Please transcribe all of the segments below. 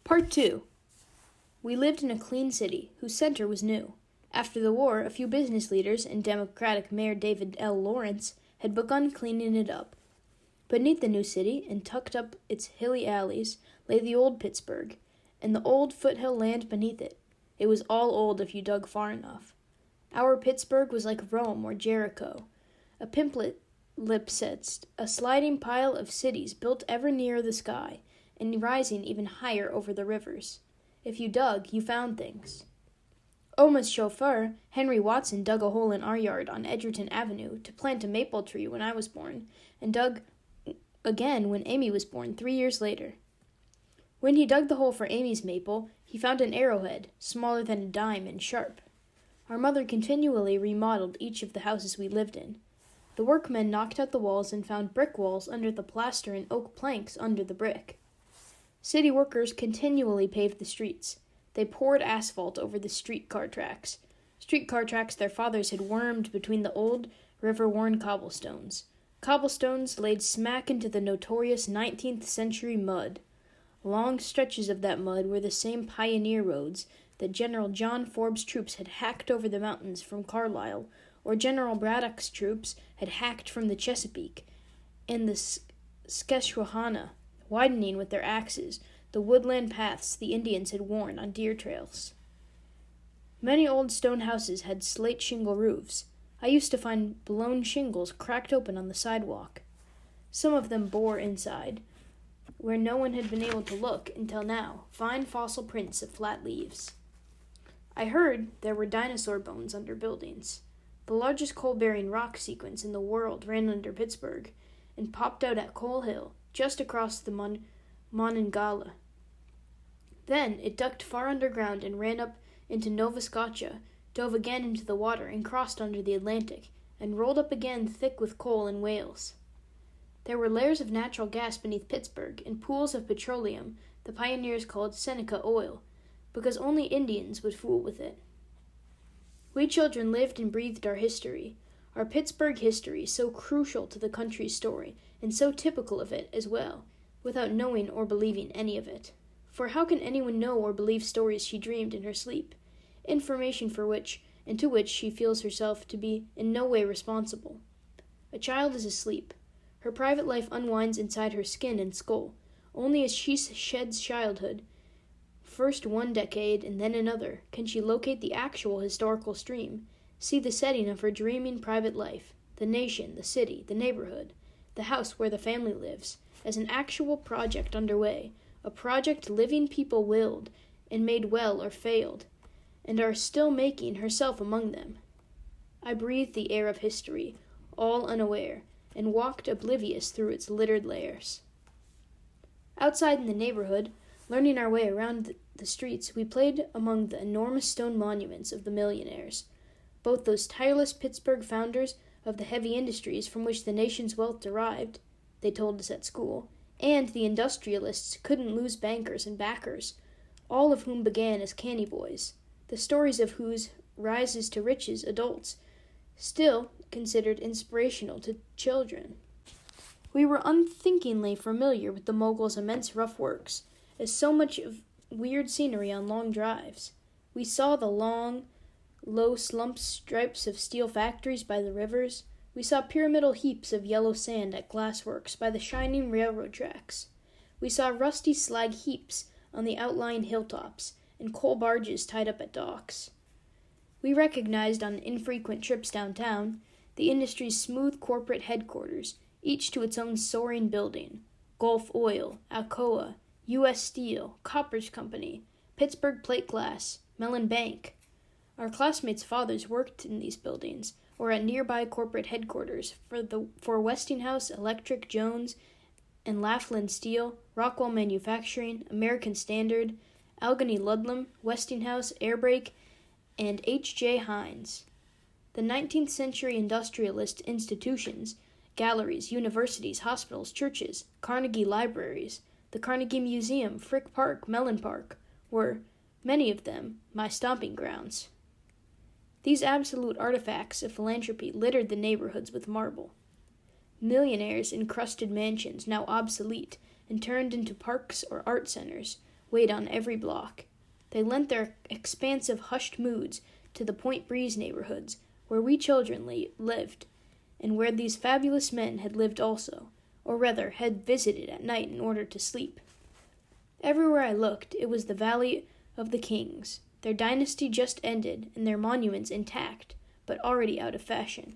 Part 2. We lived in a clean city, whose center was new. After the war, a few business leaders and Democratic Mayor David L. Lawrence had begun cleaning it up. Beneath the new city, and tucked up its hilly alleys, lay the old Pittsburgh, and the old foothill land beneath it. It was all old if you dug far enough. Our Pittsburgh was like Rome or Jericho, a palimpsest, a sliding pile of cities built ever nearer the sky, and rising even higher over the rivers. If you dug, you found things. Oma's chauffeur, Henry Watson, dug a hole in our yard on Edgerton Avenue to plant a maple tree when I was born, and dug again when Amy was born 3 years later. When he dug the hole for Amy's maple, he found an arrowhead, smaller than a dime and sharp. Our mother continually remodeled each of the houses we lived in. The workmen knocked out the walls and found brick walls under the plaster and oak planks under the brick. City workers continually paved the streets. They poured asphalt over the streetcar tracks their fathers had wormed between the old, river-worn cobblestones laid smack into the notorious 19th century mud. Long stretches of that mud were the same pioneer roads that General John Forbes' troops had hacked over the mountains from Carlisle, or General Braddock's troops had hacked from the Chesapeake and the Susquehanna, widening with their axes the woodland paths the Indians had worn on deer trails. Many old stone houses had slate shingle roofs. I used to find blown shingles cracked open on the sidewalk. Some of them bore inside, where no one had been able to look until now, fine fossil prints of flat leaves. I heard there were dinosaur bones under buildings. The largest coal-bearing rock sequence in the world ran under Pittsburgh and popped out at Coal Hill, just across the Monongahela. Then it ducked far underground and ran up into Nova Scotia, dove again into the water and crossed under the Atlantic, and rolled up again thick with coal in Wales. There were layers of natural gas beneath Pittsburgh and pools of petroleum the pioneers called Seneca oil, because only Indians would fool with it. We children lived and breathed our history, our Pittsburgh history, so crucial to the country's story, and so typical of it as well, without knowing or believing any of it. For how can anyone know or believe stories she dreamed in her sleep, information for which and to which she feels herself to be in no way responsible? A child is asleep. Her private life unwinds inside her skin and skull. Only as she sheds childhood, first one decade and then another, can she locate the actual historical stream, see the setting of her dreaming private life, the nation, the city, the neighborhood, the house where the family lives, as an actual project underway, a project living people willed and made well or failed, and are still making herself among them. I breathed the air of history, all unaware, and walked oblivious through its littered layers. Outside in the neighborhood, learning our way around the streets, we played among the enormous stone monuments of the millionaires, both those tireless Pittsburgh founders of the heavy industries from which the nation's wealth derived, they told us at school, and the industrialists couldn't lose bankers and backers, all of whom began as canny boys, the stories of whose rises to riches adults still considered inspirational to children. We were unthinkingly familiar with the moguls' immense rough works, as so much of weird scenery on long drives. We saw the long, low stripes of steel factories by the rivers. We saw pyramidal heaps of yellow sand at glassworks by the shining railroad tracks. We saw rusty slag heaps on the outlying hilltops, and coal barges tied up at docks. We recognized on infrequent trips downtown the industry's smooth corporate headquarters, each to its own soaring building: Gulf Oil, Alcoa, U.S. Steel, Koppers Company, Pittsburgh Plate Glass, Mellon Bank. Our classmates' fathers worked in these buildings, or at nearby corporate headquarters for Westinghouse, Electric, Jones, and Laughlin Steel, Rockwell Manufacturing, American Standard, Allegheny Ludlam, Westinghouse, Airbrake, and H.J. Heinz. The 19th century industrialist institutions, galleries, universities, hospitals, churches, Carnegie libraries, the Carnegie Museum, Frick Park, Mellon Park, were, many of them, my stomping grounds. These absolute artifacts of philanthropy littered the neighborhoods with marble. Millionaires encrusted mansions, now obsolete, and turned into parks or art centers, weighed on every block. They lent their expansive, hushed moods to the Point Breeze neighborhoods, where we children lived, and where these fabulous men had lived also, or rather had visited at night in order to sleep. Everywhere I looked, it was the Valley of the Kings, their dynasty just ended and their monuments intact, but already out of fashion.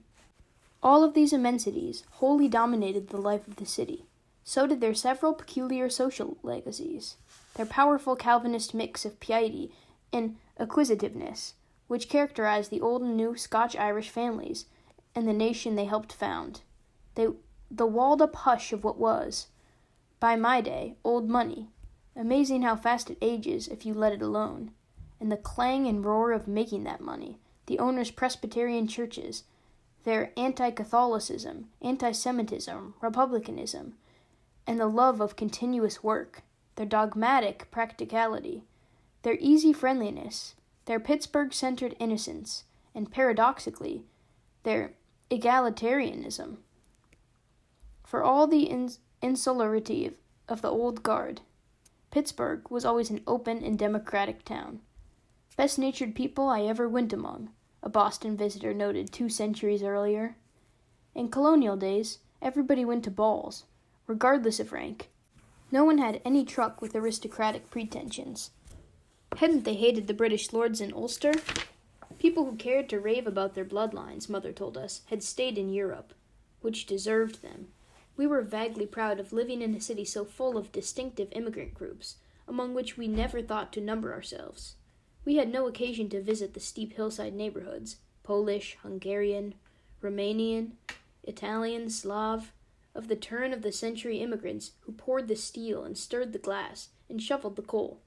All of these immensities wholly dominated the life of the city. So did their several peculiar social legacies, their powerful Calvinist mix of piety and acquisitiveness, which characterized the old and new Scotch-Irish families and the nation they helped found. The walled-up hush of what was, by my day, old money, amazing how fast it ages if you let it alone, and the clang and roar of making that money, the owners' Presbyterian churches, their anti-Catholicism, anti-Semitism, republicanism, and the love of continuous work, their dogmatic practicality, their easy friendliness, their Pittsburgh-centered innocence, and paradoxically, their egalitarianism. For all the insularity of the old guard, Pittsburgh was always an open and democratic town. Best-natured people I ever went among, a Boston visitor noted 2 centuries earlier. In colonial days, everybody went to balls, regardless of rank. No one had any truck with aristocratic pretensions. Hadn't they hated the British lords in Ulster? People who cared to rave about their bloodlines, Mother told us, had stayed in Europe, which deserved them. We were vaguely proud of living in a city so full of distinctive immigrant groups, among which we never thought to number ourselves. We had no occasion to visit the steep hillside neighborhoods, Polish, Hungarian, Romanian, Italian, Slav, of the turn-of-the-century immigrants who poured the steel and stirred the glass and shoveled the coal.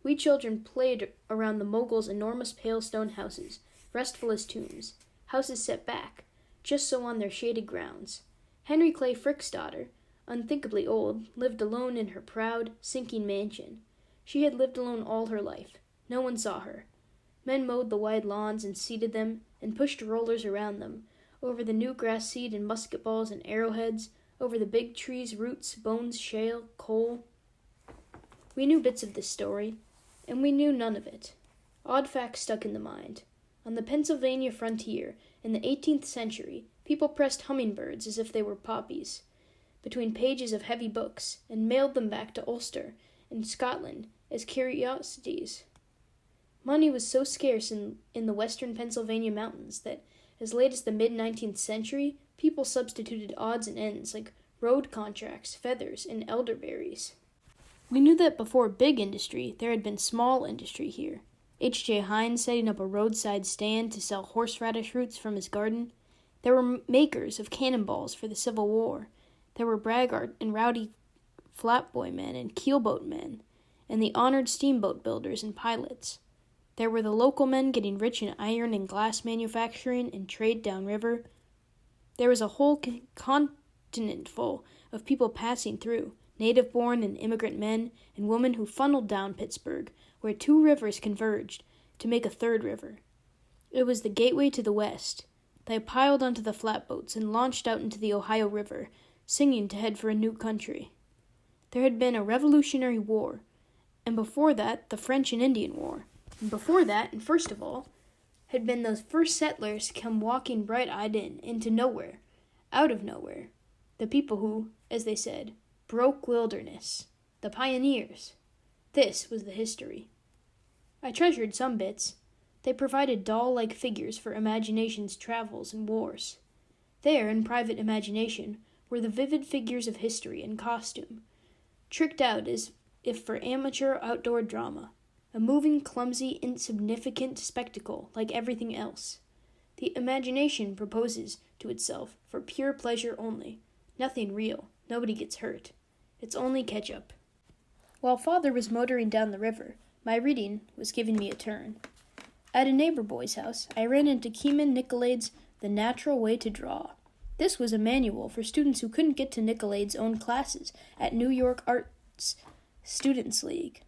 We children played around the moguls' enormous pale stone houses, restful as tombs, houses set back, just so on their shaded grounds. Henry Clay Frick's daughter, unthinkably old, lived alone in her proud, sinking mansion. She had lived alone all her life. No one saw her. Men mowed the wide lawns and seeded them, and pushed rollers around them, over the new grass seed and musket balls and arrowheads, over the big trees' roots, bones, shale, coal. We knew bits of this story, and we knew none of it. Odd facts stuck in the mind. On the Pennsylvania frontier, in the 18th century, people pressed hummingbirds as if they were poppies, between pages of heavy books, and mailed them back to Ulster and Scotland as curiosities. Money was so scarce in the western Pennsylvania mountains that, as late as the mid-19th century, people substituted odds and ends like road contracts, feathers, and elderberries. We knew that before big industry, there had been small industry here. H.J. Heinz setting up a roadside stand to sell horseradish roots from his garden. There were makers of cannonballs for the Civil War. There were braggart and rowdy flatboy men and keelboat men, and the honored steamboat builders and pilots. There were the local men getting rich in iron and glass manufacturing and trade downriver. There was a whole continent full of people passing through, native-born and immigrant men and women who funneled down Pittsburgh, where 2 rivers converged to make a 3rd river. It was the gateway to the west. They piled onto the flatboats and launched out into the Ohio River, singing to head for a new country. There had been a Revolutionary War, and before that, the French and Indian War. And before that, and first of all, had been those first settlers come walking bright-eyed into nowhere, out of nowhere. The people who, as they said, broke wilderness. The pioneers. This was the history. I treasured some bits. They provided doll-like figures for imagination's travels and wars. There, in private imagination, were the vivid figures of history in costume, tricked out as if for amateur outdoor drama. A moving, clumsy, insignificant spectacle like everything else. The imagination proposes to itself for pure pleasure only. Nothing real. Nobody gets hurt. It's only ketchup. While Father was motoring down the river, my reading was giving me a turn. At a neighbor boy's house, I ran into Keeman Nicolaid's The Natural Way to Draw. This was a manual for students who couldn't get to Nicolaid's own classes at New York Arts Students League.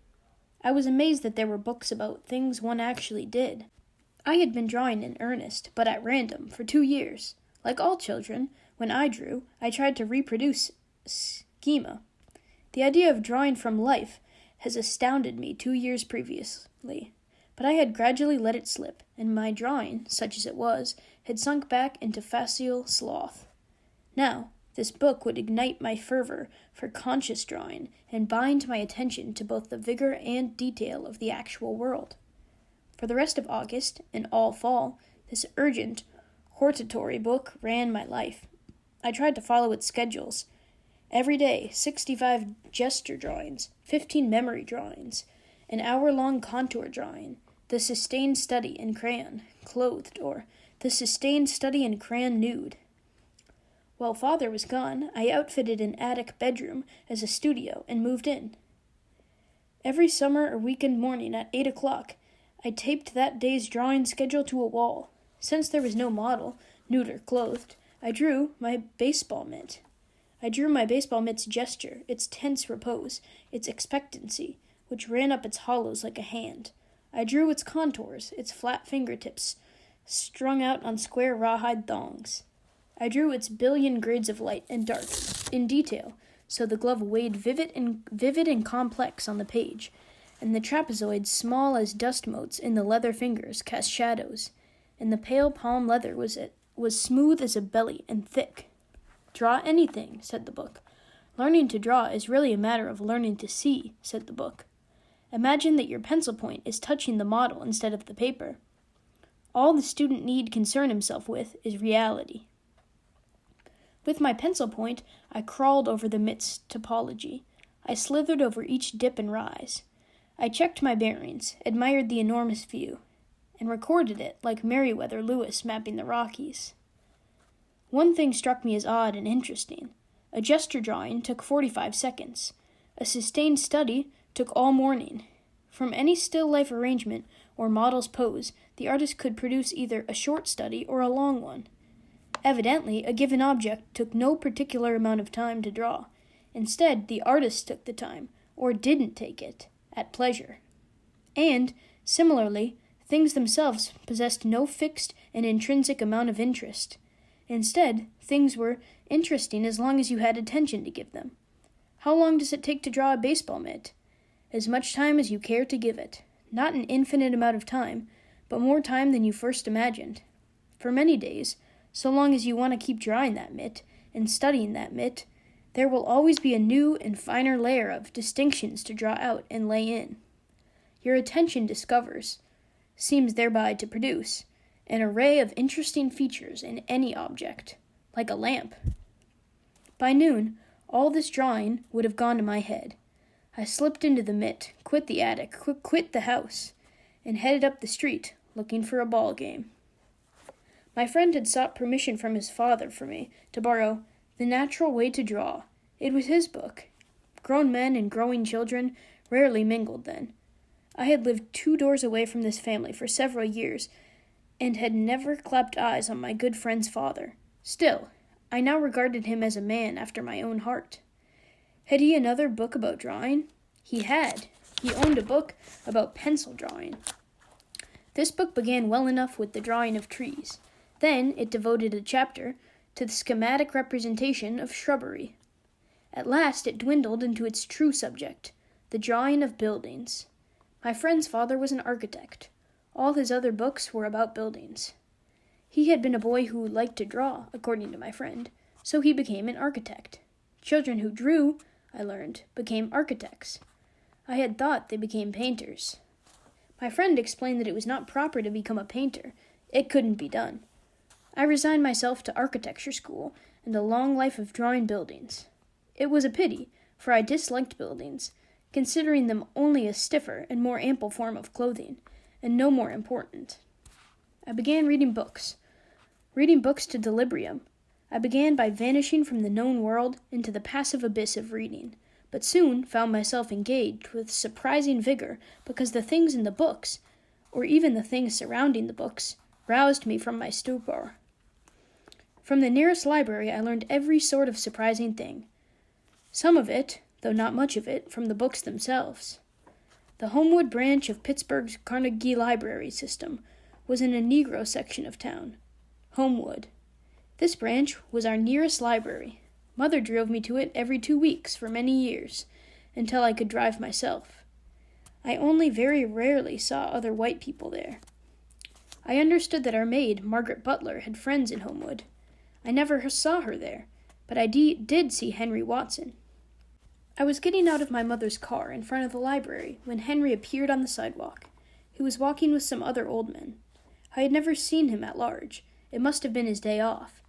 I was amazed that there were books about things one actually did. I had been drawing in earnest, but at random, for 2 years. Like all children, when I drew, I tried to reproduce schema. The idea of drawing from life has astounded me 2 years previously, but I had gradually let it slip, and my drawing, such as it was, had sunk back into facile sloth. Now, this book would ignite my fervor for conscious drawing and bind my attention to both the vigor and detail of the actual world. For the rest of August and all fall, this urgent, hortatory book ran my life. I tried to follow its schedules. Every day, 65 gesture drawings, 15 memory drawings, an hour-long contour drawing, the sustained study in crayon, clothed, or the sustained study in crayon nude. While Father was gone, I outfitted an attic bedroom as a studio and moved in. Every summer or weekend morning at 8 o'clock, I taped that day's drawing schedule to a wall. Since there was no model, nude or clothed, I drew my baseball mitt. I drew my baseball mitt's gesture, its tense repose, its expectancy, which ran up its hollows like a hand. I drew its contours, its flat fingertips, strung out on square rawhide thongs. I drew its billion grades of light and dark in detail, so the glove weighed vivid and complex on the page, and the trapezoids, small as dust motes in the leather fingers, cast shadows, and the pale palm leather was smooth as a belly and thick. "Draw anything," said the book. "Learning to draw is really a matter of learning to see," said the book. "Imagine that your pencil point is touching the model instead of the paper. All the student need concern himself with is reality." With my pencil point, I crawled over the mitt's topology. I slithered over each dip and rise. I checked my bearings, admired the enormous view, and recorded it like Meriwether Lewis mapping the Rockies. One thing struck me as odd and interesting. A gesture drawing took 45 seconds. A sustained study took all morning. From any still life arrangement or model's pose, the artist could produce either a short study or a long one. Evidently, a given object took no particular amount of time to draw. Instead, the artist took the time, or didn't take it, at pleasure. And, similarly, things themselves possessed no fixed and intrinsic amount of interest. Instead, things were interesting as long as you had attention to give them. How long does it take to draw a baseball mitt? As much time as you care to give it. Not an infinite amount of time, but more time than you first imagined. For many days, so long as you want to keep drawing that mitt and studying that mitt, there will always be a new and finer layer of distinctions to draw out and lay in. Your attention seems thereby to produce, an array of interesting features in any object, like a lamp. By noon, all this drawing would have gone to my head. I slipped into the mitt, quit the attic, quit the house, and headed up the street, looking for a ball game. My friend had sought permission from his father for me to borrow The Natural Way to Draw. It was his book. Grown men and growing children rarely mingled then. I had lived 2 doors away from this family for several years, and had never clapped eyes on my good friend's father. Still, I now regarded him as a man after my own heart. Had he another book about drawing? He had. He owned a book about pencil drawing. This book began well enough with the drawing of trees. Then it devoted a chapter to the schematic representation of shrubbery. At last it dwindled into its true subject, the drawing of buildings. My friend's father was an architect. All his other books were about buildings. He had been a boy who liked to draw, according to my friend, so he became an architect. Children who drew, I learned, became architects. I had thought they became painters. My friend explained that it was not proper to become a painter. It couldn't be done. I resigned myself to architecture school and a long life of drawing buildings. It was a pity, for I disliked buildings, considering them only a stiffer and more ample form of clothing, and no more important. I began reading books to delirium. I began by vanishing from the known world into the passive abyss of reading, but soon found myself engaged with surprising vigor because the things in the books, or even the things surrounding the books, roused me from my stupor. From the nearest library I learned every sort of surprising thing. Some of it, though not much of it, from the books themselves. The Homewood branch of Pittsburgh's Carnegie Library system was in a Negro section of town. Homewood. This branch was our nearest library. Mother drove me to it every 2 weeks for many years, until I could drive myself. I only very rarely saw other white people there. I understood that our maid, Margaret Butler, had friends in Homewood. I never saw her there, but I did see Henry Watson. I was getting out of my mother's car in front of the library when Henry appeared on the sidewalk. He was walking with some other old men. I had never seen him at large. It must have been his day off.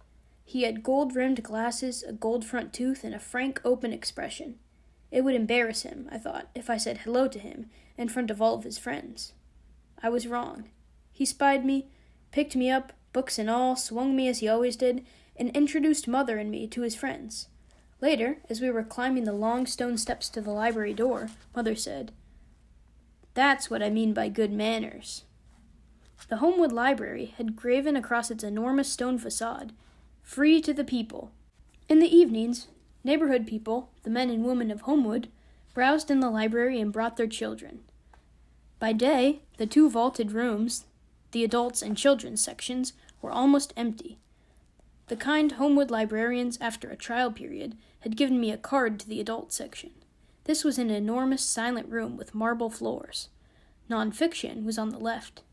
He had gold-rimmed glasses, a gold front tooth, and a frank, open expression. It would embarrass him, I thought, if I said hello to him in front of all of his friends. I was wrong. He spied me, picked me up, books and all, swung me as he always did, and introduced Mother and me to his friends. Later, as we were climbing the long stone steps to the library door, Mother said, "That's what I mean by good manners." The Homewood Library had graven across its enormous stone facade, "Free to the people." In the evenings, neighborhood people, the men and women of Homewood, browsed in the library and brought their children. By day, the 2 vaulted rooms, the adults and children's sections, were almost empty. The kind Homewood librarians, after a trial period, had given me a card to the adult section. This was an enormous silent room with marble floors. Nonfiction was on the left.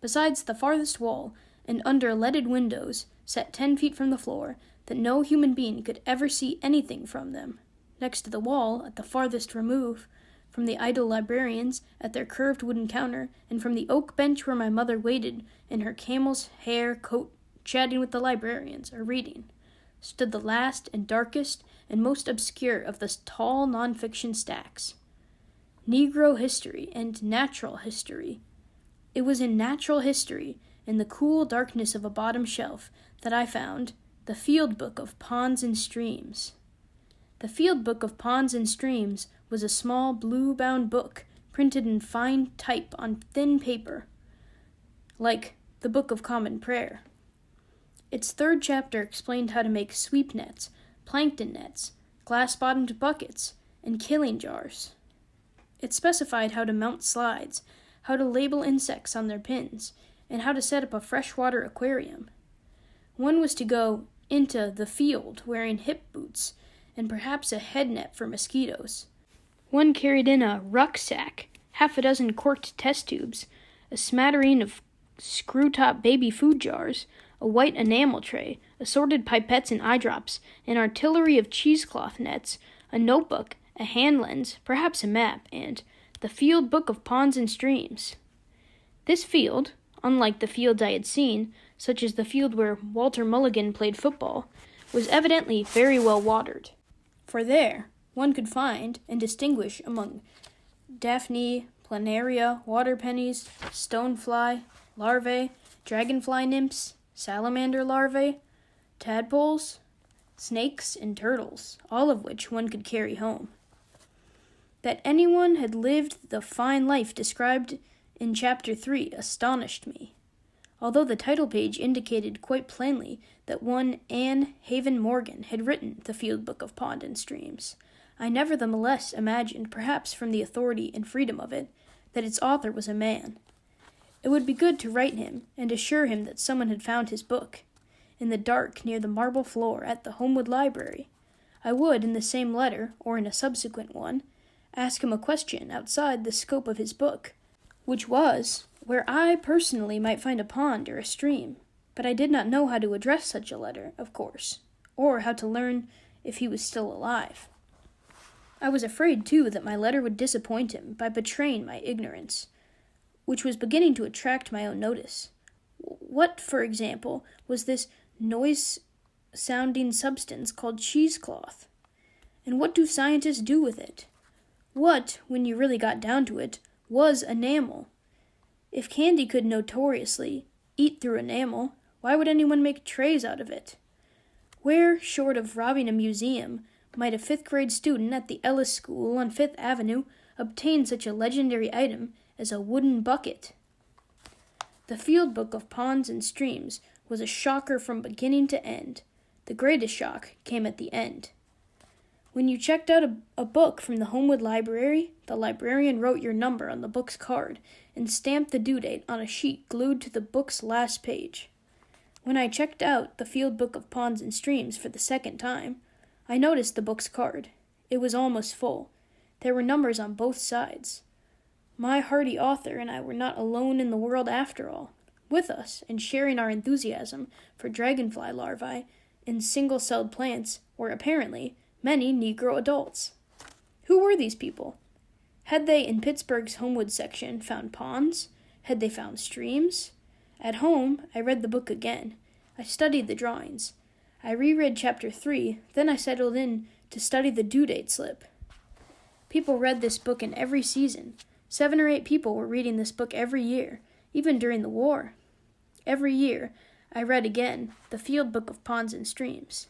Besides the farthest wall, and under leaded windows, set 10 feet from the floor, that no human being could ever see anything from them. Next to the wall, at the farthest remove, from the idle librarians at their curved wooden counter, and from the oak bench where my mother waited in her camel's hair coat, chatting with the librarians, or reading, stood the last and darkest and most obscure of the tall nonfiction stacks. Negro history and natural history. It was in natural history, in the cool darkness of a bottom shelf, that I found the Field Book of Ponds and Streams. The Field Book of Ponds and Streams was a small blue-bound book printed in fine type on thin paper, like the Book of Common Prayer. Its 3rd chapter explained how to make sweep nets, plankton nets, glass-bottomed buckets, and killing jars. It specified how to mount slides, how to label insects on their pins, and how to set up a freshwater aquarium. One was to go into the field wearing hip boots and perhaps a head net for mosquitoes. One carried in a rucksack, 6 corked test tubes, a smattering of screw-top baby food jars, a white enamel tray, assorted pipettes and eye drops, an artillery of cheesecloth nets, a notebook, a hand lens, perhaps a map, and the Field Book of Ponds and Streams. This field, unlike the fields I had seen, such as the field where Walter Mulligan played football, was evidently very well watered. For there, one could find and distinguish among Daphne, planaria, water pennies, stonefly, larvae, dragonfly nymphs, salamander larvae, tadpoles, snakes, and turtles, all of which one could carry home. That anyone had lived the fine life described in Chapter 3 astonished me, although the title page indicated quite plainly that one Anne Haven Morgan had written the Field Book of Pond and Streams. I nevertheless imagined, perhaps from the authority and freedom of it, that its author was a man. It would be good to write him and assure him that someone had found his book, in the dark near the marble floor at the Homewood Library. I would, in the same letter, or in a subsequent one, ask him a question outside the scope of his book, which was, where I personally might find a pond or a stream, but I did not know how to address such a letter, of course, or how to learn if he was still alive. I was afraid, too, that my letter would disappoint him by betraying my ignorance, which was beginning to attract my own notice. What, for example, was this noise-sounding substance called cheesecloth? And what do scientists do with it? What, when you really got down to it, was enamel? If candy could notoriously eat through enamel, why would anyone make trays out of it? Where, short of robbing a museum, might a 5th-grade student at the Ellis School on 5th Avenue obtain such a legendary item as a wooden bucket? The Field Book of Ponds and Streams was a shocker from beginning to end. The greatest shock came at the end. When you checked out a book from the Homewood Library, the librarian wrote your number on the book's card and stamped the due date on a sheet glued to the book's last page. When I checked out the Field Book of Ponds and Streams for the 2nd time, I noticed the book's card. It was almost full. There were numbers on both sides. My hardy author and I were not alone in the world after all. With us, and sharing our enthusiasm for dragonfly larvae and single-celled plants, were apparently many Negro adults. Who were these people? Had they, in Pittsburgh's Homewood section, found ponds? Had they found streams? At home, I read the book again. I studied the drawings. I reread chapter 3, then I settled in to study the due date slip. People read this book in every season. 7 or 8 people were reading this book every year, even during the war. Every year, I read again the field book of ponds and streams.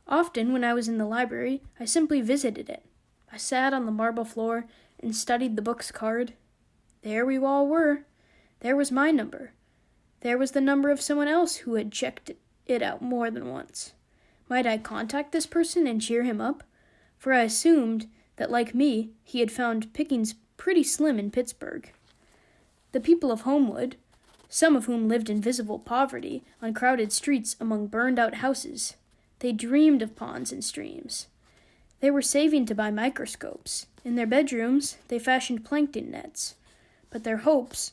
Often, when I was in the library, I simply visited it. I sat on the marble floor and studied the book's card. There we all were. There was my number. There was the number of someone else who had checked it out more than once. Might I contact this person and cheer him up? For I assumed that, like me, he had found pickings pretty slim in Pittsburgh. The people of Homewood, some of whom lived in visible poverty on crowded streets among burned-out houses, they dreamed of ponds and streams. They were saving to buy microscopes. In their bedrooms, they fashioned plankton nets. But their hopes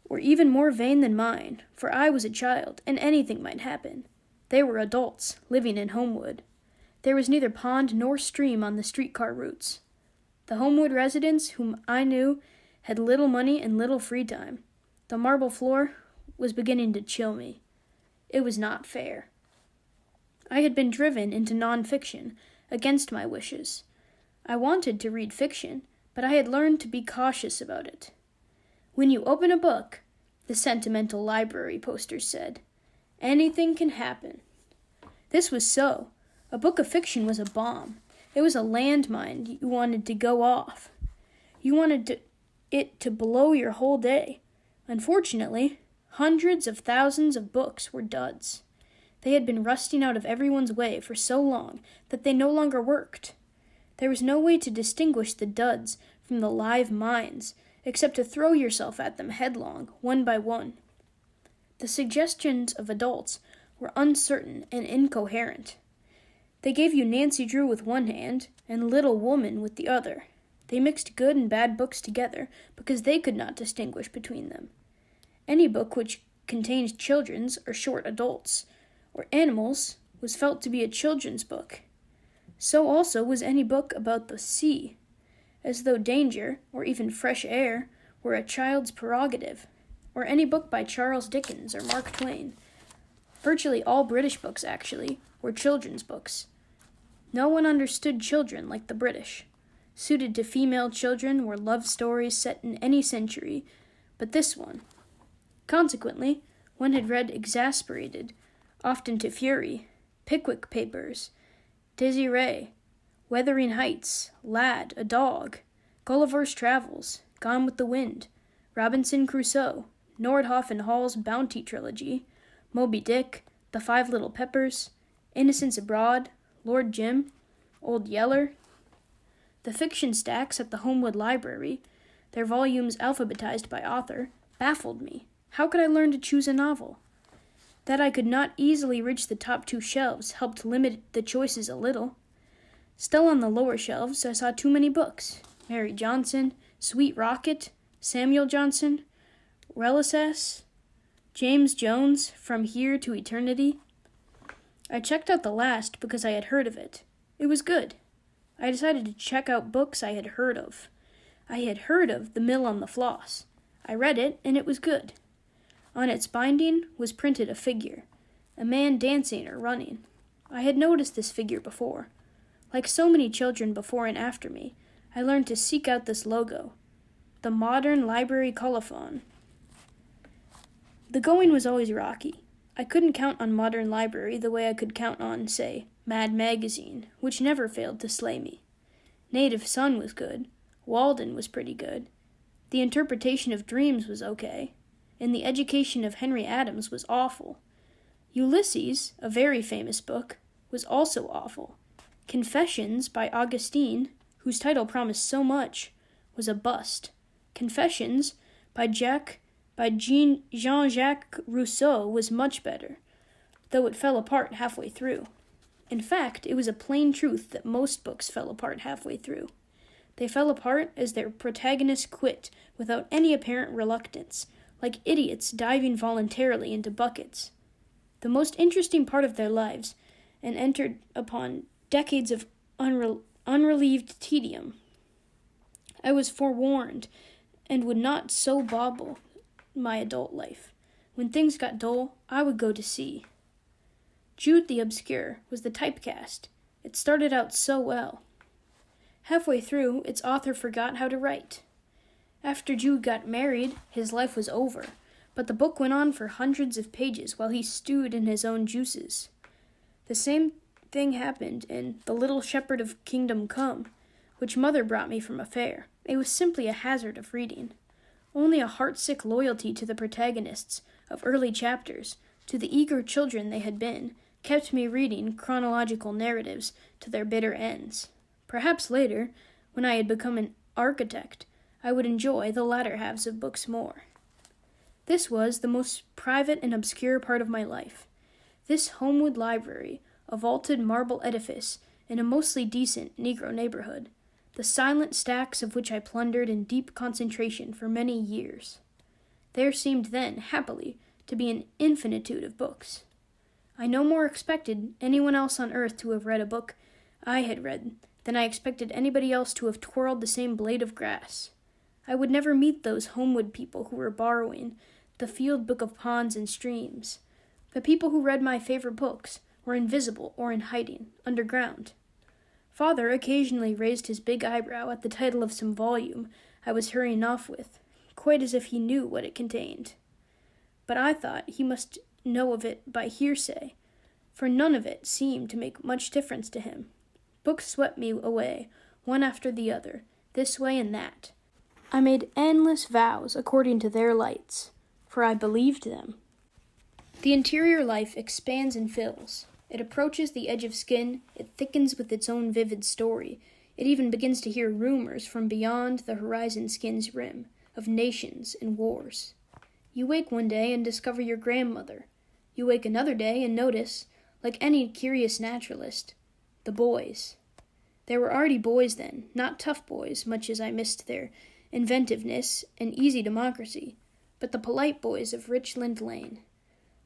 were even more vain than mine, for I was a child, and anything might happen. They were adults, living in Homewood. There was neither pond nor stream on the streetcar routes. The Homewood residents whom I knew had little money and little free time. The marble floor was beginning to chill me. It was not fair. I had been driven into nonfiction against my wishes. I wanted to read fiction, but I had learned to be cautious about it. When you open a book, the sentimental library posters said, anything can happen. This was so. A book of fiction was a bomb. It was a landmine you wanted to go off. You wanted it to blow your whole day. Unfortunately, hundreds of thousands of books were duds. They had been rusting out of everyone's way for so long that they no longer worked. There was no way to distinguish the duds from the live mines, except to throw yourself at them headlong, one by one. The suggestions of adults were uncertain and incoherent. They gave you Nancy Drew with one hand and Little Woman with the other. They mixed good and bad books together because they could not distinguish between them. Any book which contained children's or short adults or animals was felt to be a children's book. So also was any book about the sea, as though danger, or even fresh air, were a child's prerogative, or any book by Charles Dickens or Mark Twain. Virtually all British books, actually, were children's books. No one understood children like the British. Suited to female children were love stories set in any century, but this one. Consequently, one had read Exasperated, often to fury, Pickwick Papers, Desiree, Wuthering Heights, Lad, a Dog, Gulliver's Travels, Gone with the Wind, Robinson Crusoe, Nordhoff and Hall's Bounty Trilogy, Moby Dick, The Five Little Peppers, Innocents Abroad, Lord Jim, Old Yeller. The fiction stacks at the Homewood Library, their volumes alphabetized by author, baffled me. How could I learn to choose a novel? That I could not easily reach the top 2 shelves helped limit the choices a little. Still on the lower shelves, I saw too many books. Mary Johnson, Sweet Rocket, Samuel Johnson, Relicess, James Jones, From Here to Eternity. I checked out the last because I had heard of it. It was good. I decided to check out books I had heard of. I had heard of The Mill on the Floss. I read it, and it was good. On its binding was printed a figure, a man dancing or running. I had noticed this figure before. Like so many children before and after me, I learned to seek out this logo, the Modern Library Colophon. The going was always rocky. I couldn't count on Modern Library the way I could count on, say, Mad Magazine, which never failed to slay me. Native Son was good. Walden was pretty good. The Interpretation of Dreams was okay. And The Education of Henry Adams was awful. Ulysses, a very famous book, was also awful. Confessions by Augustine, whose title promised so much, was a bust. Confessions by Jean-Jacques Rousseau was much better, though it fell apart halfway through. In fact, it was a plain truth that most books fell apart halfway through. They fell apart as their protagonists quit without any apparent reluctance, like idiots diving voluntarily into buckets. The most interesting part of their lives, and entered upon decades of unrelieved tedium. I was forewarned, and would not so bauble my adult life. When things got dull, I would go to sea. Jude the Obscure was the typecast. It started out so well. Halfway through, its author forgot how to write. After Jude got married, his life was over, but the book went on for hundreds of pages while he stewed in his own juices. The same thing happened in The Little Shepherd of Kingdom Come, which Mother brought me from a fair. It was simply a hazard of reading. Only a heartsick loyalty to the protagonists of early chapters, to the eager children they had been, kept me reading chronological narratives to their bitter ends. Perhaps later, when I had become an architect, I would enjoy the latter halves of books more. This was the most private and obscure part of my life. This Homewood Library, a vaulted marble edifice in a mostly decent Negro neighborhood, the silent stacks of which I plundered in deep concentration for many years. There seemed then, happily, to be an infinitude of books. I no more expected anyone else on earth to have read a book I had read than I expected anybody else to have twirled the same blade of grass. I would never meet those Homewood people who were borrowing the field book of ponds and streams. The people who read my favorite books were invisible or in hiding, underground. Father occasionally raised his big eyebrow at the title of some volume I was hurrying off with, quite as if he knew what it contained. But I thought he must know of it by hearsay, for none of it seemed to make much difference to him. Books swept me away, one after the other, this way and that. I made endless vows according to their lights, for I believed them. The interior life expands and fills. It approaches the edge of skin, it thickens with its own vivid story. It even begins to hear rumors from beyond the horizon skin's rim, of nations and wars. You wake one day and discover your grandmother. You wake another day and notice, like any curious naturalist, the boys. There were already boys then, not tough boys, much as I missed their inventiveness and easy democracy, but the polite boys of Richland Lane.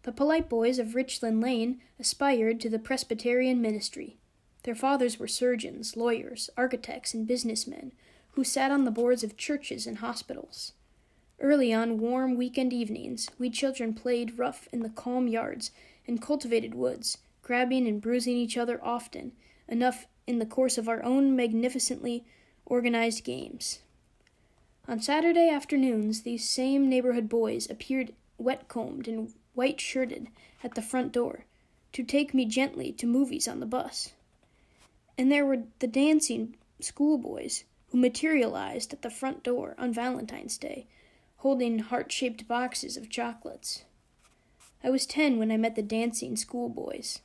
The polite boys of Richland Lane aspired to the Presbyterian ministry. Their fathers were surgeons, lawyers, architects, and businessmen who sat on the boards of churches and hospitals. Early on warm weekend evenings, we children played rough in the calm yards and cultivated woods, grabbing and bruising each other often enough in the course of our own magnificently organized games. On Saturday afternoons, these same neighborhood boys appeared wet-combed and white-shirted at the front door to take me gently to movies on the bus. And there were the dancing schoolboys who materialized at the front door on Valentine's Day, holding heart-shaped boxes of chocolates. I was 10 when I met the dancing schoolboys.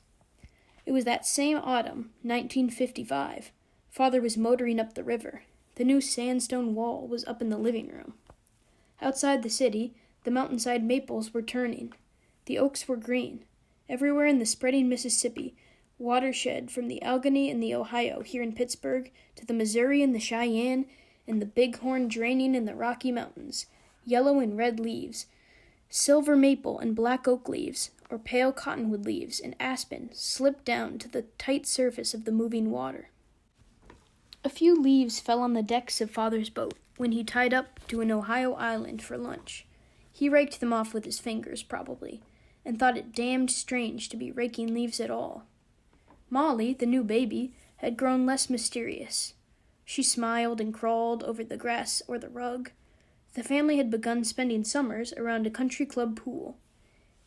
It was that same autumn, 1955. Father was motoring up the river. The new sandstone wall was up in the living room. Outside the city, the mountainside maples were turning. The oaks were green. Everywhere in the spreading Mississippi, watershed from the Allegheny and the Ohio here in Pittsburgh to the Missouri and the Cheyenne and the Bighorn draining in the Rocky Mountains, yellow and red leaves, silver maple and black oak leaves, or pale cottonwood leaves and aspen slipped down to the tight surface of the moving water. A few leaves fell on the decks of Father's boat when he tied up to an Ohio island for lunch. He raked them off with his fingers, probably, and thought it damned strange to be raking leaves at all. Molly, the new baby, had grown less mysterious. She smiled and crawled over the grass or the rug. The family had begun spending summers around a country club pool.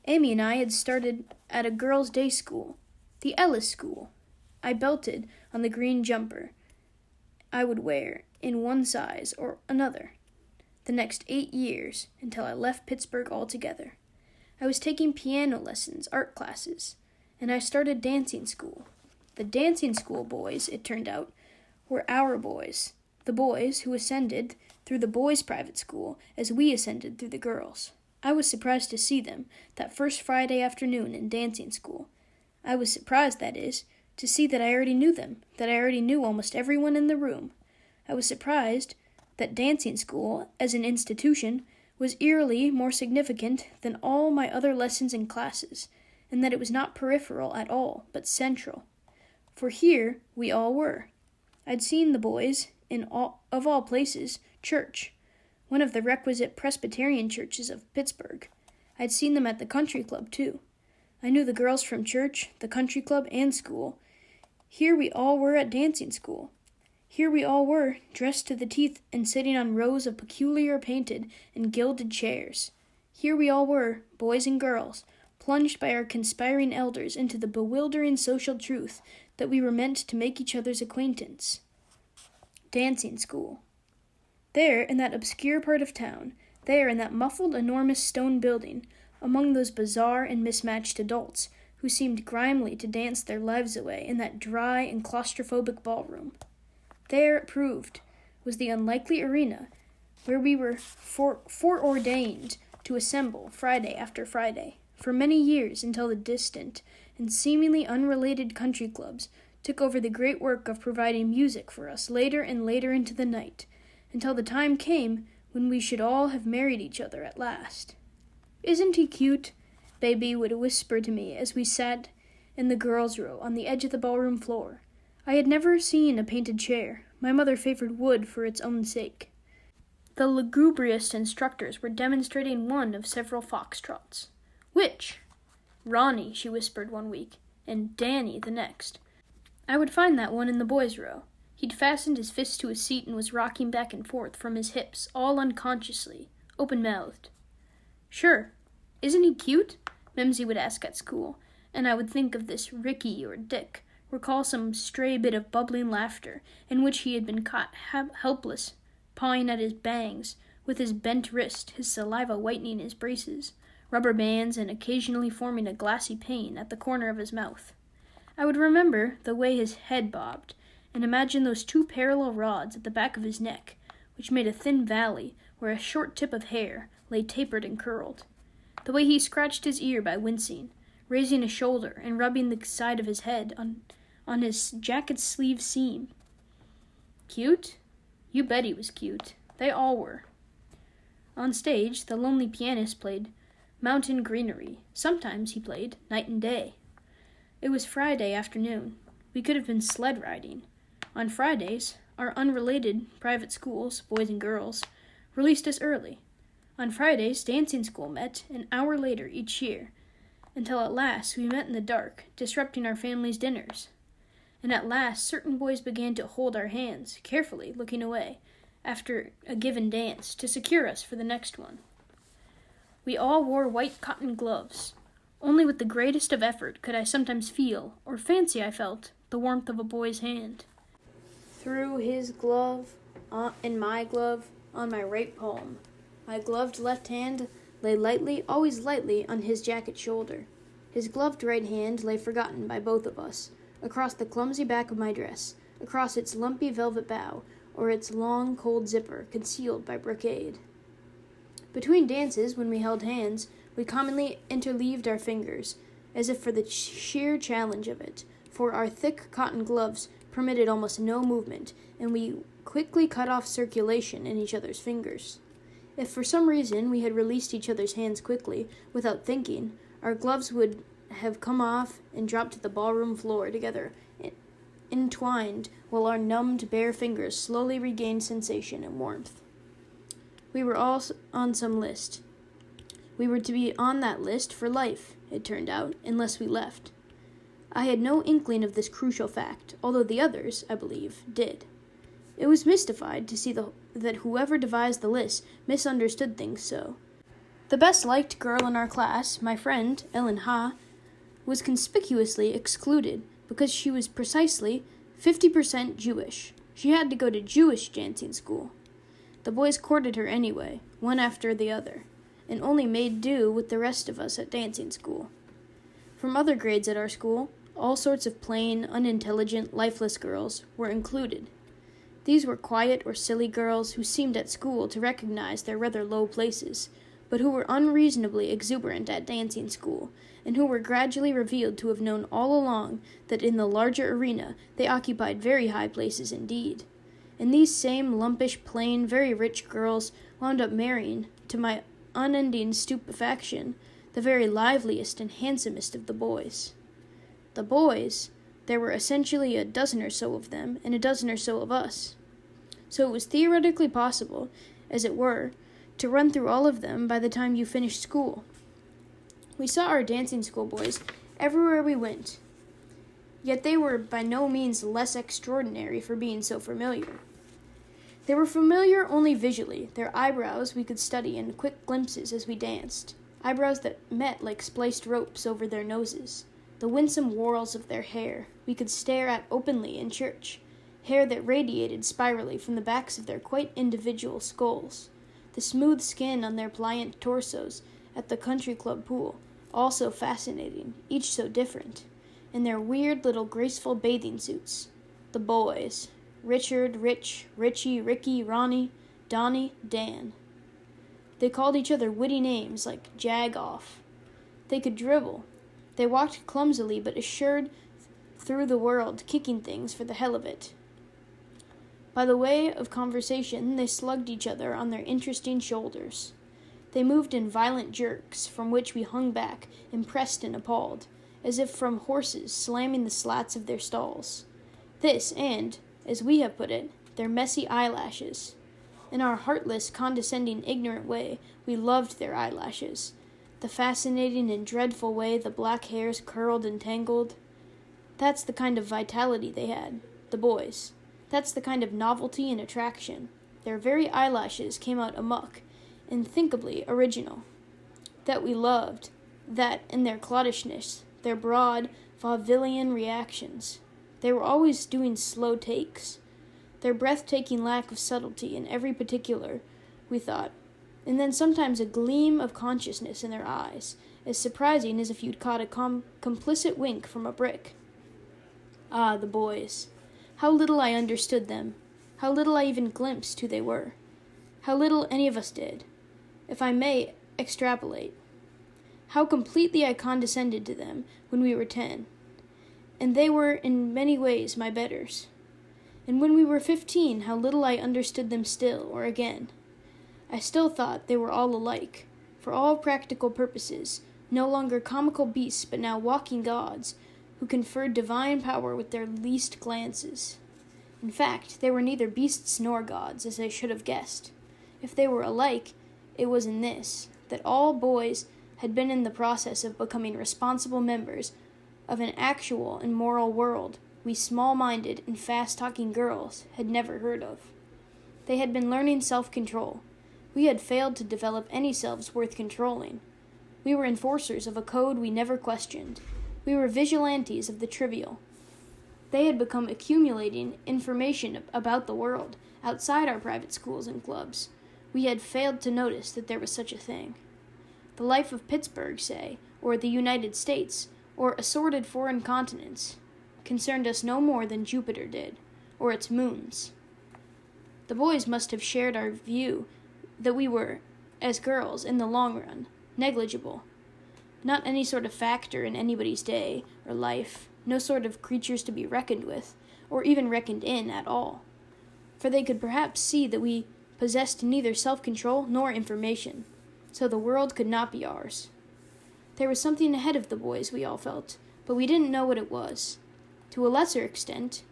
Amy and I had started at a girls' day school, the Ellis School. I belted on the green jumper I would wear in one size or another the next 8 years until I left Pittsburgh altogether. I was taking piano lessons, art classes, and I started dancing school. The dancing school boys, it turned out, were our boys, the boys who ascended through the boys' private school as we ascended through the girls'. I was surprised to see them that first Friday afternoon in dancing school. I was surprised, that is, to see that I already knew them, that I already knew almost everyone in the room. I was surprised that dancing school, as an institution, was eerily more significant than all my other lessons and classes, and that it was not peripheral at all, but central. For here we all were. I'd seen the boys, of all places, church, one of the requisite Presbyterian churches of Pittsburgh. I'd seen them at the country club, too. I knew the girls from church, the country club, and school. Here we all were at dancing school. Here we all were, dressed to the teeth and sitting on rows of peculiar painted and gilded chairs. Here we all were, boys and girls, plunged by our conspiring elders into the bewildering social truth that we were meant to make each other's acquaintance. Dancing school. There, in that obscure part of town, there in that muffled, enormous stone building, among those bizarre and mismatched adults who seemed grimly to dance their lives away in that dry and claustrophobic ballroom. There, it proved, was the unlikely arena where we were foreordained to assemble Friday after Friday, for many years until the distant and seemingly unrelated country clubs took over the great work of providing music for us later and later into the night, until the time came when we should all have married each other at last. "Isn't he cute?" Baby would whisper to me as we sat in the girls' row on the edge of the ballroom floor. I had never seen a painted chair. My mother favored wood for its own sake. The lugubrious instructors were demonstrating one of several foxtrots. "Which?" "Ronnie," she whispered one week, and "Danny" the next. I would find that one in the boys' row. He'd fastened his fist to his seat and was rocking back and forth from his hips, all unconsciously, open-mouthed. "Sure. Isn't he cute?" Memsie would ask at school, and I would think of this Ricky or Dick, recall some stray bit of bubbling laughter in which he had been caught helpless, pawing at his bangs, with his bent wrist, his saliva whitening his braces, rubber bands, and occasionally forming a glassy pain at the corner of his mouth. I would remember the way his head bobbed, and imagine those two parallel rods at the back of his neck, which made a thin valley where a short tip of hair lay tapered and curled. The way he scratched his ear by wincing, raising a shoulder and rubbing the side of his head on his jacket sleeve seam. Cute? You bet he was cute. They all were. On stage, the lonely pianist played Mountain Greenery. Sometimes he played Night and Day. It was Friday afternoon. We could have been sled riding. On Fridays, our unrelated private schools, boys and girls, released us early. On Fridays, dancing school met an hour later each year, until at last we met in the dark, disrupting our families' dinners. And at last certain boys began to hold our hands, carefully looking away, after a given dance, to secure us for the next one. We all wore white cotton gloves. Only with the greatest of effort could I sometimes feel, or fancy I felt, the warmth of a boy's hand. Through his glove, and my glove, on my right palm. My gloved left hand lay lightly, always lightly, on his jacket shoulder. His gloved right hand lay forgotten by both of us, across the clumsy back of my dress, across its lumpy velvet bow, or its long, cold zipper, concealed by brocade. Between dances, when we held hands, we commonly interleaved our fingers, as if for the sheer challenge of it, for our thick cotton gloves permitted almost no movement, and we quickly cut off circulation in each other's fingers. If for some reason we had released each other's hands quickly, without thinking, our gloves would have come off and dropped to the ballroom floor together, entwined, while our numbed bare fingers slowly regained sensation and warmth. We were all on some list. We were to be on that list for life, it turned out, unless we left. I had no inkling of this crucial fact, although the others, I believe, did. It was mystified to see that whoever devised the list misunderstood things so. The best-liked girl in our class, my friend, Ellen Ha, was conspicuously excluded because she was precisely 50% Jewish. She had to go to Jewish dancing school. The boys courted her anyway, one after the other, and only made do with the rest of us at dancing school. From other grades at our school, all sorts of plain, unintelligent, lifeless girls were included. These were quiet or silly girls who seemed at school to recognize their rather low places, but who were unreasonably exuberant at dancing school, and who were gradually revealed to have known all along that in the larger arena they occupied very high places indeed. And these same lumpish, plain, very rich girls wound up marrying, to my unending stupefaction, the very liveliest and handsomest of the boys. The boys, there were essentially a dozen or so of them, and a dozen or so of us. So it was theoretically possible, as it were, to run through all of them by the time you finished school. We saw our dancing school boys everywhere we went, yet they were by no means less extraordinary for being so familiar. They were familiar only visually. Their eyebrows we could study in quick glimpses as we danced, eyebrows that met like spliced ropes over their noses. The winsome whorls of their hair we could stare at openly in church, hair that radiated spirally from the backs of their quite individual skulls. The smooth skin on their pliant torsos at the country club pool, all so fascinating, each so different, in their weird little graceful bathing suits. The boys, Richard, Rich, Richie, Ricky, Ronnie, Donnie, Dan. They called each other witty names like Jag-Off. They could dribble. They walked clumsily but assured through the world, kicking things for the hell of it. By the way of conversation, they slugged each other on their interesting shoulders. They moved in violent jerks, from which we hung back, impressed and appalled, as if from horses slamming the slats of their stalls. This, and, as we have put it, their messy eyelashes. In our heartless, condescending, ignorant way, we loved their eyelashes. The fascinating and dreadful way the black hairs curled and tangled. That's the kind of vitality they had, the boys. That's the kind of novelty and attraction. Their very eyelashes came out amuck, unthinkably original. That we loved, that in their clodishness, their broad, vaudevillian reactions. They were always doing slow takes. Their breathtaking lack of subtlety in every particular, we thought, and then sometimes a gleam of consciousness in their eyes, as surprising as if you'd caught a complicit wink from a brick. Ah, the boys. How little I understood them. How little I even glimpsed who they were. How little any of us did. If I may extrapolate. How completely I condescended to them when we were 10. And they were in many ways my betters. And when we were 15, how little I understood them still, or again. I still thought they were all alike, for all practical purposes, no longer comical beasts, but now walking gods, who conferred divine power with their least glances. In fact, they were neither beasts nor gods, as I should have guessed. If they were alike, it was in this, that all boys had been in the process of becoming responsible members of an actual and moral world we small-minded and fast-talking girls had never heard of. They had been learning self-control. We had failed to develop any selves worth controlling. We were enforcers of a code we never questioned. We were vigilantes of the trivial. They had become accumulating information about the world outside our private schools and clubs. We had failed to notice that there was such a thing. The life of Pittsburgh, say, or the United States, or assorted foreign continents, concerned us no more than Jupiter did, or its moons. The boys must have shared our view that we were, as girls, in the long run, negligible. Not any sort of factor in anybody's day or life, no sort of creatures to be reckoned with, or even reckoned in at all. For they could perhaps see that we possessed neither self-control nor information, so the world could not be ours. There was something ahead of the boys, we all felt, but we didn't know what it was. To a lesser extent,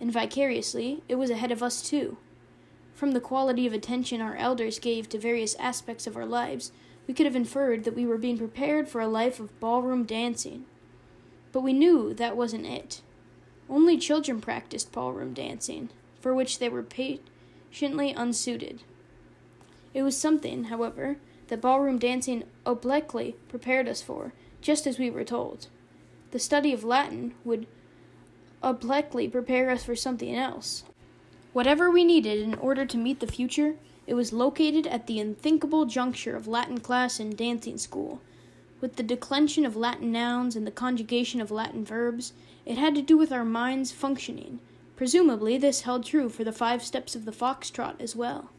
and vicariously, it was ahead of us too. From the quality of attention our elders gave to various aspects of our lives, we could have inferred that we were being prepared for a life of ballroom dancing. But we knew that wasn't it. Only children practiced ballroom dancing, for which they were patiently unsuited. It was something, however, that ballroom dancing obliquely prepared us for, just as we were told. The study of Latin would obliquely prepare us for something else. Whatever we needed in order to meet the future, it was located at the unthinkable juncture of Latin class and dancing school. With the declension of Latin nouns and the conjugation of Latin verbs, it had to do with our minds functioning. Presumably, this held true for the 5 steps of the foxtrot as well.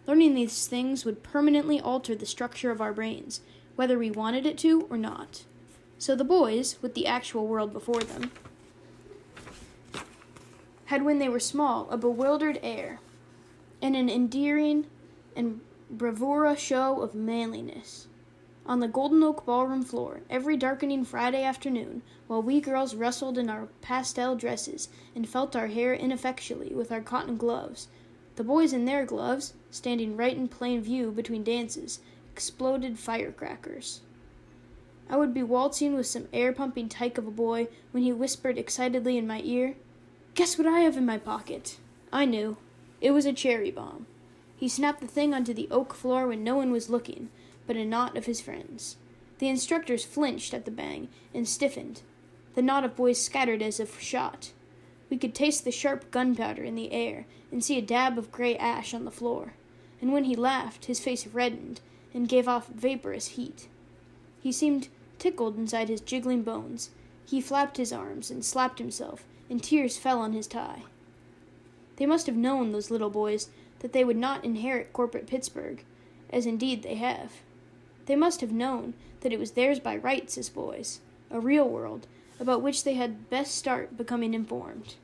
Learning these things would permanently alter the structure of our brains, whether we wanted it to or not. So the boys, with the actual world before them, had when they were small a bewildered air, and an endearing and bravura show of manliness. On the Golden Oak ballroom floor, every darkening Friday afternoon, while we girls rustled in our pastel dresses and felt our hair ineffectually with our cotton gloves, the boys in their gloves, standing right in plain view between dances, exploded firecrackers. I would be waltzing with some air-pumping tyke of a boy when he whispered excitedly in my ear, "Guess what I have in my pocket?" I knew. It was a cherry bomb. He snapped the thing onto the oak floor when no one was looking but a knot of his friends. The instructors flinched at the bang and stiffened. The knot of boys scattered as if shot. We could taste the sharp gunpowder in the air and see a dab of gray ash on the floor. And when he laughed, his face reddened and gave off vaporous heat. He seemed tickled inside his jiggling bones. He flapped his arms and slapped himself, and tears fell on his tie. They must have known, those little boys, that they would not inherit corporate Pittsburgh, as indeed they have. They must have known that it was theirs by rights as boys, a real world, about which they had best start becoming informed.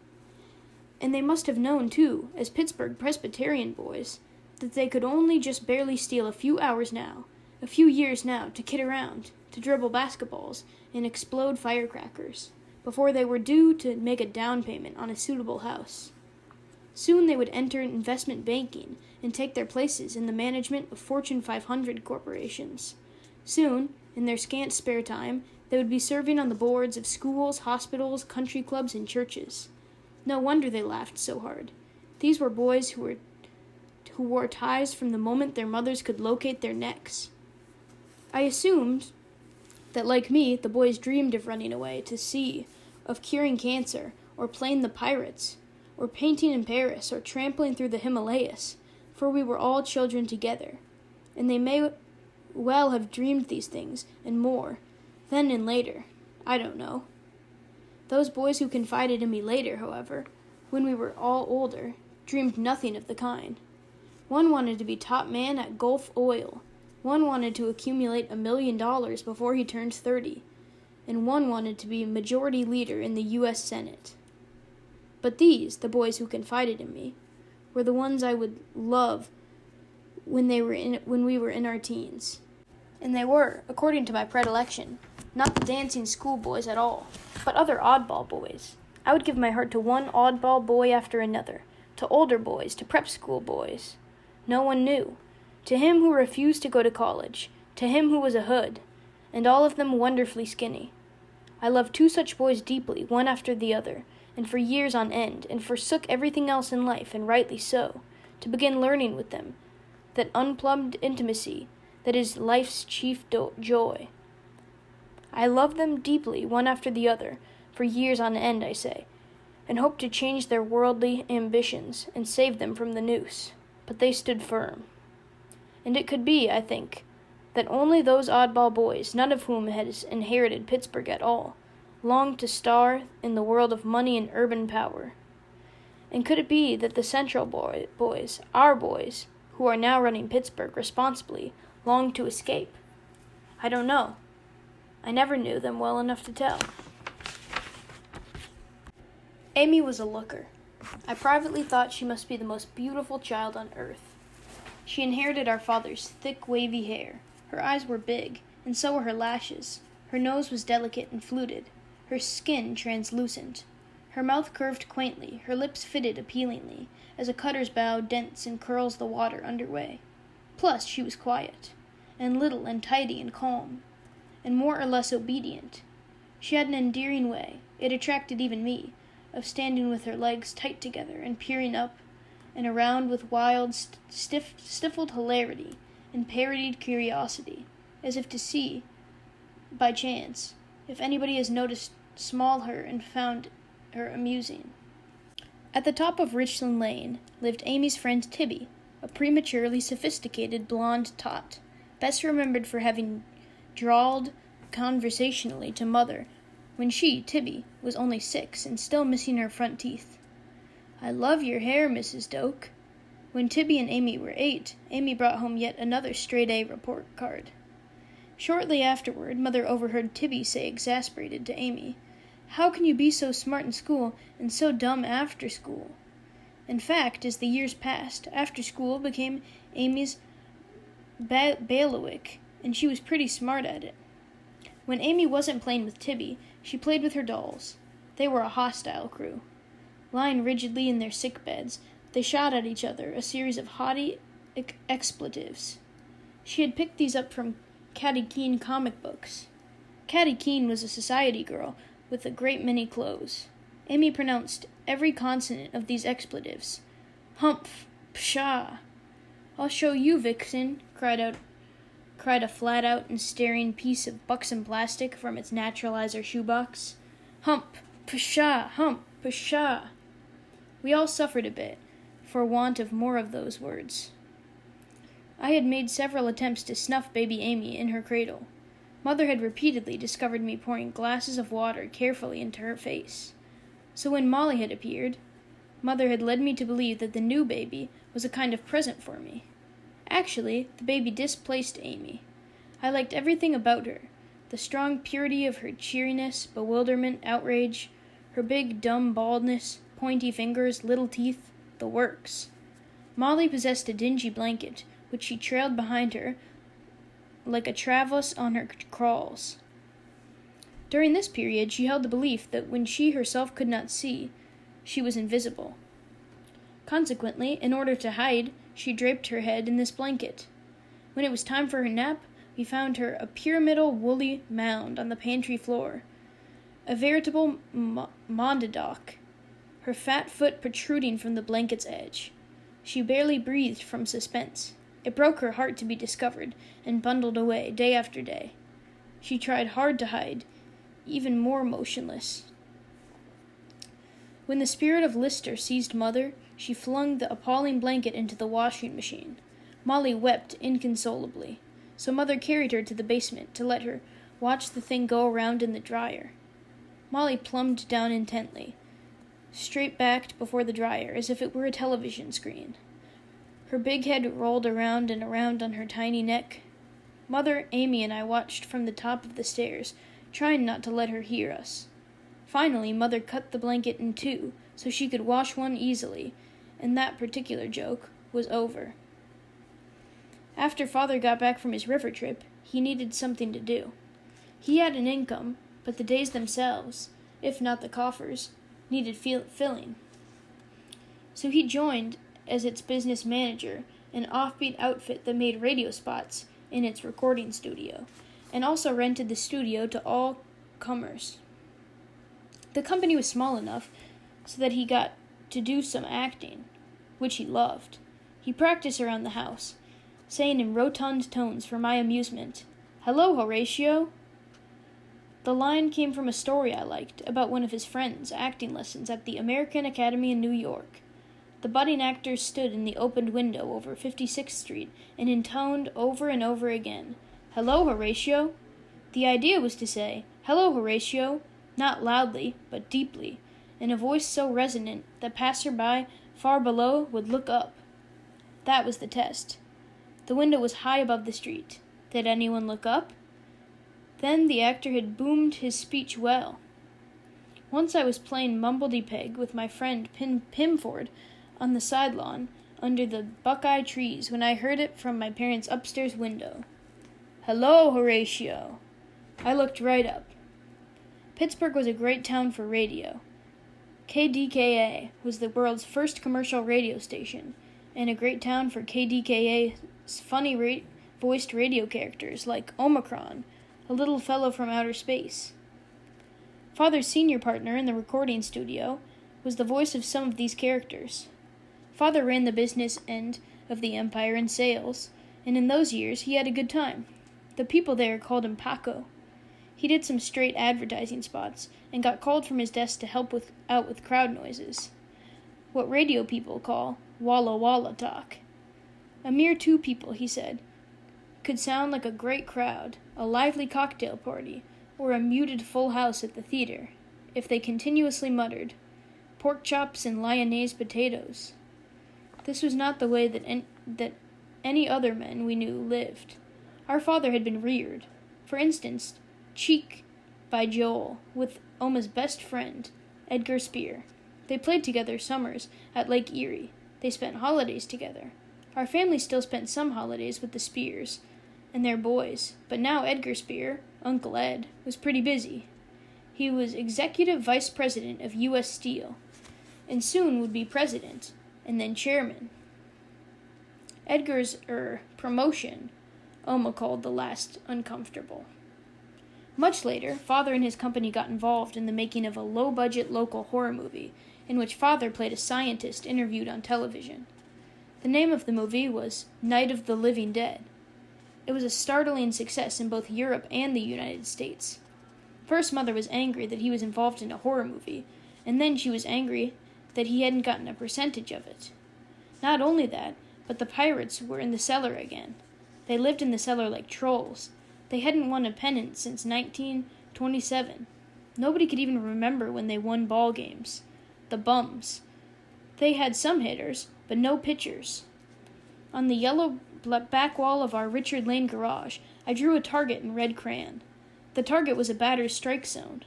And they must have known, too, as Pittsburgh Presbyterian boys, that they could only just barely steal a few hours now, a few years now, to kid around, to dribble basketballs, and explode firecrackers, before they were due to make a down payment on a suitable house. Soon they would enter investment banking and take their places in the management of Fortune 500 corporations. Soon, in their scant spare time, they would be serving on the boards of schools, hospitals, country clubs, and churches. No wonder they laughed so hard. These were boys who wore ties from the moment their mothers could locate their necks. I assumed that, like me, the boys dreamed of running away to sea, of curing cancer, or playing the pirates, or painting in Paris, or trampling through the Himalayas, for we were all children together, and they may well have dreamed these things, and more, then and later. I don't know. Those boys who confided in me later, however, when we were all older, dreamed nothing of the kind. One wanted to be top man at Gulf Oil, one wanted to accumulate $1 million before he turned 30, and one wanted to be majority leader in the U.S. Senate. But these, the boys who confided in me, were the ones I would love when we were in our teens. And they were, according to my predilection, not the dancing schoolboys at all, but other oddball boys. I would give my heart to one oddball boy after another, to older boys, to prep school boys. No one knew. To him who refused to go to college, to him who was a hood, and all of them wonderfully skinny. I loved two such boys deeply, one after the other, and for years on end, and forsook everything else in life, and rightly so, to begin learning with them, that unplumbed intimacy that is life's chief joy. I loved them deeply, one after the other, for years on end, I say, and hoped to change their worldly ambitions and save them from the noose, but they stood firm. And it could be, I think, that only those oddball boys, none of whom had inherited Pittsburgh at all, longed to star in the world of money and urban power. And could it be that the Central boys, our boys, who are now running Pittsburgh responsibly, longed to escape? I don't know. I never knew them well enough to tell. Amy was a looker. I privately thought she must be the most beautiful child on earth. She inherited our father's thick, wavy hair. Her eyes were big, and so were her lashes. Her nose was delicate and fluted, her skin translucent. Her mouth curved quaintly, her lips fitted appealingly, as a cutter's bow dents and curls the water underway. Plus, she was quiet, and little and tidy and calm, and more or less obedient. She had an endearing way, it attracted even me, of standing with her legs tight together and peering up and around with wild, stifled hilarity and parodied curiosity, as if to see, by chance, if anybody has noticed small her and found her amusing. At the top of Richland Lane lived Amy's friend Tibby, a prematurely sophisticated blonde tot, best remembered for having drawled conversationally to Mother when she, Tibby, was only 6 and still missing her front teeth. "I love your hair, Mrs. Doak." When Tibby and Amy were 8, Amy brought home yet another straight-A report card. Shortly afterward, Mother overheard Tibby say exasperated to Amy, How can you be so smart in school and so dumb after school? In fact, as the years passed, after school became Amy's bailiwick, and she was pretty smart at it. When Amy wasn't playing with Tibby, she played with her dolls. They were a hostile crew. Lying rigidly in their sick beds, they shot at each other a series of haughty expletives. She had picked these up from Caddy Keene comic books. Caddy Keene was a society girl with a great many clothes. Amy pronounced every consonant of these expletives. Humph! Pshaw! I'll show you, Vixen, cried a flat-out and staring piece of buxom plastic from its naturalizer shoebox. Hump! Pshaw! Hump! Pshaw! We all suffered a bit, for want of more of those words. I had made several attempts to snuff baby Amy in her cradle. Mother had repeatedly discovered me pouring glasses of water carefully into her face. So when Molly had appeared, Mother had led me to believe that the new baby was a kind of present for me. Actually, the baby displaced Amy. I liked everything about her, the strong purity of her cheeriness, bewilderment, outrage, her big, dumb baldness, pointy fingers, little teeth, the works. Molly possessed a dingy blanket, which she trailed behind her like a traverse on her crawls. During this period, she held the belief that when she herself could not see, she was invisible. Consequently, in order to hide, she draped her head in this blanket. When it was time for her nap, we found her a pyramidal woolly mound on the pantry floor, a veritable mondadoc, her fat foot protruding from the blanket's edge. She barely breathed from suspense. It broke her heart to be discovered and bundled away day after day. She tried hard to hide, even more motionless. When the spirit of Lister seized Mother, she flung the appalling blanket into the washing machine. Molly wept inconsolably, so Mother carried her to the basement to let her watch the thing go around in the dryer. Molly plumbed down intently, straight-backed before the dryer, as if it were a television screen. Her big head rolled around and around on her tiny neck. Mother, Amy, and I watched from the top of the stairs, trying not to let her hear us. Finally, Mother cut the blanket in two, so she could wash one easily, and that particular joke was over. After Father got back from his river trip, he needed something to do. He had an income, but the days themselves, if not the coffers, needed filling. So he joined, as its business manager, an offbeat outfit that made radio spots in its recording studio, and also rented the studio to all comers. The company was small enough so that he got to do some acting, which he loved. He practiced around the house, saying in rotund tones for my amusement, "Hello, Horatio." The line came from a story I liked about one of his friends' acting lessons at the American Academy in New York. The budding actors stood in the opened window over 56th Street and intoned over and over again, "Hello, Horatio." The idea was to say, "Hello, Horatio," not loudly, but deeply, in a voice so resonant that passer-by far below would look up. That was the test. The window was high above the street. Did anyone look up? Then the actor had boomed his speech well. Once I was playing Mumbledy-Peg with my friend Pimford on the side lawn under the buckeye trees when I heard it from my parents' upstairs window. "Hello, Horatio." I looked right up. Pittsburgh was a great town for radio. KDKA was the world's first commercial radio station, and a great town for KDKA's funny voiced radio characters like Omicron, a little fellow from outer space. Father's senior partner in the recording studio was the voice of some of these characters. Father ran the business end of the empire in sales, and in those years he had a good time. The people there called him Paco. He did some straight advertising spots and got called from his desk to help out with crowd noises. What radio people call Walla Walla talk. A mere two people, he said, could sound like a great crowd, a lively cocktail party, or a muted full house at the theater, if they continuously muttered, "Pork chops and lyonnaise potatoes." This was not the way that any other men we knew lived. Our father had been reared. For instance, Cheek by Joel, with Oma's best friend, Edgar Spear. They played together summers at Lake Erie. They spent holidays together. Our family still spent some holidays with the Spears and their boys, but now Edgar Spear, Uncle Ed, was pretty busy. He was executive vice president of U.S. Steel, and soon would be president, and then chairman. Edgar's promotion, Oma called the last uncomfortable. Much later, Father and his company got involved in the making of a low-budget local horror movie, in which Father played a scientist interviewed on television. The name of the movie was Night of the Living Dead. It was a startling success in both Europe and the United States. First, Mother was angry that he was involved in a horror movie, and then she was angry that he hadn't gotten a percentage of it. Not only that, but the pirates were in the cellar again. They lived in the cellar like trolls. They hadn't won a pennant since 1927. Nobody could even remember when they won ball games. The bums. They had some hitters, but no pitchers. On the yellow back wall of our Richard Lane garage, I drew a target in red crayon. The target was a batter's strike zone.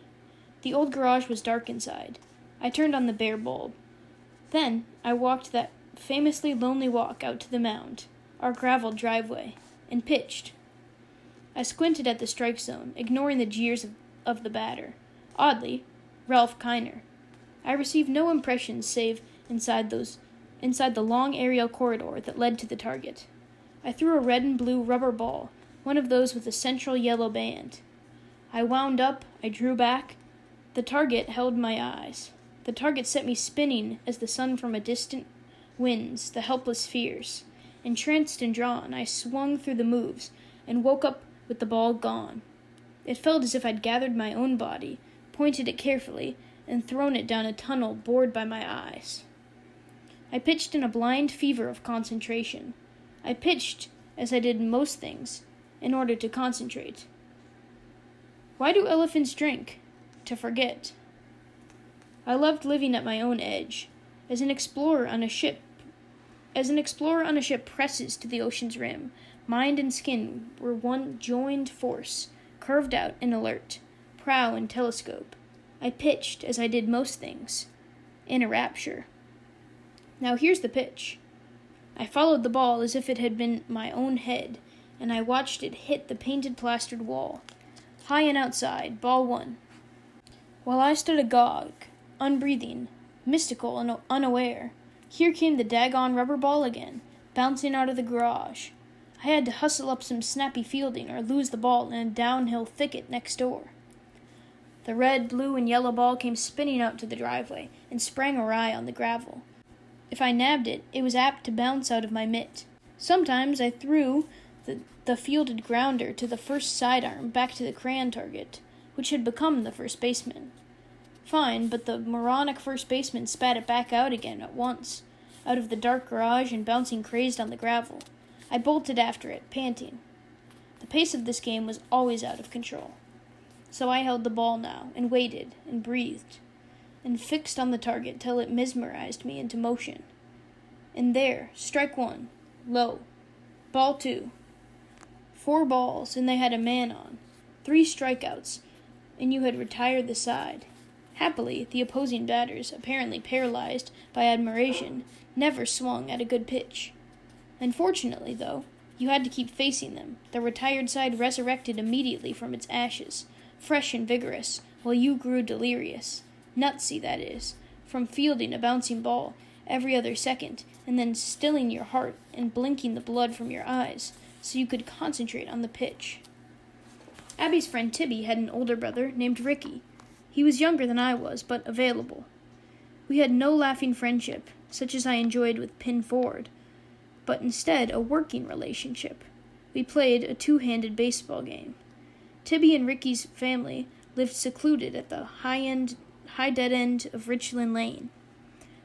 The old garage was dark inside. I turned on the bare bulb. Then I walked that famously lonely walk out to the mound, our gravel driveway, and pitched. I squinted at the strike zone, ignoring the jeers of the batter. Oddly, Ralph Kiner. I received no impressions save inside the long aerial corridor that led to the target. I threw a red and blue rubber ball, one of those with a central yellow band. I wound up, I drew back. The target held my eyes. The target set me spinning as the sun from a distant winds the helpless fears. Entranced and drawn, I swung through the moves and woke up with the ball gone. It felt as if I'd gathered my own body, pointed it carefully, and thrown it down a tunnel bored by my eyes. I pitched in a blind fever of concentration. I pitched, as I did most things, in order to concentrate. Why do elephants drink? To forget. I loved living at my own edge, as an explorer on a ship presses to the ocean's rim. Mind and skin were one joined force, curved out and alert, prow and telescope. I pitched, as I did most things, in a rapture. Now here's the pitch. I followed the ball as if it had been my own head, and I watched it hit the painted plastered wall. High and outside, ball one. While I stood agog, unbreathing, mystical and unaware, here came the daggone rubber ball again, bouncing out of the garage. I had to hustle up some snappy fielding or lose the ball in a downhill thicket next door. The red, blue, and yellow ball came spinning out to the driveway and sprang awry on the gravel. If I nabbed it, it was apt to bounce out of my mitt. Sometimes I threw the fielded grounder to the first sidearm back to the crayon target, which had become the first baseman. Fine, but the moronic first baseman spat it back out again at once, out of the dark garage and bouncing crazed on the gravel. I bolted after it, panting. The pace of this game was always out of control. So I held the ball now, and waited, and breathed, and fixed on the target till it mesmerized me into motion. And there, strike one, low, ball two. 4 balls, and they had a man on. 3 strikeouts, and you had retired the side. Happily, the opposing batters, apparently paralyzed by admiration, never swung at a good pitch. Unfortunately, though, you had to keep facing them. The retired side resurrected immediately from its ashes, fresh and vigorous, while you grew delirious. Nutsy, that is, from fielding a bouncing ball every other second, and then stilling your heart and blinking the blood from your eyes, so you could concentrate on the pitch. Abby's friend Tibby had an older brother named Ricky. He was younger than I was, but available. We had no laughing friendship, such as I enjoyed with Pin Ford, but instead a working relationship. We played a 2-handed baseball game. Tibby and Ricky's family lived secluded at the high dead end of Richland Lane.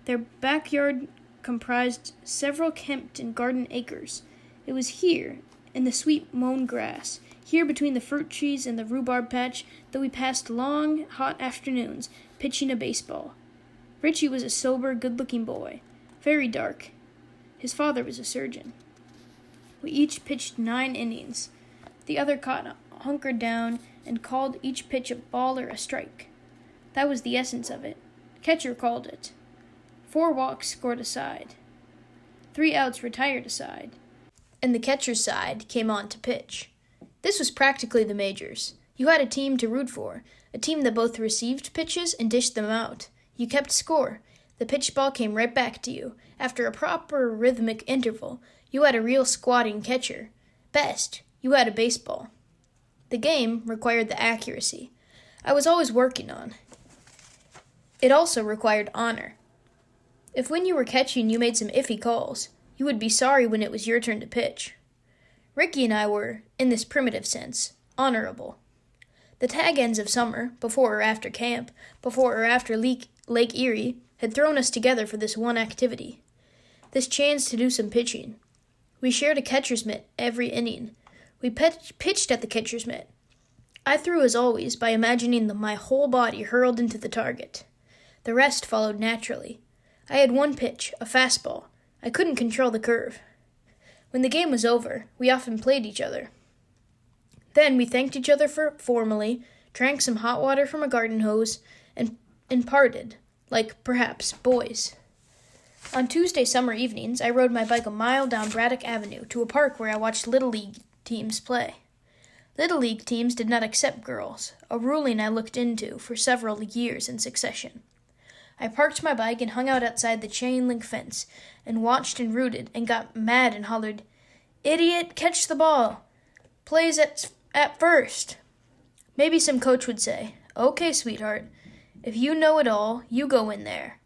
Their backyard comprised several kept and garden acres. It was here, in the sweet mown grass, here between the fruit trees and the rhubarb patch, that we passed long, hot afternoons pitching a baseball. Richie was a sober, good-looking boy, very dark. His father was a surgeon. We each pitched 9 innings. The other hunkered down and called each pitch a ball or a strike. That was the essence of it. Catcher called it. 4 walks scored a side. 3 outs retired a side. And the catcher's side came on to pitch. This was practically the majors. You had a team to root for, a team that both received pitches and dished them out. You kept score. The pitched ball came right back to you. After a proper rhythmic interval, you had a real squatting catcher. Best, you had a baseball. The game required the accuracy I was always working on. It also required honor. If when you were catching you made some iffy calls, you would be sorry when it was your turn to pitch. Ricky and I were, in this primitive sense, honorable. The tag ends of summer, before or after camp, before or after Lake Erie, had thrown us together for this one activity. This chance to do some pitching. We shared a catcher's mitt every inning. We pitched at the catcher's mitt. I threw as always by imagining my whole body hurled into the target. The rest followed naturally. I had one pitch, a fastball. I couldn't control the curve. When the game was over, we often played each other. Then we thanked each other formally, drank some hot water from a garden hose, and parted, like, perhaps, boys. On Tuesday summer evenings, I rode my bike a mile down Braddock Avenue to a park where I watched Little League teams play. Little League teams did not accept girls, a ruling I looked into for several years in succession. I parked my bike and hung out outside the chain-link fence and watched and rooted and got mad and hollered, "Idiot, catch the ball! Plays at first!" Maybe some coach would say, "Okay, sweetheart, if you know it all, you go in there."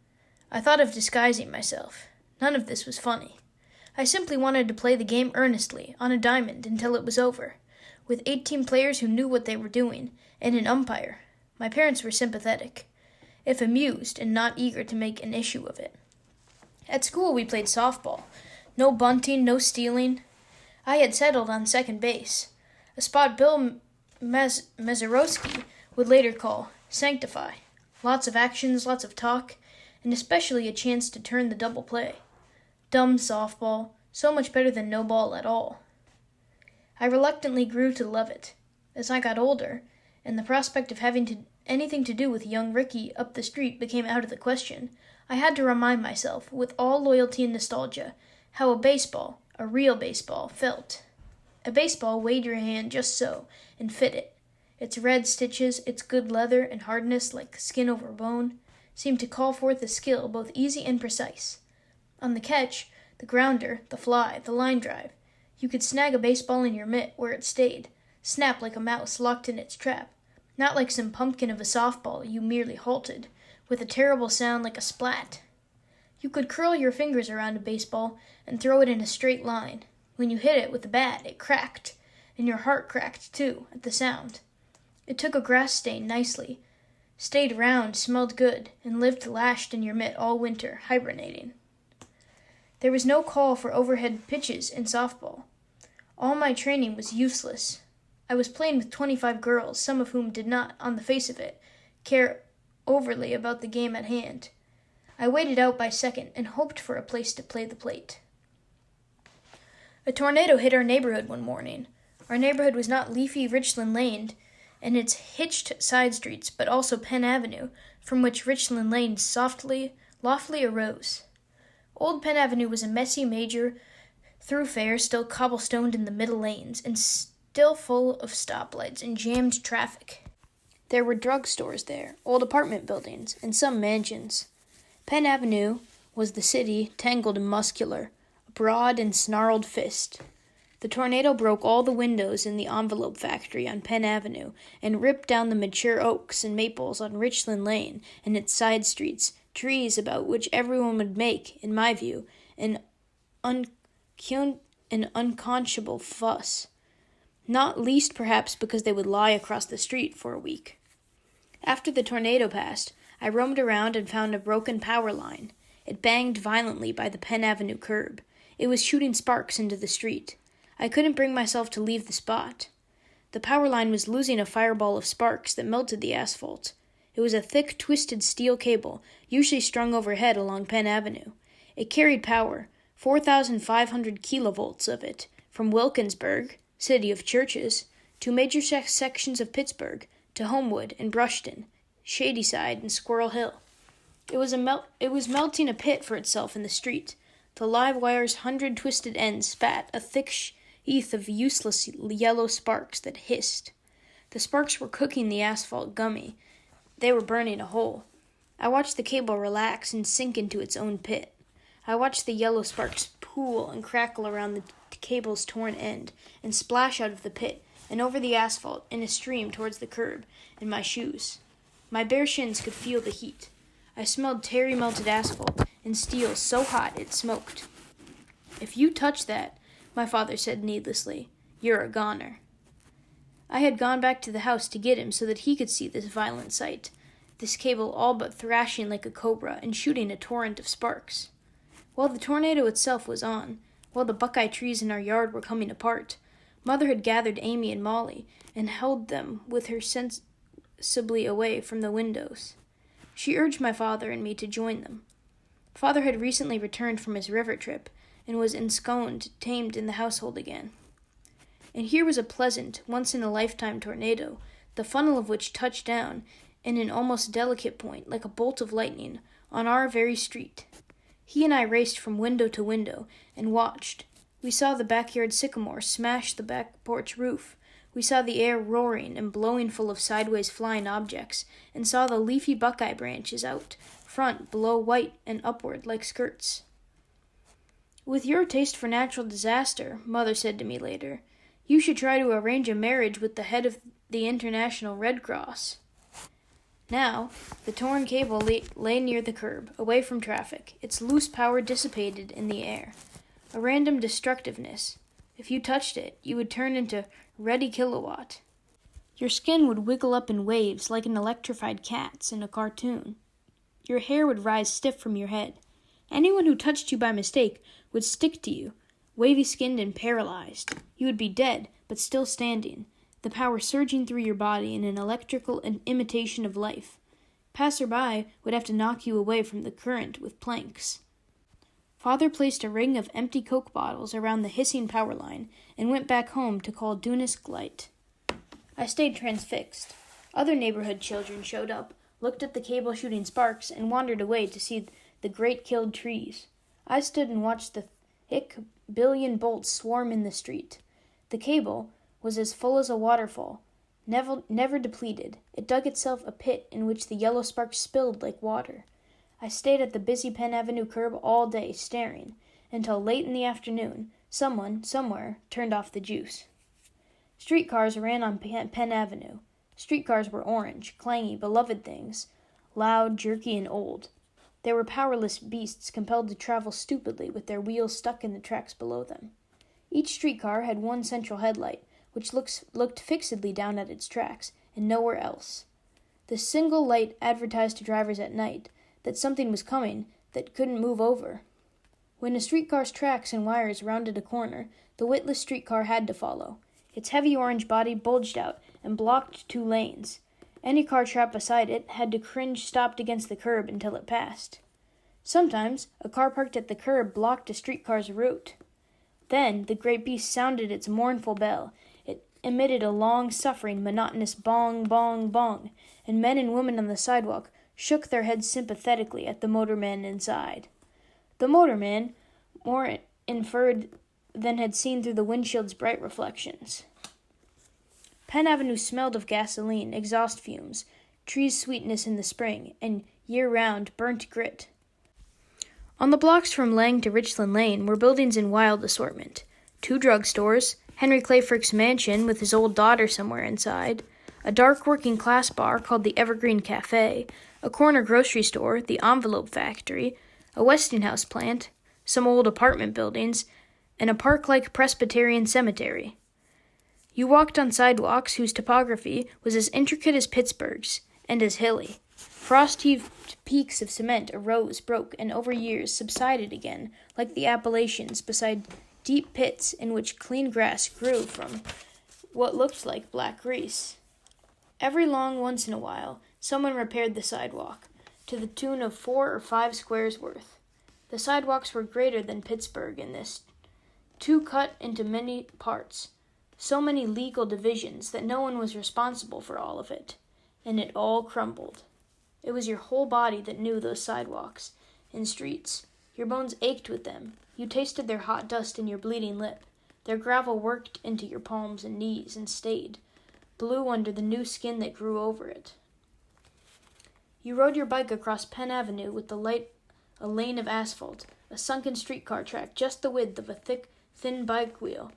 I thought of disguising myself. None of this was funny. I simply wanted to play the game earnestly, on a diamond, until it was over, with 18 players who knew what they were doing, and an umpire. My parents were sympathetic, if amused and not eager to make an issue of it. At school we played softball. No bunting, no stealing. I had settled on second base, a spot Bill Mazeroski would later call sanctify. Lots of actions, lots of talk, and especially a chance to turn the double play. Dumb softball, so much better than no ball at all. I reluctantly grew to love it. As I got older, and the prospect of having anything to do with young Ricky up the street became out of the question, I had to remind myself, with all loyalty and nostalgia, how a baseball, a real baseball, felt. A baseball weighed your hand just so, and fit it. Its red stitches, its good leather and hardness like skin over bone, seemed to call forth a skill both easy and precise. On the catch, the grounder, the fly, the line drive, you could snag a baseball in your mitt where it stayed, snap like a mouse locked in its trap, not like some pumpkin of a softball you merely halted, with a terrible sound like a splat. You could curl your fingers around a baseball and throw it in a straight line. When you hit it with the bat, it cracked, and your heart cracked, too, at the sound. It took a grass stain nicely, stayed round, smelled good, and lived lashed in your mitt all winter, hibernating. There was no call for overhead pitches in softball. All my training was useless. I was playing with 25 girls, some of whom did not, on the face of it, care overly about the game at hand. I waited out by second and hoped for a place to play the plate. A tornado hit our neighborhood one morning. Our neighborhood was not leafy Richland Lane and its hitched side streets, but also Penn Avenue, from which Richland Lane loftily arose. Old Penn Avenue was a messy major thoroughfare still cobblestoned in the middle lanes and still full of stoplights and jammed traffic. There were drugstores there, old apartment buildings, and some mansions. Penn Avenue was the city, tangled and muscular, a broad and snarled fist. The tornado broke all the windows in the envelope factory on Penn Avenue and ripped down the mature oaks and maples on Richland Lane and its side streets, trees about which everyone would make, in my view, an unconscionable fuss, not least perhaps because they would lie across the street for a week. After the tornado passed, I roamed around and found a broken power line. It banged violently by the Penn Avenue curb. It was shooting sparks into the street. I couldn't bring myself to leave the spot. The power line was losing a fireball of sparks that melted the asphalt. It was a thick, twisted steel cable, usually strung overhead along Penn Avenue. It carried power, 4,500 kilovolts of it, from Wilkinsburg, city of churches, to major sections of Pittsburgh, to Homewood and Brushton, Shadyside, and Squirrel Hill. It was melting a pit for itself in the street. The live wire's 100 twisted ends spat a thick sheath of useless yellow sparks that hissed. The sparks were cooking the asphalt gummy. They were burning a hole. I watched the cable relax and sink into its own pit. I watched the yellow sparks pool and crackle around the cable's torn end and splash out of the pit and over the asphalt in a stream towards the curb and my shoes. My bare shins could feel the heat. I smelled terry-melted asphalt and steel so hot it smoked. "If you touch that," my father said needlessly, "you're a goner." I had gone back to the house to get him so that he could see this violent sight, this cable all but thrashing like a cobra and shooting a torrent of sparks. While the tornado itself was on, while the buckeye trees in our yard were coming apart, Mother had gathered Amy and Molly and held them with her sensibly away from the windows. She urged my father and me to join them. Father had recently returned from his river trip and was ensconced, tamed in the household again. And here was a pleasant, once-in-a-lifetime tornado, the funnel of which touched down, in an almost delicate point, like a bolt of lightning, on our very street. He and I raced from window to window and watched. We saw the backyard sycamore smash the back porch roof. We saw the air roaring and blowing full of sideways flying objects, and saw the leafy buckeye branches out front blow white and upward like skirts. "With your taste for natural disaster," Mother said to me later, "you should try to arrange a marriage with the head of the International Red Cross." Now, the torn cable lay near the curb, away from traffic, its loose power dissipated in the air. A random destructiveness. If you touched it, you would turn into Ready Kilowatt. Your skin would wiggle up in waves like an electrified cat's in a cartoon. Your hair would rise stiff from your head. Anyone who touched you by mistake would stick to you, wavy-skinned and paralyzed. You would be dead, but still standing, the power surging through your body in an electrical imitation of life. Passer-by would have to knock you away from the current with planks. Father placed a ring of empty Coke bottles around the hissing power line and went back home to call Dunisk Light. I stayed transfixed. Other neighborhood children showed up, looked at the cable shooting sparks, and wandered away to see the great killed trees. I stood and watched the thick billion bolts swarm in the street. The cable was as full as a waterfall, never depleted. It dug itself a pit in which the yellow sparks spilled like water. I stayed at the busy Penn Avenue curb all day, staring, until late in the afternoon, someone, somewhere, turned off the juice. Streetcars ran on Penn Avenue. Streetcars were orange, clangy, beloved things, loud, jerky, and old. They were powerless beasts compelled to travel stupidly with their wheels stuck in the tracks below them. Each streetcar had one central headlight, which looked fixedly down at its tracks, and nowhere else. The single light advertised to drivers at night that something was coming that couldn't move over. When a streetcar's tracks and wires rounded a corner, the witless streetcar had to follow. Its heavy orange body bulged out and blocked 2 lanes. Any car trapped beside it had to cringe stopped against the curb until it passed. Sometimes a car parked at the curb blocked a streetcar's route. Then the great beast sounded its mournful bell. It emitted a long-suffering, monotonous bong, bong, bong, and men and women on the sidewalk shook their heads sympathetically at the motorman inside. The motorman, more inferred than had seen through the windshield's bright reflections. Penn Avenue smelled of gasoline, exhaust fumes, trees' sweetness in the spring, and year-round burnt grit. On the blocks from Lang to Richland Lane were buildings in wild assortment. 2 drugstores, Henry Clayford's mansion with his old daughter somewhere inside, a dark working-class bar called the Evergreen Cafe, a corner grocery store, the Envelope Factory, a Westinghouse plant, some old apartment buildings, and a park-like Presbyterian cemetery. You walked on sidewalks whose topography was as intricate as Pittsburgh's, and as hilly. Frost-heaved peaks of cement arose, broke, and over years subsided again, like the Appalachians, beside deep pits in which clean grass grew from what looked like black grease. Every long once in a while, someone repaired the sidewalk, to the tune of 4 or 5 squares worth. The sidewalks were greater than Pittsburgh in this, 2 cut into many parts, so many legal divisions that no one was responsible for all of it, and it all crumbled. It was your whole body that knew those sidewalks and streets. Your bones ached with them. You tasted their hot dust in your bleeding lip. Their gravel worked into your palms and knees and stayed, blue under the new skin that grew over it. You rode your bike across Penn Avenue with a lane of asphalt, a sunken streetcar track just the width of a thin bike wheel,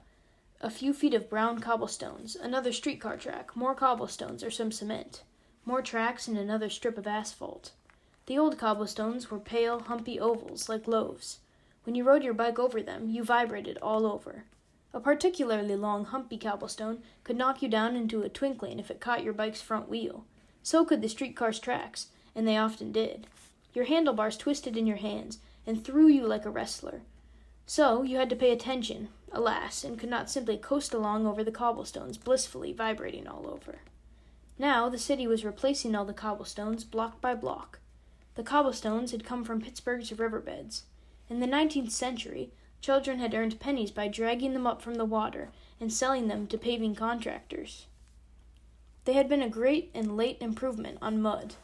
a few feet of brown cobblestones, another streetcar track, more cobblestones or some cement, more tracks and another strip of asphalt. The old cobblestones were pale, humpy ovals like loaves. When you rode your bike over them, you vibrated all over. A particularly long, humpy cobblestone could knock you down into a twinkling if it caught your bike's front wheel. So could the streetcar's tracks, and they often did. Your handlebars twisted in your hands and threw you like a wrestler. So you had to pay attention, alas, and could not simply coast along over the cobblestones, blissfully vibrating all over. Now the city was replacing all the cobblestones block by block. The cobblestones had come from Pittsburgh's riverbeds. In the 19th century, children had earned pennies by dragging them up from the water and selling them to paving contractors. They had been a great and late improvement on mud.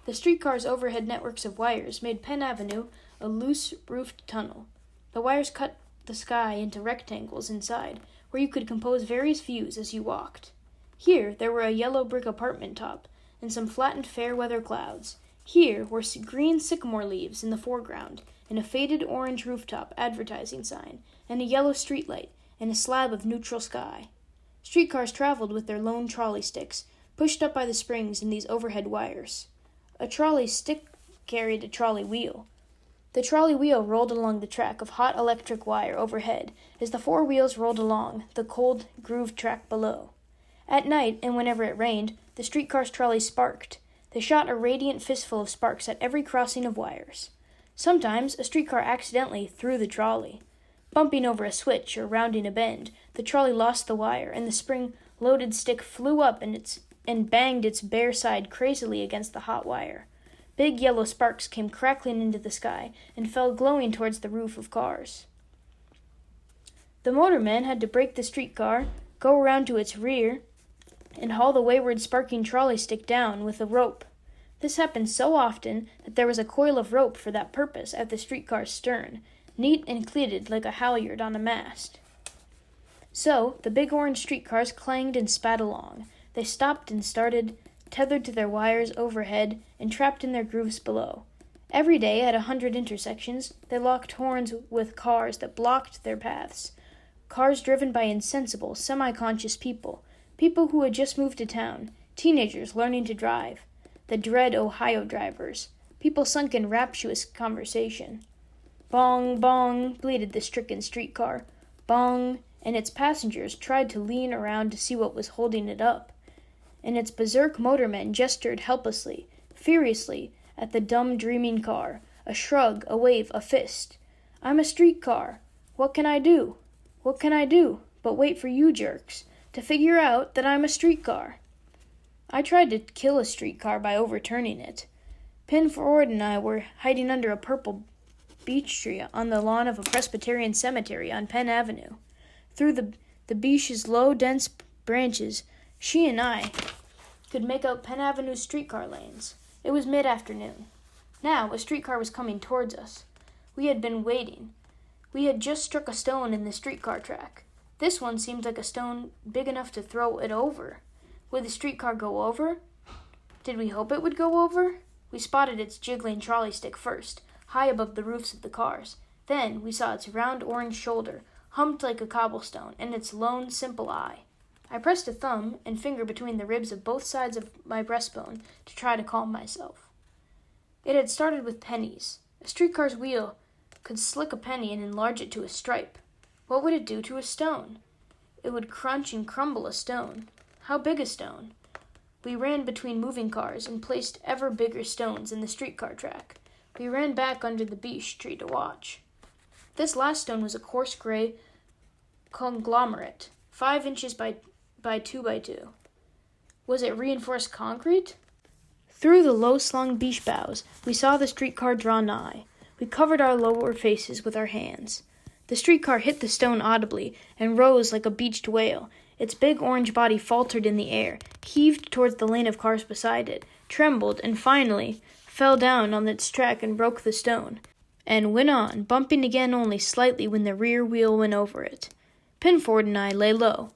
The streetcar's overhead networks of wires made Penn Avenue a loose-roofed tunnel. The wires cut the sky into rectangles inside, where you could compose various views as you walked. Here there were a yellow brick apartment top and some flattened fair-weather clouds. Here were green sycamore leaves in the foreground, and a faded orange rooftop advertising sign, and a yellow streetlight, and a slab of neutral sky. Streetcars traveled with their lone trolley sticks, pushed up by the springs in these overhead wires. A trolley stick carried a trolley wheel. The trolley wheel rolled along the track of hot electric wire overhead as the four wheels rolled along the cold, grooved track below. At night, and whenever it rained, the streetcar's trolley sparked. They shot a radiant fistful of sparks at every crossing of wires. Sometimes a streetcar accidentally threw the trolley. Bumping over a switch or rounding a bend, the trolley lost the wire, and the spring-loaded stick flew up and banged its bare side crazily against the hot wire. Big yellow sparks came crackling into the sky and fell glowing towards the roof of cars. The motorman had to brake the streetcar, go around to its rear, and haul the wayward sparking trolley stick down with a rope. This happened so often that there was a coil of rope for that purpose at the streetcar's stern, neat and cleated like a halyard on a mast. So the big orange streetcars clanged and spat along. They stopped and started, tethered to their wires overhead and trapped in their grooves below. Every day at 100 intersections, they locked horns with cars that blocked their paths. Cars driven by insensible, semi-conscious people who had just moved to town, teenagers learning to drive, the dread Ohio drivers, people sunk in rapturous conversation. Bong, bong, bleated the stricken streetcar. Bong, and its passengers tried to lean around to see what was holding it up. And its berserk motormen gestured helplessly, furiously, at the dumb, dreaming car. A shrug, a wave, a fist. I'm a streetcar. What can I do? What can I do but wait for you jerks to figure out that I'm a streetcar? I tried to kill a streetcar by overturning it. Pin Ford and I were hiding under a purple beech tree on the lawn of a Presbyterian cemetery on Penn Avenue. Through the beech's low, dense branches, she and I could make out Penn Avenue's streetcar lanes. It was mid-afternoon. Now a streetcar was coming towards us. We had been waiting. We had just struck a stone in the streetcar track. This one seemed like a stone big enough to throw it over. Would the streetcar go over? Did we hope it would go over? We spotted its jiggling trolley stick first, high above the roofs of the cars. Then we saw its round orange shoulder, humped like a cobblestone, and its lone, simple eye. I pressed a thumb and finger between the ribs of both sides of my breastbone to try to calm myself. It had started with pennies. A streetcar's wheel could slick a penny and enlarge it to a stripe. What would it do to a stone? It would crunch and crumble a stone. How big a stone? We ran between moving cars and placed ever bigger stones in the streetcar track. We ran back under the beech tree to watch. This last stone was a coarse gray conglomerate, 5 inches by 2 by 2. Was it reinforced concrete? Through the low-slung beech boughs, we saw the streetcar draw nigh. We covered our lower faces with our hands. The streetcar hit the stone audibly and rose like a beached whale. Its big orange body faltered in the air, heaved towards the lane of cars beside it, trembled, and finally fell down on its track and broke the stone, and went on, bumping again only slightly when the rear wheel went over it. Pinford and I lay low.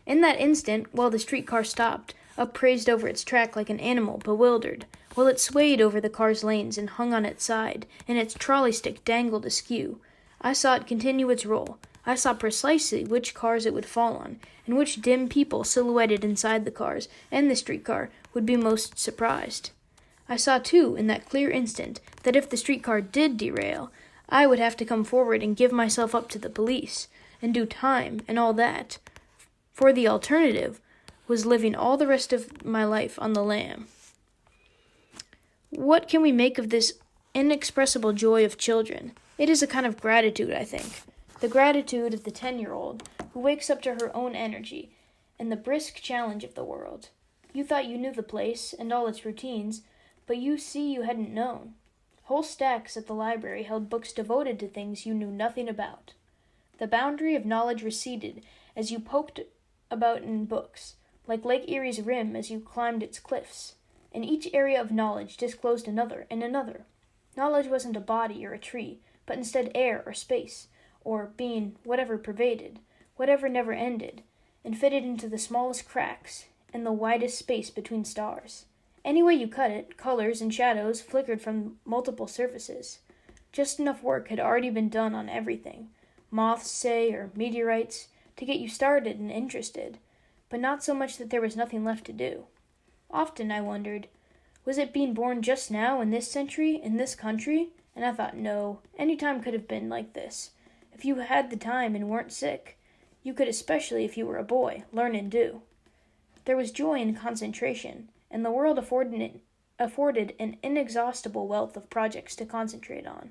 In that instant, while the streetcar stopped, upraised over its track like an animal bewildered, while it swayed over the car's lanes and hung on its side, and its trolley stick dangled askew, I saw it continue its roll. I saw precisely which cars it would fall on, and which dim people silhouetted inside the cars and the streetcar would be most surprised. I saw, too, in that clear instant, that if the streetcar did derail, I would have to come forward and give myself up to the police, and do time, and all that, for the alternative was living all the rest of my life on the lam. What can we make of this inexpressible joy of children? It is a kind of gratitude, I think. The gratitude of the 10-year-old who wakes up to her own energy and the brisk challenge of the world. You thought you knew the place and all its routines, but you see you hadn't known. Whole stacks at the library held books devoted to things you knew nothing about. The boundary of knowledge receded as you poked about in books, like Lake Erie's rim as you climbed its cliffs, and each area of knowledge disclosed another and another. Knowledge wasn't a body or a tree, but instead air or space, or being, whatever pervaded, whatever never ended, and fitted into the smallest cracks and the widest space between stars. Any way you cut it, colors and shadows flickered from multiple surfaces. Just enough work had already been done on everything, moths, say, or meteorites, to get you started and interested, but not so much that there was nothing left to do. Often I wondered, was it being born just now in this century, in this country? And I thought, no, any time could have been like this. If you had the time and weren't sick, you could, especially if you were a boy, learn and do. There was joy in concentration, and the world afforded an inexhaustible wealth of projects to concentrate on.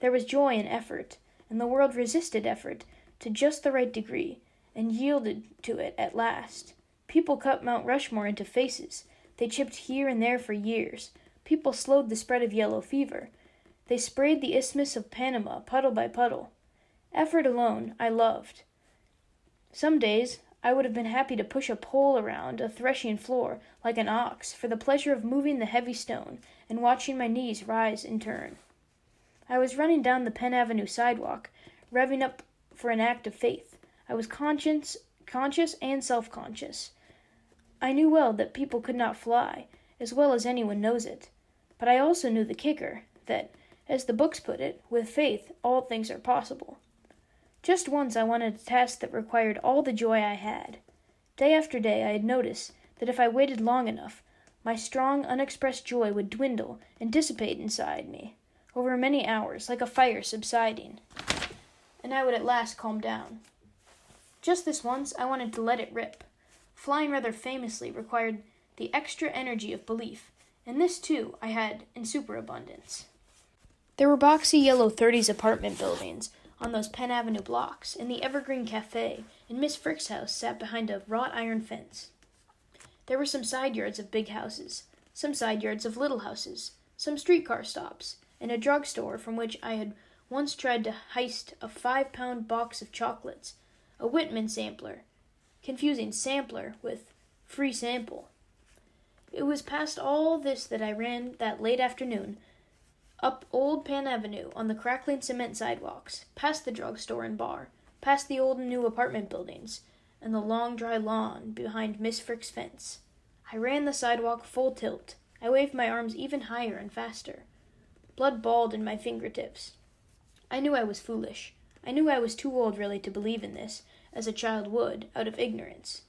There was joy in effort, and the world resisted effort to just the right degree, and yielded to it at last. People cut Mount Rushmore into faces. They chipped here and there for years. People slowed the spread of yellow fever. They sprayed the Isthmus of Panama puddle by puddle. Effort alone I loved. Some days I would have been happy to push a pole around a threshing floor like an ox for the pleasure of moving the heavy stone and watching my knees rise in turn. I was running down the Penn Avenue sidewalk, revving up for an act of faith. I was conscious and self-conscious. I knew well that people could not fly, as well as anyone knows it. But I also knew the kicker, that, as the books put it, with faith all things are possible. Just once I wanted a task that required all the joy I had. Day after day I had noticed that if I waited long enough, my strong, unexpressed joy would dwindle and dissipate inside me, over many hours, like a fire subsiding, and I would at last calm down. Just this once I wanted to let it rip. Flying rather famously required the extra energy of belief, and this, too, I had in superabundance. There were boxy yellow 30s apartment buildings on those Penn Avenue blocks, and the Evergreen Cafe, and Miss Frick's house sat behind a wrought iron fence. There were some side yards of big houses, some side yards of little houses, some streetcar stops, and a drugstore from which I had once tried to heist a 5-pound box of chocolates, a Whitman sampler, confusing sampler with free sample. It was past all this that I ran that late afternoon, up old Penn Avenue on the crackling cement sidewalks, past the drugstore and bar, past the old and new apartment buildings, and the long dry lawn behind Miss Frick's fence. I ran the sidewalk full tilt. I waved my arms even higher and faster. Blood balled in my fingertips. I knew I was foolish. I knew I was too old really to believe in this, as a child would, out of ignorance.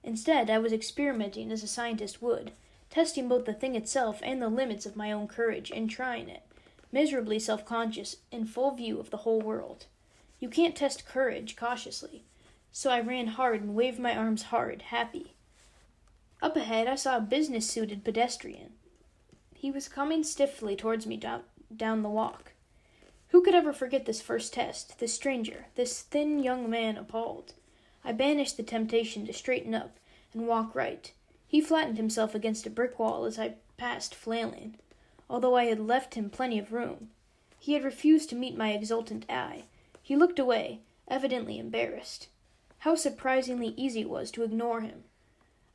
Instead, I was experimenting as a scientist would, testing both the thing itself and the limits of my own courage, and trying it, miserably self-conscious, in full view of the whole world. You can't test courage cautiously. So I ran hard and waved my arms hard, happy. Up ahead I saw a business-suited pedestrian. He was coming stiffly towards me down the walk. Who could ever forget this first test, this stranger, this thin young man appalled? I banished the temptation to straighten up and walk right. He flattened himself against a brick wall as I passed, flailing, although I had left him plenty of room. He had refused to meet my exultant eye. He looked away, evidently embarrassed. How surprisingly easy it was to ignore him.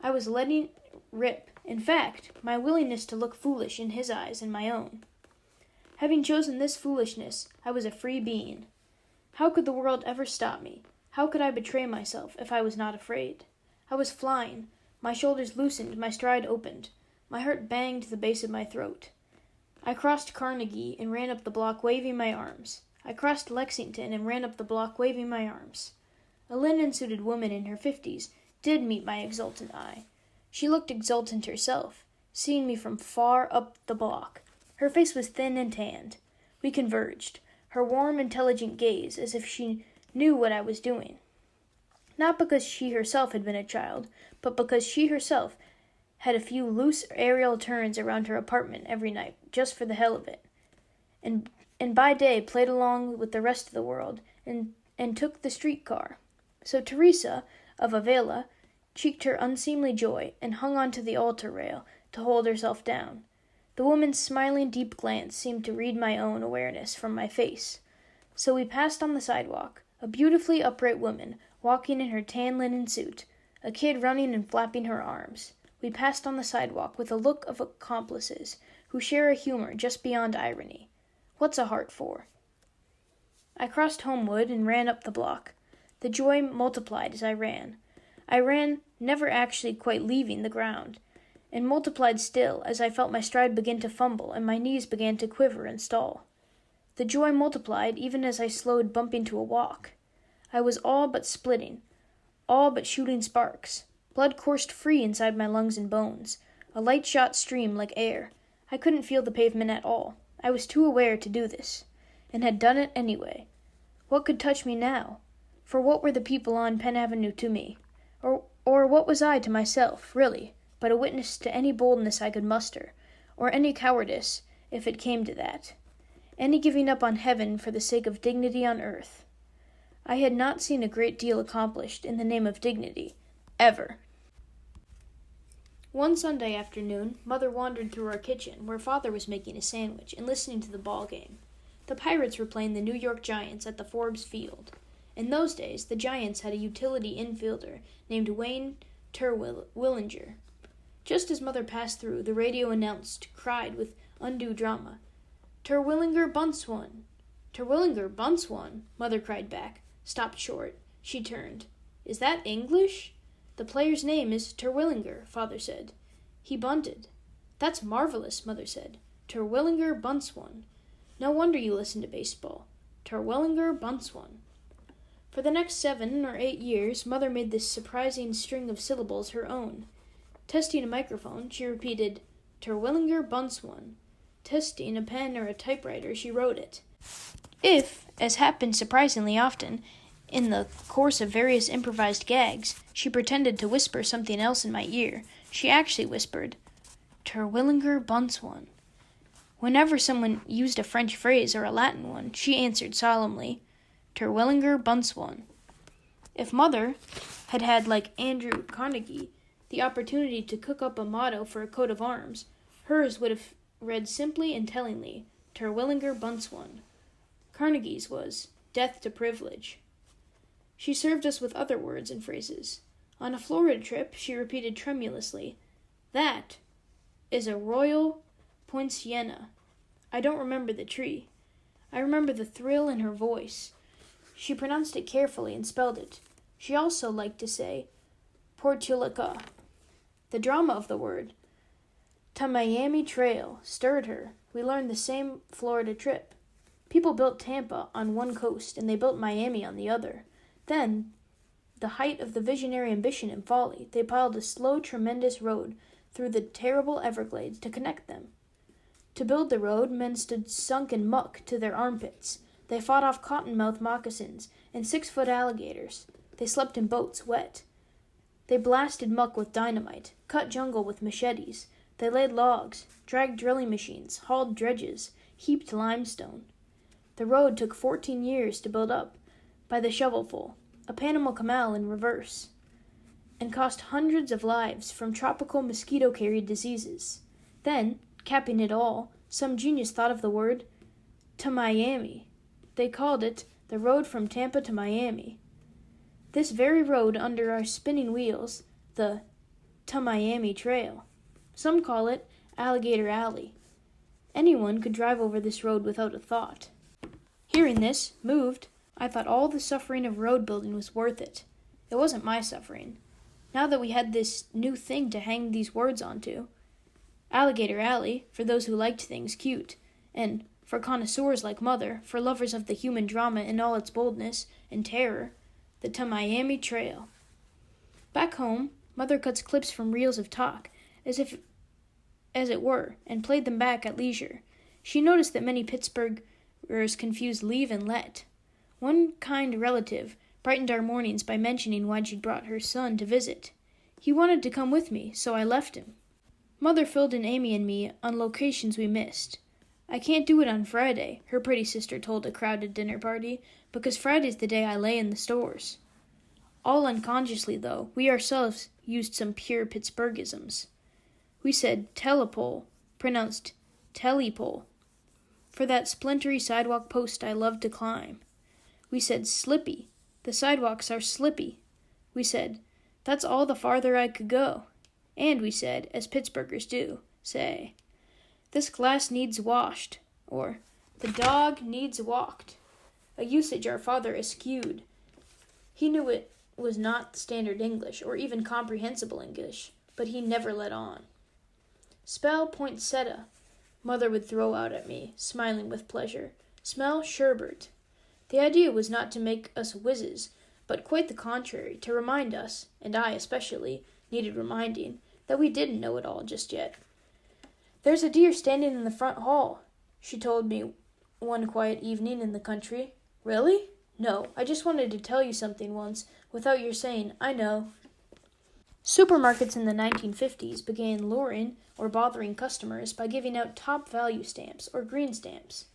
I was letting rip. In fact, my willingness to look foolish in his eyes and my own. Having chosen this foolishness, I was a free being. How could the world ever stop me? How could I betray myself if I was not afraid? I was flying. My shoulders loosened, my stride opened. My heart banged to the base of my throat. I crossed Carnegie and ran up the block waving my arms. I crossed Lexington and ran up the block waving my arms. A linen-suited woman in her 50s did meet my exultant eye. She looked exultant herself, seeing me from far up the block. Her face was thin and tanned. We converged, her warm, intelligent gaze as if she knew what I was doing. Not because she herself had been a child, but because she herself had a few loose aerial turns around her apartment every night, just for the hell of it, and by day played along with the rest of the world, and took the streetcar. So Teresa of Avila cheeked her unseemly joy, and hung onto the altar rail to hold herself down. The woman's smiling deep glance seemed to read my own awareness from my face. So we passed on the sidewalk, a beautifully upright woman walking in her tan linen suit, a kid running and flapping her arms. We passed on the sidewalk with a look of accomplices who share a humor just beyond irony. What's a heart for? I crossed Homewood and ran up the block. The joy multiplied as I ran. I ran, never actually quite leaving the ground, and multiplied still as I felt my stride begin to fumble and my knees began to quiver and stall. The joy multiplied even as I slowed, bumping to a walk. I was all but splitting, all but shooting sparks. Blood coursed free inside my lungs and bones. A light shot streamed like air. I couldn't feel the pavement at all. I was too aware to do this, and had done it anyway. What could touch me now? For what were the people on Penn Avenue to me? Or what was I to myself, really, but a witness to any boldness I could muster, or any cowardice, if it came to that, any giving up on heaven for the sake of dignity on earth. I had not seen a great deal accomplished in the name of dignity, ever. One Sunday afternoon, Mother wandered through our kitchen, where Father was making a sandwich and listening to the ball game. The Pirates were playing the New York Giants at the Forbes Field. In those days, the Giants had a utility infielder named Wayne Terwilliger. Just as Mother passed through, the radio cried with undue drama, "Terwilliger bunts one." "Terwilliger bunts one," Mother cried back, stopped short. She turned. "Is that English?" "The player's name is Terwilliger," Father said. "He bunted." "That's marvelous," Mother said. "Terwilliger bunts one. No wonder you listen to baseball. Terwilliger bunts one." For the next 7 or 8 years, Mother made this surprising string of syllables her own. Testing a microphone, she repeated, "Terwilliger bunts one." Testing a pen or a typewriter, she wrote it. If, as happened surprisingly often, in the course of various improvised gags, she pretended to whisper something else in my ear, she actually whispered, "Terwilliger bunts one." Whenever someone used a French phrase or a Latin one, she answered solemnly, "Terwilliger bunts one." If Mother had had, like Andrew Carnegie, the opportunity to cook up a motto for a coat of arms, hers would have read simply and tellingly, "Terwilliger bunts one." Carnegie's was, "Death to privilege." She served us with other words and phrases. On a Florida trip, she repeated tremulously, "That is a royal poinciana." I don't remember the tree. I remember the thrill in her voice. She pronounced it carefully and spelled it. She also liked to say, "Portulaca." The drama of the word, "to Miami Trail," stirred her. We learned the same Florida trip. People built Tampa on one coast, and they built Miami on the other. Then, the height of the visionary ambition and folly, they piled a slow, tremendous road through the terrible Everglades to connect them. To build the road, men stood sunk in muck to their armpits. They fought off cottonmouth moccasins and 6-foot alligators. They slept in boats, wet. They blasted muck with dynamite, cut jungle with machetes. They laid logs, dragged drilling machines, hauled dredges, heaped limestone. The road took 14 years to build up, by the shovelful, a Panama Canal in reverse, and cost hundreds of lives from tropical mosquito-carried diseases. Then, capping it all, some genius thought of the word, "to Miami." They called it the road from Tampa to Miami. This very road under our spinning wheels, the Miami Trail. Some call it Alligator Alley. Anyone could drive over this road without a thought. Hearing this, moved, I thought all the suffering of road building was worth it. It wasn't my suffering. Now that we had this new thing to hang these words onto, Alligator Alley, for those who liked things cute, and for connoisseurs like Mother, for lovers of the human drama in all its boldness and terror, the Miami Trail. Back home, Mother cuts clips from reels of talk, as it were, and played them back at leisure. She noticed that many Pittsburghers confused leave and let. One kind relative brightened our mornings by mentioning why she'd brought her son to visit. He wanted to come with me, so I left him. Mother filled in Amy and me on locations we missed. I can't do it on Friday, her pretty sister told a crowded dinner party, because Friday's the day I lay in the stores. All unconsciously, though, we ourselves used some pure Pittsburghisms. We said telepole, pronounced telepole, for that splintery sidewalk post I loved to climb. We said slippy, the sidewalks are slippy. We said, that's all the farther I could go. And we said, as Pittsburghers do, say, this glass needs washed, or the dog needs walked, a usage our father eschewed. He knew it was not standard English, or even comprehensible English, but he never let on. Spell poinsettia, Mother would throw out at me, smiling with pleasure. Smell sherbet. The idea was not to make us whizzes, but quite the contrary, to remind us, and I especially, needed reminding, that we didn't know it all just yet. There's a deer standing in the front hall, she told me one quiet evening in the country. Really? No, I just wanted to tell you something once, without your saying, I know. Supermarkets in the 1950s began luring or bothering customers by giving out top value stamps or green stamps.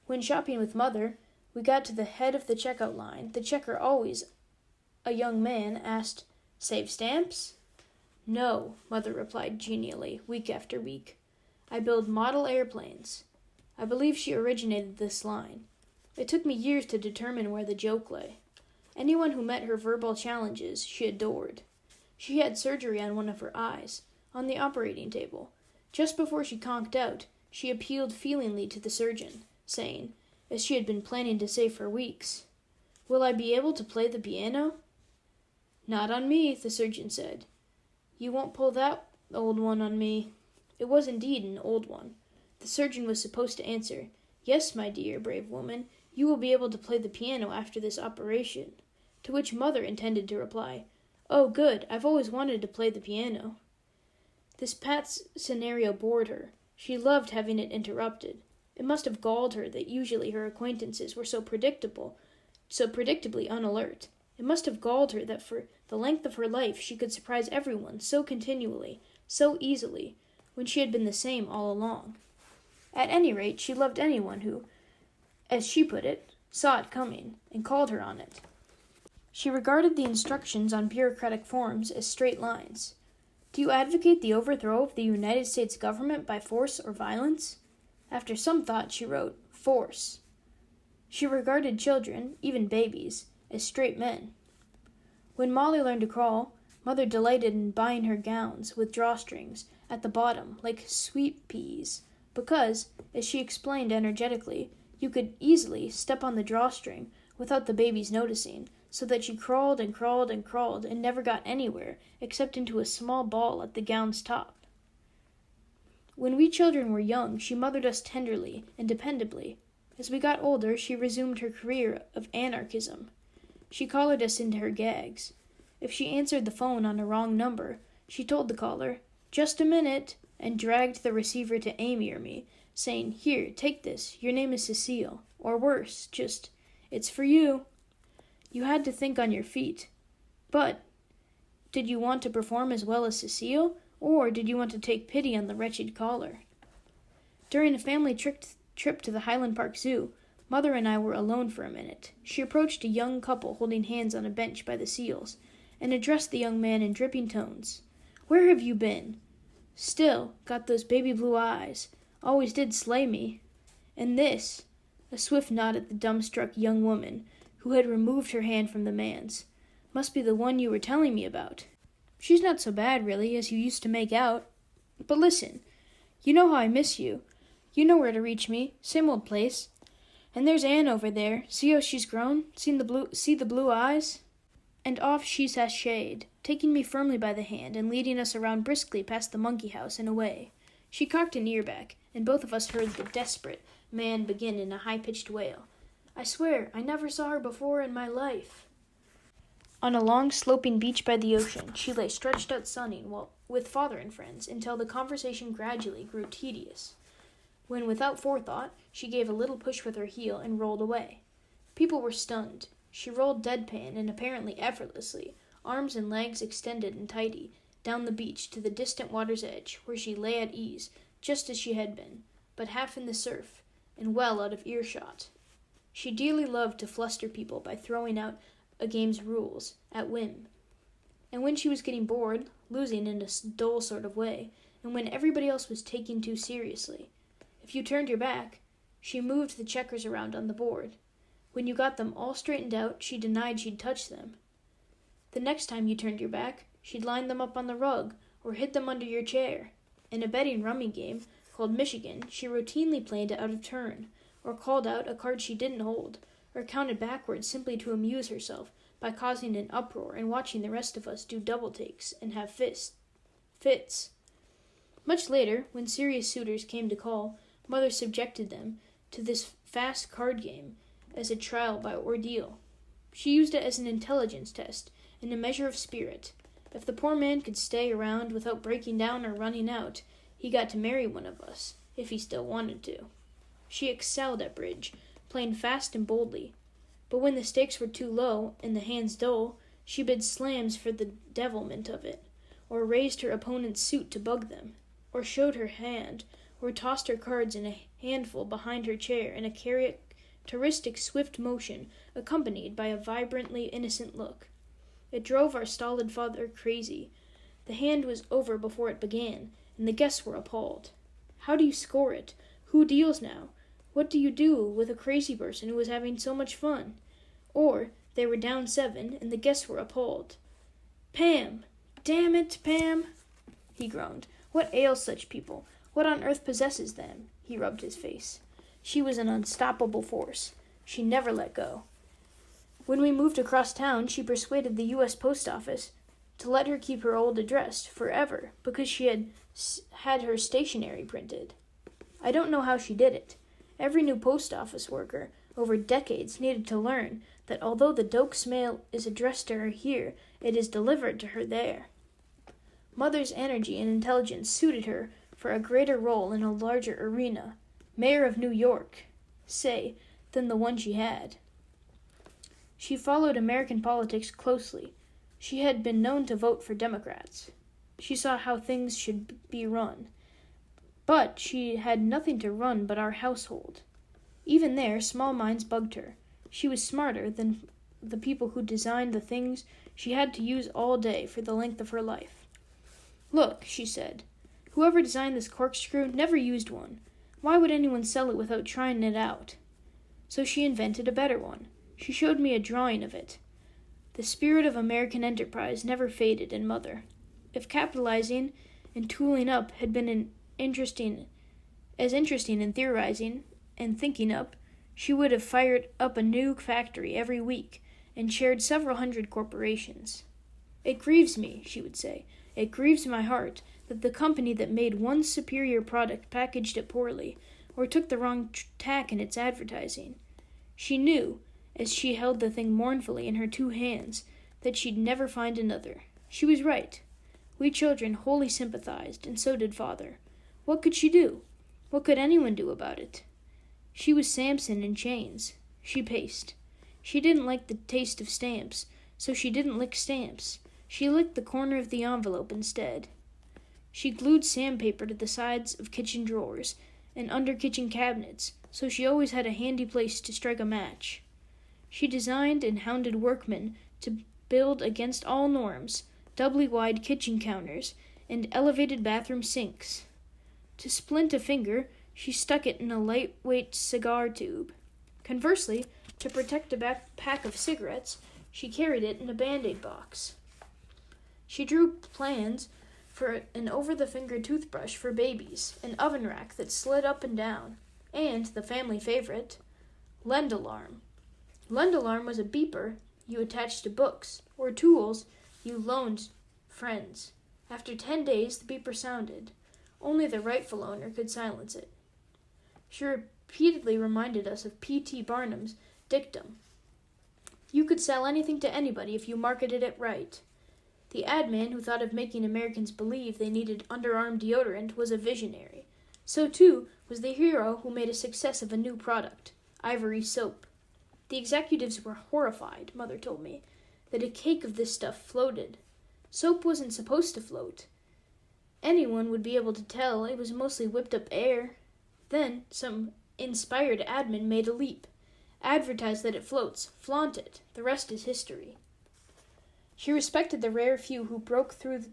When shopping with Mother, we got to the head of the checkout line. The checker, always a young man, asked, Save stamps? No, Mother replied genially, week after week. I build model airplanes. I believe she originated this line. It took me years to determine where the joke lay. Anyone who met her verbal challenges, she adored. She had surgery on one of her eyes, on the operating table. Just before she conked out, she appealed feelingly to the surgeon, saying, as she had been planning to say for weeks, Will I be able to play the piano? Not on me, the surgeon said. You won't pull that old one on me. It was indeed an old one. The surgeon was supposed to answer, Yes, my dear, brave woman, you will be able to play the piano after this operation. To which Mother intended to reply, Oh, good, I've always wanted to play the piano. This pat scenario bored her. She loved having it interrupted. It must have galled her that usually her acquaintances were so predictably unalert. It must have galled her that for the length of her life she could surprise everyone so continually, so easily, when she had been the same all along. At any rate, she loved anyone who, as she put it, saw it coming, and called her on it. She regarded the instructions on bureaucratic forms as straight lines. Do you advocate the overthrow of the United States government by force or violence? After some thought, she wrote, Force. She regarded children, even babies, as straight men. When Molly learned to crawl, Mother delighted in buying her gowns with drawstrings at the bottom, like sweet peas, because, as she explained energetically, you could easily step on the drawstring without the baby's noticing, so that she crawled and crawled and crawled and never got anywhere except into a small ball at the gown's top. When we children were young, she mothered us tenderly and dependably. As we got older, she resumed her career of anarchism. She collared us into her gags. If she answered the phone on a wrong number, she told the caller, Just a minute, and dragged the receiver to Amy or me, saying, Here, take this, your name is Cecile, or worse, just, It's for you. You had to think on your feet. But, did you want to perform as well as Cecile, or did you want to take pity on the wretched caller? During a family trip to the Highland Park Zoo, Mother and I were alone for a minute. She approached a young couple holding hands on a bench by the seals, and addressed the young man in dripping tones. Where have you been? Still, got those baby blue eyes. Always did slay me. And this, a swift nod at the dumbstruck young woman, who had removed her hand from the man's. Must be the one you were telling me about. She's not so bad, really, as you used to make out. But listen, you know how I miss you. You know where to reach me. Same old place. And there's Anne over there. See how she's grown? See the blue eyes? And off she sashayed, taking me firmly by the hand and leading us around briskly past the monkey house and away. She cocked an ear back, and both of us heard the desperate man begin in a high-pitched wail. I swear, I never saw her before in my life. On a long, sloping beach by the ocean, she lay stretched out sunning with father and friends until the conversation gradually grew tedious, when, without forethought, she gave a little push with her heel and rolled away. People were stunned. She rolled deadpan and apparently effortlessly, arms and legs extended and tidy, down the beach to the distant water's edge, where she lay at ease, just as she had been, but half in the surf, and well out of earshot. She dearly loved to fluster people by throwing out a game's rules, at whim. And when she was getting bored, losing in a dull sort of way, and when everybody else was taking too seriously, if you turned your back, she moved the checkers around on the board. When you got them all straightened out, she denied she'd touched them. The next time you turned your back, she'd line them up on the rug, or hid them under your chair. In a betting rummy game, called Michigan, she routinely played out of turn, or called out a card she didn't hold, or counted backwards simply to amuse herself by causing an uproar and watching the rest of us do double takes and have fits. Much later, when serious suitors came to call, Mother subjected them to this fast card game as a trial by ordeal. She used it as an intelligence test and a measure of spirit. If the poor man could stay around without breaking down or running out, he got to marry one of us, if he still wanted to. She excelled at bridge, playing fast and boldly. But when the stakes were too low and the hands dull, she bid slams for the devilment of it, or raised her opponent's suit to bug them, or showed her hand, or tossed her cards in a handful behind her chair in a characteristic swift motion accompanied by a vibrantly innocent look. It drove our stolid father crazy. The hand was over before it began, and the guests were appalled. How do you score it? Who deals now? What do you do with a crazy person who was having so much fun? Or, they were down 7, and the guests were appalled. Pam! Damn it, Pam! He groaned. What ails such people? What on earth possesses them? He rubbed his face. She was an unstoppable force. She never let go. When we moved across town, she persuaded the U.S. Post Office to let her keep her old address forever because she had her stationery printed. I don't know how she did it. Every new post office worker over decades needed to learn that although the Dokes mail is addressed to her here, it is delivered to her there. Mother's energy and intelligence suited her for a greater role in a larger arena, mayor of New York, say, than the one she had. She followed American politics closely. She had been known to vote for Democrats. She saw how things should be run. But she had nothing to run but our household. Even there, small minds bugged her. She was smarter than the people who designed the things she had to use all day for the length of her life. Look, she said, whoever designed this corkscrew never used one. Why would anyone sell it without trying it out? So she invented a better one. She showed me a drawing of it. The spirit of American enterprise never faded in Mother. If capitalizing and tooling up had been interesting in theorizing and thinking up, she would have fired up a new factory every week and shared several hundred corporations. It grieves me, she would say, it grieves my heart that the company that made one superior product packaged it poorly or took the wrong tack in its advertising. She knew, as she held the thing mournfully in her 2 hands, that she'd never find another. She was right. We children wholly sympathized, and so did Father. What could she do? What could anyone do about it? She was Samson in chains. She paced. She didn't like the taste of stamps, so she didn't lick stamps. She licked the corner of the envelope instead. She glued sandpaper to the sides of kitchen drawers and under kitchen cabinets, so she always had a handy place to strike a match. She designed and hounded workmen to build against all norms, doubly wide kitchen counters and elevated bathroom sinks. To splint a finger, she stuck it in a lightweight cigar tube. Conversely, to protect a pack of cigarettes, She carried it in a Band-Aid box. She drew plans for an over-the-finger toothbrush for babies, an oven rack that slid up and down, and, the family favorite, Lend Alarm. Lend Alarm was a beeper you attached to books, or tools you loaned friends. After 10 days, the beeper sounded. Only the rightful owner could silence it. She repeatedly reminded us of P.T. Barnum's dictum. You could sell anything to anybody if you marketed it right. The ad man who thought of making Americans believe they needed underarm deodorant was a visionary. So, too, was the hero who made a success of a new product, Ivory soap. The executives were horrified, Mother told me, that a cake of this stuff floated. Soap wasn't supposed to float. Anyone would be able to tell it was mostly whipped-up air. Then some inspired admin made a leap. Advertise that it floats. Flaunt it. The rest is history. She respected the rare few who broke through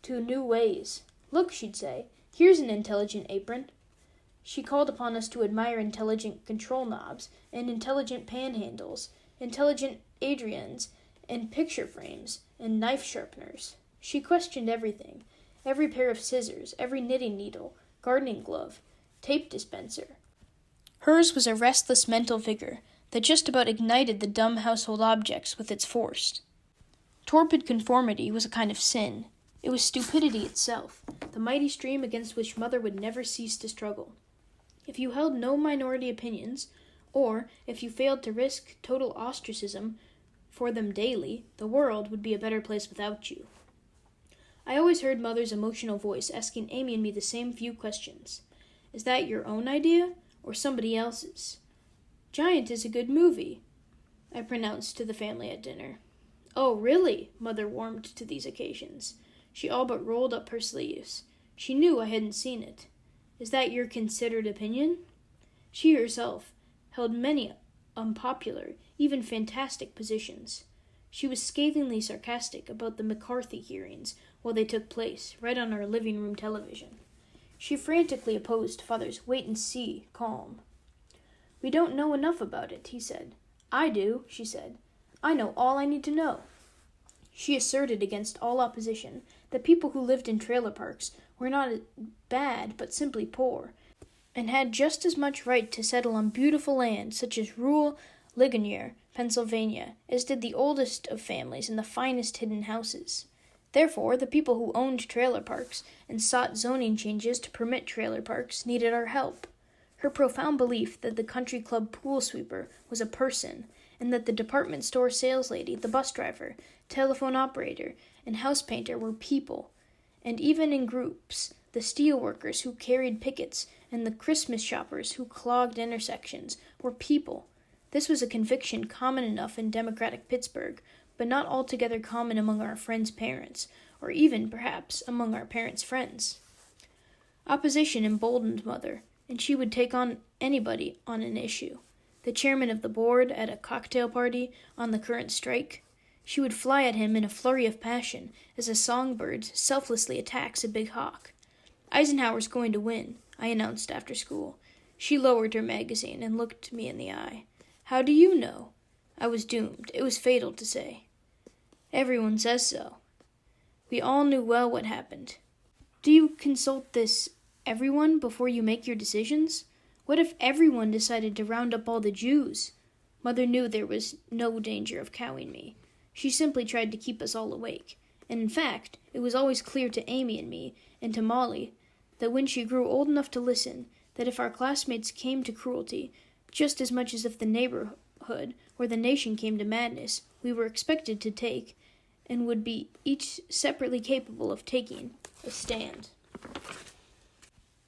to new ways. Look, she'd say, here's an intelligent apron. She called upon us to admire intelligent control knobs and intelligent panhandles, intelligent Adrians and picture frames and knife sharpeners. She questioned everything, every pair of scissors, every knitting needle, gardening glove, tape dispenser. Hers was a restless mental vigor that just about ignited the dumb household objects with its force. Torpid conformity was a kind of sin. It was stupidity itself, the mighty stream against which Mother would never cease to struggle. If you held no minority opinions, or if you failed to risk total ostracism for them daily, the world would be a better place without you. I always heard Mother's emotional voice asking Amy and me the same few questions. Is that your own idea, or somebody else's? Giant is a good movie, I pronounced to the family at dinner. Oh, really? Mother warmed to these occasions. She all but rolled up her sleeves. She knew I hadn't seen it. Is that your considered opinion? She herself held many unpopular, even fantastic positions. She was scathingly sarcastic about the McCarthy hearings while they took place, right on our living room television. She frantically opposed Father's wait-and-see calm. We don't know enough about it, he said. I do, she said. I know all I need to know. She asserted against all opposition that people who lived in trailer parks were not bad, but simply poor, and had just as much right to settle on beautiful land, such as rural Ligonier, Pennsylvania, as did the oldest of families in the finest hidden houses. Therefore, the people who owned trailer parks and sought zoning changes to permit trailer parks needed our help. Her profound belief that the country club pool sweeper was a person, and that the department store saleslady, the bus driver, telephone operator, and house painter were people, and even in groups, the steel workers who carried pickets and the Christmas shoppers who clogged intersections were people. This was a conviction common enough in democratic Pittsburgh, but not altogether common among our friends' parents, or even, perhaps, among our parents' friends. Opposition emboldened Mother, and she would take on anybody on an issue. The chairman of the board at a cocktail party on the current strike. She would fly at him in a flurry of passion, as a songbird selflessly attacks a big hawk. Eisenhower's going to win, I announced after school. She lowered her magazine and looked me in the eye. How do you know? I was doomed. It was fatal to say. Everyone says so. We all knew well what happened. Do you consult this everyone before you make your decisions? What if everyone decided to round up all the Jews? Mother knew there was no danger of cowing me. She simply tried to keep us all awake. And in fact, it was always clear to Amy and me, and to Molly, that when she grew old enough to listen, that if our classmates came to cruelty, just as much as if the neighborhood or the nation came to madness, we were expected to take, and would be each separately capable of taking, a stand.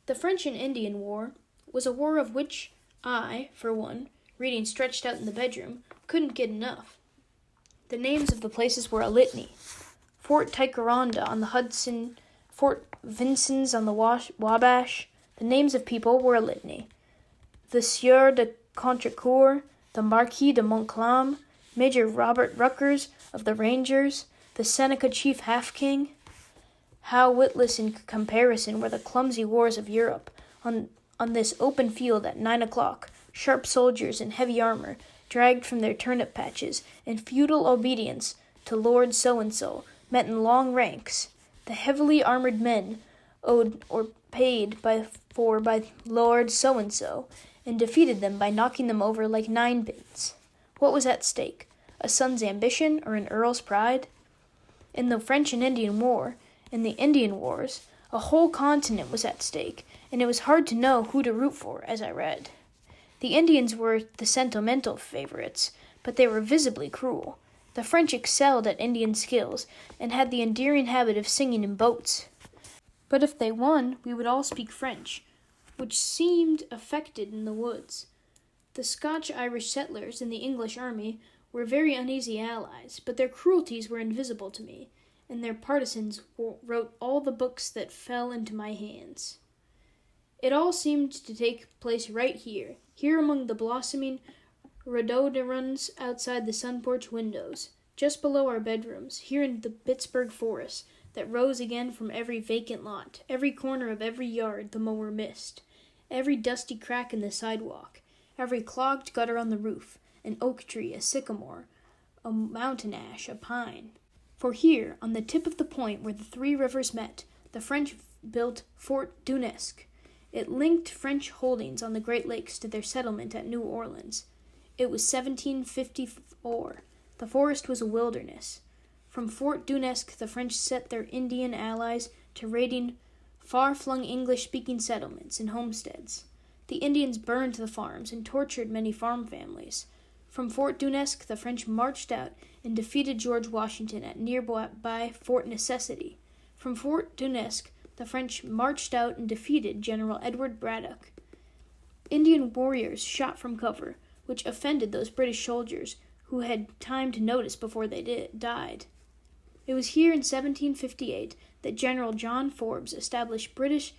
The French and Indian War was a war of which I, for one, reading stretched out in the bedroom, couldn't get enough. The names of the places were a litany. Fort Ticonderoga on the Hudson, Fort Vincennes on the Wabash. The names of people were a litany. The Sieur de Contrecoeur, the Marquis de Montcalm, Major Robert Ruckers of the Rangers, the Seneca Chief Half-King. How witless in comparison were the clumsy wars of Europe. On this open field at 9 o'clock, sharp soldiers in heavy armor dragged from their turnip patches, in feudal obedience to Lord So-and-so, met in long ranks. The heavily armored men owed or paid by Lord So-and-so, and defeated them by knocking them over like ninepins. What was at stake? A son's ambition or an earl's pride? In the French and Indian War, in the Indian Wars, a whole continent was at stake, and it was hard to know who to root for as I read. The Indians were the sentimental favorites, but they were visibly cruel. The French excelled at Indian skills, and had the endearing habit of singing in boats. But if they won, we would all speak French, which seemed affected in the woods. The Scotch-Irish settlers in the English army were very uneasy allies, but their cruelties were invisible to me, and their partisans wrote all the books that fell into my hands. It all seemed to take place right here among the blossoming rhododendrons outside the sun-porch windows, just below our bedrooms, here in the Pittsburgh forest that rose again from every vacant lot, every corner of every yard the mower missed, every dusty crack in the sidewalk, every clogged gutter on the roof, an oak tree, a sycamore, a mountain ash, a pine. For here, on the tip of the point where the three rivers met, the French built Fort Dunesque. It linked French holdings on the Great Lakes to their settlement at New Orleans. It was 1754. The forest was a wilderness. From Fort Dunesque, the French set their Indian allies to raiding far-flung English-speaking settlements and homesteads. The Indians burned the farms and tortured many farm families. From Fort Dunesque, the French marched out and defeated George Washington at nearby Fort Necessity. From Fort Dunesque, the French marched out and defeated General Edward Braddock. Indian warriors shot from cover, which offended those British soldiers who had time to notice before they died. It was here in 1758 that General John Forbes established British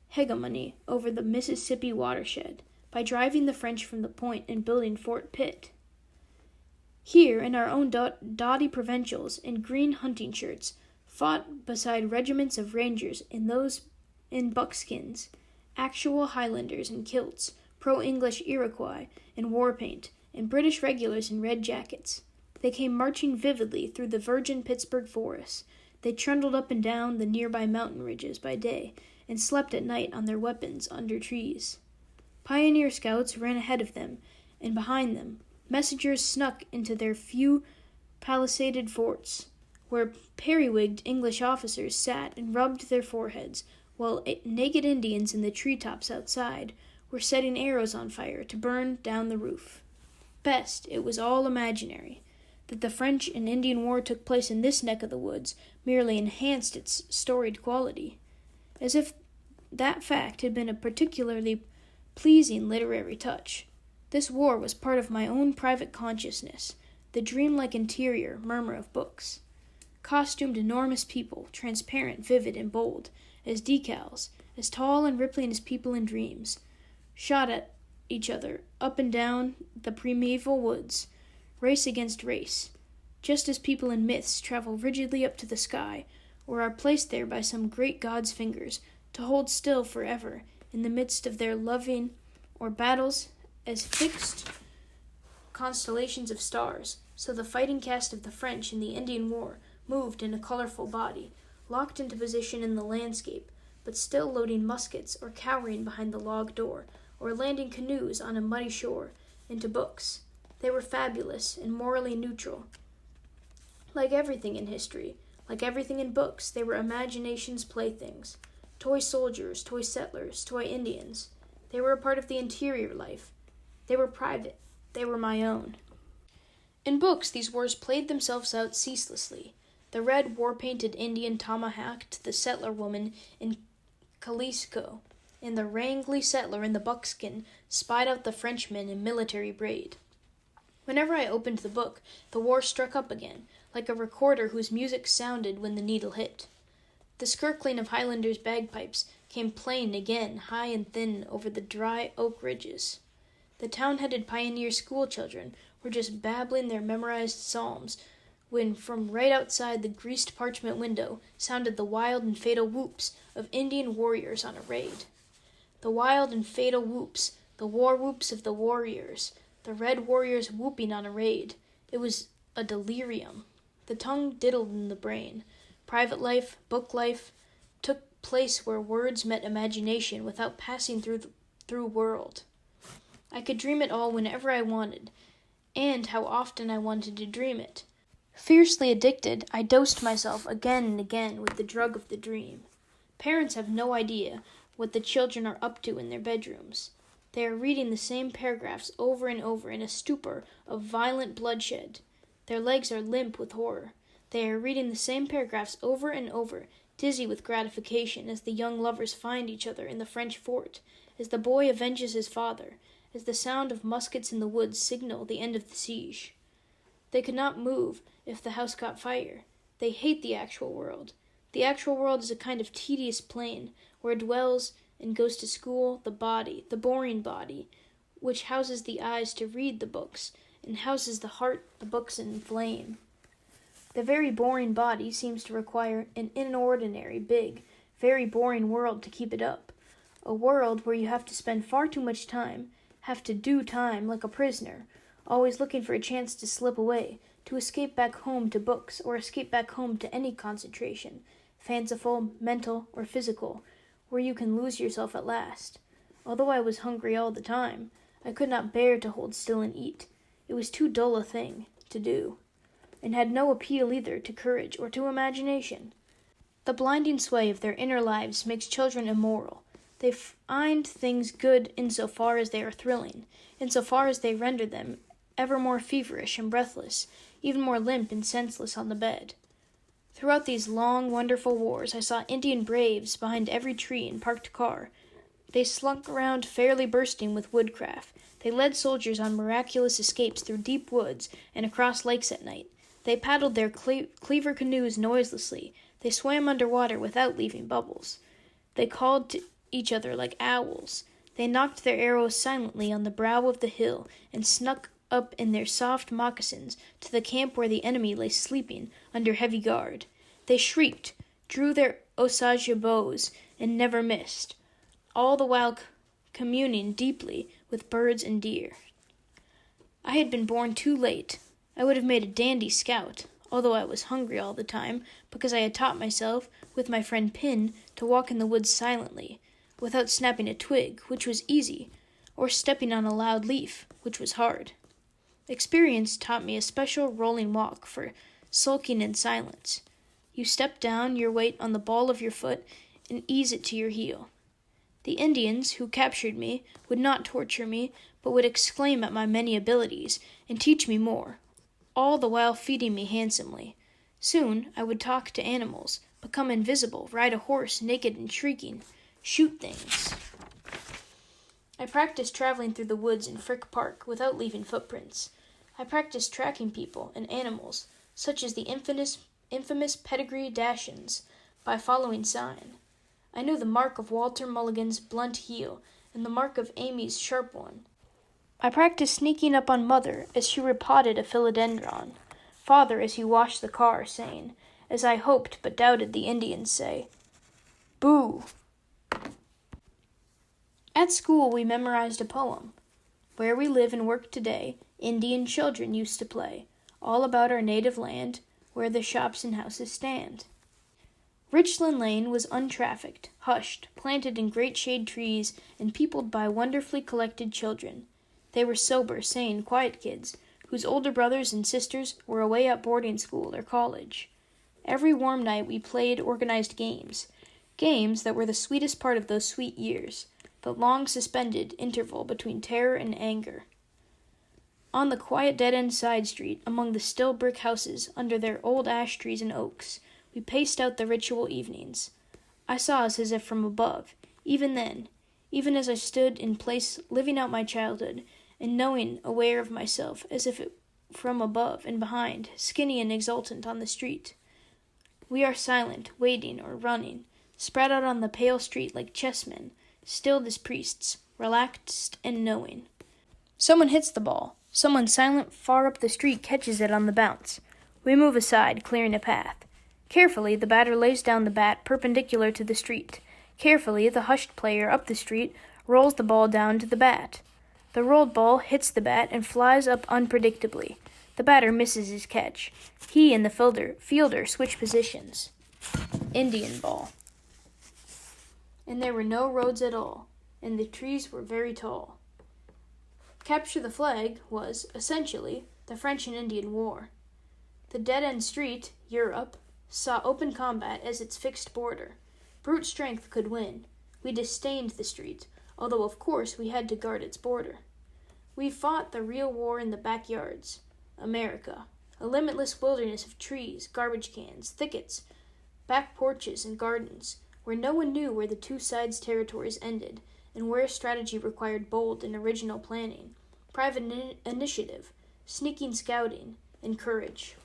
hegemony over the Mississippi watershed by driving the French from the point and building Fort Pitt. Here, in our own doughty provincials in green hunting shirts, fought beside regiments of rangers and those in buckskins, actual Highlanders in kilts, pro-English Iroquois in war paint, and British regulars in red jackets. They came marching vividly through the virgin Pittsburgh forests. They trundled up and down the nearby mountain ridges by day and slept at night on their weapons under trees. Pioneer scouts ran ahead of them, and behind them, messengers snuck into their few palisaded forts, where periwigged English officers sat and rubbed their foreheads, while naked Indians in the treetops outside were setting arrows on fire to burn down the roof. Best, it was all imaginary. That the French and Indian War took place in this neck of the woods merely enhanced its storied quality, as if that fact had been a particularly pleasing literary touch. This war was part of my own private consciousness, the dreamlike interior murmur of books. Costumed enormous people, transparent, vivid, and bold, as decals, as tall and rippling as people in dreams, shot at each other up and down the primeval woods, race against race, just as people in myths travel rigidly up to the sky, or are placed there by some great god's fingers, to hold still forever in the midst of their loving or battles as fixed constellations of stars. So the fighting cast of the French in the Indian War moved in a colorful body, locked into position in the landscape, but still loading muskets or cowering behind the log door, or landing canoes on a muddy shore into books. They were fabulous and morally neutral. Like everything in history, like everything in books, they were imagination's playthings. Toy soldiers, toy settlers, toy Indians. They were a part of the interior life. They were private. They were my own. In books, these wars played themselves out ceaselessly. The red, war-painted Indian tomahawked the settler woman in Jalisco, and the wrangly settler in the buckskin spied out the Frenchman in military braid. Whenever I opened the book, the war struck up again, like a recorder whose music sounded when the needle hit. The skirkling of Highlanders' bagpipes came playing again, high and thin, over the dry oak ridges. The town-headed pioneer school-children were just babbling their memorized psalms, when from right outside the greased parchment window sounded the wild and fatal whoops of Indian warriors on a raid. The wild and fatal whoops, the war whoops of the warriors, the red warriors whooping on a raid. It was a delirium. The tongue diddled in the brain. Private life, book life, took place where words met imagination without passing through world. I could dream it all whenever I wanted, and how often I wanted to dream it. Fiercely addicted, I dosed myself again and again with the drug of the dream. Parents have no idea what the children are up to in their bedrooms. They are reading the same paragraphs over and over in a stupor of violent bloodshed. Their legs are limp with horror. They are reading the same paragraphs over and over, dizzy with gratification as the young lovers find each other in the French fort, as the boy avenges his father, as the sound of muskets in the woods signal the end of the siege. They could not move if the house caught fire. They hate the actual world. The actual world is a kind of tedious plain, where dwells and goes to school the body, the boring body, which houses the eyes to read the books, and houses the heart the books inflame. The very boring body seems to require an inordinary, big, very boring world to keep it up. A world where you have to spend far too much time, have to do time like a prisoner, always looking for a chance to slip away, to escape back home to books, or escape back home to any concentration, fanciful, mental, or physical, where you can lose yourself at last. Although I was hungry all the time, I could not bear to hold still and eat. It was too dull a thing to do, and had no appeal either to courage or to imagination. The blinding sway of their inner lives makes children immoral. They find things good in so far as they are thrilling, in so far as they render them ever more feverish and breathless, even more limp and senseless on the bed. Throughout these long, wonderful wars, I saw Indian braves behind every tree and parked car. They slunk around fairly bursting with woodcraft. They led soldiers on miraculous escapes through deep woods and across lakes at night. They paddled their cleaver canoes noiselessly. They swam under water without leaving bubbles. They called to each other like owls. They knocked their arrows silently on the brow of the hill and snuck up in their soft moccasins to the camp where the enemy lay sleeping under heavy guard. They shrieked, drew their Osage bows, and never missed, all the while communing deeply with birds and deer. I had been born too late. I would have made a dandy scout, although I was hungry all the time, because I had taught myself, with my friend Pin, to walk in the woods silently, without snapping a twig, which was easy, or stepping on a loud leaf, which was hard. Experience taught me a special rolling walk for sulking in silence. You step down your weight on the ball of your foot and ease it to your heel. The Indians who captured me would not torture me, but would exclaim at my many abilities and teach me more, all the while feeding me handsomely. Soon I would talk to animals, become invisible, ride a horse naked and shrieking, shoot things. I practiced traveling through the woods in Frick Park without leaving footprints. I practiced tracking people and animals, such as the infamous pedigree Dachshunds, by following sign. I knew the mark of Walter Mulligan's blunt heel and the mark of Amy's sharp one. I practiced sneaking up on Mother as she repotted a philodendron, Father as he washed the car, saying, as I hoped but doubted the Indians say, "Boo." At school we memorized a poem. Where we live and work today, Indian children used to play, all about our native land, where the shops and houses stand. Richland Lane was untrafficked, hushed, planted in great shade trees, and peopled by wonderfully collected children. They were sober, sane, quiet kids, whose older brothers and sisters were away at boarding school or college. Every warm night we played organized games that were the sweetest part of those sweet years, the long suspended interval between terror and anger. On the quiet dead-end side street, among the still brick houses under their old ash trees and oaks, we paced out the ritual evenings. I saw us as if from above, even then, even as I stood in place living out my childhood, and knowing, aware of myself, as if it from above and behind, skinny and exultant on the street. We are silent, waiting, or running, spread out on the pale street like chessmen, stilled as priests, relaxed and knowing. Someone hits the ball. Someone silent far up the street catches it on the bounce. We move aside, clearing a path. Carefully, the batter lays down the bat perpendicular to the street. Carefully, the hushed player up the street rolls the ball down to the bat. The rolled ball hits the bat and flies up unpredictably. The batter misses his catch. He and the fielder switch positions. Indian ball. And there were no roads at all, and the trees were very tall. Capture the Flag was, essentially, the French and Indian War. The dead-end street, Europe, saw open combat as its fixed border. Brute strength could win. We disdained the street, although of course we had to guard its border. We fought the real war in the backyards. America, a limitless wilderness of trees, garbage cans, thickets, back porches, and gardens, where no one knew where the two sides' territories ended, and where strategy required bold and original planning, private initiative, sneaking scouting, and courage.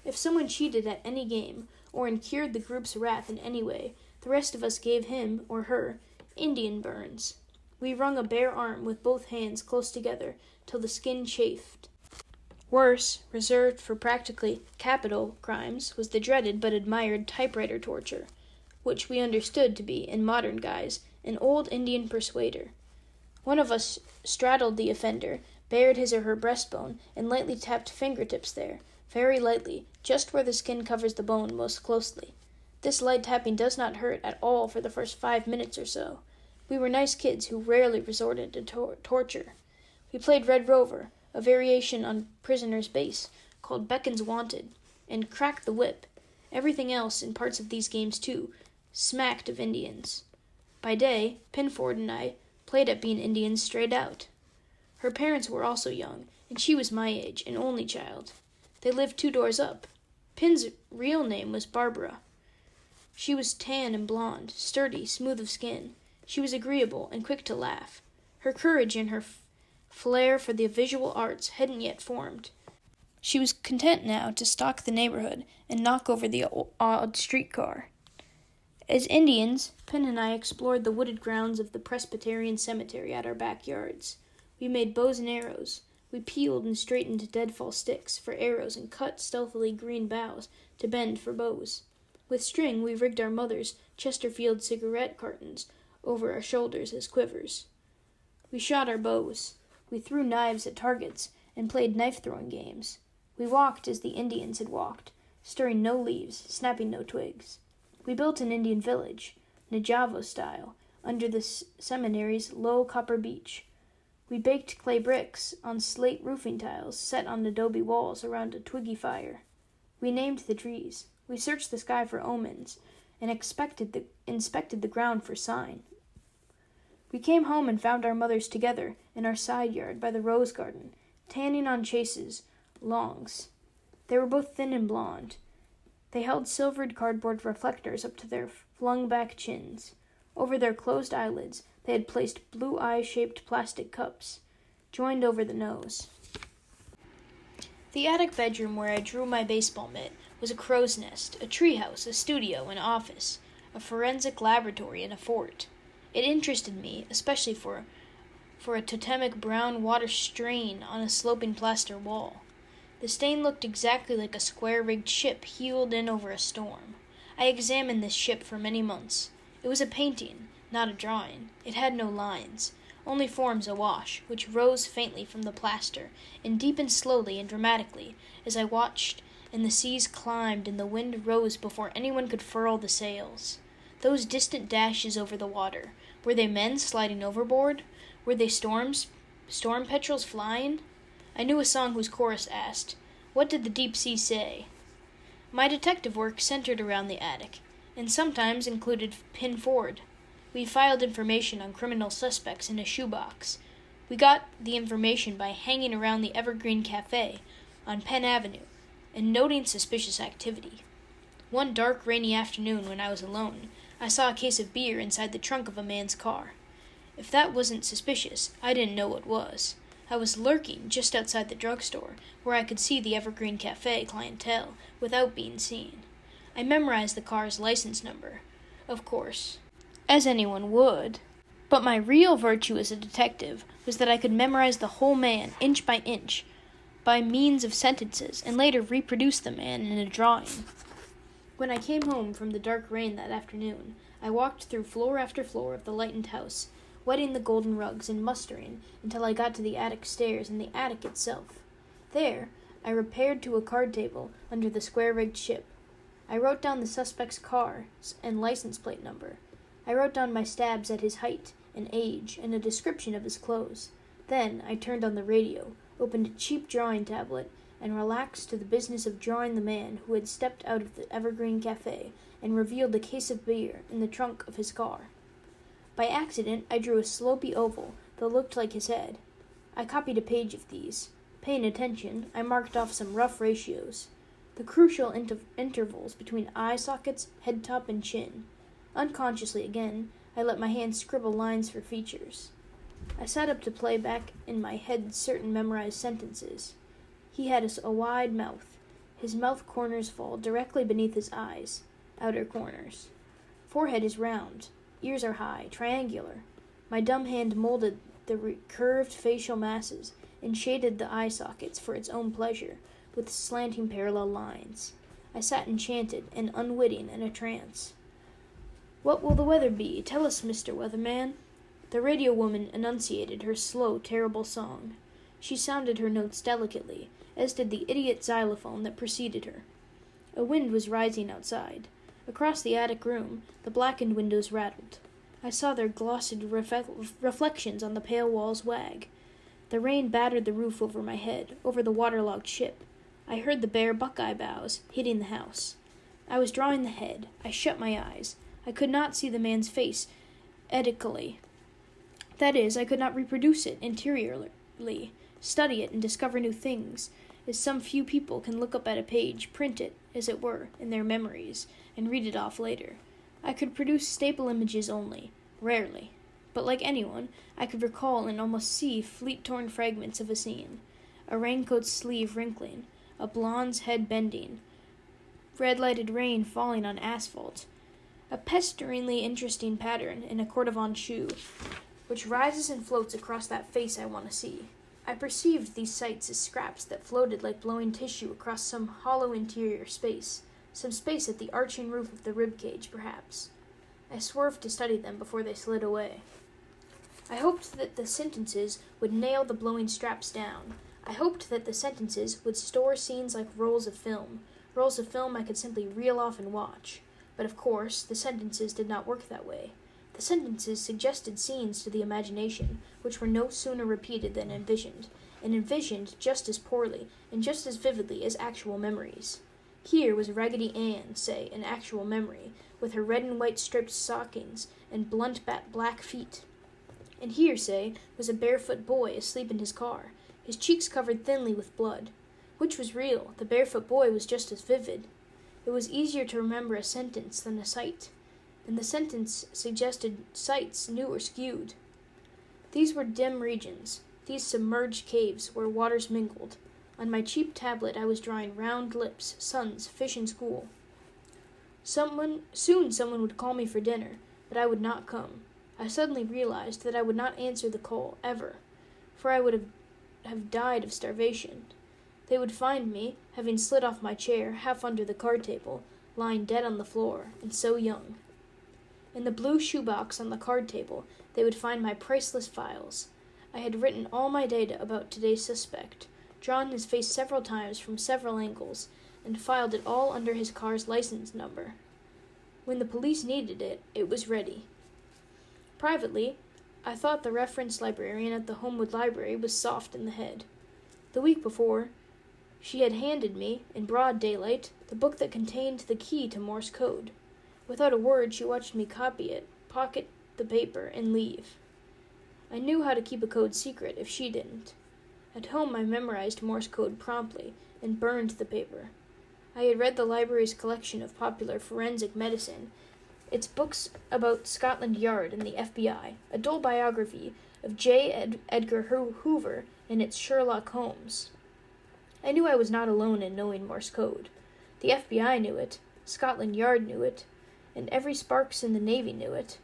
If someone cheated at any game, or incurred the group's wrath in any way, the rest of us gave him, or her, Indian burns. We wrung a bare arm with both hands close together till the skin chafed. Worse, reserved for practically capital crimes, was the dreaded but admired typewriter torture, which we understood to be, in modern guise, an old Indian persuader. One of us straddled the offender, bared his or her breastbone, and lightly tapped fingertips there, very lightly, just where the skin covers the bone most closely. This light tapping does not hurt at all for the first 5 minutes or so. We were nice kids who rarely resorted to torture. We played Red Rover, a variation on Prisoner's Base, called Beckons Wanted, and Crack the Whip. Everything else in parts of these games, too, smacked of Indians. By day, Pinford and I played at being Indians straight out. Her parents were also young, and she was my age, an only child. They lived 2 doors up. Pin's real name was Barbara. She was tan and blonde, sturdy, smooth of skin. She was agreeable and quick to laugh. Her courage and her flair for the visual arts hadn't yet formed. She was content now to stalk the neighborhood and knock over the odd streetcar. As Indians, Pin and I explored the wooded grounds of the Presbyterian cemetery at our backyards. We made bows and arrows. We peeled and straightened deadfall sticks for arrows and cut stealthily green boughs to bend for bows. With string, we rigged our mother's Chesterfield cigarette cartons over our shoulders as quivers. We shot our bows. We threw knives at targets and played knife-throwing games. We walked as the Indians had walked, stirring no leaves, snapping no twigs. We built an Indian village, Najavo style, under the seminary's low copper beech. We baked clay bricks on slate roofing tiles set on adobe walls around a twiggy fire. We named the trees. We searched the sky for omens and inspected the ground for sign. We came home and found our mothers together in our side yard by the rose garden, tanning on chases, longs. They were both thin and blonde. They held silvered cardboard reflectors up to their flung-back chins. Over their closed eyelids, they had placed blue eye-shaped plastic cups, joined over the nose. The attic bedroom where I drew my baseball mitt was a crow's nest, a treehouse, a studio, an office, a forensic laboratory, and a fort. It interested me, especially for a totemic brown water stain on a sloping plaster wall. The stain looked exactly like a square-rigged ship heeled in over a storm. I examined this ship for many months. It was a painting, not a drawing. It had no lines, only forms awash, which rose faintly from the plaster and deepened slowly and dramatically as I watched, and the seas climbed and the wind rose before anyone could furl the sails. Those distant dashes over the water, were they men sliding overboard? Were they storm petrels flying? I knew a song whose chorus asked, "What did the deep sea say?" My detective work centered around the attic, and sometimes included Pinford. We filed information on criminal suspects in a shoebox. We got the information by hanging around the Evergreen Cafe on Penn Avenue and noting suspicious activity. One dark, rainy afternoon when I was alone, I saw a case of beer inside the trunk of a man's car. If that wasn't suspicious, I didn't know what was. I was lurking just outside the drugstore, where I could see the Evergreen Cafe clientele without being seen. I memorized the car's license number, of course, as anyone would. But my real virtue as a detective was that I could memorize the whole man, inch by inch, by means of sentences, and later reproduce the man in a drawing. When I came home from the dark rain that afternoon, I walked through floor after floor of the lightened house, wetting the golden rugs and mustering until I got to the attic stairs and the attic itself. There, I repaired to a card table under the square-rigged ship. I wrote down the suspect's car and license plate number. I wrote down my stabs at his height and age and a description of his clothes. Then I turned on the radio, opened a cheap drawing tablet, and relaxed to the business of drawing the man who had stepped out of the Evergreen Cafe and revealed a case of beer in the trunk of his car. By accident, I drew a slopey oval that looked like his head. I copied a page of these. Paying attention, I marked off some rough ratios. The crucial intervals between eye sockets, head top, and chin. Unconsciously again, I let my hand scribble lines for features. I sat up to play back in my head certain memorized sentences. He had a wide mouth. His mouth corners fall directly beneath his eyes, outer corners. Forehead is round. Ears are high, triangular. My dumb hand molded the curved facial masses and shaded the eye sockets for its own pleasure with slanting parallel lines. I sat enchanted and unwitting in a trance. "What will the weather be? Tell us, Mr. Weatherman." The radio woman enunciated her slow, terrible song. She sounded her notes delicately, as did the idiot xylophone that preceded her. A wind was rising outside. Across the attic room, the blackened windows rattled. I saw their glossy reflections on the pale walls wag. The rain battered the roof over my head, over the waterlogged ship. I heard the bare buckeye boughs hitting the house. I was drawing the head. I shut my eyes. I could not see the man's face edically. That is, I could not reproduce it interiorly, study it, and discover new things, as some few people can look up at a page, print it, as it were, in their memories, and read it off later. I could produce staple images only, rarely. But like anyone, I could recall and almost see fleet-torn fragments of a scene. A raincoat's sleeve wrinkling, a blonde's head bending, red-lighted rain falling on asphalt, a pesteringly interesting pattern in a Cordovon shoe, which rises and floats across that face I want to see. I perceived these sights as scraps that floated like blowing tissue across some hollow interior space, some space at the arching roof of the ribcage, perhaps. I swerved to study them before they slid away. I hoped that the sentences would nail the blowing straps down. I hoped that the sentences would store scenes like rolls of film I could simply reel off and watch. But of course, the sentences did not work that way. The sentences suggested scenes to the imagination, which were no sooner repeated than envisioned, and envisioned just as poorly and just as vividly as actual memories. Here was Raggedy Ann, say, in actual memory, with her red and white striped stockings and blunt black feet. And here, say, was a barefoot boy asleep in his car, his cheeks covered thinly with blood. Which was real? The barefoot boy was just as vivid. It was easier to remember a sentence than a sight, and the sentence suggested sights new or skewed. These were dim regions, these submerged caves where waters mingled. On my cheap tablet I was drawing round lips, suns, fish in school. Soon someone would call me for dinner, but I would not come. I suddenly realized that I would not answer the call, ever, for I would have died of starvation. They would find me, having slid off my chair, half under the card table, lying dead on the floor, and so young. In the blue shoebox on the card table, they would find my priceless files. I had written all my data about today's suspect, drawn his face several times from several angles, and filed it all under his car's license number. When the police needed it, it was ready. Privately, I thought the reference librarian at the Homewood Library was soft in the head. The week before, she had handed me, in broad daylight, the book that contained the key to Morse code. Without a word, she watched me copy it, pocket the paper, and leave. I knew how to keep a code secret if she didn't. At home, I memorized Morse code promptly and burned the paper. I had read the library's collection of popular forensic medicine, its books about Scotland Yard and the FBI, a dull biography of J. Edgar Hoover, and its Sherlock Holmes. I knew I was not alone in knowing Morse code. The FBI knew it, Scotland Yard knew it, and every Sparks in the Navy knew it.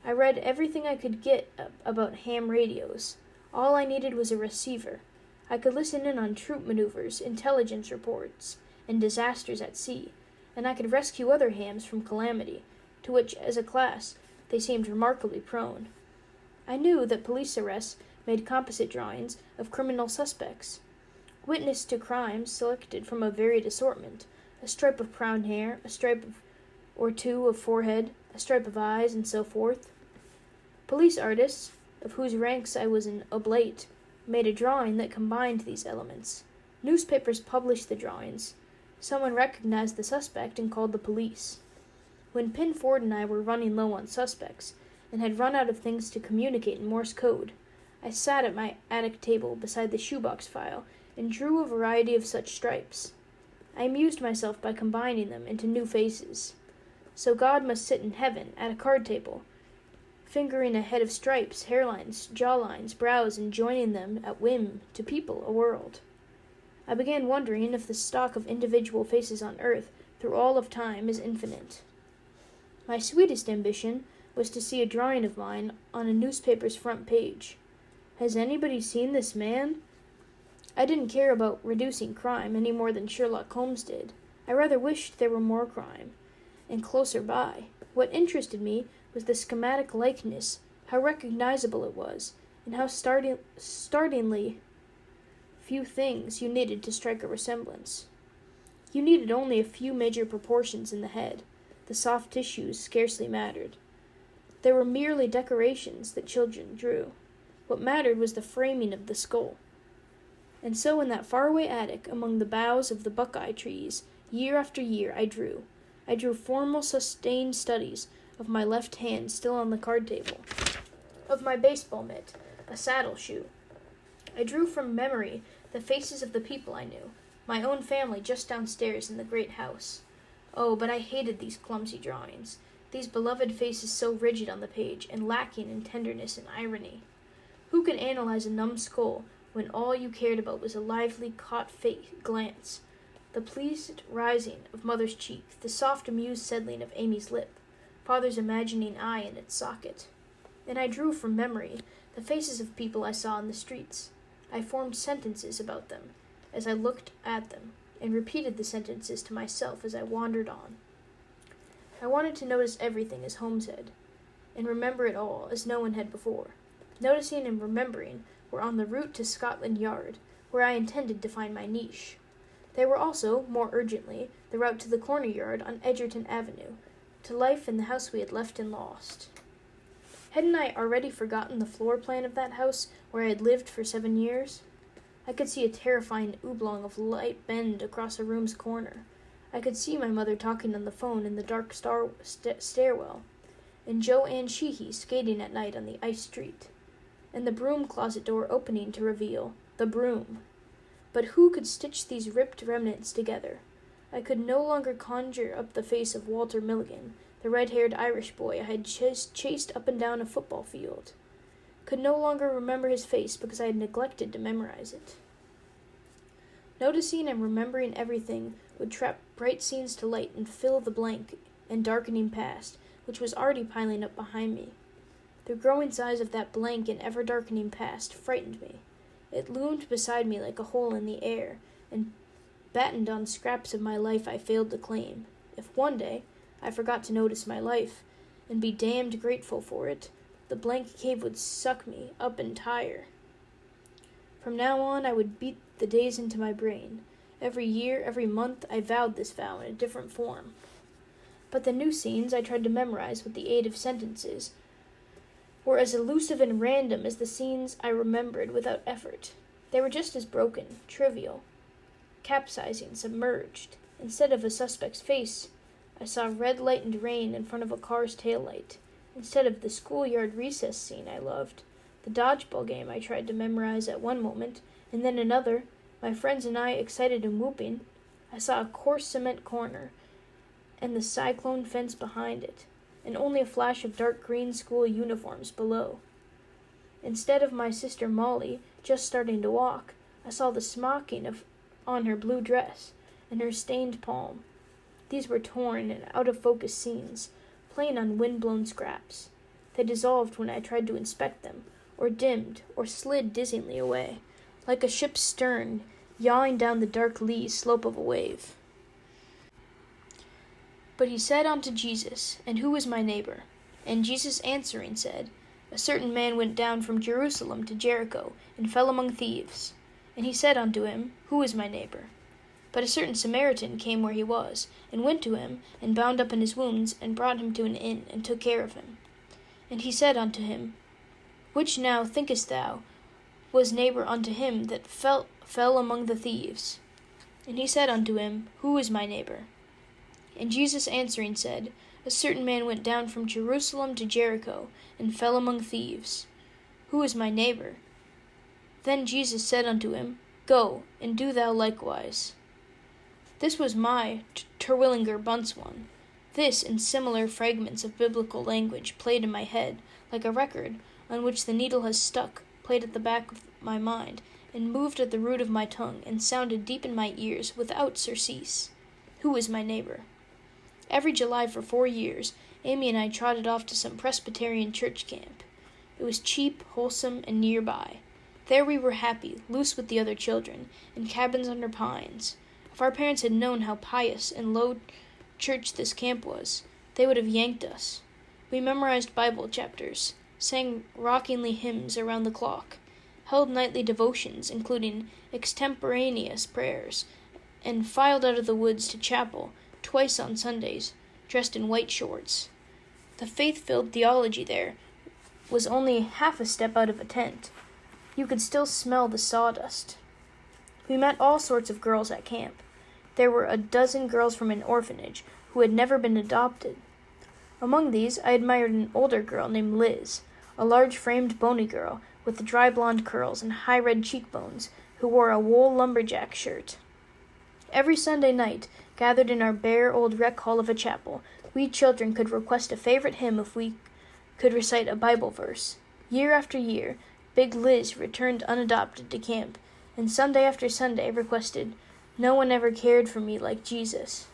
I read everything I could get about ham radios. All I needed was a receiver. I could listen in on troop maneuvers, intelligence reports, and disasters at sea, and I could rescue other hams from calamity, to which, as a class, they seemed remarkably prone. I knew that police arrests made composite drawings of criminal suspects. Witness to crimes selected from a varied assortment, a stripe of brown hair, a stripe or two of forehead, a stripe of eyes, and so forth. Police artists, of whose ranks I was an oblate, made a drawing that combined these elements. Newspapers published the drawings. Someone recognized the suspect and called the police. When Pin Ford and I were running low on suspects, and had run out of things to communicate in Morse code, I sat at my attic table beside the shoebox file and drew a variety of such stripes. I amused myself by combining them into new faces. So God must sit in heaven at a card table, fingering a head of stripes, hairlines, jawlines, brows, and joining them at whim to people a world. I began wondering if the stock of individual faces on earth through all of time is infinite. My sweetest ambition was to see a drawing of mine on a newspaper's front page. Has anybody seen this man? I didn't care about reducing crime any more than Sherlock Holmes did. I rather wished there were more crime, and closer by. What interested me was the schematic likeness, how recognizable it was, and how startlingly few things you needed to strike a resemblance. You needed only a few major proportions in the head. The soft tissues scarcely mattered. They were merely decorations that children drew. What mattered was the framing of the skull. And so in that faraway attic, among the boughs of the buckeye trees, year after year I drew. I drew formal, sustained studies of my left hand still on the card table, of my baseball mitt, a saddle shoe. I drew from memory the faces of the people I knew, my own family just downstairs in the great house. Oh, but I hated these clumsy drawings, these beloved faces so rigid on the page and lacking in tenderness and irony. Who could analyze a numb skull when all you cared about was a lively, caught glance, the pleased rising of mother's cheek, the soft, amused settling of Amy's lip, father's imagining eye in its socket? And I drew from memory the faces of people I saw in the streets. I formed sentences about them as I looked at them, and repeated the sentences to myself as I wandered on. I wanted to notice everything as Holmes had, and remember it all as no one had before. Noticing and remembering were on the route to Scotland Yard, where I intended to find my niche. They were also, more urgently, the route to the corner yard on Edgerton Avenue, to life in the house we had left and lost. Hadn't I already forgotten the floor plan of that house where I had lived for 7 years? I could see a terrifying oblong of light bend across a room's corner. I could see my mother talking on the phone in the dark stairwell, and Joanne Sheehy skating at night on the ice street, and the broom closet door opening to reveal the broom. But who could stitch these ripped remnants together? I could no longer conjure up the face of Walter Milligan, the red-haired Irish boy I had chased up and down a football field. Could no longer remember his face because I had neglected to memorize it. Noticing and remembering everything would trap bright scenes to light and fill the blank and darkening past, which was already piling up behind me. The growing size of that blank and ever-darkening past frightened me. It loomed beside me like a hole in the air, and battened on scraps of my life I failed to claim. If one day I forgot to notice my life, and be damned grateful for it, the blank cave would suck me up entire. From now on I would beat the days into my brain. Every year, every month, I vowed this vow in a different form. But the new scenes I tried to memorize with the aid of sentences were as elusive and random as the scenes I remembered without effort. They were just as broken, trivial, capsizing, submerged. Instead of a suspect's face, I saw red-lightened rain in front of a car's taillight. Instead of the schoolyard recess scene I loved, the dodgeball game I tried to memorize at one moment, and then another, my friends and I excited and whooping, I saw a coarse cement corner, and the cyclone fence behind it, and only a flash of dark green school uniforms below. Instead of my sister Molly just starting to walk, I saw the smocking on her blue dress, and her stained palm. These were torn and out-of-focus scenes, plain on wind-blown scraps. They dissolved when I tried to inspect them, or dimmed, or slid dizzyingly away, like a ship's stern yawing down the dark lee slope of a wave. But he said unto Jesus, And who is my neighbor? And Jesus answering said, a certain man went down from Jerusalem to Jericho, and fell among thieves. And he said unto him, Who is my neighbor? But a certain Samaritan came where he was, and went to him, and bound up in his wounds, and brought him to an inn, and took care of him. And he said unto him, Which now thinkest thou was neighbor unto him that fell among the thieves? And he said unto him, Who is my neighbor? And Jesus answering said, A certain man went down from Jerusalem to Jericho, and fell among thieves. Who is my neighbor? Then Jesus said unto him, Go, and do thou likewise. This was my Terwilliger Bunce one. This and similar fragments of biblical language played in my head, like a record on which the needle has stuck, played at the back of my mind, and moved at the root of my tongue, and sounded deep in my ears without surcease. Who is my neighbor? Every July for 4 years, Amy and I trotted off to some Presbyterian church camp. It was cheap, wholesome, and nearby. There we were happy, loose with the other children, in cabins under pines. If our parents had known how pious and low church this camp was, they would have yanked us. We memorized Bible chapters, sang rockingly hymns around the clock, held nightly devotions, including extemporaneous prayers, and filed out of the woods to chapel twice on Sundays, dressed in white shorts. The faith-filled theology there was only half a step out of a tent. You could still smell the sawdust. We met all sorts of girls at camp. There were a dozen girls from an orphanage who had never been adopted. Among these, I admired an older girl named Liz, a large-framed, bony girl with dry blonde curls and high red cheekbones, who wore a wool lumberjack shirt. Every Sunday night, gathered in our bare old rec hall of a chapel, we children could request a favorite hymn if we could recite a Bible verse. Year after year, Big Liz returned unadopted to camp, and Sunday after Sunday requested, No one ever cared for me like Jesus.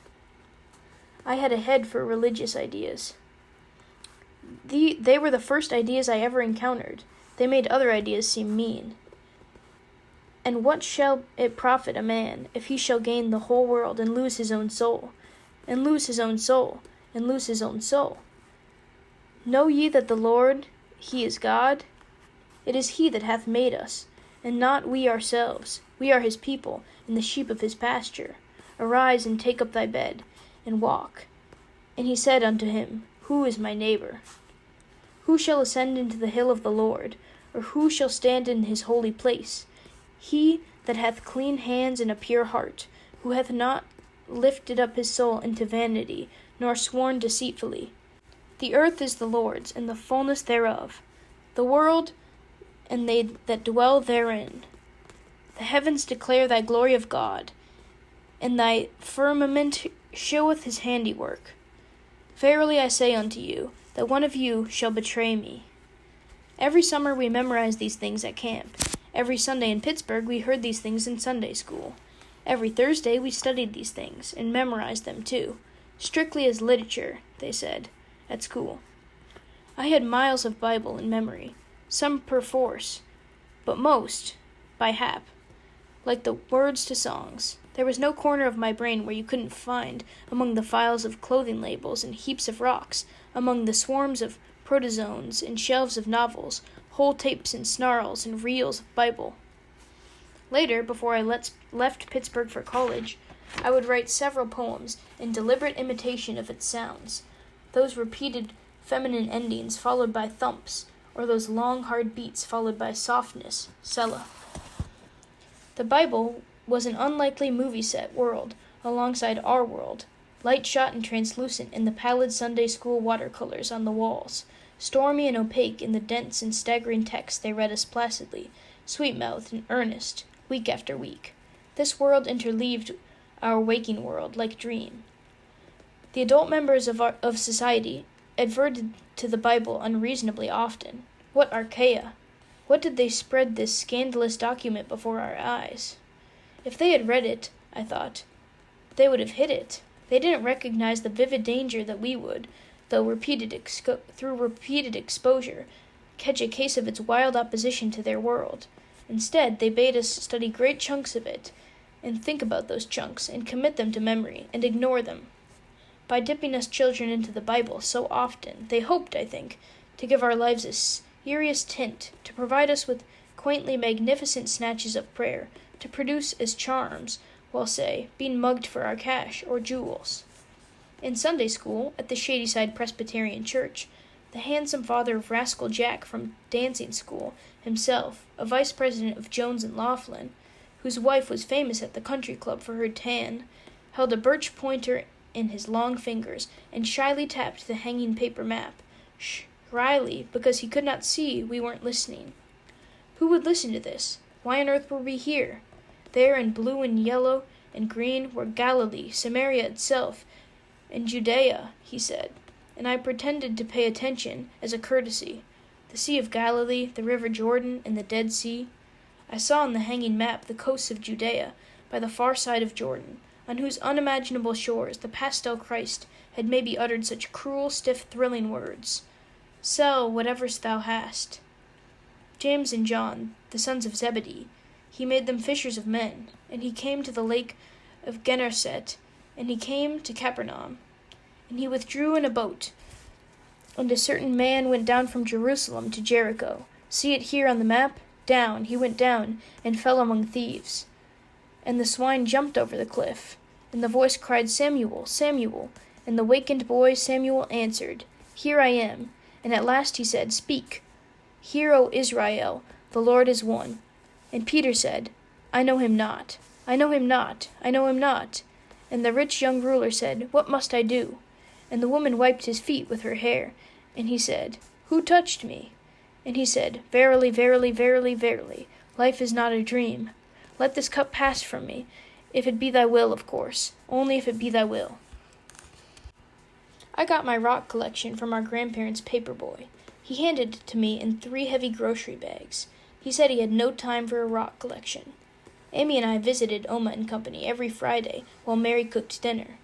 I had a head for religious ideas. They were the first ideas I ever encountered. They made other ideas seem mean. And what shall it profit a man if he shall gain the whole world and lose his own soul, and lose his own soul, and lose his own soul? Know ye that the Lord, he is God? It is he that hath made us, and not we ourselves. We are his people, and the sheep of his pasture. Arise and take up thy bed, and walk. And he said unto him, Who is my neighbor? Who shall ascend into the hill of the Lord, or who shall stand in his holy place? He that hath clean hands and a pure heart, who hath not lifted up his soul into vanity, nor sworn deceitfully. The earth is the Lord's, and the fullness thereof, the world, and they that dwell therein. The heavens declare thy glory of God, and thy firmament sheweth his handiwork. Verily I say unto you, that one of you shall betray me. Every summer we memorized these things at camp. Every Sunday in Pittsburgh we heard these things in Sunday school. Every Thursday we studied these things, and memorized them too. Strictly as literature, they said, at school. I had miles of Bible in memory, some perforce, but most by hap, like the words to songs. There was no corner of my brain where you couldn't find, among the files of clothing labels and heaps of rocks, among the swarms of protozoans and shelves of novels, whole tapes and snarls and reels of Bible. Later, before I left Pittsburgh for college, I would write several poems in deliberate imitation of its sounds, those repeated feminine endings followed by thumps, or those long hard beats followed by softness, Selah. The Bible was an unlikely movie-set world alongside our world, light-shot and translucent in the pallid Sunday school watercolors on the walls, stormy and opaque in the dense and staggering text they read us placidly, sweet-mouthed and earnest, week after week. This world interleaved our waking world like dream. The adult members of society adverted to the Bible unreasonably often. What archaea! What did they spread this scandalous document before our eyes? If they had read it, I thought, they would have hid it. They didn't recognize the vivid danger that we would, through repeated exposure, catch a case of its wild opposition to their world. Instead, they bade us study great chunks of it, and think about those chunks, and commit them to memory, and ignore them. By dipping us children into the Bible so often, they hoped, I think, to give our lives spurious tint, to provide us with quaintly magnificent snatches of prayer, to produce as charms, while, say, being mugged for our cash or jewels. In Sunday school, at the Shadyside Presbyterian Church, the handsome father of Rascal Jack from dancing school, himself, a vice president of Jones and Laughlin, whose wife was famous at the country club for her tan, held a birch pointer in his long fingers and shyly tapped the hanging paper map, shyly, because he could not see we weren't listening. Who would listen to this? Why on earth were we here? There in blue and yellow and green were Galilee, Samaria itself, and Judea, he said, and I pretended to pay attention as a courtesy. The Sea of Galilee, the River Jordan, and the Dead Sea. I saw on the hanging map the coasts of Judea, by the far side of Jordan, on whose unimaginable shores the pastel Christ had maybe uttered such cruel, stiff, thrilling words. Sell whatever thou hast. James and John, the sons of Zebedee, he made them fishers of men, and he came to the lake of Gennesaret, and he came to Capernaum. And he withdrew in a boat, and a certain man went down from Jerusalem to Jericho. See it here on the map? Down, he went down, and fell among thieves. And the swine jumped over the cliff, and the voice cried, Samuel, Samuel. And the wakened boy Samuel answered, Here I am. And at last he said, Speak. Hear, O Israel, the Lord is one. And Peter said, I know him not. I know him not. I know him not. And the rich young ruler said, What must I do? And the woman wiped his feet with her hair. And he said, Who touched me? And he said, Verily, verily, verily, verily, life is not a dream. Let this cup pass from me, if it be thy will, of course, only if it be thy will. I got my rock collection from our grandparents' paper boy. He handed it to me in 3 heavy grocery bags. He said he had no time for a rock collection. Amy and I visited Oma and Company every Friday while Mary cooked dinner.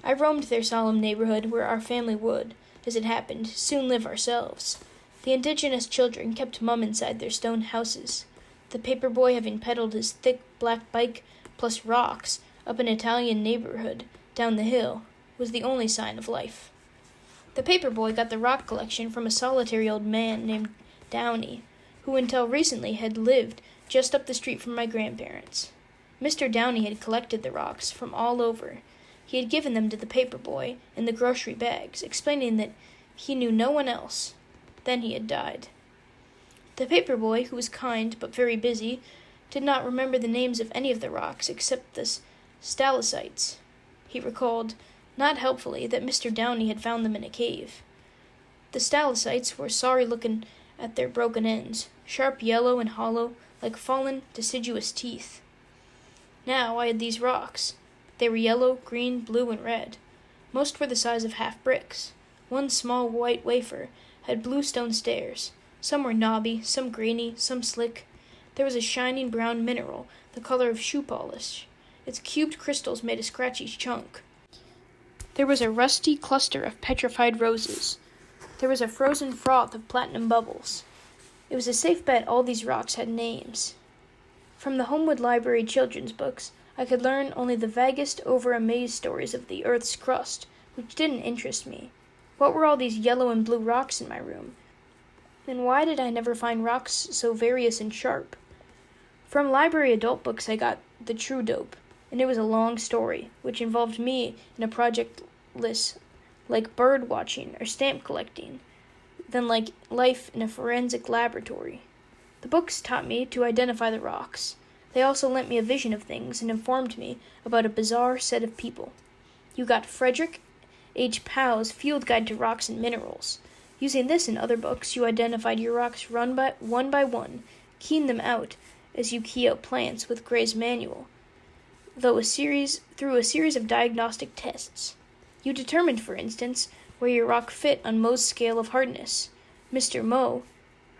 I roamed their solemn neighborhood where our family would, as it happened, soon live ourselves. The indigenous children kept mum inside their stone houses, the paper boy having pedaled his thick black bike plus rocks up an Italian neighborhood down the hill was the only sign of life. The paper boy got the rock collection from a solitary old man named Downey, who until recently had lived just up the street from my grandparents. Mr. Downey had collected the rocks from all over. He had given them to the paper boy in the grocery bags, explaining that he knew no one else. Then he had died. The paper boy, who was kind but very busy, did not remember the names of any of the rocks except the stalactites. He recalled, not helpfully, that Mr. Downey had found them in a cave. The stalactites were sorry looking at their broken ends, sharp yellow and hollow, like fallen, deciduous teeth. Now I had these rocks. They were yellow, green, blue, and red. Most were the size of half bricks. One small white wafer had bluestone stairs. Some were knobby, some grainy, some slick. There was a shining brown mineral, the color of shoe polish. Its cubed crystals made a scratchy chunk. There was a rusty cluster of petrified roses. There was a frozen froth of platinum bubbles. It was a safe bet all these rocks had names. From the Homewood Library children's books, I could learn only the vaguest over-amazed stories of the Earth's crust, which didn't interest me. What were all these yellow and blue rocks in my room? And why did I never find rocks so various and sharp? From library adult books I got The True Dope, and it was a long story, which involved me in a project less like bird watching or stamp collecting than like life in a forensic laboratory. The books taught me to identify the rocks. They also lent me a vision of things and informed me about a bizarre set of people. You got Frederick H. Powell's Field Guide to Rocks and Minerals. Using this and other books, you identified your rocks one by one, keying them out as you key out plants with Gray's Manual, through a series of diagnostic tests. You determined, for instance, where your rock fit on Mohs' scale of hardness. Mr. Moh,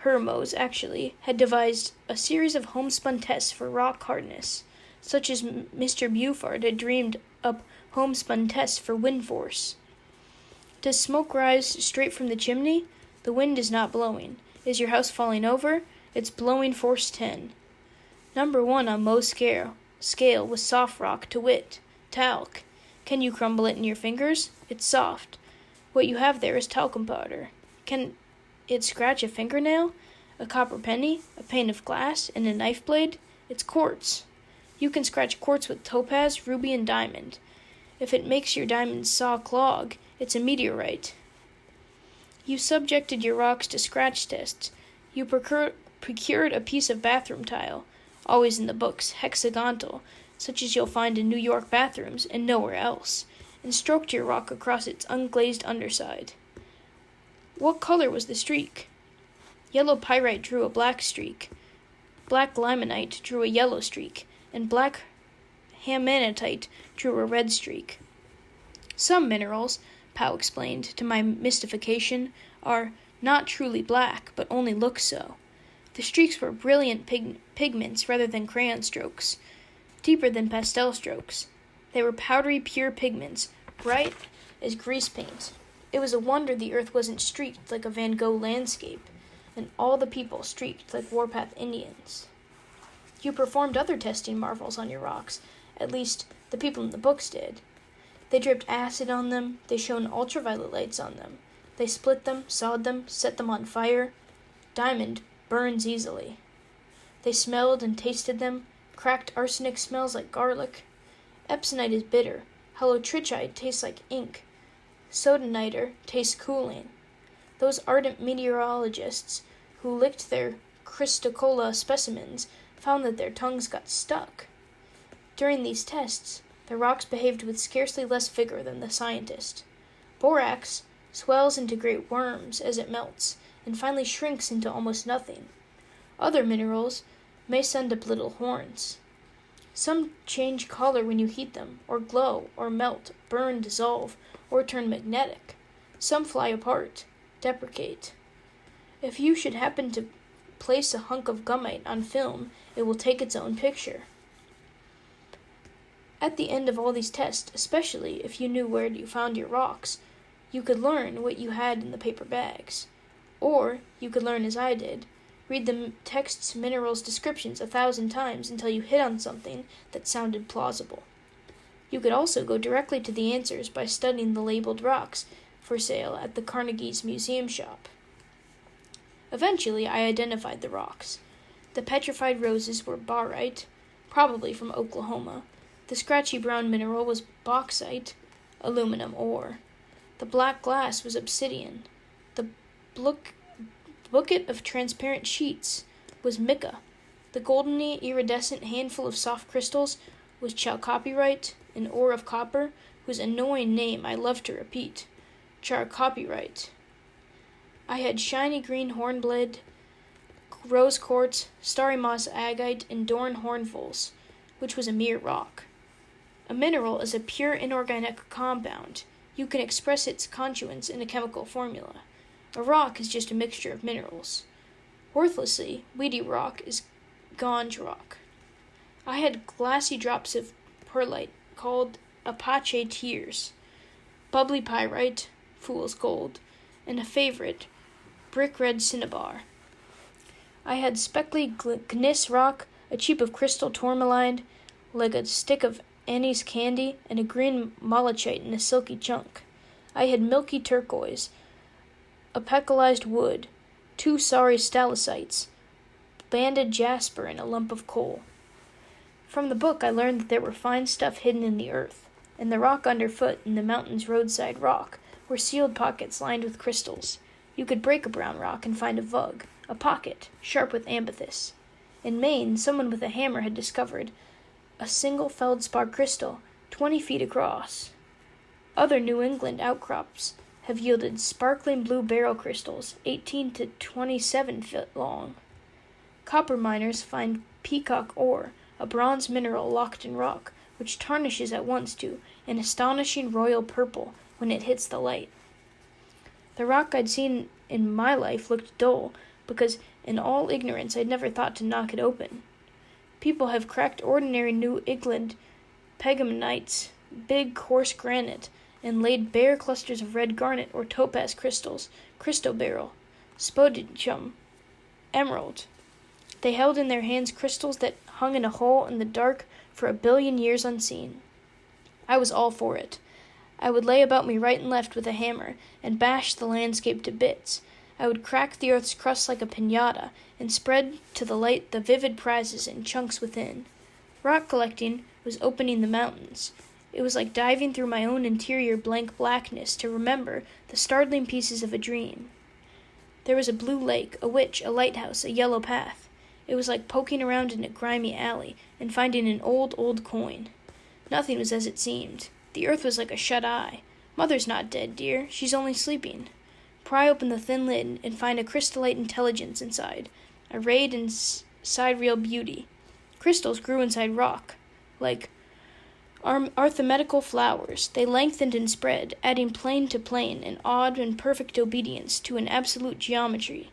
Mohs actually, had devised a series of homespun tests for rock hardness, such as Mr. Buford had dreamed up homespun tests for wind force. Does smoke rise straight from the chimney? The wind is not blowing. Is your house falling over? It's blowing force 10. Number 1 on Mohs' scale was soft rock, to wit, talc. Can you crumble it in your fingers? It's soft. What you have there is talcum powder. it scratch a fingernail, a copper penny, a pane of glass, and a knife blade? It's quartz. You can scratch quartz with topaz, ruby, and diamond. If it makes your diamonds saw clog, it's a meteorite. You subjected your rocks to scratch tests. You procured a piece of bathroom tile, always in the books, hexagonal, such as you'll find in New York bathrooms and nowhere else, and stroked your rock across its unglazed underside. What color was the streak? Yellow pyrite drew a black streak. Black limonite drew a yellow streak, and black haemonite drew a red streak. Some minerals, Pow explained, to my mystification, are not truly black, but only look so. The streaks were brilliant pigments rather than crayon strokes, deeper than pastel strokes. They were powdery, pure pigments, bright as grease paint. It was a wonder the earth wasn't streaked like a Van Gogh landscape, and all the people streaked like Warpath Indians. You performed other testing marvels on your rocks, at least the people in the books did. They dripped acid on them, they shone ultraviolet lights on them. They split them, sawed them, set them on fire. Diamond burns easily. They smelled and tasted them. Cracked arsenic smells like garlic. Epsonite is bitter. Halotrichite tastes like ink. Soda tastes cooling. Those ardent meteorologists who licked their Christocola specimens found that their tongues got stuck. During these tests, the rocks behaved with scarcely less vigor than the scientist. Borax swells into great worms as it melts, and finally shrinks into almost nothing. Other minerals may send up little horns. Some change color when you heat them, or glow, or melt, burn, dissolve, or turn magnetic. Some fly apart, deprecate. If you should happen to place a hunk of gumite on film, it will take its own picture. At the end of all these tests, especially if you knew where you found your rocks, you could learn what you had in the paper bags. Or you could learn as I did, read the text's minerals descriptions 1,000 times until you hit on something that sounded plausible. You could also go directly to the answers by studying the labeled rocks for sale at the Carnegie's museum shop. Eventually, I identified the rocks. The petrified roses were barite, probably from Oklahoma. The scratchy brown mineral was bauxite, aluminum ore. The black glass was obsidian. The bucket of transparent sheets was mica. The goldeny iridescent handful of soft crystals was chalcopyrite, an ore of copper, whose annoying name I love to repeat, charcopyrite. I had shiny green hornblende, rose quartz, starry moss agate, and dorn hornfuls, which was a mere rock. A mineral is a pure inorganic compound. You can express its constituents in a chemical formula. A rock is just a mixture of minerals. Worthlessly, weedy rock is ganj rock. I had glassy drops of perlite called Apache tears, bubbly pyrite, fool's gold, and a favorite, brick red cinnabar. I had speckly gneiss rock, a chip of crystal tourmaline, like a stick of Annie's candy, and a green malachite in a silky chunk. I had milky turquoise, a pecalized wood, 2 sorry stalactites, banded jasper, and a lump of coal. From the book I learned that there were fine stuff hidden in the earth. In the rock underfoot, in the mountain's roadside rock, were sealed pockets lined with crystals. You could break a brown rock and find a vug, a pocket, sharp with amethyst. In Maine, someone with a hammer had discovered a single feldspar crystal, 20 feet across. Other New England outcrops have yielded sparkling blue beryl crystals, 18 to 27 feet long. Copper miners find peacock ore, a bronze mineral locked in rock, which tarnishes at once to an astonishing royal purple when it hits the light. The rock I'd seen in my life looked dull, because in all ignorance I'd never thought to knock it open. People have cracked ordinary New England pegamenites, big coarse granite, and laid bare clusters of red garnet or topaz crystals, cristoberyl, spodumene, emerald. They held in their hands crystals that hung in a hole in the dark for 1 billion years unseen. I was all for it. I would lay about me right and left with a hammer, and bash the landscape to bits. I would crack the earth's crust like a piñata and spread to the light the vivid prizes in chunks within. Rock collecting was opening the mountains. It was like diving through my own interior blank blackness to remember the startling pieces of a dream. There was a blue lake, a witch, a lighthouse, a yellow path. It was like poking around in a grimy alley and finding an old coin. Nothing was as it seemed. The earth was like a shut eye. Mother's not dead, dear. She's only sleeping. Pry open the thin lid and find a crystallite intelligence inside, arrayed in sidereal beauty. Crystals grew inside rock, like arithmetical flowers. They lengthened and spread, adding plane to plane in odd and perfect obedience to an absolute geometry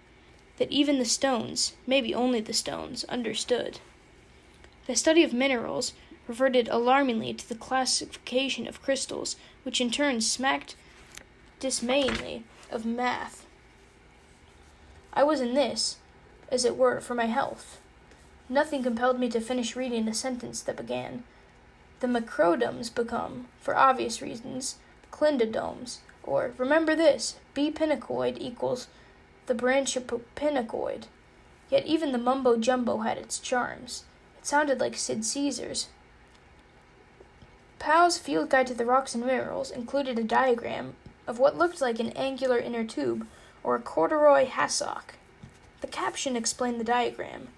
that even the stones, maybe only the stones, understood. The study of minerals reverted alarmingly to the classification of crystals, which in turn smacked dismayingly of math. I was in this, as it were, for my health. Nothing compelled me to finish reading the sentence that began, "The macrodomes become, for obvious reasons, clindodomes," or, "Remember this, B pinacoid equals the branchiopinacoid." Yet even the mumbo-jumbo had its charms. It sounded like Sid Caesar's. Powell's Field Guide to the Rocks and Minerals included a diagram of what looked like an angular inner tube or a corduroy hassock. The caption explained the diagram,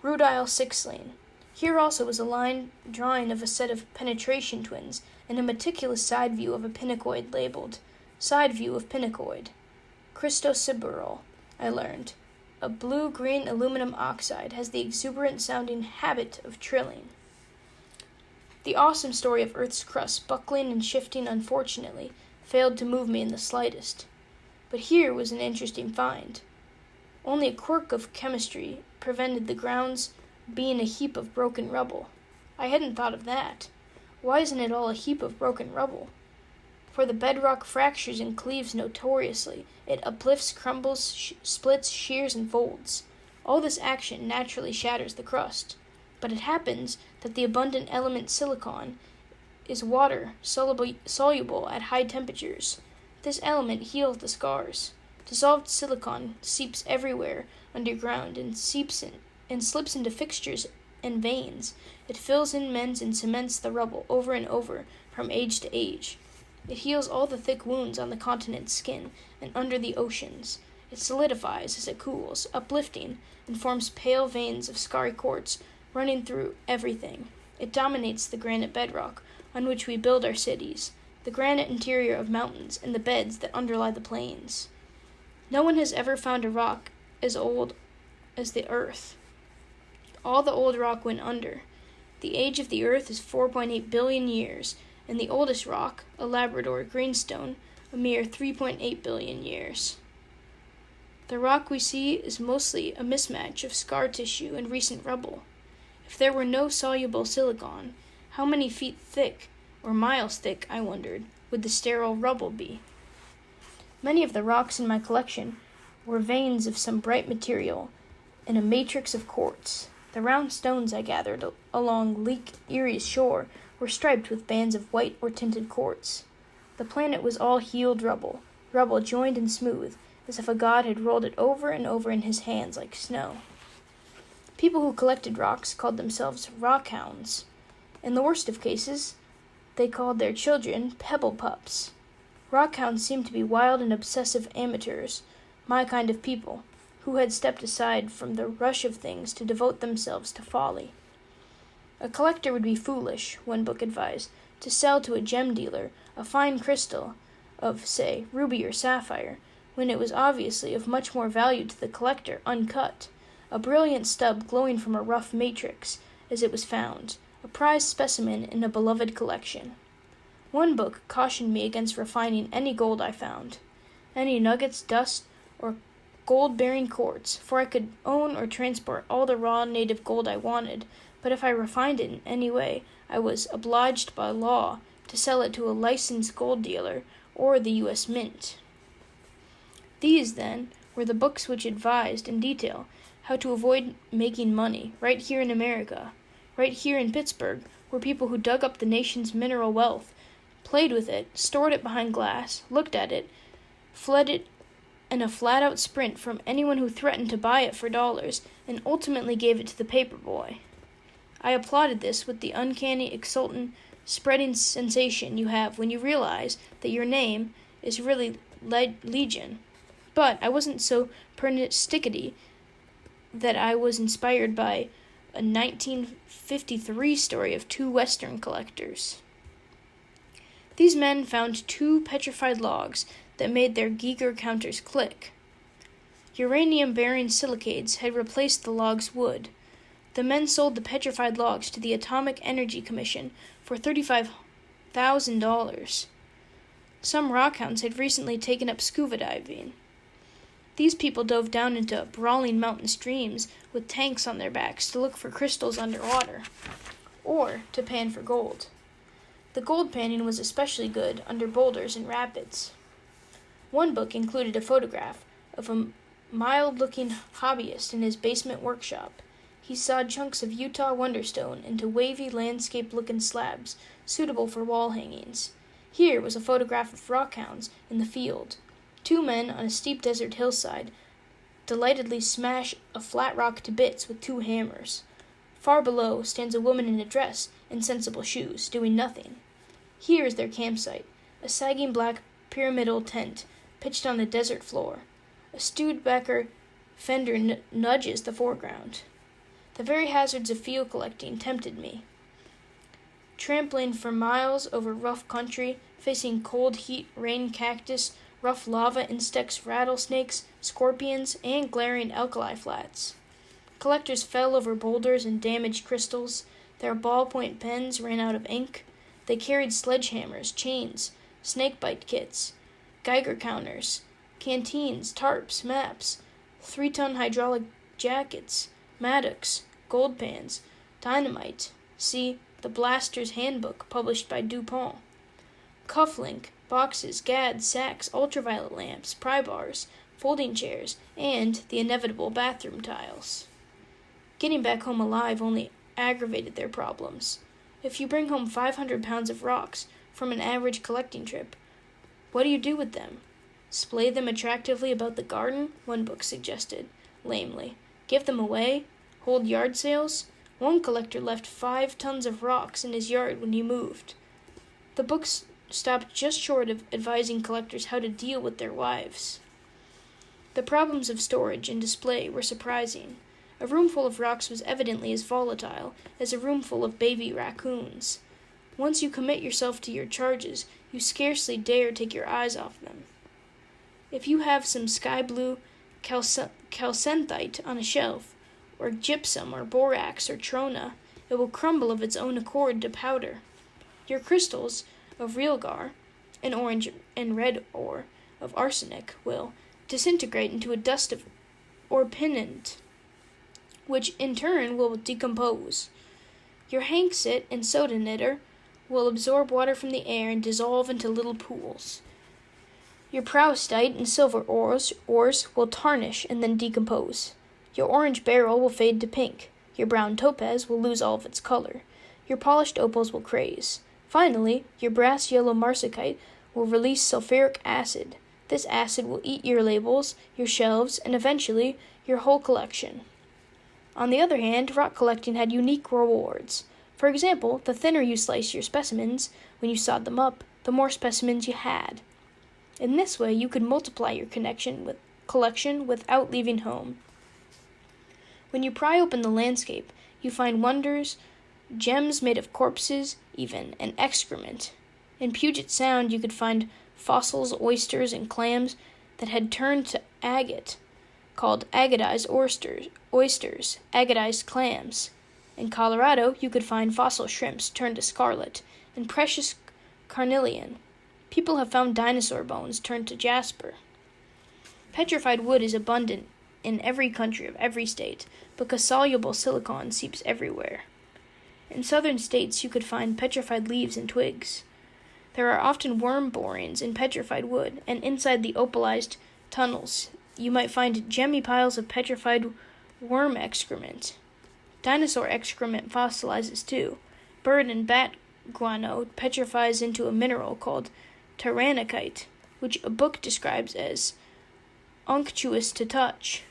"Rudile Sixline." Here also was a line drawing of a set of penetration twins and a meticulous side view of a pinacoid labeled "Side View of Pinacoid." Cristosiberol, I learned. A blue-green aluminum oxide has the exuberant-sounding habit of trilling. The awesome story of Earth's crust buckling and shifting unfortunately failed to move me in the slightest. But here was an interesting find. Only a quirk of chemistry prevented the ground's being a heap of broken rubble. I hadn't thought of that. Why isn't it all a heap of broken rubble? For the bedrock fractures and cleaves notoriously. It uplifts, crumbles, splits, shears, and folds. All this action naturally shatters the crust. But it happens that the abundant element silicon is water soluble at high temperatures. This element heals the scars. Dissolved silicon seeps everywhere underground and slips into fixtures and veins. It fills in, mends, and cements the rubble over and over from age to age. It heals all the thick wounds on the continent's skin and under the oceans. It solidifies as it cools, uplifting, and forms pale veins of scarry quartz running through everything. It dominates the granite bedrock on which we build our cities, the granite interior of mountains, and the beds that underlie the plains. No one has ever found a rock as old as the earth. All the old rock went under. The age of the earth is 4.8 billion years, and the oldest rock, a Labrador greenstone, a mere 3.8 billion years. The rock we see is mostly a mismatch of scar tissue and recent rubble. If there were no soluble silicon, how many feet thick, or miles thick, I wondered, would the sterile rubble be? Many of the rocks in my collection were veins of some bright material in a matrix of quartz. The round stones I gathered along Lake Erie's shore were striped with bands of white or tinted quartz. The planet was all healed rubble joined and smooth, as if a god had rolled it over and over in his hands like snow. People who collected rocks called themselves rock hounds. In the worst of cases, they called their children pebble pups. Rock hounds seemed to be wild and obsessive amateurs, my kind of people, who had stepped aside from the rush of things to devote themselves to folly. A collector would be foolish, one book advised, to sell to a gem dealer a fine crystal of, say, ruby or sapphire, when it was obviously of much more value to the collector uncut, a brilliant stub glowing from a rough matrix, as it was found, a prized specimen in a beloved collection. One book cautioned me against refining any gold I found, any nuggets, dust, or gold-bearing quartz, for I could own or transport all the raw native gold I wanted, but if I refined it in any way, I was obliged by law to sell it to a licensed gold dealer or the U.S. Mint. These, then, were the books which advised in detail how to avoid making money right here in America, right here in Pittsburgh, where people who dug up the nation's mineral wealth, played with it, stored it behind glass, looked at it, fed and a flat-out sprint from anyone who threatened to buy it for dollars, and ultimately gave it to the paper boy. I applauded this with the uncanny, exultant, spreading sensation you have when you realize that your name is really Legion. But I wasn't so pernickety that I was inspired by a 1953 story of two Western collectors. These men found two petrified logs that made their Geiger counters click. Uranium-bearing silicates had replaced the logs' wood. The men sold the petrified logs to the Atomic Energy Commission for $35,000. Some rockhounds had recently taken up scuba diving. These people dove down into brawling mountain streams with tanks on their backs to look for crystals underwater, or to pan for gold. The gold panning was especially good under boulders and rapids. One book included a photograph of a mild-looking hobbyist in his basement workshop. He sawed chunks of Utah wonderstone into wavy landscape-looking slabs suitable for wall hangings. Here was a photograph of rockhounds in the field. Two men on a steep desert hillside delightedly smash a flat rock to bits with two hammers. Far below stands a woman in a dress and sensible shoes, doing nothing. Here is their campsite, a sagging black pyramidal tent pitched on the desert floor. A Studebaker fender nudges the foreground. The very hazards of field collecting tempted me. Trampling for miles over rough country, facing cold heat, rain cactus, rough lava insects, rattlesnakes, scorpions, and glaring alkali flats. Collectors fell over boulders and damaged crystals. Their ballpoint pens ran out of ink. They carried sledgehammers, chains, snakebite kits, Geiger counters, canteens, tarps, maps, 3-ton hydraulic jackets, mattocks, gold pans, dynamite. See The Blaster's Handbook, published by DuPont. Cufflink, boxes, gads, sacks, ultraviolet lamps, pry bars, folding chairs, and the inevitable bathroom tiles. Getting back home alive only aggravated their problems. If you bring home 500 pounds of rocks from an average collecting trip, what do you do with them? Splay them attractively about the garden, one book suggested, lamely. Give them away? Hold yard sales? One collector left 5 tons of rocks in his yard when he moved. The books stopped just short of advising collectors how to deal with their wives. The problems of storage and display were surprising. A room full of rocks was evidently as volatile as a room full of baby raccoons. Once you commit yourself to your charges, you scarcely dare take your eyes off them. If you have some sky blue calcenthite on a shelf, or gypsum or borax or trona, it will crumble of its own accord to powder. Your crystals of realgar, and orange and red ore of arsenic will disintegrate into a dust of orpiment, which in turn will decompose. Your hanksite and soda knitter will absorb water from the air and dissolve into little pools. Your proustite and silver ores will tarnish and then decompose. Your orange beryl will fade to pink. Your brown topaz will lose all of its color. Your polished opals will craze. Finally, your brass yellow marsickite will release sulfuric acid. This acid will eat your labels, your shelves, and eventually your whole collection. On the other hand, rock collecting had unique rewards. For example, the thinner you sliced your specimens when you sawed them up, the more specimens you had. In this way, you could multiply your collection without leaving home. When you pry open the landscape, you find wonders, gems made of corpses, even, and excrement. In Puget Sound, you could find fossils, oysters, and clams that had turned to agate, called agatized oysters, agatized clams. In Colorado, you could find fossil shrimps turned to scarlet, and precious carnelian. People have found dinosaur bones turned to jasper. Petrified wood is abundant in every country of every state, because soluble silicon seeps everywhere. In southern states, you could find petrified leaves and twigs. There are often worm borings in petrified wood, and inside the opalized tunnels, you might find gemmy piles of petrified worm excrement. Dinosaur excrement fossilizes too. Bird and bat guano petrifies into a mineral called tyrannochite, which a book describes as unctuous to touch.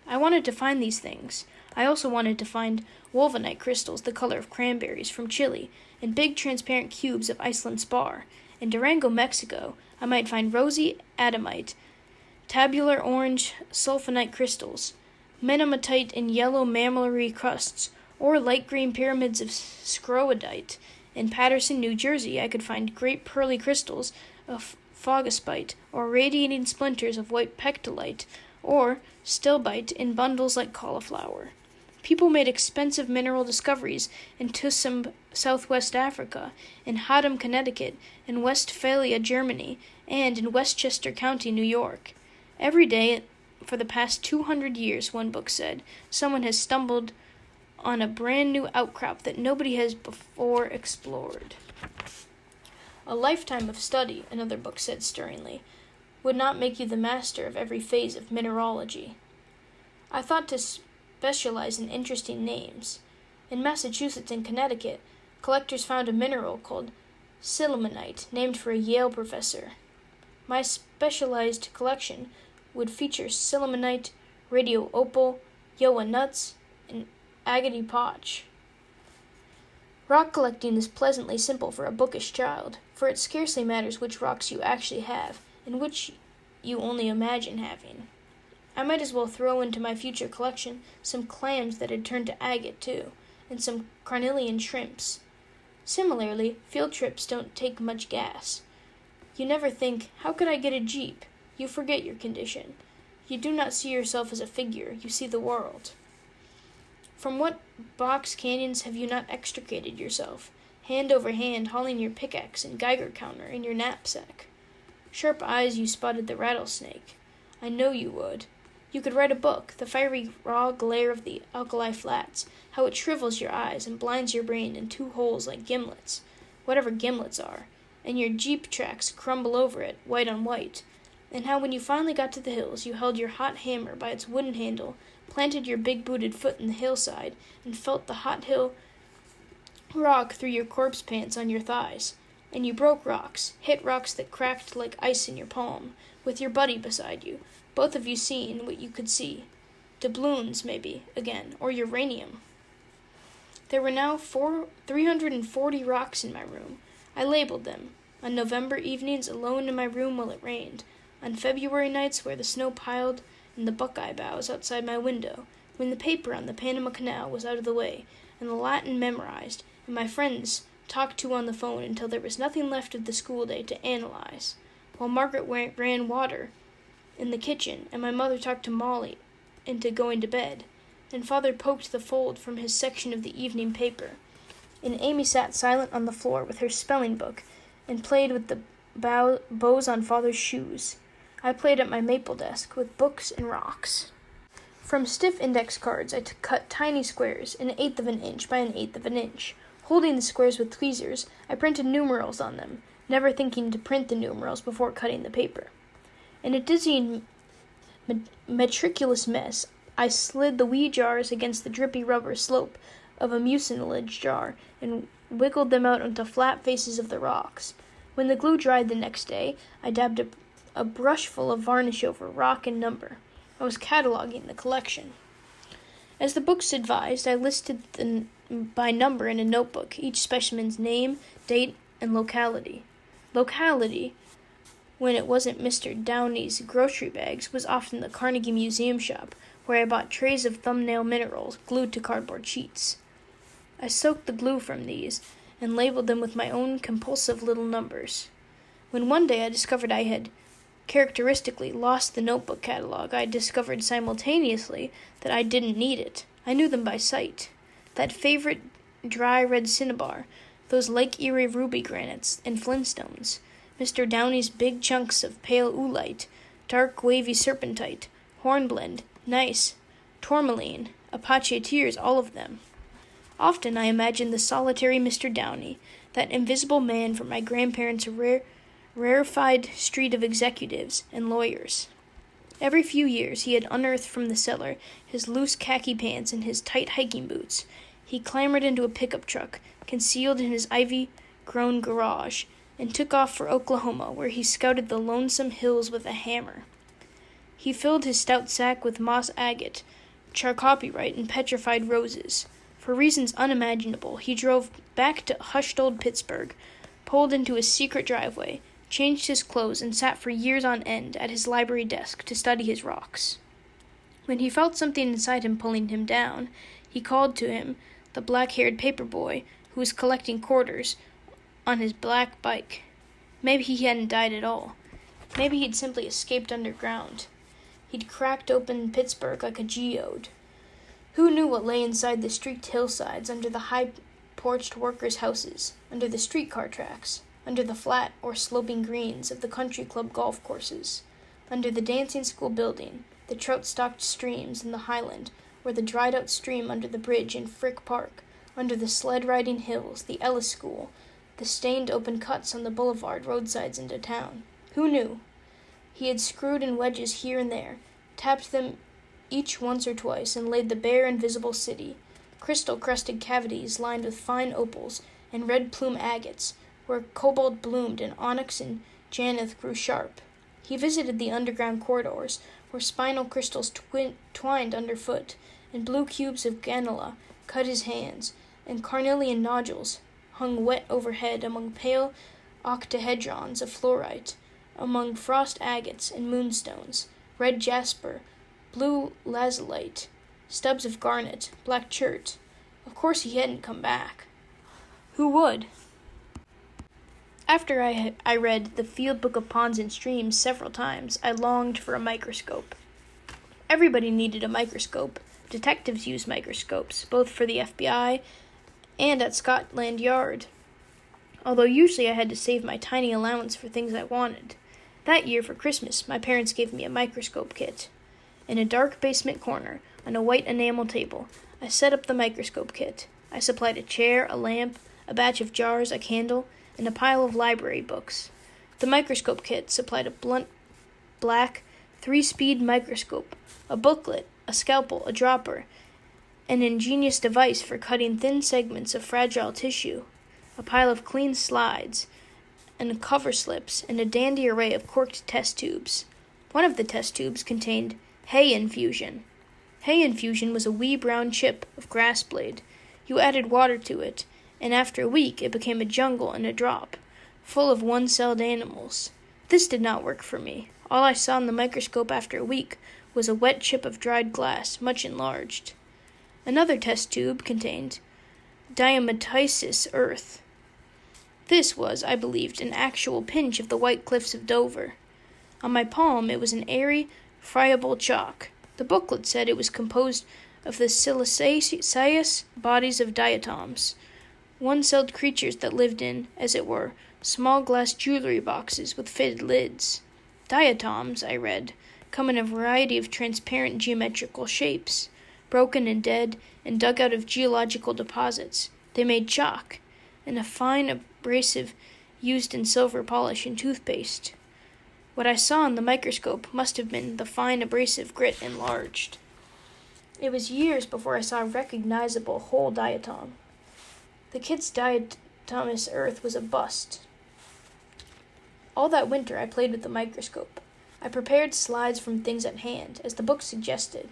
I wanted to find these things. I also wanted to find wolvanite crystals the color of cranberries from Chile, and big transparent cubes of Iceland spar. In Durango, Mexico, I might find rosy adamite, tabular orange sulfonite crystals, menomatite and yellow mammillary crusts, or light green pyramids of scroadite. In Paterson, New Jersey, I could find great pearly crystals of phogospite, or radiating splinters of white pectolite, or stilbite in bundles like cauliflower. People made expensive mineral discoveries in Tussum, Southwest Africa, in Haddam, Connecticut, in Westphalia, Germany, and in Westchester County, New York. Every day for the past 200 years, one book said, someone has stumbled on a brand new outcrop that nobody has before explored. A lifetime of study, another book said stirringly, would not make you the master of every phase of mineralogy. I thought to specialize in interesting names. In Massachusetts and Connecticut, collectors found a mineral called sillimanite, named for a Yale professor. My specialized collection would feature sillimanite, radio opal, Yoa nuts, and agate potch. Rock collecting is pleasantly simple for a bookish child, for it scarcely matters which rocks you actually have, and which you only imagine having. I might as well throw into my future collection some clams that had turned to agate, too, and some carnelian shrimps. Similarly, field trips don't take much gas. You never think, how could I get a jeep? You forget your condition. You do not see yourself as a figure, you see the world. From what box canyons have you not extricated yourself, hand over hand hauling your pickaxe and Geiger counter in your knapsack? Sharp eyes, you spotted the rattlesnake. I know you would. You could write a book, the fiery raw glare of the alkali flats, how it shrivels your eyes and blinds your brain in two holes like gimlets, whatever gimlets are, and your jeep tracks crumble over it, white on white, and how when you finally got to the hills you held your hot hammer by its wooden handle, planted your big-booted foot in the hillside, and felt the hot hill rock through your corpse pants on your thighs. And you broke rocks, hit rocks that cracked like ice in your palm, with your buddy beside you, both of you seeing what you could see. Doubloons, maybe, again, or uranium. There were now 340 rocks in my room. I labeled them. On November evenings, alone in my room while it rained. On February nights where the snow piled in the buckeye boughs outside my window, when the paper on the Panama Canal was out of the way, and the Latin memorized, and my friends talked to on the phone until there was nothing left of the school day to analyze, while Margaret ran water in the kitchen, and my mother talked to Molly into going to bed, and Father poked the fold from his section of the evening paper, and Amy sat silent on the floor with her spelling book, and played with the bows on Father's shoes. I played at my maple desk with books and rocks. From stiff index cards I cut tiny squares, 1/8 of an inch by 1/8 of an inch. Holding the squares with tweezers, I printed numerals on them, never thinking to print the numerals before cutting the paper. In a dizzying, metriculous mess, I slid the wee jars against the drippy rubber slope of a mucilage jar and wiggled them out onto flat faces of the rocks. When the glue dried the next day, I dabbed a brushful of varnish over rock and number. I was cataloging the collection. As the books advised, I listed them by number in a notebook, each specimen's name, date, and locality. Locality, when it wasn't Mr. Downey's grocery bags, was often the Carnegie Museum shop, where I bought trays of thumbnail minerals glued to cardboard sheets. I soaked the glue from these and labeled them with my own compulsive little numbers. When one day I discovered I had characteristically lost the notebook catalog, I discovered simultaneously that I didn't need it. I knew them by sight. That favorite dry red cinnabar, those Lake Erie ruby granites and flintstones, Mr. Downey's big chunks of pale oolite, dark wavy serpentite, hornblende, gneiss, tourmaline, Apache tears, all of them. Often I imagined the solitary Mr. Downey, that invisible man from my grandparents' rarefied street of executives and lawyers. Every few years he had unearthed from the cellar his loose khaki pants and his tight hiking boots. He clambered into a pickup truck, concealed in his ivy-grown garage, and took off for Oklahoma, where he scouted the lonesome hills with a hammer. He filled his stout sack with moss agate, chalcopyrite, and petrified roses. For reasons unimaginable, he drove back to hushed old Pittsburgh, pulled into his secret driveway, changed his clothes, and sat for years on end at his library desk to study his rocks. When he felt something inside him pulling him down, he called to him the black-haired paper boy who was collecting quarters on his black bike. Maybe he hadn't died at all. Maybe he'd simply escaped underground. He'd cracked open Pittsburgh like a geode. Who knew what lay inside the streaked hillsides, under the high-porched workers' houses, under the streetcar tracks, under the flat or sloping greens of the country club golf courses, under the dancing school building, the trout-stocked streams in the Highland, or the dried-out stream under the bridge in Frick Park, under the sled-riding hills, the Ellis School, the stained open cuts on the boulevard roadsides into town. Who knew? He had screwed in wedges here and there, tapped them each once or twice, and laid the bare invisible city, crystal-crusted cavities lined with fine opals and red-plume agates, where cobalt bloomed and onyx and janeth grew sharp. He visited the underground corridors, where spinal crystals twined underfoot, and blue cubes of ganilla cut his hands, and carnelian nodules hung wet overhead among pale octahedrons of fluorite, among frost agates and moonstones, red jasper, blue lazulite, stubs of garnet, black chert. Of course he hadn't come back. Who would? After I read The Field Book of Ponds and Streams several times, I longed for a microscope. Everybody needed a microscope. Detectives used microscopes, both for the FBI and at Scotland Yard, although usually I had to save my tiny allowance for things I wanted. That year for Christmas, my parents gave me a microscope kit. In a dark basement corner, on a white enamel table, I set up the microscope kit. I supplied a chair, a lamp, a batch of jars, a candle, and a pile of library books. The microscope kit supplied a blunt, black, 3-speed microscope, a booklet, a scalpel, a dropper, an ingenious device for cutting thin segments of fragile tissue, a pile of clean slides, and cover slips, and a dandy array of corked test tubes. One of the test tubes contained hay infusion. Hay infusion was a wee brown chip of grass blade. You added water to it, and after a week it became a jungle in a drop, full of one-celled animals. This did not work for me. All I saw in the microscope after a week was a wet chip of dried glass, much enlarged. Another test tube contained diatomaceous earth. This was, I believed, an actual pinch of the white cliffs of Dover. On my palm it was an airy, friable chalk. The booklet said it was composed of the siliceous bodies of diatoms, one-celled creatures that lived in, as it were, small glass jewelry boxes with fitted lids. Diatoms, I read, come in a variety of transparent geometrical shapes, broken and dead, and dug out of geological deposits. They made chalk, and a fine abrasive used in silver polish and toothpaste. What I saw in the microscope must have been the fine abrasive grit enlarged. It was years before I saw a recognizable whole diatom. The kit's diatomous earth was a bust. All that winter I played with the microscope. I prepared slides from things at hand, as the book suggested.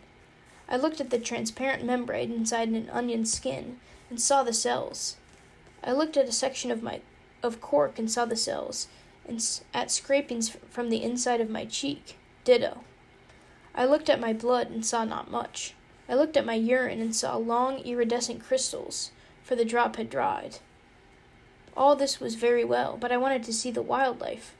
I looked at the transparent membrane inside an onion's skin and saw the cells. I looked at a section of cork and saw the cells, and at scrapings from the inside of my cheek. Ditto. I looked at my blood and saw not much. I looked at my urine and saw long iridescent crystals, for the drop had dried. All this was very well, but I wanted to see the wildlife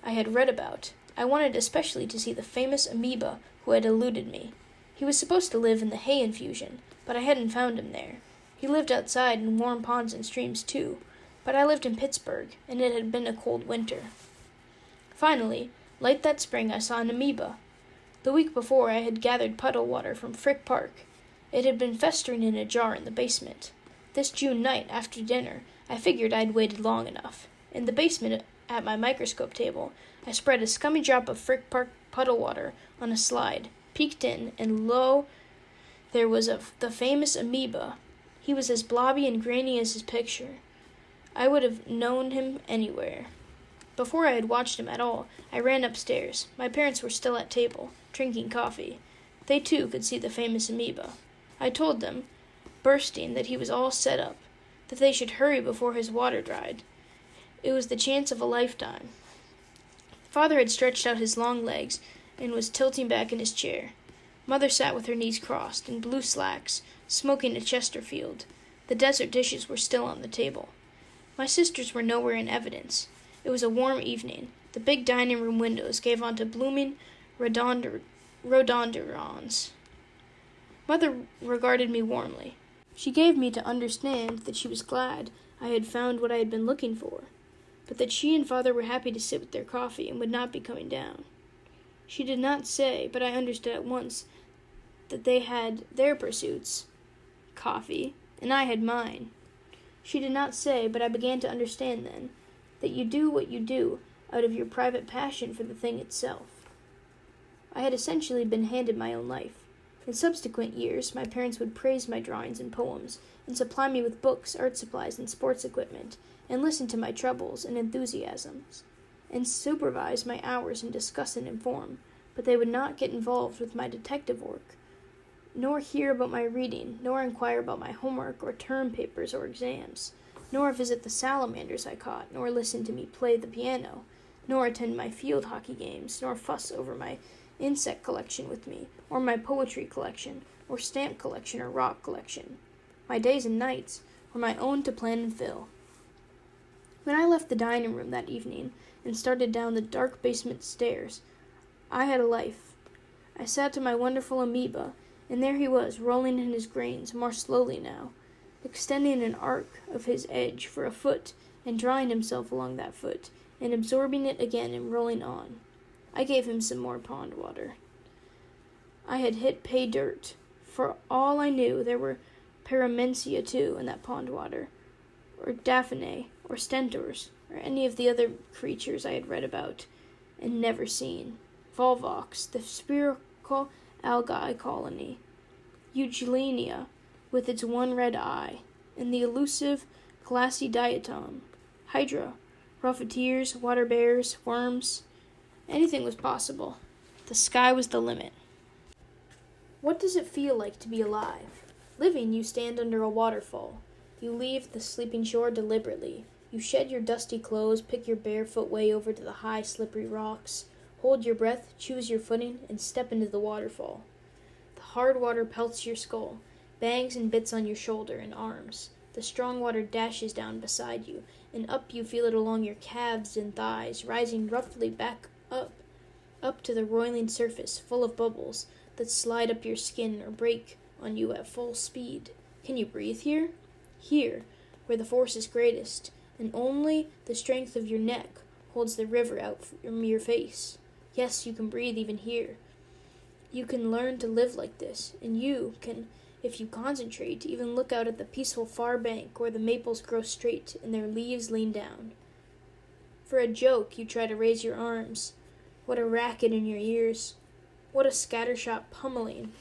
I had read about. I wanted especially to see the famous amoeba who had eluded me. He was supposed to live in the hay infusion, but I hadn't found him there. He lived outside in warm ponds and streams too, but I lived in Pittsburgh, and it had been a cold winter. Finally, late that spring I saw an amoeba. The week before I had gathered puddle water from Frick Park. It had been festering in a jar in the basement. This June night, after dinner, I figured I'd waited long enough. In the basement, at my microscope table, I spread a scummy drop of Frick Park puddle water on a slide, peeked in, and lo, there was the famous amoeba. He was as blobby and grainy as his picture. I would have known him anywhere. Before I had watched him at all, I ran upstairs. My parents were still at table, drinking coffee. They too could see the famous amoeba. I told them, bursting, that he was all set up, that they should hurry before his water dried. It was the chance of a lifetime. Father had stretched out his long legs and was tilting back in his chair. Mother sat with her knees crossed, in blue slacks, smoking a Chesterfield. The dessert dishes were still on the table. My sisters were nowhere in evidence. It was a warm evening. The big dining room windows gave onto blooming rhododendrons. Mother regarded me warmly. She gave me to understand that she was glad I had found what I had been looking for, but that she and Father were happy to sit with their coffee and would not be coming down. She did not say, but I understood at once, that they had their pursuits, coffee, and I had mine. She did not say, but I began to understand then, that you do what you do out of your private passion for the thing itself. I had essentially been handed my own life. In subsequent years, my parents would praise my drawings and poems, and supply me with books, art supplies, and sports equipment, and listen to my troubles and enthusiasms, and supervise my hours and discuss and inform, but they would not get involved with my detective work, nor hear about my reading, nor inquire about my homework or term papers or exams, nor visit the salamanders I caught, nor listen to me play the piano, nor attend my field hockey games, nor fuss over my insect collection with me, or my poetry collection, or stamp collection, or rock collection. My days and nights were my own to plan and fill. When I left the dining room that evening and started down the dark basement stairs, I had a life. I sat to my wonderful amoeba, and there he was, rolling in his grains, more slowly now, extending an arc of his edge for a foot, and drawing himself along that foot, and absorbing it again and rolling on. I gave him some more pond water. I had hit pay dirt. For all I knew, there were paramencia too in that pond water, or daphne, or stentors, or any of the other creatures I had read about and never seen. Volvox, the spherical algae colony, Eugenia, with its one red eye, and the elusive glassy diatom, hydra, profiteers, water bears, worms. Anything was possible. The sky was the limit. What does it feel like to be alive? Living, you stand under a waterfall. You leave the sleeping shore deliberately. You shed your dusty clothes, pick your barefoot way over to the high, slippery rocks, hold your breath, choose your footing, and step into the waterfall. The hard water pelts your skull, bangs and bits on your shoulder and arms. The strong water dashes down beside you, and up you feel it along your calves and thighs, rising roughly back up to the roiling surface, full of bubbles that slide up your skin or break on you at full speed. Can you breathe here? Here, where the force is greatest, and only the strength of your neck holds the river out from your face. Yes, you can breathe even here. You can learn to live like this, and you can, if you concentrate, even look out at the peaceful far bank where the maples grow straight and their leaves lean down. For a joke, you try to raise your arms. What a racket in your ears. What a scattershot pummeling.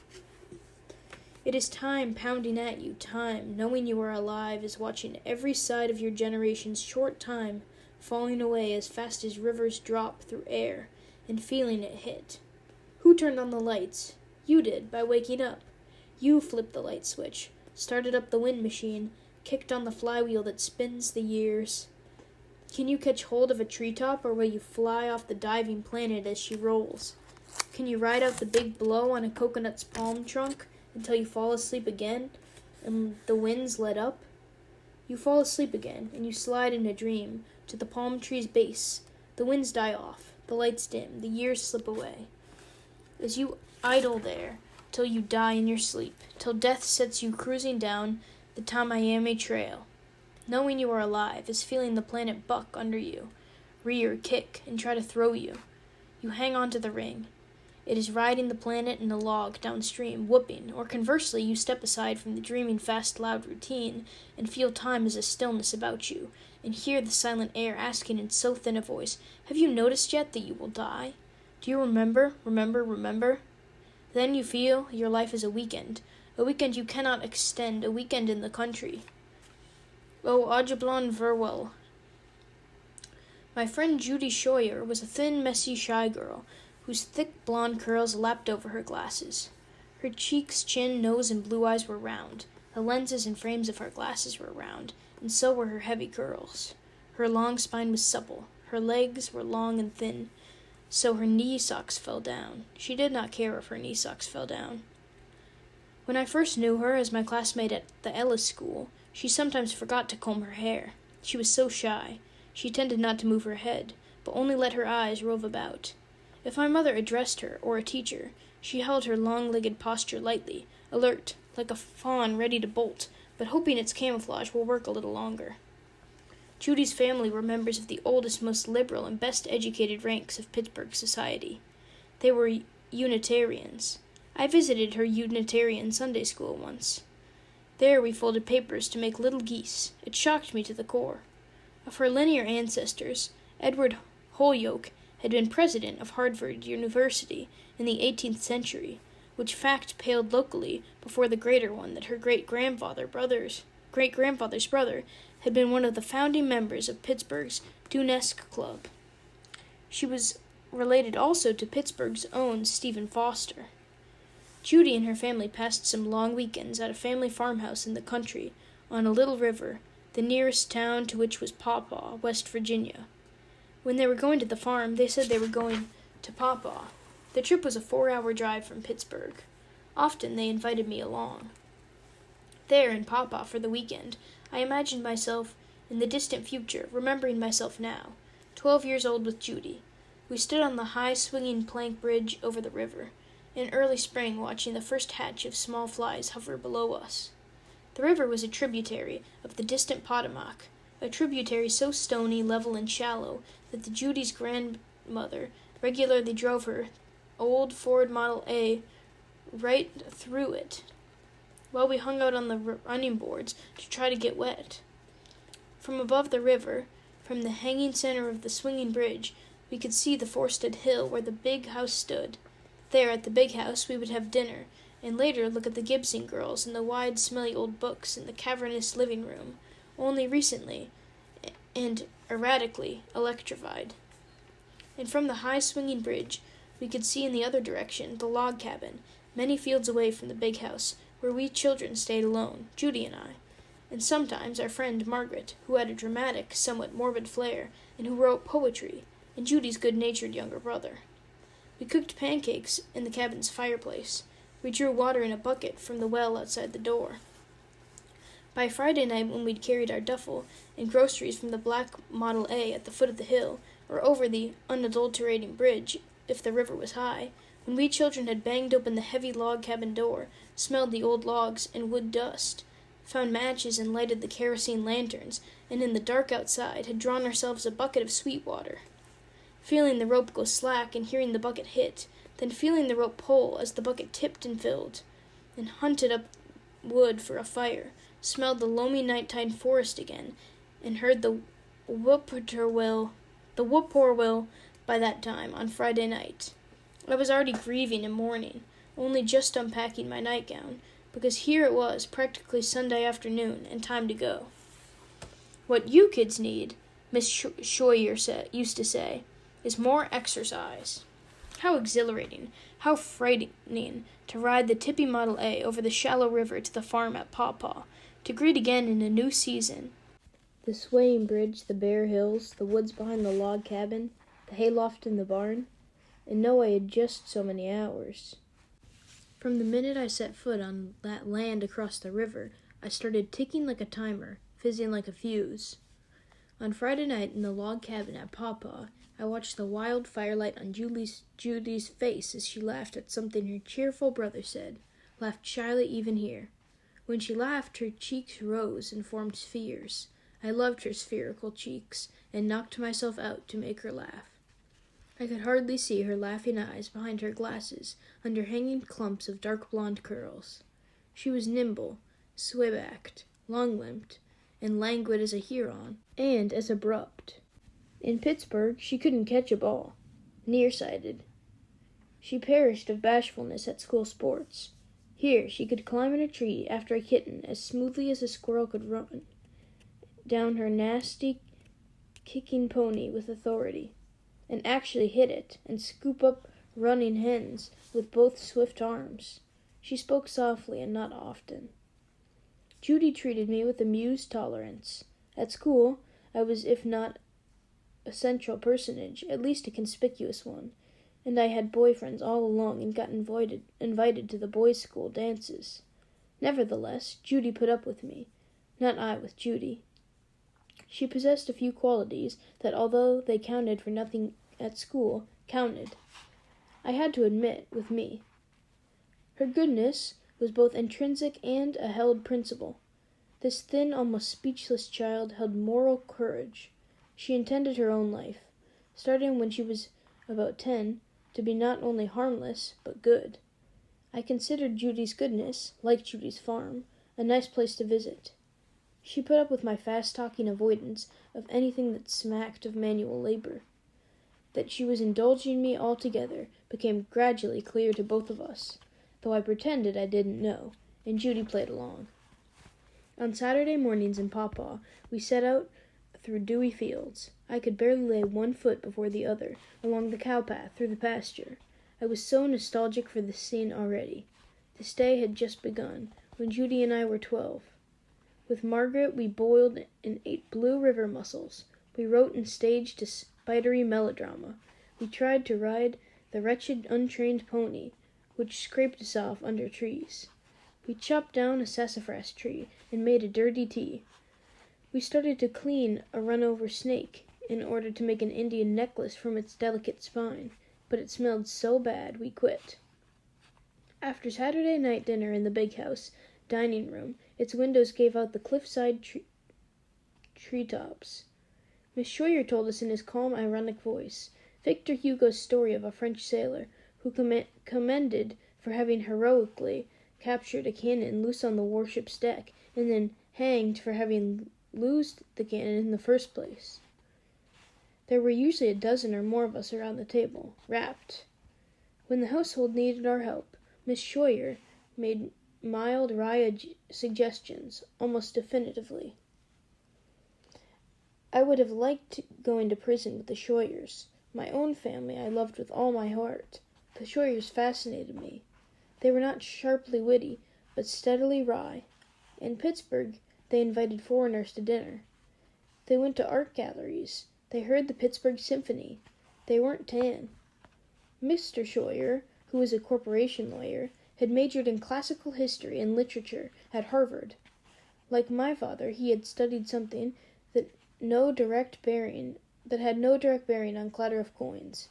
It is time pounding at you, time, knowing you are alive, is watching every side of your generation's short time falling away as fast as rivers drop through air, and feeling it hit. Who turned on the lights? You did, by waking up. You flipped the light switch, started up the wind machine, kicked on the flywheel that spins the years. Can you catch hold of a treetop, or will you fly off the diving planet as she rolls? Can you ride out the big blow on a coconut's palm trunk until you fall asleep again and the winds let up? You fall asleep again, and you slide in a dream to the palm tree's base. The winds die off, the lights dim, the years slip away. As you idle there till you die in your sleep, till death sets you cruising down the Tamayame Trail. Knowing you are alive is feeling the planet buck under you, rear, kick, and try to throw you. You hang on to the ring. It is riding the planet in a log downstream, whooping, or conversely you step aside from the dreaming fast, loud routine and feel time as a stillness about you, and hear the silent air asking in so thin a voice, have you noticed yet that you will die? Do you remember? Then you feel your life is a weekend you cannot extend, a weekend in the country. Oh, Audubon Verwell. My friend Judy Scheuer was a thin, messy, shy girl, whose thick blonde curls lapped over her glasses. Her cheeks, chin, nose, and blue eyes were round. The lenses and frames of her glasses were round, and so were her heavy curls. Her long spine was supple. Her legs were long and thin, so her knee socks fell down. She did not care if her knee socks fell down. When I first knew her as my classmate at the Ellis School, she sometimes forgot to comb her hair. She was so shy. She tended not to move her head, but only let her eyes rove about. If my mother addressed her, or a teacher, she held her long-legged posture lightly, alert, like a fawn ready to bolt, but hoping its camouflage will work a little longer. Judy's family were members of the oldest, most liberal, and best-educated ranks of Pittsburgh society. They were Unitarians. I visited her Unitarian Sunday school once. There we folded papers to make little geese. It shocked me to the core. Of her linear ancestors, Edward Holyoke had been president of Harvard University in the 18th century, which fact paled locally before the greater one that her great-grandfather's brother had been one of the founding members of Pittsburgh's Dunesque Club. She was related also to Pittsburgh's own Stephen Foster. Judy and her family passed some long weekends at a family farmhouse in the country on a little river, the nearest town to which was Pawpaw, West Virginia. When they were going to the farm, they said they were going to Pawpaw. The trip was a 4-hour drive from Pittsburgh. Often they invited me along. There in Pawpaw for the weekend, I imagined myself in the distant future, remembering myself now, 12 years old with Judy. We stood on the high swinging plank bridge over the river, in early spring watching the first hatch of small flies hover below us. The river was a tributary of the distant Potomac, a tributary so stony, level, and shallow that the Judy's grandmother regularly drove her old Ford Model A right through it, while we hung out on the running boards to try to get wet. From above the river, from the hanging center of the swinging bridge, we could see the forested hill where the big house stood. There, at the big house, we would have dinner, and later look at the Gibson girls and the wide, smelly old books in the cavernous living room, only recently and erratically electrified. And from the high swinging bridge, we could see in the other direction the log cabin, many fields away from the big house, where we children stayed alone, Judy and I, and sometimes our friend Margaret, who had a dramatic, somewhat morbid flair, and who wrote poetry, and Judy's good-natured younger brother. We cooked pancakes in the cabin's fireplace. We drew water in a bucket from the well outside the door. By Friday night, when we'd carried our duffel and groceries from the black Model A at the foot of the hill, or over the unadulterating bridge, if the river was high, when we children had banged open the heavy log cabin door, smelled the old logs and wood dust, found matches and lighted the kerosene lanterns, and in the dark outside had drawn ourselves a bucket of sweet water. Feeling the rope go slack and hearing the bucket hit, then feeling the rope pull as the bucket tipped and filled, and hunted up wood for a fire, smelled the loamy nighttime forest again, and heard the whippoorwill by that time on Friday night. I was already grieving and mourning, only just unpacking my nightgown, because here it was, practically Sunday afternoon, and time to go. "What you kids need," Miss Scheuer used to say, "is more exercise." How exhilarating, how frightening to ride the tippy Model A over the shallow river to the farm at Pawpaw, to greet again in a new season the swaying bridge, the bare hills, the woods behind the log cabin, the hayloft in the barn, and know I had just so many hours. From the minute I set foot on that land across the river, I started ticking like a timer, fizzing like a fuse. On Friday night in the log cabin at Pawpaw, I watched the wild firelight on Judy's face as she laughed at something her cheerful brother said, laughed shyly even here. When she laughed, her cheeks rose and formed spheres. I loved her spherical cheeks, and knocked myself out to make her laugh. I could hardly see her laughing eyes behind her glasses, under hanging clumps of dark blonde curls. She was nimble, sway-backed, long-limbed, and languid as a heron, and as abrupt. In Pittsburgh, she couldn't catch a ball. Nearsighted. She perished of bashfulness at school sports. Here, she could climb in a tree after a kitten as smoothly as a squirrel could run down her nasty kicking pony with authority, and actually hit it and scoop up running hens with both swift arms. She spoke softly and not often. Judy treated me with amused tolerance. At school, I was, if not a central personage, at least a conspicuous one, and I had boyfriends all along and got invited to the boys' school dances. Nevertheless, Judy put up with me, not I with Judy. She possessed a few qualities that, although they counted for nothing at school, counted, I had to admit, with me. Her goodness was both intrinsic and a held principle. This thin, almost speechless child held moral courage. She intended her own life, starting when she was about 10, to be not only harmless, but good. I considered Judy's goodness, like Judy's farm, a nice place to visit. She put up with my fast-talking avoidance of anything that smacked of manual labor. That she was indulging me altogether became gradually clear to both of us, though I pretended I didn't know, and Judy played along. On Saturday mornings in Pawpaw, we set out through dewy fields. I could barely lay one foot before the other along the cow-path through the pasture. I was so nostalgic for this scene already. This day had just begun, when Judy and I were 12. With Margaret we boiled and ate blue river mussels. We wrote and staged a spidery melodrama. We tried to ride the wretched untrained pony, which scraped us off under trees. We chopped down a sassafras tree and made a dirty tea. We started to clean a run-over snake in order to make an Indian necklace from its delicate spine, but it smelled so bad we quit. After Saturday night dinner in the big house dining room, its windows gave out the cliffside treetops. Miss Scheuer told us in his calm, ironic voice Victor Hugo's story of a French sailor who commended for having heroically captured a cannon loose on the warship's deck, and then hanged for having loosed the cannon in the first place. There were usually a dozen or more of us around the table, rapt. When the household needed our help, Miss Scheuer made mild, wry suggestions, almost definitively. I would have liked going to prison with the Scheuers. My own family I loved with all my heart. The Scheuers fascinated me. They were not sharply witty, but steadily wry. In Pittsburgh, they invited foreigners to dinner. They went to art galleries. They heard the Pittsburgh Symphony. They weren't tan. Mr. Scheuer, who was a corporation lawyer, had majored in classical history and literature at Harvard. Like my father, he had studied something that had no direct bearing on clatter of coins.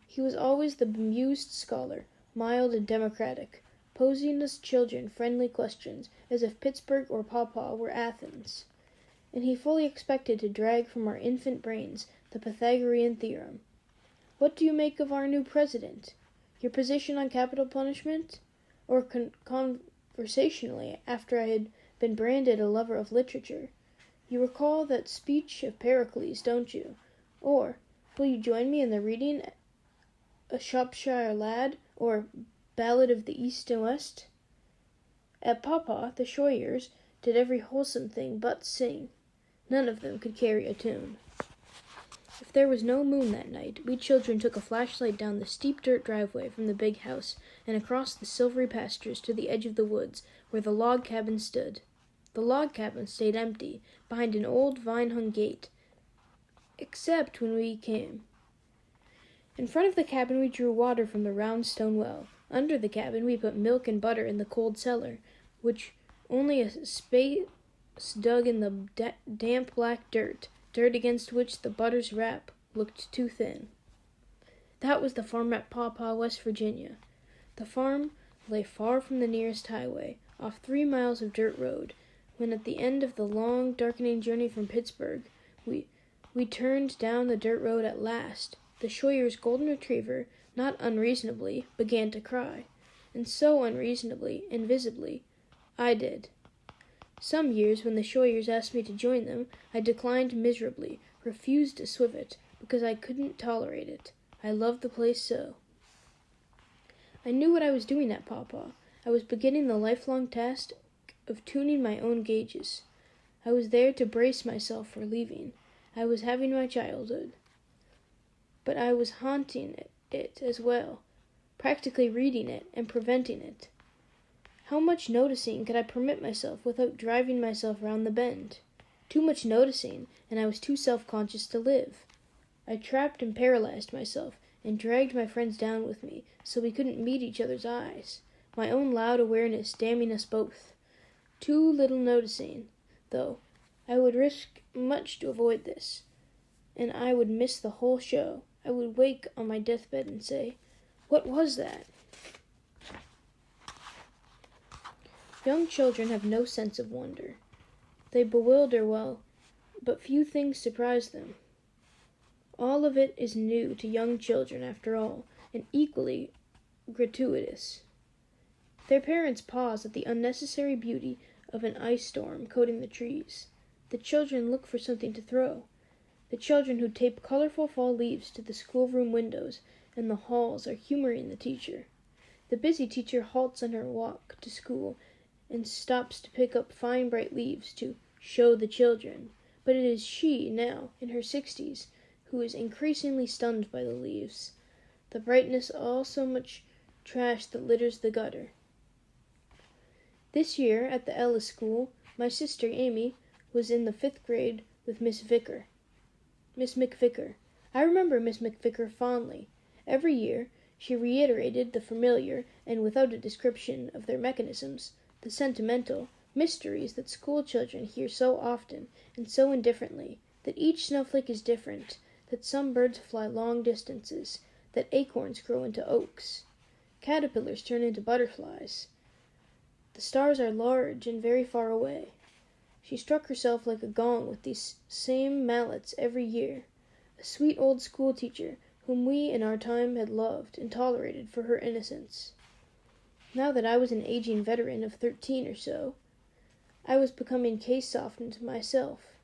He was always the bemused scholar, mild and democratic, posing as children friendly questions as if Pittsburgh or Pawpaw were Athens. And he fully expected to drag from our infant brains the Pythagorean theorem. What do you make of our new president? Your position on capital punishment? Or conversationally, after I had been branded a lover of literature. You recall that speech of Pericles, don't you? Or, will you join me in the reading A Shropshire Lad, or Ballad of the East and West? At Pawpaw, the Scheuers did every wholesome thing but sing. None of them could carry a tune. If there was no moon that night, we children took a flashlight down the steep dirt driveway from the big house and across the silvery pastures to the edge of the woods where the log cabin stood. The log cabin stayed empty behind an old vine-hung gate, except when we came. In front of the cabin we drew water from the round stone well. Under the cabin we put milk and butter in the cold cellar, which only a space dug in the damp black dirt against which the butter's wrap looked too thin. That was the farm at Pawpaw, West Virginia. The farm lay far from the nearest highway, off 3 miles of dirt road, when at the end of the long, darkening journey from Pittsburgh, we turned down the dirt road at last. The Scheuer's golden retriever, not unreasonably, began to cry, and so unreasonably, invisibly, I did. Some years, when the Scheuers asked me to join them, I declined miserably, refused to swivet, because I couldn't tolerate it. I loved the place so. I knew what I was doing at Pawpaw. I was beginning the lifelong task of tuning my own gauges. I was there to brace myself for leaving. I was having my childhood. But I was haunting it as well, practically reading it and preventing it. How much noticing could I permit myself without driving myself round the bend? Too much noticing, and I was too self-conscious to live. I trapped and paralyzed myself, and dragged my friends down with me, so we couldn't meet each other's eyes, my own loud awareness damning us both. Too little noticing, though. I would risk much to avoid this, and I would miss the whole show. I would wake on my deathbed and say, "What was that?" Young children have no sense of wonder. They bewilder well, but few things surprise them. All of it is new to young children after all, and equally gratuitous. Their parents pause at the unnecessary beauty of an ice storm coating the trees. The children look for something to throw. The children who tape colorful fall leaves to the schoolroom windows and the halls are humoring the teacher. The busy teacher halts on her walk to school and stops to pick up fine bright leaves to show the children. But it is she, now, in her 60s, who is increasingly stunned by the leaves. The brightness all so much trash that litters the gutter. This year, at the Ellis School, my sister Amy was in the 5th grade with Miss McVicker. I remember Miss McVicker fondly. Every year, she reiterated the familiar, and without a description of their mechanisms, the sentimental mysteries that school children hear so often and so indifferently, that each snowflake is different, that some birds fly long distances, that acorns grow into oaks, caterpillars turn into butterflies. The stars are large and very far away. She struck herself like a gong with these same mallets every year, a sweet old school-teacher whom we in our time had loved and tolerated for her innocence. Now that I was an aging veteran of 13 or so, I was becoming case-softened myself.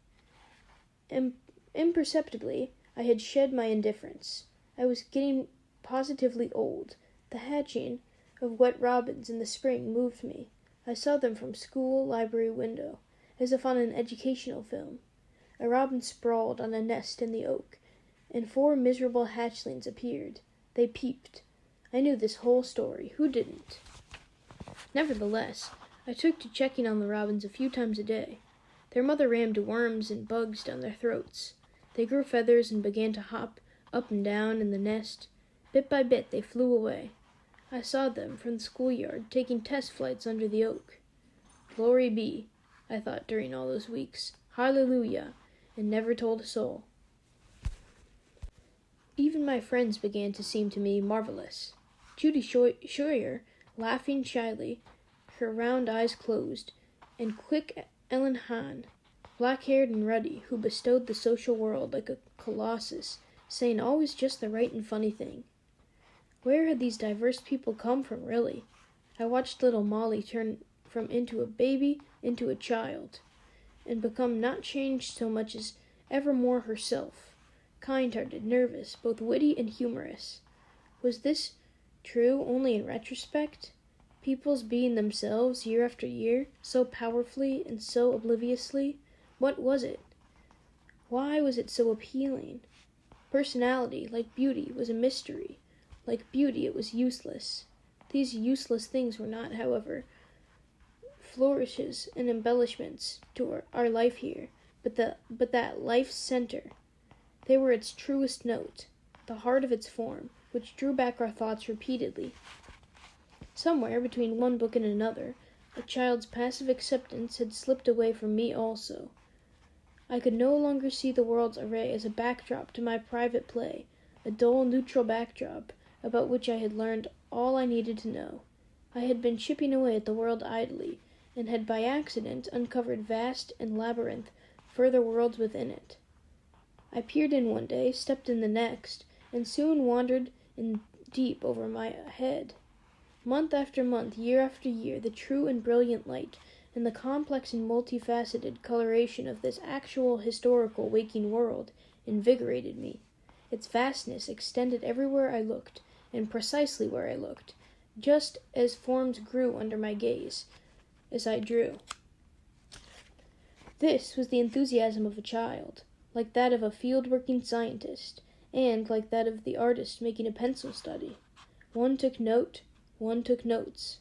Imperceptibly, I had shed my indifference. I was getting positively old. The hatching of wet robins in the spring moved me. I saw them from school library window, as if on an educational film. A robin sprawled on a nest in the oak, and 4 miserable hatchlings appeared. They peeped. I knew this whole story. Who didn't? Nevertheless, I took to checking on the robins a few times a day. Their mother rammed worms and bugs down their throats. They grew feathers and began to hop up and down in the nest. Bit by bit they flew away. I saw them from the schoolyard taking test flights under the oak. Glory be, I thought during all those weeks. Hallelujah, and never told a soul. Even my friends began to seem to me marvelous. Judy Scheuer, laughing shyly, her round eyes closed, and quick Ellen Hahn, black-haired and ruddy, who bestowed the social world like a colossus, saying always just the right and funny thing. Where had these diverse people come from, really? I watched little Molly turn from into a baby into a child, and become not changed so much as ever more herself, kind-hearted, nervous, both witty and humorous. Was this true only in retrospect? People's being themselves year after year, so powerfully and so obliviously? What was it? Why was it so appealing? Personality, like beauty, was a mystery. Like beauty, it was useless. These useless things were not, however, flourishes and embellishments to our life here, but that life's center. They were its truest note, the heart of its form, which drew back our thoughts repeatedly. Somewhere between one book and another, a child's passive acceptance had slipped away from me also. I could no longer see the world's array as a backdrop to my private play, a dull, neutral backdrop about which I had learned all I needed to know. I had been chipping away at the world idly, and had by accident uncovered vast and labyrinth further worlds within it. I peered in one day, stepped in the next, and soon wandered in deep over my head. Month after month, year after year, the true and brilliant light, and the complex and multifaceted coloration of this actual historical waking world invigorated me. Its vastness extended everywhere I looked, and precisely where I looked, just as forms grew under my gaze, as I drew. This was the enthusiasm of a child. like that of a field-working scientist, and like that of the artist making a pencil study. One took note, one took notes.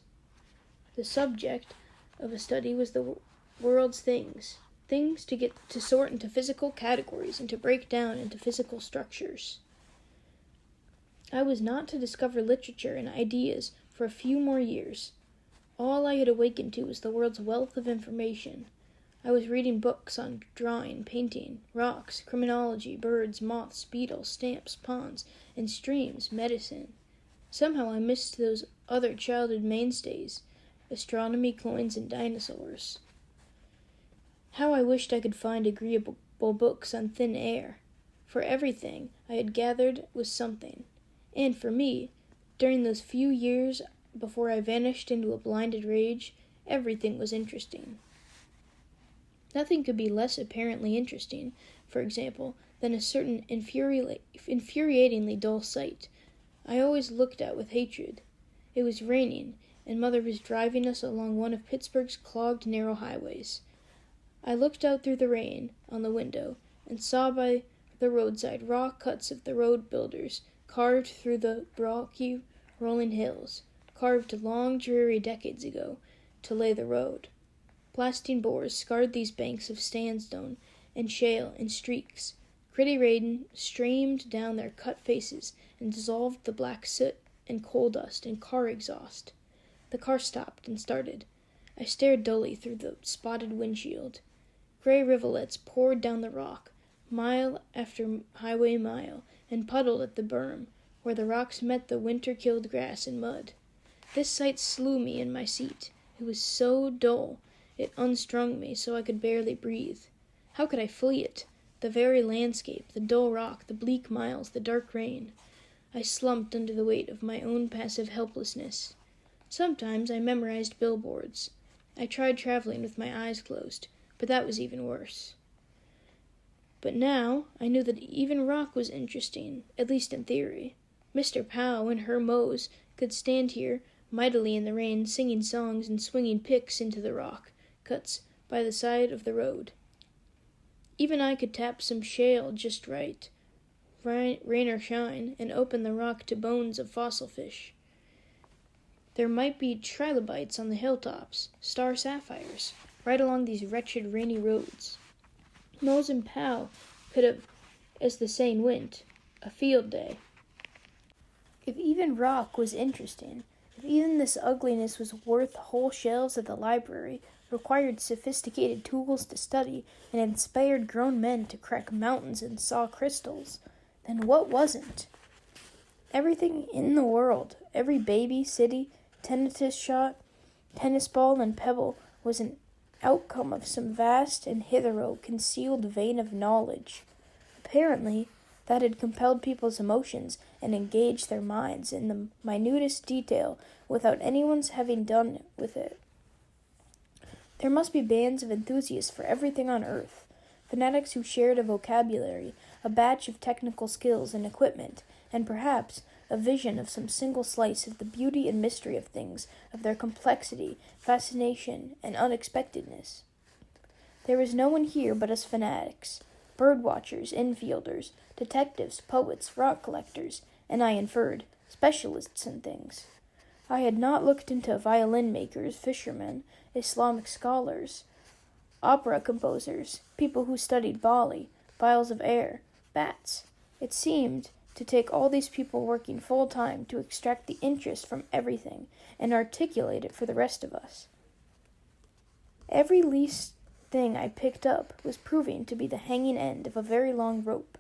The subject of a study was the world's things to get to sort into physical categories and to break down into physical structures. I was not to discover literature and ideas for a few more years. All I had awakened to was the world's wealth of information. I was reading books on drawing, painting, rocks, criminology, birds, moths, beetles, stamps, ponds, and streams, medicine. Somehow I missed those other childhood mainstays, astronomy, coins, and dinosaurs. How I wished I could find agreeable books on thin air. For everything I had gathered was something. And for me, during those few years before I vanished into a blinded rage, everything was interesting. Nothing could be less apparently interesting, for example, than a certain infuriatingly dull sight I always looked at with hatred. It was raining, and Mother was driving us along one of Pittsburgh's clogged narrow highways. I looked out through the rain on the window and saw by the roadside raw cuts of the road builders carved through the rocky, rolling hills, carved long, dreary decades ago to lay the road. Blasting bores scarred these banks of sandstone and shale in streaks. Gritty rain streamed down their cut faces and dissolved the black soot and coal dust in car exhaust. The car stopped and started. I stared dully through the spotted windshield. Gray rivulets poured down the rock, mile after highway mile, and puddled at the berm, where the rocks met the winter-killed grass and mud. This sight slew me in my seat. It was so dull, it unstrung me so I could barely breathe. How could I flee it? The very landscape, the dull rock, the bleak miles, the dark rain. I slumped under the weight of my own passive helplessness. Sometimes I memorized billboards. I tried traveling with my eyes closed, but that was even worse. But now I knew that even rock was interesting, at least in theory. Mr. Powell and Herr Mose could stand here mightily in the rain, singing songs and swinging picks into the rock cuts by the side of the road. Even I could tap some shale just right, rain or shine, and open the rock to bones of fossil fish. There might be trilobites on the hilltops, star sapphires, right along these wretched rainy roads. Mose and Powell could have, as the saying went, a field day. If even rock was interesting, if even this ugliness was worth whole shelves at the library, required sophisticated tools to study, and inspired grown men to crack mountains and saw crystals, then what wasn't? Everything in the world, every baby, city, tennis shot, tennis ball, and pebble was an outcome of some vast and hitherto concealed vein of knowledge. Apparently, that had compelled people's emotions and engaged their minds in the minutest detail without anyone's having done with it. There must be bands of enthusiasts for everything on earth, fanatics who shared a vocabulary, a batch of technical skills and equipment, and perhaps a vision of some single slice of the beauty and mystery of things, of their complexity, fascination, and unexpectedness. There was no one here but us fanatics, bird-watchers, infielders, detectives, poets, rock collectors, and I inferred, specialists in things. I had not looked into violin makers, fishermen, Islamic scholars, opera composers, people who studied Bali, vials of air, bats. It seemed to take all these people working full-time to extract the interest from everything and articulate it for the rest of us. Every least thing I picked up was proving to be the hanging end of a very long rope.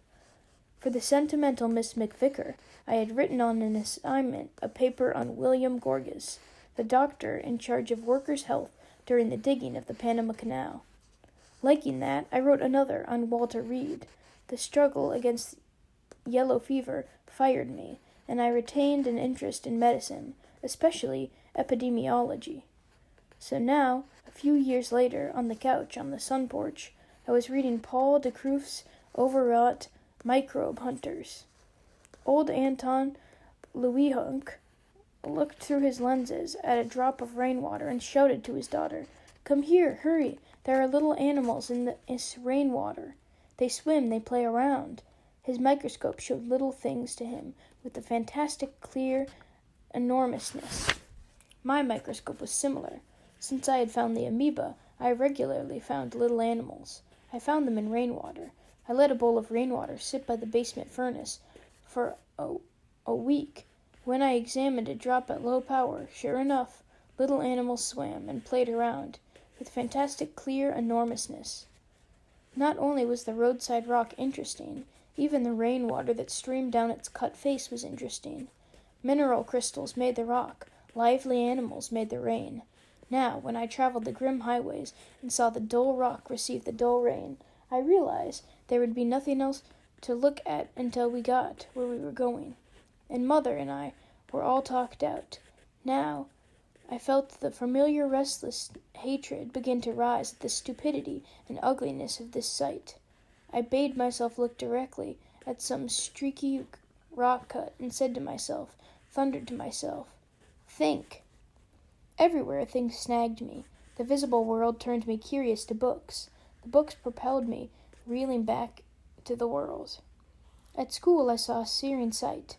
For the sentimental Miss McVicker, I had written on an assignment a paper on William Gorgas, the doctor in charge of workers' health during the digging of the Panama Canal. Liking that, I wrote another on Walter Reed. The struggle against yellow fever fired me, and I retained an interest in medicine, especially epidemiology. So now, a few years later, on the couch on the sun porch, I was reading Paul de Kruif's overwrought Microbe Hunters. Old Anton Lewihunk looked through his lenses at a drop of rainwater and shouted to his daughter, "Come here, hurry, there are little animals in this rainwater." They swim, they play around. His microscope showed little things to him with a fantastic, clear enormousness. My microscope was similar. Since I had found the amoeba, I regularly found little animals. I found them in rainwater. I let a bowl of rainwater sit by the basement furnace for a week. When I examined a drop at low power, sure enough, little animals swam and played around with fantastic clear enormousness. Not only was the roadside rock interesting, even the rainwater that streamed down its cut face was interesting. Mineral crystals made the rock, lively animals made the rain. Now, when I traveled the grim highways and saw the dull rock receive the dull rain, I realized there would be nothing else to look at until we got where we were going. And Mother and I were all talked out. Now, I felt the familiar restless hatred begin to rise at the stupidity and ugliness of this sight. I bade myself look directly at some streaky rock cut and said to myself, thundered to myself, think. Everywhere things snagged me. The visible world turned me curious to books. The books propelled me, reeling back to the world. At school I saw a searing sight.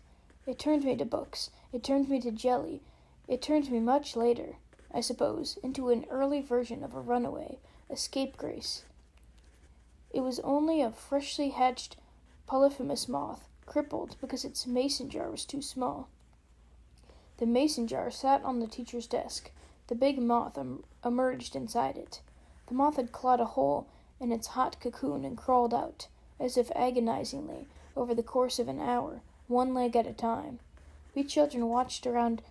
It turned me to books. It turned me to jelly. It turned me much later, I suppose, into an early version of a runaway, a scapegrace. It was only a freshly hatched Polyphemus moth, crippled because its mason jar was too small. The mason jar sat on the teacher's desk. The big moth emerged inside it. The moth had clawed a hole in its hot cocoon and crawled out, as if agonizingly, over the course of an hour, one leg at a time. We children watched around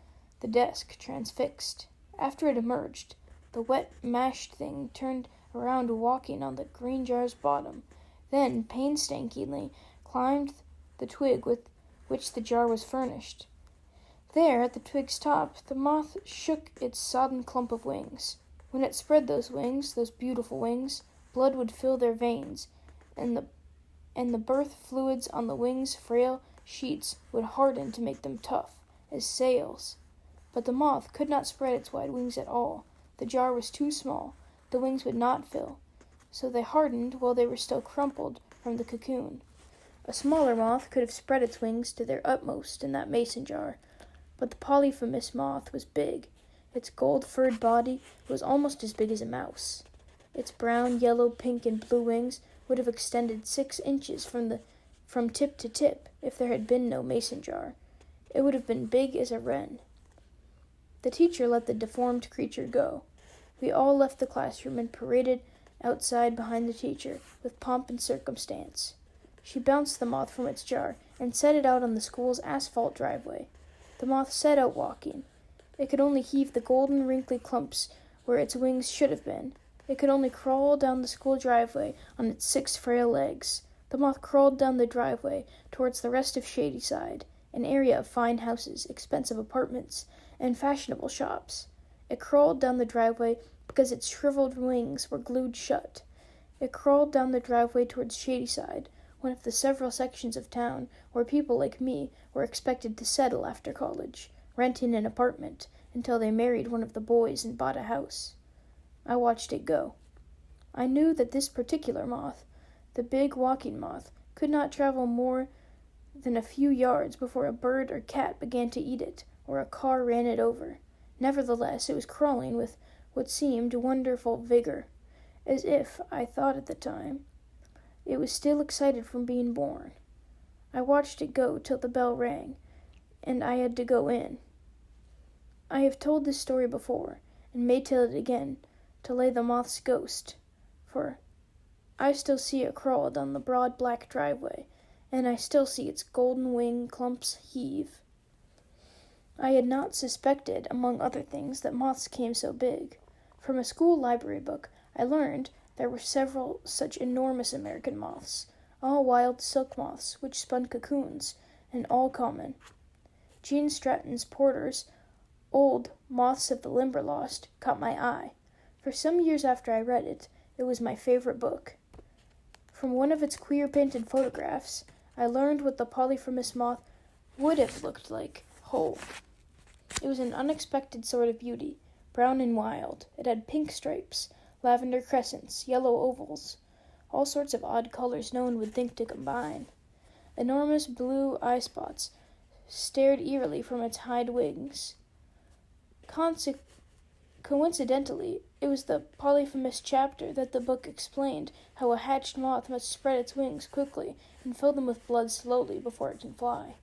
the desk, transfixed. After it emerged, the wet, mashed thing turned around walking on the green jar's bottom, then painstakingly climbed the twig with which the jar was furnished. There, at the twig's top, the moth shook its sodden clump of wings. When it spread those wings, those beautiful wings, blood would fill their veins, and the birth fluids on the wings' frail sheets would harden to make them tough as sails. But the moth could not spread its wide wings at all. The jar was too small. The wings would not fill. So they hardened while they were still crumpled from the cocoon. A smaller moth could have spread its wings to their utmost in that mason jar. But the Polyphemus moth was big. Its gold-furred body was almost as big as a mouse. Its brown, yellow, pink, and blue wings would have extended 6 inches from tip to tip if there had been no mason jar. It would have been big as a wren. The teacher let the deformed creature go. We all left the classroom and paraded outside behind the teacher with pomp and circumstance. She bounced the moth from its jar and set it out on the school's asphalt driveway. The moth set out walking. It could only heave the golden, wrinkly clumps where its wings should have been. It could only crawl down the school driveway on its 6 frail legs. The moth crawled down the driveway towards the rest of Shadyside, an area of fine houses, expensive apartments, and fashionable shops. It crawled down the driveway because its shriveled wings were glued shut. It crawled down the driveway towards Shadyside, one of the several sections of town where people like me were expected to settle after college, renting an apartment until they married one of the boys and bought a house. I watched it go. I knew that this particular moth, the big walking moth, could not travel more than a few yards before a bird or cat began to eat it, or a car ran it over. Nevertheless, it was crawling with what seemed wonderful vigor, as if, I thought at the time, it was still excited from being born. I watched it go till the bell rang, and I had to go in. I have told this story before, and may tell it again, to lay the moth's ghost, for I still see it crawl down the broad black driveway, and I still see its golden wing clumps heave. I had not suspected, among other things, that moths came so big. From a school library book, I learned there were several such enormous American moths, all wild silk moths, which spun cocoons, and all common. Gene Stratton's Porter's Old Moths of the Limberlost caught my eye. For some years after I read it, it was my favorite book. From one of its queer painted photographs, I learned what the Polyphemus moth would have looked like, whole. It was an unexpected sort of beauty, brown and wild. It had pink stripes, lavender crescents, yellow ovals, all sorts of odd colors no one would think to combine. Enormous blue eye spots stared eerily from its hind wings. Coincidentally, it was the Polyphemus chapter that the book explained how a hatched moth must spread its wings quickly and fill them with blood slowly before it can fly.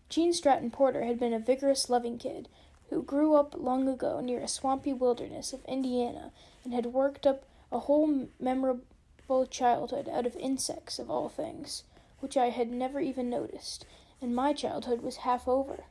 Gene Stratton Porter had been a vigorous, loving kid who grew up long ago near a swampy wilderness of Indiana and had worked up a whole memorable childhood out of insects of all things, which I had never even noticed, and my childhood was half over.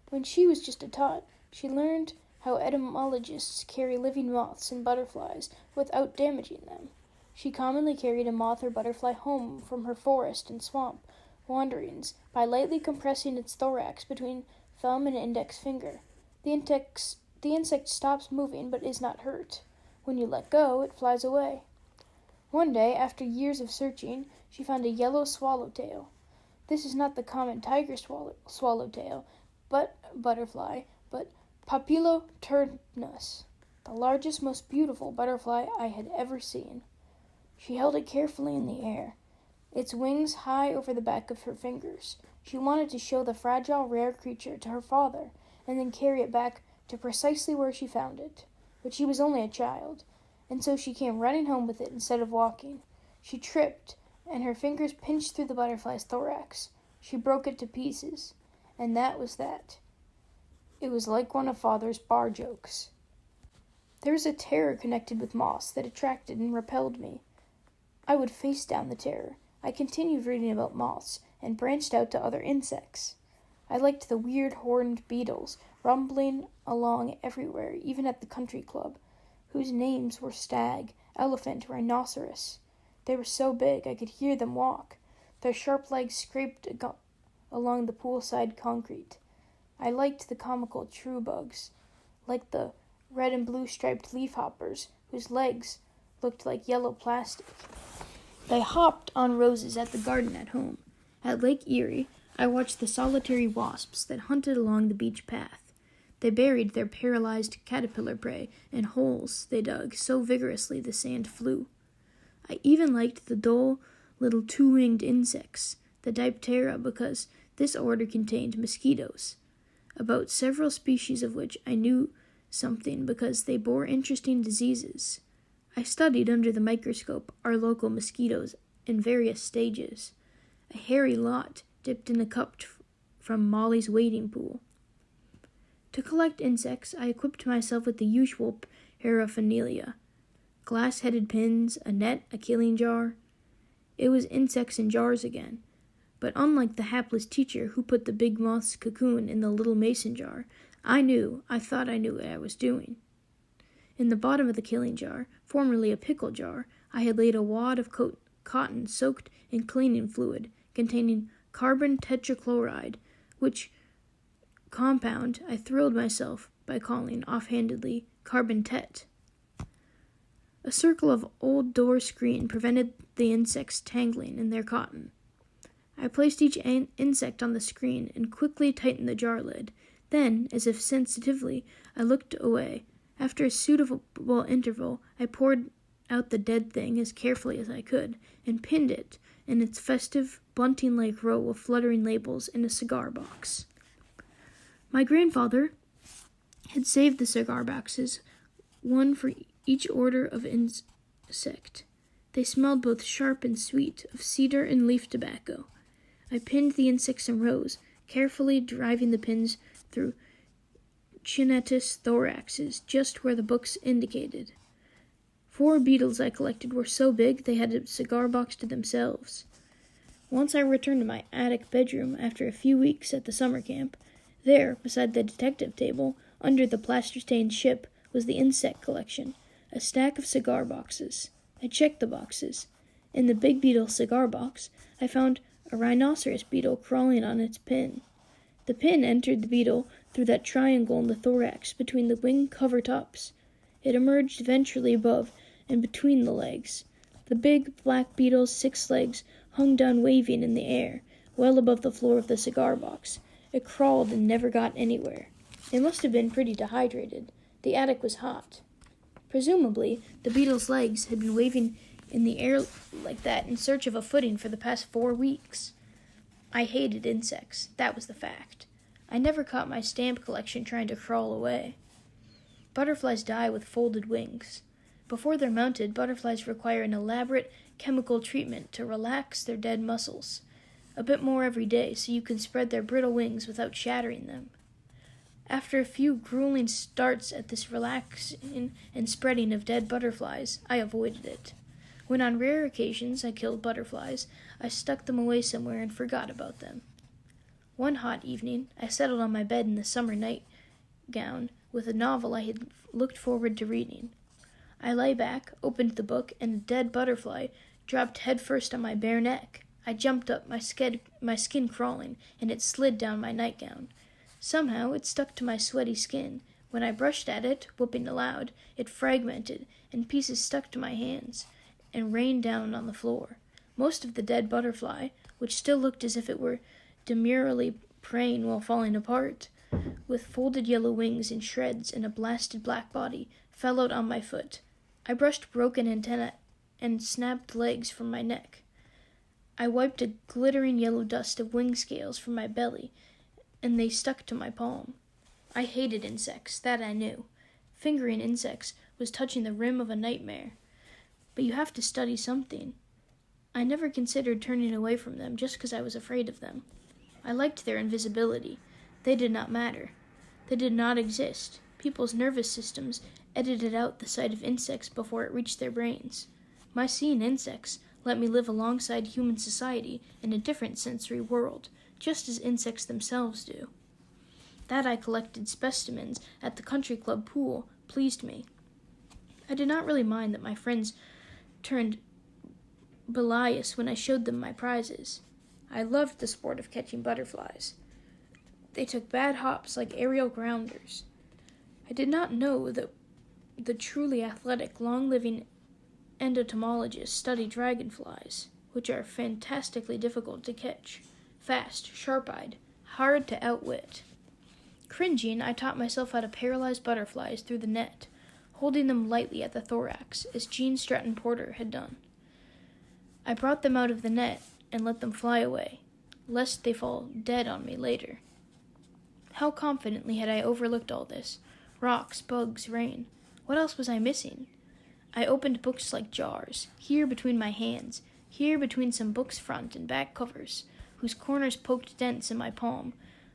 When she was just a tot, she learned how etymologists carry living moths and butterflies without damaging them. She commonly carried a moth or butterfly home from her forest and swamp wanderings by lightly compressing its thorax between thumb and index finger. The insect stops moving but is not hurt. When you let go, it flies away. One day, after years of searching, she found a yellow swallowtail. This is not the common tiger swallowtail, butterfly, but Papiloturnus, the largest, most beautiful butterfly I had ever seen. She held it carefully in the air, its wings high over the back of her fingers. She wanted to show the fragile, rare creature to her father, and then carry it back to precisely where she found it. But she was only a child, and so she came running home with it instead of walking. She tripped, and her fingers pinched through the butterfly's thorax. She broke it to pieces, and that was that. It was like one of Father's bar jokes. There was a terror connected with moths that attracted and repelled me. I would face down the terror. I continued reading about moths and branched out to other insects. I liked the weird horned beetles rumbling along everywhere, even at the country club, whose names were stag, elephant, rhinoceros. They were so big I could hear them walk. Their sharp legs scraped along the poolside concrete. I liked the comical true bugs, like the red and blue striped leafhoppers, whose legs looked like yellow plastic. They hopped on roses at the garden at home. At Lake Erie, I watched the solitary wasps that hunted along the beach path. They buried their paralyzed caterpillar prey in holes they dug so vigorously the sand flew. I even liked the dull little two-winged insects, the Diptera, because this order contained mosquitoes, about several species of which I knew something because they bore interesting diseases. I studied under the microscope our local mosquitoes in various stages. A hairy lot dipped in a cup from Molly's wading pool. To collect insects, I equipped myself with the usual paraphernalia: glass-headed pins, a net, a killing jar. It was insects in jars again, but unlike the hapless teacher who put the big moth's cocoon in the little mason jar, I thought I knew what I was doing. In the bottom of the killing jar, formerly a pickle jar, I had laid a wad of cotton soaked in cleaning fluid, containing carbon tetrachloride, which compound I thrilled myself by calling offhandedly carbon tet. A circle of old door screen prevented the insects tangling in their cotton. I placed each insect on the screen and quickly tightened the jar lid. Then, as if sensitively, I looked away. After a suitable interval, I poured out the dead thing as carefully as I could and pinned it in its festive, bunting-like row of fluttering labels in a cigar box. My grandfather had saved the cigar boxes, one for each order of insect. They smelled both sharp and sweet, of cedar and leaf tobacco. I pinned the insects in rows, carefully driving the pins through Chinetus thoraxes, just where the books indicated. 4 beetles I collected were so big they had a cigar box to themselves. Once I returned to my attic bedroom after a few weeks at the summer camp. There, beside the detective table, under the plaster-stained ship, was the insect collection, a stack of cigar boxes. I checked the boxes. In the big beetle cigar box, I found a rhinoceros beetle crawling on its pin. The pin entered the beetle through that triangle in the thorax between the wing cover tops. It emerged ventrally above and between the legs. The big black beetle's 6 legs hung down waving in the air, well above the floor of the cigar box. It crawled and never got anywhere. It must have been pretty dehydrated. The attic was hot. Presumably, the beetle's legs had been waving in the air like that in search of a footing for the past 4 weeks. I hated insects, that was the fact. I never caught my stamp collection trying to crawl away. Butterflies die with folded wings. Before they're mounted, butterflies require an elaborate chemical treatment to relax their dead muscles. A bit more every day so you can spread their brittle wings without shattering them. After a few grueling starts at this relaxing and spreading of dead butterflies, I avoided it. When on rare occasions I killed butterflies, I stuck them away somewhere and forgot about them. One hot evening, I settled on my bed in the summer nightgown with a novel I had looked forward to reading. I lay back, opened the book, and a dead butterfly dropped headfirst on my bare neck. I jumped up, my skin crawling, and it slid down my nightgown. Somehow it stuck to my sweaty skin. When I brushed at it, whooping aloud, it fragmented, and pieces stuck to my hands and rained down on the floor. Most of the dead butterfly, which still looked as if it were demurely praying while falling apart, with folded yellow wings in shreds and a blasted black body, fell out on my foot. I brushed broken antennae and snapped legs from my neck. I wiped a glittering yellow dust of wing scales from my belly, and they stuck to my palm. I hated insects, that I knew. Fingering insects was touching the rim of a nightmare. But you have to study something. I never considered turning away from them just because I was afraid of them. I liked their invisibility. They did not matter. They did not exist. People's nervous systems edited out the sight of insects before it reached their brains. My seeing insects let me live alongside human society in a different sensory world, just as insects themselves do. That I collected specimens at the country club pool pleased me. I did not really mind that my friends turned bilious when I showed them my prizes. I loved the sport of catching butterflies. They took bad hops like aerial grounders. I did not know that the truly athletic, long-living entomologists study dragonflies, which are fantastically difficult to catch, fast, sharp-eyed, hard to outwit. Cringing, I taught myself how to paralyze butterflies through the net, holding them lightly at the thorax, as Gene Stratton Porter had done. I brought them out of the net and let them fly away, lest they fall dead on me later. How confidently had I overlooked all this? Rocks, bugs, rain. What else was I missing? I opened books like jars, here between my hands, here between some books' front and back covers, whose corners poked dents in my palm,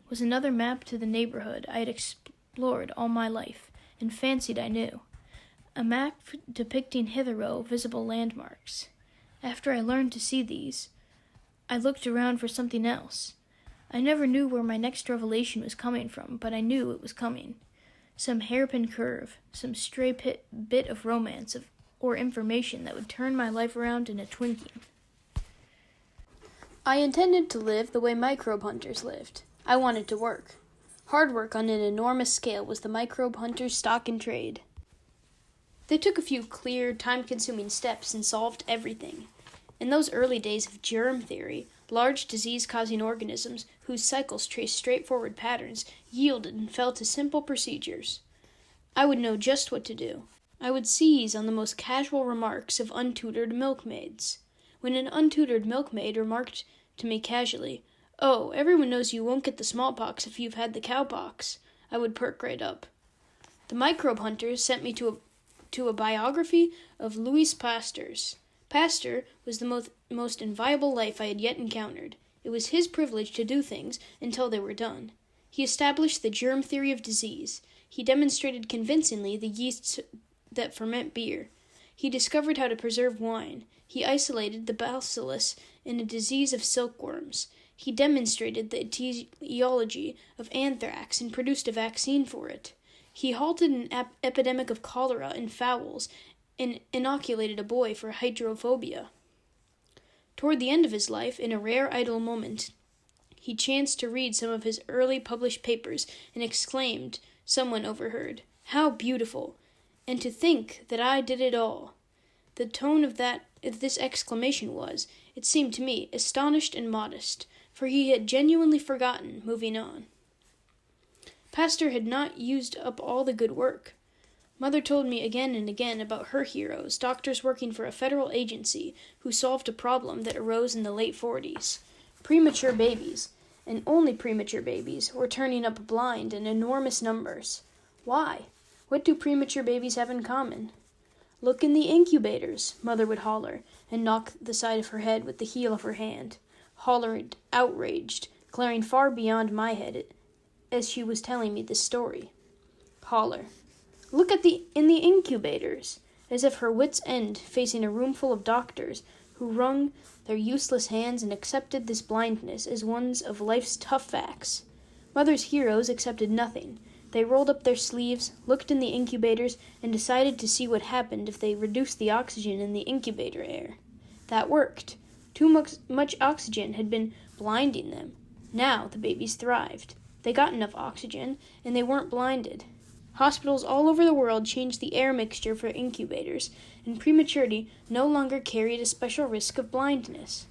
was another map to the neighborhood I had explored all my life, and fancied I knew. A map depicting hitherto visible landmarks. After I learned to see these, I looked around for something else. I never knew where my next revelation was coming from, but I knew it was coming. Some hairpin curve, some stray bit of romance or information that would turn my life around in a twinkling. I intended to live the way microbe hunters lived. I wanted to work. Hard work on an enormous scale was the microbe hunter's stock in trade. They took a few clear, time-consuming steps and solved everything. In those early days of germ theory, large disease-causing organisms whose cycles traced straightforward patterns yielded and fell to simple procedures. I would know just what to do. I would seize on the most casual remarks of untutored milkmaids. When an untutored milkmaid remarked to me casually, "Oh, everyone knows you won't get the smallpox if you've had the cowpox," I would perk right up. The microbe hunters sent me to a biography of Louis Pasteur's. Pasteur was the most inviolable life I had yet encountered. It was his privilege to do things until they were done. He established the germ theory of disease. He demonstrated convincingly the yeasts that ferment beer. He discovered how to preserve wine. He isolated the bacillus in a disease of silkworms. He demonstrated the etiology of anthrax and produced a vaccine for it. He halted an epidemic of cholera in fowls and inoculated a boy for hydrophobia. Toward the end of his life, in a rare idle moment, he chanced to read some of his early published papers and exclaimed, someone overheard, "How beautiful! And to think that I did it all!" The tone of this exclamation was, it seemed to me, astonished and modest, for he had genuinely forgotten moving on. Pasteur had not used up all the good work. Mother told me again and again about her heroes, doctors working for a federal agency who solved a problem that arose in the late 40s. Premature babies, and only premature babies, were turning up blind in enormous numbers. Why? What do premature babies have in common? "Look in the incubators," Mother would holler, and knock the side of her head with the heel of her hand. Hollered, outraged, glaring far beyond my head as she was telling me this story. Holler. "Look in the incubators," as if her wits' end, facing a room full of doctors who wrung their useless hands and accepted this blindness as one of life's tough facts. Mother's heroes accepted nothing. They rolled up their sleeves, looked in the incubators, and decided to see what happened if they reduced the oxygen in the incubator air. That worked. Too much oxygen had been blinding them. Now the babies thrived. They got enough oxygen, and they weren't blinded. Hospitals all over the world changed the air mixture for incubators, and prematurity no longer carried a special risk of blindness.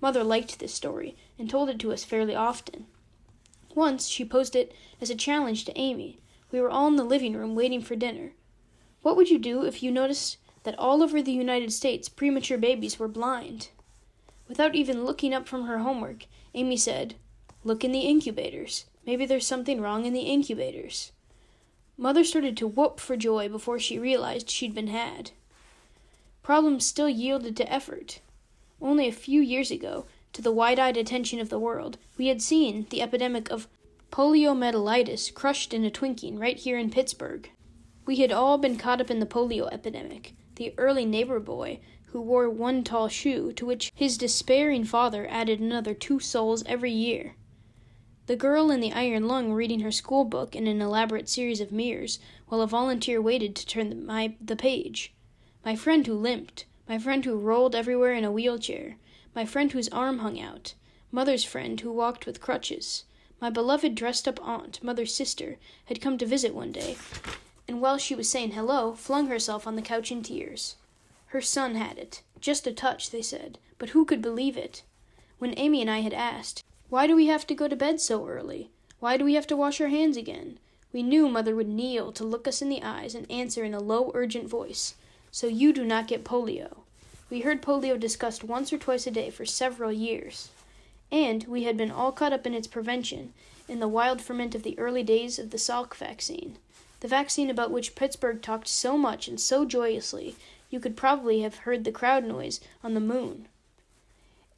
Mother liked this story, and told it to us fairly often. Once she posed it as a challenge to Amy. We were all in the living room waiting for dinner. What would you do if you noticed that all over the United States premature babies were blind? Without even looking up from her homework, Amy said, "Look in the incubators. Maybe there's something wrong in the incubators." Mother started to whoop for joy before she realized she'd been had. Problems still yielded to effort. Only a few years ago, to the wide-eyed attention of the world, we had seen the epidemic of poliomyelitis crushed in a twinkling right here in Pittsburgh. We had all been caught up in the polio epidemic, the early neighbor boy who wore one tall shoe to which his despairing father added another 2 soles every year. The girl in the iron lung reading her school book in an elaborate series of mirrors while a volunteer waited to turn the page. My friend who limped. My friend who rolled everywhere in a wheelchair. My friend whose arm hung out. Mother's friend who walked with crutches. My beloved dressed-up aunt, Mother's sister, had come to visit one day, and while she was saying hello, flung herself on the couch in tears. Her son had it. Just a touch, they said, but who could believe it? When Amy and I had asked, "Why do we have to go to bed so early? Why do we have to wash our hands again?" we knew Mother would kneel to look us in the eyes and answer in a low, urgent voice, "So you do not get polio." We heard polio discussed once or twice a day for several years, and we had been all caught up in its prevention in the wild ferment of the early days of the Salk vaccine, the vaccine about which Pittsburgh talked so much and so joyously you could probably have heard the crowd noise on the moon.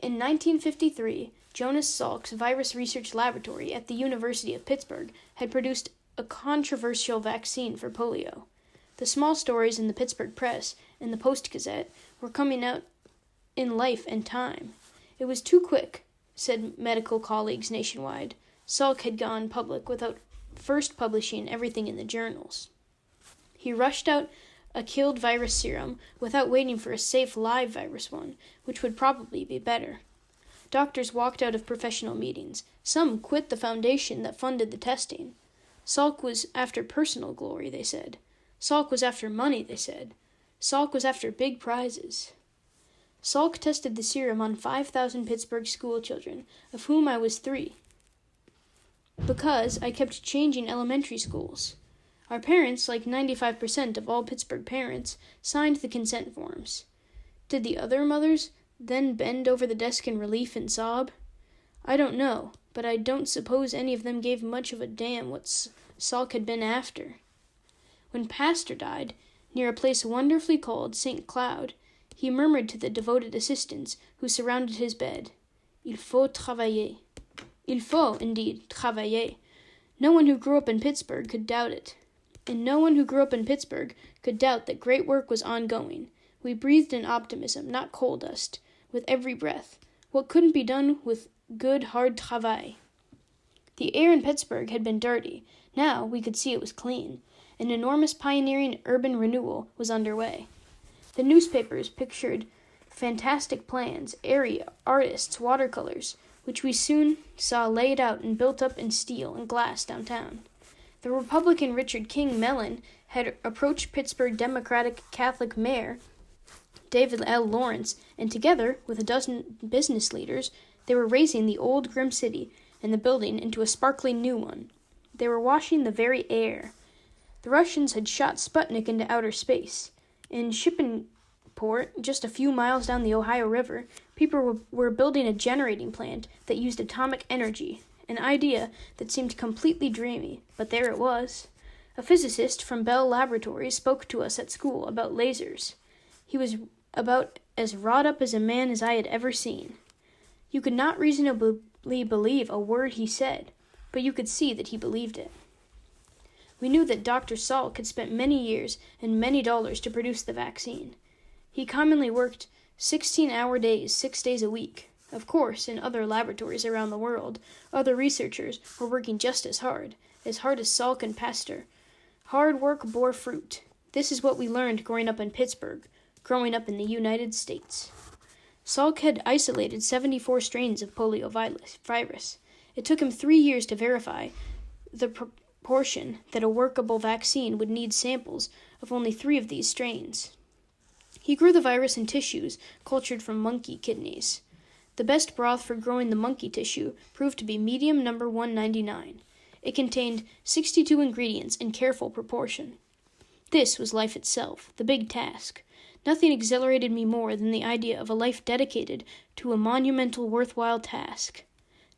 In 1953, Jonas Salk's Virus Research Laboratory at the University of Pittsburgh had produced a controversial vaccine for polio. The small stories in the Pittsburgh Press and the Post-Gazette were coming out in Life and Time. It was too quick, said medical colleagues nationwide. Salk had gone public without first publishing everything in the journals. He rushed out a killed virus serum without waiting for a safe live virus one, which would probably be better. Doctors walked out of professional meetings. Some quit the foundation that funded the testing. Salk was after personal glory, they said. Salk was after money, they said. Salk was after big prizes. Salk tested the serum on 5,000 Pittsburgh school children, of whom I was 3, because I kept changing elementary schools. Our parents, like 95% of all Pittsburgh parents, signed the consent forms. Did the other mothers then bend over the desk in relief and sob? I don't know, but I don't suppose any of them gave much of a damn what Salk had been after. When Pastor died, near a place wonderfully called St. Cloud, he murmured to the devoted assistants who surrounded his bed, "Il faut travailler." Il faut, indeed, travailler. No one who grew up in Pittsburgh could doubt it. And no one who grew up in Pittsburgh could doubt that great work was ongoing. We breathed in optimism, not coal dust, with every breath. What couldn't be done with good, hard travail? The air in Pittsburgh had been dirty. Now we could see it was clean. An enormous pioneering urban renewal was underway. The newspapers pictured fantastic plans, airy artists' watercolors, which we soon saw laid out and built up in steel and glass downtown. The Republican Richard King Mellon had approached Pittsburgh Democratic Catholic Mayor David L. Lawrence, and together with a dozen business leaders, they were raising the old grim city and the building into a sparkling new one. They were washing the very air. The Russians had shot Sputnik into outer space. In Shippingport, just a few miles down the Ohio River, people were building a generating plant that used atomic energy, an idea that seemed completely dreamy, but there it was. A physicist from Bell Laboratories spoke to us at school about lasers. He was about as wrought up as a man as I had ever seen. You could not reasonably believe a word he said, but you could see that he believed it. We knew that Dr. Salk had spent many years and many dollars to produce the vaccine. He commonly worked 16-hour days, 6 days a week. Of course, in other laboratories around the world, other researchers were working just as hard as Salk and Pasteur. Hard work bore fruit. This is what we learned growing up in Pittsburgh, growing up in the United States. Salk had isolated 74 strains of poliovirus. It took him 3 years to verify the proportion that a workable vaccine would need samples of only 3 of these strains. He grew the virus in tissues cultured from monkey kidneys. The best broth for growing the monkey tissue proved to be medium number 199. It contained 62 ingredients in careful proportion. This was life itself, the big task. Nothing exhilarated me more than the idea of a life dedicated to a monumental, worthwhile task.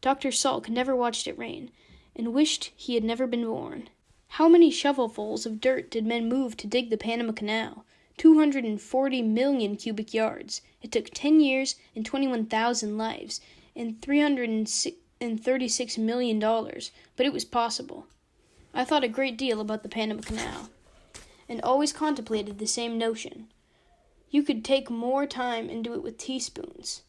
Dr. Salk never watched it rain, and wished he had never been born. How many shovelfuls of dirt did men move to dig the Panama Canal? 240 million cubic yards. It took 10 years and 21,000 lives, and $336 million, but it was possible. I thought a great deal about the Panama Canal, and always contemplated the same notion. You could take more time and do it with teaspoons.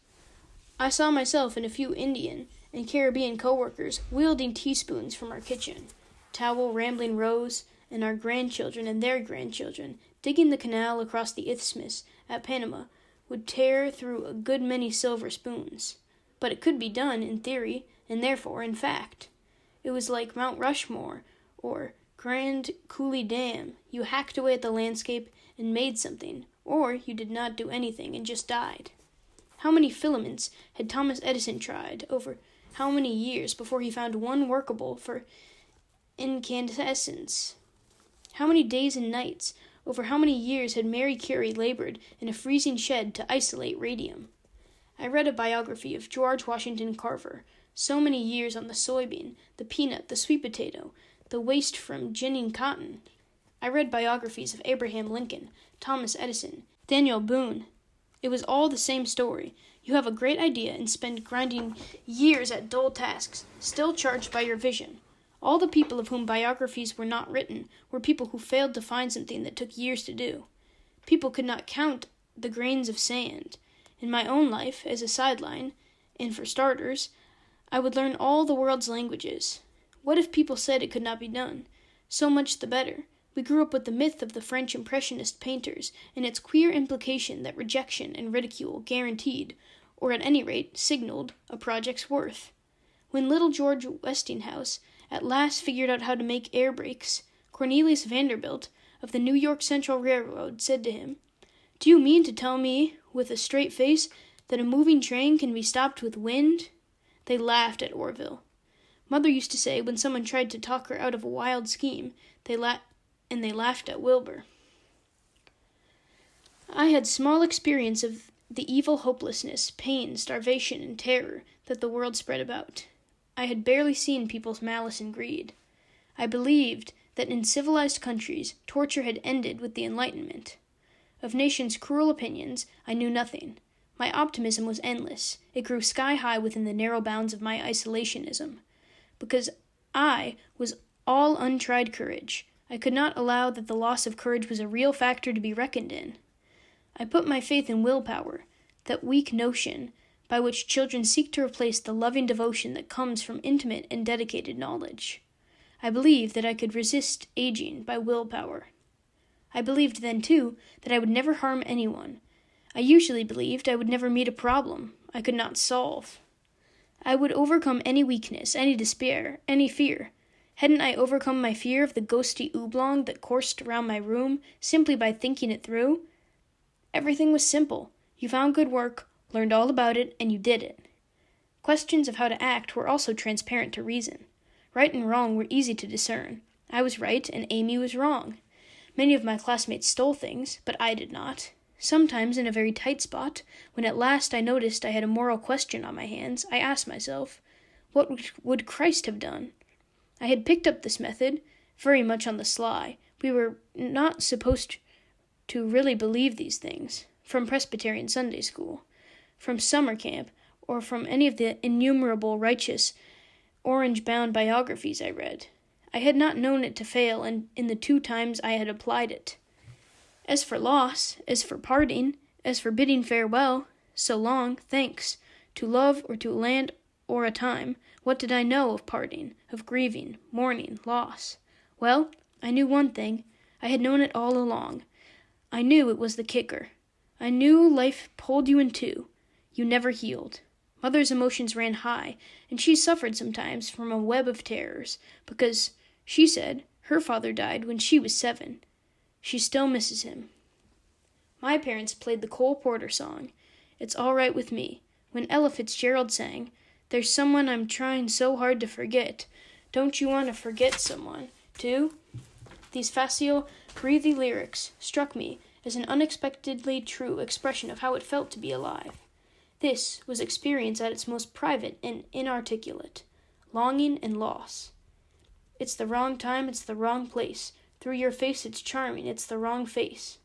I saw myself and a few Indian and Caribbean co-workers wielding teaspoons from our kitchen, towel rambling rows, and our grandchildren and their grandchildren digging the canal across the isthmus at Panama would tear through a good many silver spoons. But it could be done in theory, and therefore in fact. It was like Mount Rushmore or Grand Coulee Dam. You hacked away at the landscape and made something, or you did not do anything and just died. How many filaments had Thomas Edison tried over how many years before he found one workable for incandescence? How many days and nights over how many years had Mary Curie labored in a freezing shed to isolate radium? I read a biography of George Washington Carver. So many years on the soybean, the peanut, the sweet potato, the waste from ginning cotton. I read biographies of Abraham Lincoln, Thomas Edison, Daniel Boone. It was all the same story. You have a great idea and spend grinding years at dull tasks, still charged by your vision. All the people of whom biographies were not written were people who failed to find something that took years to do. People could not count the grains of sand. In my own life, as a sideline, and for starters, I would learn all the world's languages. What if people said it could not be done? So much the better. We grew up with the myth of the French Impressionist painters and its queer implication that rejection and ridicule guaranteed, or at any rate signaled, a project's worth. When little George Westinghouse at last figured out how to make air brakes, Cornelius Vanderbilt of the New York Central Railroad said to him, "Do you mean to tell me, with a straight face, that a moving train can be stopped with wind?" They laughed at Orville. Mother used to say when someone tried to talk her out of a wild scheme, they laughed at Wilbur. I had small experience of the evil hopelessness, pain, starvation, and terror that the world spread about. I had barely seen people's malice and greed. I believed that in civilized countries, torture had ended with the Enlightenment. Of nations' cruel opinions, I knew nothing. My optimism was endless. It grew sky-high within the narrow bounds of my isolationism. Because I was all untried courage, I could not allow that the loss of courage was a real factor to be reckoned in. I put my faith in willpower, that weak notion by which children seek to replace the loving devotion that comes from intimate and dedicated knowledge. I believed that I could resist aging by willpower. I believed then, too, that I would never harm anyone. I usually believed I would never meet a problem I could not solve. I would overcome any weakness, any despair, any fear. Hadn't I overcome my fear of the ghostly oblong that coursed around my room simply by thinking it through? Everything was simple. You found good work, learned all about it, and you did it. Questions of how to act were also transparent to reason. Right and wrong were easy to discern. I was right and Amy was wrong. Many of my classmates stole things, but I did not. Sometimes in a very tight spot, when at last I noticed I had a moral question on my hands, I asked myself, what would Christ have done? I had picked up this method, very much on the sly. We were not supposed to really believe these things, from Presbyterian Sunday school, from summer camp, or from any of the innumerable righteous, orange-bound biographies I read. I had not known it to fail in the 2 times I had applied it. As for loss, as for parting, as for bidding farewell, so long, thanks, to love or to land or a time, what did I know of parting, of grieving, mourning, loss? Well, I knew one thing. I had known it all along. I knew it was the kicker. I knew life pulled you in two. You never healed. Mother's emotions ran high, and she suffered sometimes from a web of terrors, because, she said, her father died when she was 7. She still misses him. My parents played the Cole Porter song, It's All Right With Me, when Ella Fitzgerald sang, There's someone I'm trying so hard to forget. Don't you want to forget someone, too? These facile, breathy lyrics struck me as an unexpectedly true expression of how it felt to be alive. This was experience at its most private and inarticulate, longing and loss. It's the wrong time, it's the wrong place. Through your face it's charming, it's the wrong face.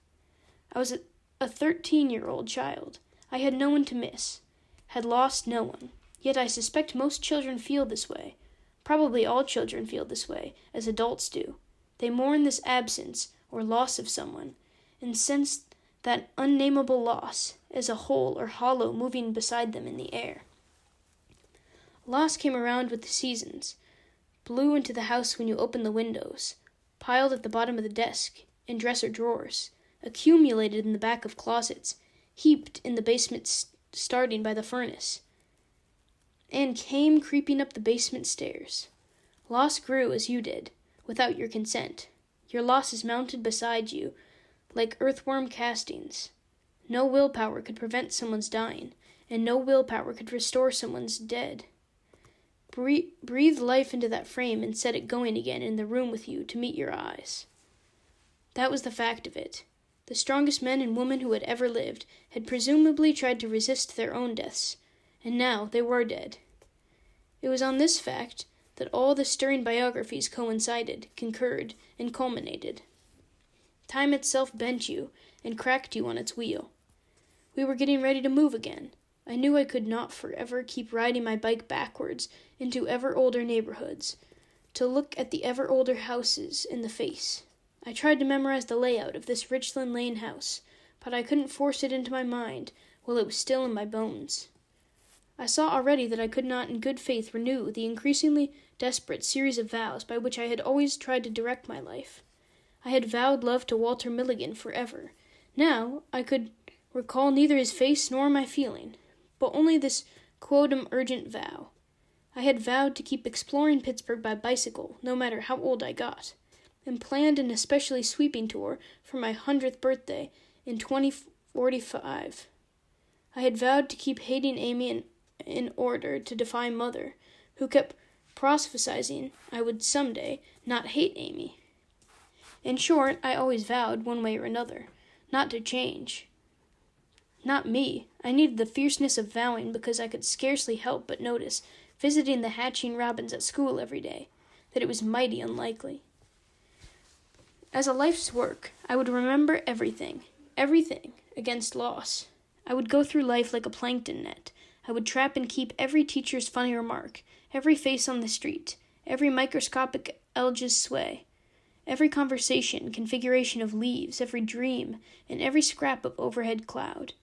I was a 13-year-old child. I had no one to miss, had lost no one. Yet I suspect most children feel this way. Probably all children feel this way, as adults do. They mourn this absence or loss of someone, and sense that unnameable loss as a hole or hollow moving beside them in the air. Loss came around with the seasons, blew into the house when you opened the windows, piled at the bottom of the desk, in dresser drawers, accumulated in the back of closets, heaped in the basement starting by the furnace, and came creeping up the basement stairs. Loss grew as you did, without your consent. Your losses mounted beside you, like earthworm castings. No willpower could prevent someone's dying, and no willpower could restore someone's dead. Breathe life into that frame and set it going again in the room with you to meet your eyes. That was the fact of it. The strongest men and women who had ever lived had presumably tried to resist their own deaths, and now they were dead. It was on this fact that all the stirring biographies coincided, concurred, and culminated. Time itself bent you and cracked you on its wheel. We were getting ready to move again. I knew I could not forever keep riding my bike backwards into ever-older neighborhoods, to look at the ever-older houses in the face. I tried to memorize the layout of this Richland Lane house, but I couldn't force it into my mind while it was still in my bones. I saw already that I could not in good faith renew the increasingly desperate series of vows by which I had always tried to direct my life. I had vowed love to Walter Milligan forever. Now I could recall neither his face nor my feeling, but only this quodam urgent vow. I had vowed to keep exploring Pittsburgh by bicycle, no matter how old I got, and planned an especially sweeping tour for my 100th birthday in 2045. I had vowed to keep hating Amy in order to defy Mother, who kept prophesizing I would someday not hate Amy. In short, I always vowed, one way or another, not to change. Not me. I needed the fierceness of vowing because I could scarcely help but notice, visiting the hatching robins at school every day, that it was mighty unlikely. As a life's work, I would remember everything, against loss. I would go through life like a plankton net. I would trap and keep every teacher's funny remark, every face on the street, every microscopic alga's sway, every conversation, configuration of leaves, every dream, and every scrap of overhead cloud.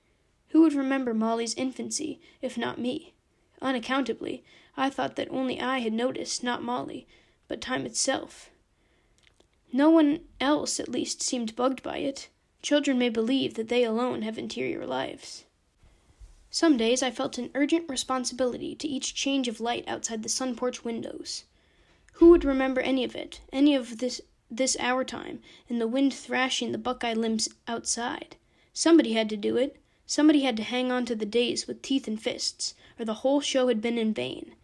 Who would remember Molly's infancy, if not me? Unaccountably, I thought that only I had noticed, not Molly, but time itself. No one else, at least, seemed bugged by it. Children may believe that they alone have interior lives. Some days I felt an urgent responsibility to each change of light outside the sun porch windows. Who would remember any of it, any of this hour time, and the wind thrashing the buckeye limbs outside? Somebody had to do it. Somebody had to hang on to the days with teeth and fists, or the whole show had been in vain.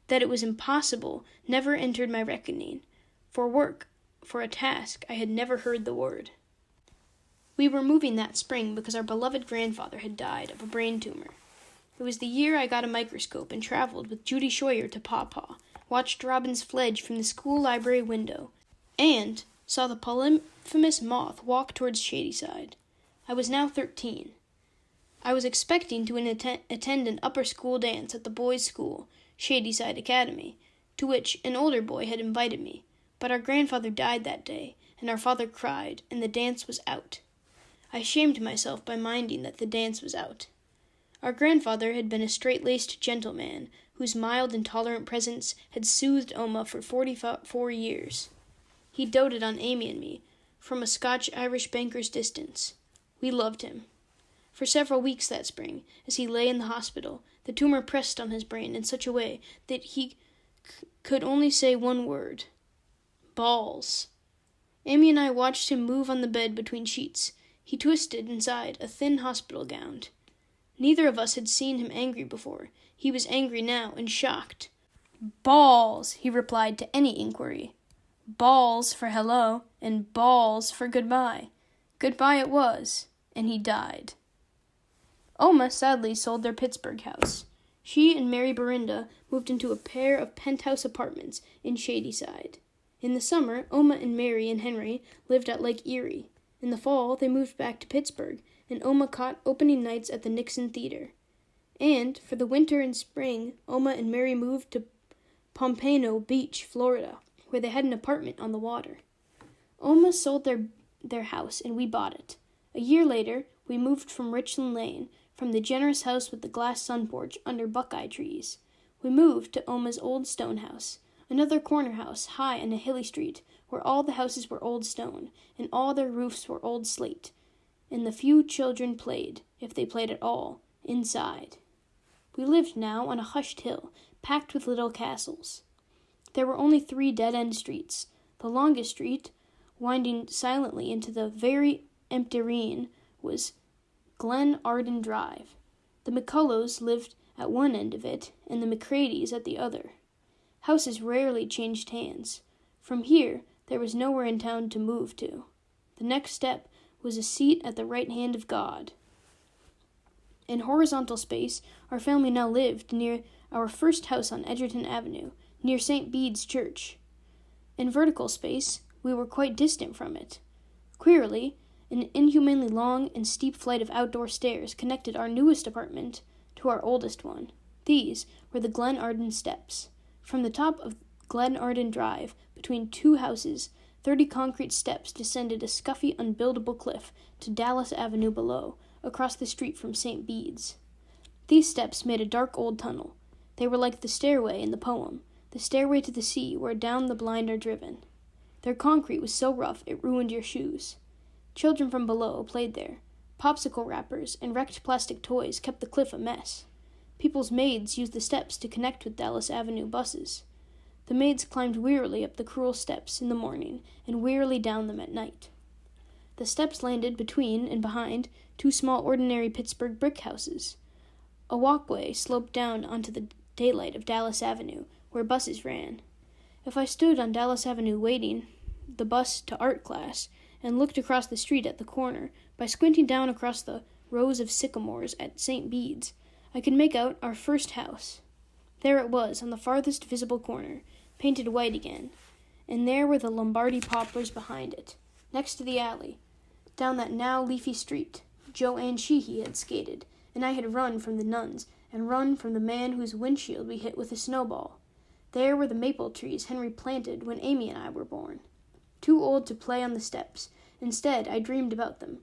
That it was impossible never entered my reckoning. For work, for a task I had never heard the word. We were moving that spring because our beloved grandfather had died of a brain tumor. It was the year I got a microscope and traveled with Judy Scheuer to Pawpaw, watched robins fledge from the school library window, and saw the polyphemus moth walk towards Shadyside. I was now 13. I was expecting to attend an upper school dance at the boys' school, Shadyside Academy, to which an older boy had invited me, but our grandfather died that day, and our father cried, and the dance was out. I shamed myself by minding that the dance was out. Our grandfather had been a straight-laced gentleman, whose mild and tolerant presence had soothed Oma for 44 years. He doted on Amy and me, from a Scotch-Irish banker's distance. We loved him. For several weeks that spring, as he lay in the hospital, the tumor pressed on his brain in such a way that he could only say one word: balls. Amy and I watched him move on the bed between sheets. He twisted inside a thin hospital gown. Neither of us had seen him angry before. He was angry now and shocked. Balls, he replied to any inquiry. Balls for hello, and balls for goodbye. Goodbye it was, and he died. Oma sadly sold their Pittsburgh house. She and Mary Berinda moved into a pair of penthouse apartments in Shadyside. In the summer, Oma and Mary and Henry lived at Lake Erie. In the fall, they moved back to Pittsburgh, and Oma caught opening nights at the Nixon Theater. And, for the winter and spring, Oma and Mary moved to Pompano Beach, Florida, where they had an apartment on the water. Oma sold their house, and we bought it. A year later, we moved from Richland Lane, from the generous house with the glass sun porch under buckeye trees. We moved to Oma's old stone house, another corner house high on a hilly street, where all the houses were old stone, and all their roofs were old slate, and the few children played, if they played at all, inside. We lived now on a hushed hill, packed with little castles. There were only 3 dead-end streets. The longest street, winding silently into the very empty was Glen Arden Drive. The McCullows lived at one end of it, and the McCradys at the other. Houses rarely changed hands. From here, there was nowhere in town to move to. The next step was a seat at the right hand of God. In horizontal space, our family now lived near our first house on Edgerton Avenue, near St. Bede's Church. In vertical space, we were quite distant from it. Queerly, an inhumanly long and steep flight of outdoor stairs connected our newest apartment to our oldest one. These were the Glen Arden steps. From the top of Glen Arden Drive, between 2 houses, 30 concrete steps descended a scuffy, unbuildable cliff to Dallas Avenue below, across the street from St. Bede's. These steps made a dark old tunnel. They were like the stairway in the poem, the stairway to the sea where down the blind are driven. Their concrete was so rough it ruined your shoes. Children from below played there. Popsicle wrappers and wrecked plastic toys kept the cliff a mess. People's maids used the steps to connect with Dallas Avenue buses. The maids climbed wearily up the cruel steps in the morning and wearily down them at night. The steps landed between and behind 2 small ordinary Pittsburgh brick houses. A walkway sloped down onto the daylight of Dallas Avenue, where buses ran. If I stood on Dallas Avenue waiting the bus to art class and looked across the street at the corner, by squinting down across the rows of sycamores at St. Bede's, I could make out our first house. There it was, on the farthest visible corner, painted white again, and there were the Lombardy poplars behind it, next to the alley. Down that now leafy street, Joanne Sheehy had skated, and I had run from the nuns, and run from the man whose windshield we hit with a snowball. There were the maple trees Henry planted when Amy and I were born. Too old to play on the steps. Instead, I dreamed about them.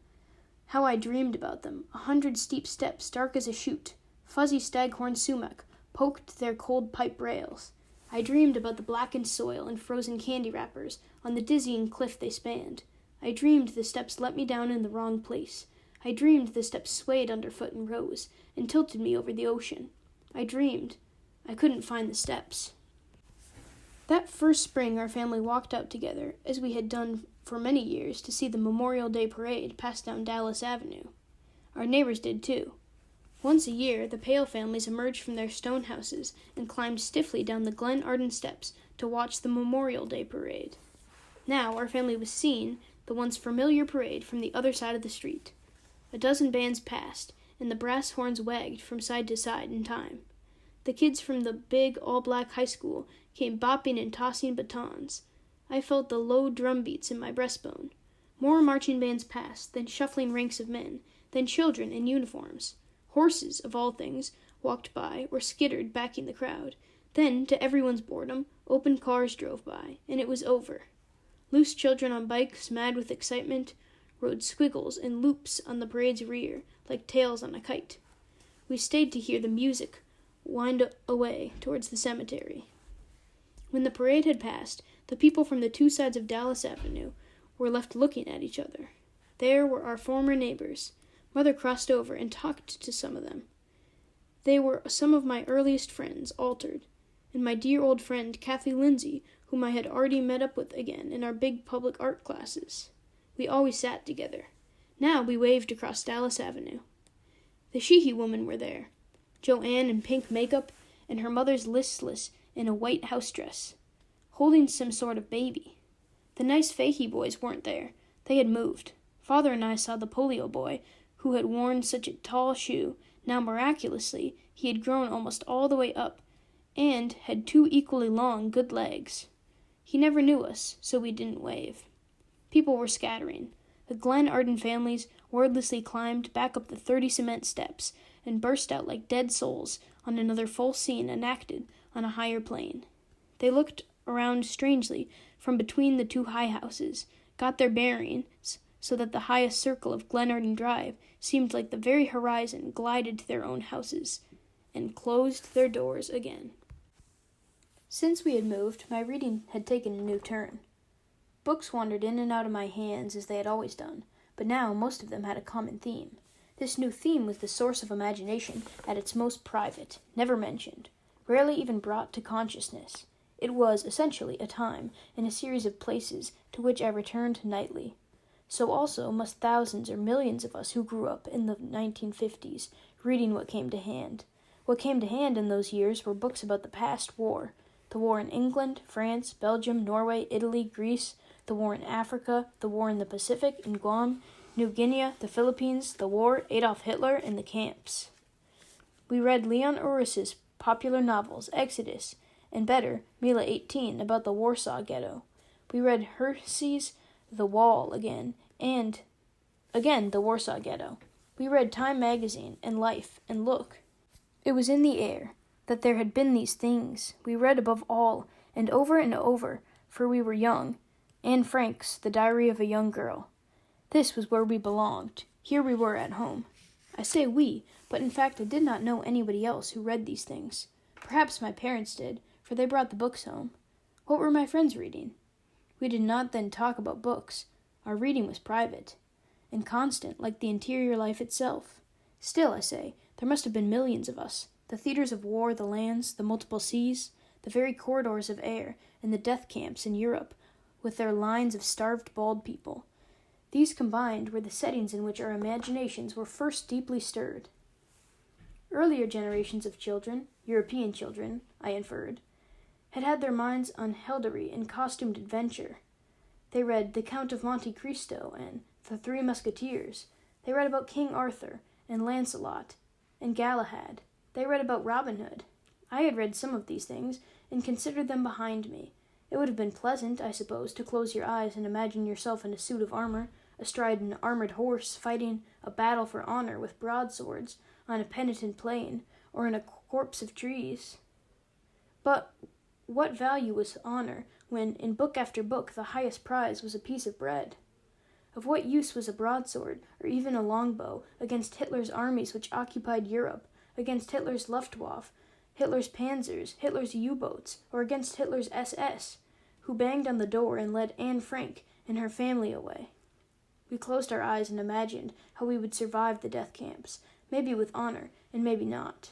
How I dreamed about them. 100 steep steps, dark as a chute. Fuzzy staghorn sumac poked their cold pipe rails. I dreamed about the blackened soil and frozen candy wrappers on the dizzying cliff they spanned. I dreamed the steps let me down in the wrong place. I dreamed the steps swayed underfoot and rose and tilted me over the ocean. I dreamed I couldn't find the steps. That first spring our family walked out together, as we had done for many years, to see the Memorial Day parade pass down Dallas Avenue. Our neighbors did too. Once a year, the Pale families emerged from their stone houses and climbed stiffly down the Glen Arden steps to watch the Memorial Day parade. Now our family was seeing the once familiar parade from the other side of the street. A dozen bands passed, and the brass horns wagged from side to side in time. The kids from the big all-black high school came bopping and tossing batons. I felt the low drum beats in my breastbone. More marching bands passed, then shuffling ranks of men, then children in uniforms. Horses, of all things, walked by or skittered backing the crowd. Then, to everyone's boredom, open cars drove by, and it was over. Loose children on bikes, mad with excitement, rode squiggles and loops on the parade's rear, like tails on a kite. We stayed to hear the music wind away towards the cemetery. When the parade had passed, the people from the two sides of Dallas Avenue were left looking at each other. There were our former neighbors. Mother crossed over and talked to some of them. They were some of my earliest friends, altered, and my dear old friend Kathy Lindsay, whom I had already met up with again in our big public art classes. We always sat together. Now we waved across Dallas Avenue. The Sheehy women were there, Joanne in pink makeup, and her mother's listless in a white house dress, holding some sort of baby. The nice Fahey boys weren't there. They had moved. Father and I saw the polio boy, who had worn such a tall shoe. Now, miraculously, he had grown almost all the way up, and had two equally long, good legs. He never knew us, so we didn't wave. People were scattering. The Glen Arden families wordlessly climbed back up the 30 cement steps and burst out like dead souls on another full scene enacted on a higher plane. They looked around strangely from between the two high houses, got their bearings so that the highest circle of Glen Arden Drive seemed like the very horizon, glided to their own houses, and closed their doors again. Since we had moved, my reading had taken a new turn. Books wandered in and out of my hands as they had always done, but now most of them had a common theme. This new theme was the source of imagination at its most private, never mentioned, rarely even brought to consciousness. It was, essentially, a time and a series of places to which I returned nightly. So also must thousands or millions of us who grew up in the 1950s, reading what came to hand. What came to hand in those years were books about the past war. The war in England, France, Belgium, Norway, Italy, Greece, the war in Africa, the war in the Pacific, in Guam, New Guinea, the Philippines, the war, Adolf Hitler, and the camps. We read Leon Uris's popular novels, Exodus, and better, Mila 18, about the Warsaw Ghetto. We read Hersey's The Wall again, and again the Warsaw Ghetto. We read Time magazine, and Life, and Look. It was in the air that there had been these things. We read above all, and over, for we were young. Anne Frank's The Diary of a Young Girl. This was where we belonged. Here we were at home. I say we, but in fact I did not know anybody else who read these things. Perhaps my parents did, for they brought the books home. What were my friends reading? We did not then talk about books. Our reading was private, and constant, like the interior life itself. Still, I say, there must have been millions of us. The theaters of war, the lands, the multiple seas, the very corridors of air, and the death camps in Europe, with their lines of starved bald people. These combined were the settings in which our imaginations were first deeply stirred. Earlier generations of children, European children, I inferred, had had their minds on heraldry and costumed adventure. They read The Count of Monte Cristo and The Three Musketeers. They read about King Arthur and Lancelot and Galahad. They read about Robin Hood. I had read some of these things and considered them behind me. It would have been pleasant, I suppose, to close your eyes and imagine yourself in a suit of armor, astride an armored horse, fighting a battle for honor with broadswords on a penitent plain, or in a copse of trees. But what value was honor when, in book after book, the highest prize was a piece of bread? Of what use was a broadsword, or even a longbow, against Hitler's armies which occupied Europe, against Hitler's Luftwaffe, Hitler's panzers, Hitler's U-boats, or against Hitler's SS, who banged on the door and led Anne Frank and her family away? We closed our eyes and imagined how we would survive the death camps, maybe with honor, and maybe not.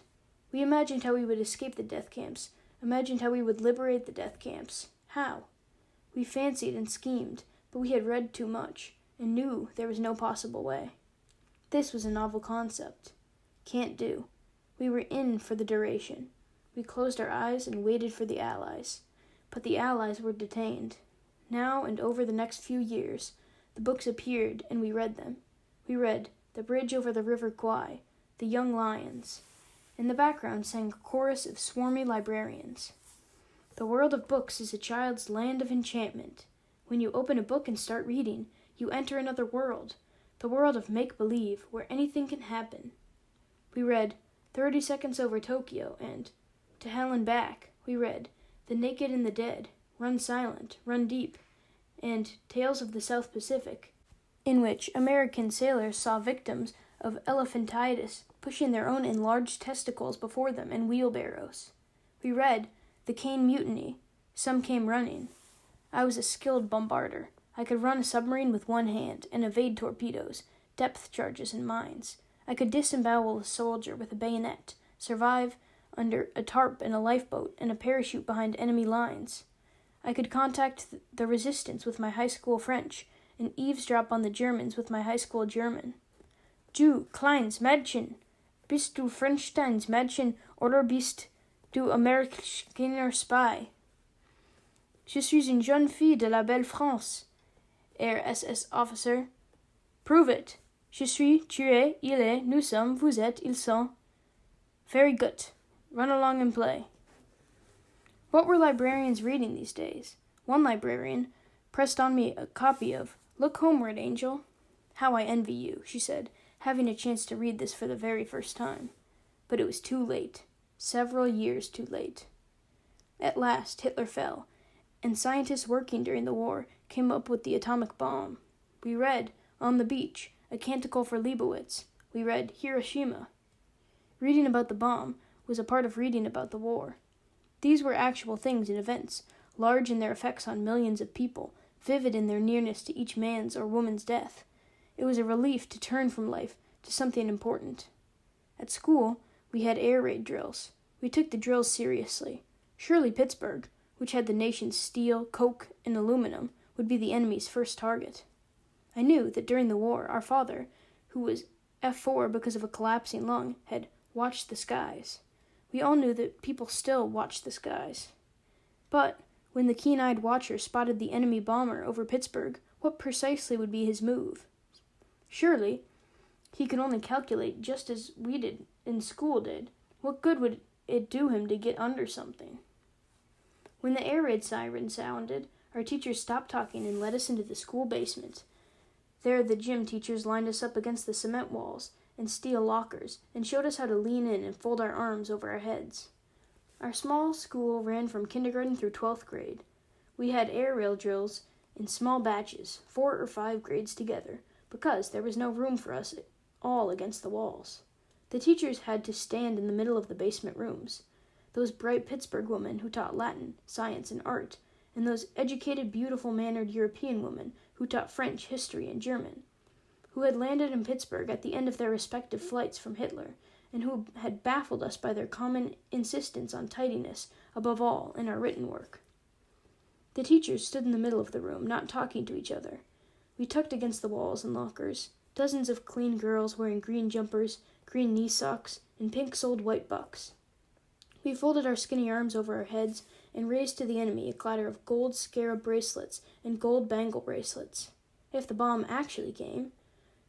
We imagined how we would escape the death camps, imagined how we would liberate the death camps. How? We fancied and schemed, but we had read too much, and knew there was no possible way. This was a novel concept. Can't do. We were in for the duration. We closed our eyes and waited for the Allies. But the Allies were detained. Now and over the next few years, the books appeared and we read them. We read The Bridge Over the River Kwai, The Young Lions. In the background sang a chorus of swarmy librarians. The world of books is a child's land of enchantment. When you open a book and start reading, you enter another world, the world of make-believe, where anything can happen. We read 30 Seconds Over Tokyo and To Hell and Back. We read The Naked and the Dead, Run Silent, Run Deep, and Tales of the South Pacific, in which American sailors saw victims of elephantitis pushing their own enlarged testicles before them in wheelbarrows. We read The Caine Mutiny, Some Came Running. I was a skilled bombarder. I could run a submarine with one hand and evade torpedoes, depth charges, and mines. I could disembowel a soldier with a bayonet, survive under a tarp in a lifeboat and a parachute behind enemy lines. I could contact the resistance with my high school French and eavesdrop on the Germans with my high school German. Du, kleines Mädchen, bist du Frensteins Mädchen oder bist du Amerikaner Spy? Je suis une jeune fille de la belle France, Air SS officer. Prove it. Je suis, tu es, il est, nous sommes, vous êtes, ils sont. Very good. Run along and play. What were librarians reading these days? One librarian pressed on me a copy of Look Homeward, Angel. How I envy you, she said, having a chance to read this for the very first time. But it was too late. Several years too late. At last, Hitler fell, and scientists working during the war came up with the atomic bomb. We read On the Beach, A Canticle for Leibowitz. We read Hiroshima. Reading about the bomb was a part of reading about the war. These were actual things and events, large in their effects on millions of people, vivid in their nearness to each man's or woman's death. It was a relief to turn from life to something important. At school, we had air raid drills. We took the drills seriously. Surely Pittsburgh, which had the nation's steel, coke, and aluminum, would be the enemy's first target. I knew that during the war, our father, who was F4 because of a collapsing lung, had watched the skies. We all knew that people still watched the skies. But when the keen-eyed watcher spotted the enemy bomber over Pittsburgh, what precisely would be his move? Surely, he could only calculate just as we did in school did. What good would it do him to get under something? When the air raid siren sounded, our teachers stopped talking and led us into the school basement. There the gym teachers lined us up against the cement walls and steel lockers and showed us how to lean in and fold our arms over our heads. Our small school ran from kindergarten through 12th grade. We had air raid drills in small batches, 4 or 5 grades together, because there was no room for us all against the walls. The teachers had to stand in the middle of the basement rooms. Those bright Pittsburgh women who taught Latin, science, and art, and those educated, beautiful-mannered European women who taught French, history, and German, who had landed in Pittsburgh at the end of their respective flights from Hitler, and who had baffled us by their common insistence on tidiness, above all, in our written work. The teachers stood in the middle of the room, not talking to each other. We tucked against the walls and lockers, dozens of clean girls wearing green jumpers, green knee socks, and pink-soled white bucks. We folded our skinny arms over our heads and raised to the enemy a clatter of gold scarab bracelets and gold bangle bracelets. If the bomb actually came,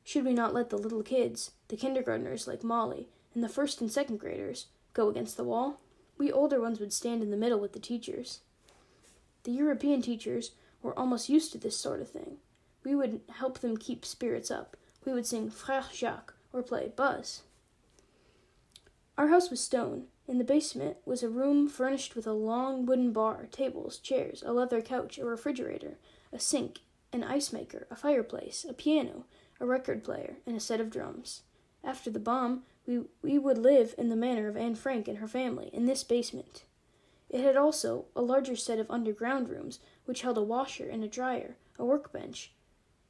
should we not let the little kids, the kindergartners like Molly, and the first and second graders, go against the wall? We older ones would stand in the middle with the teachers. The European teachers were almost used to this sort of thing. We would help them keep spirits up. We would sing Frère Jacques or play Buzz. Our house was stone. In the basement was a room furnished with a long wooden bar, tables, chairs, a leather couch, a refrigerator, a sink, an ice maker, a fireplace, a piano, a record player, and a set of drums. After the bomb, we would live in the manner of Anne Frank and her family, in this basement. It had also a larger set of underground rooms, which held a washer and a dryer, a workbench,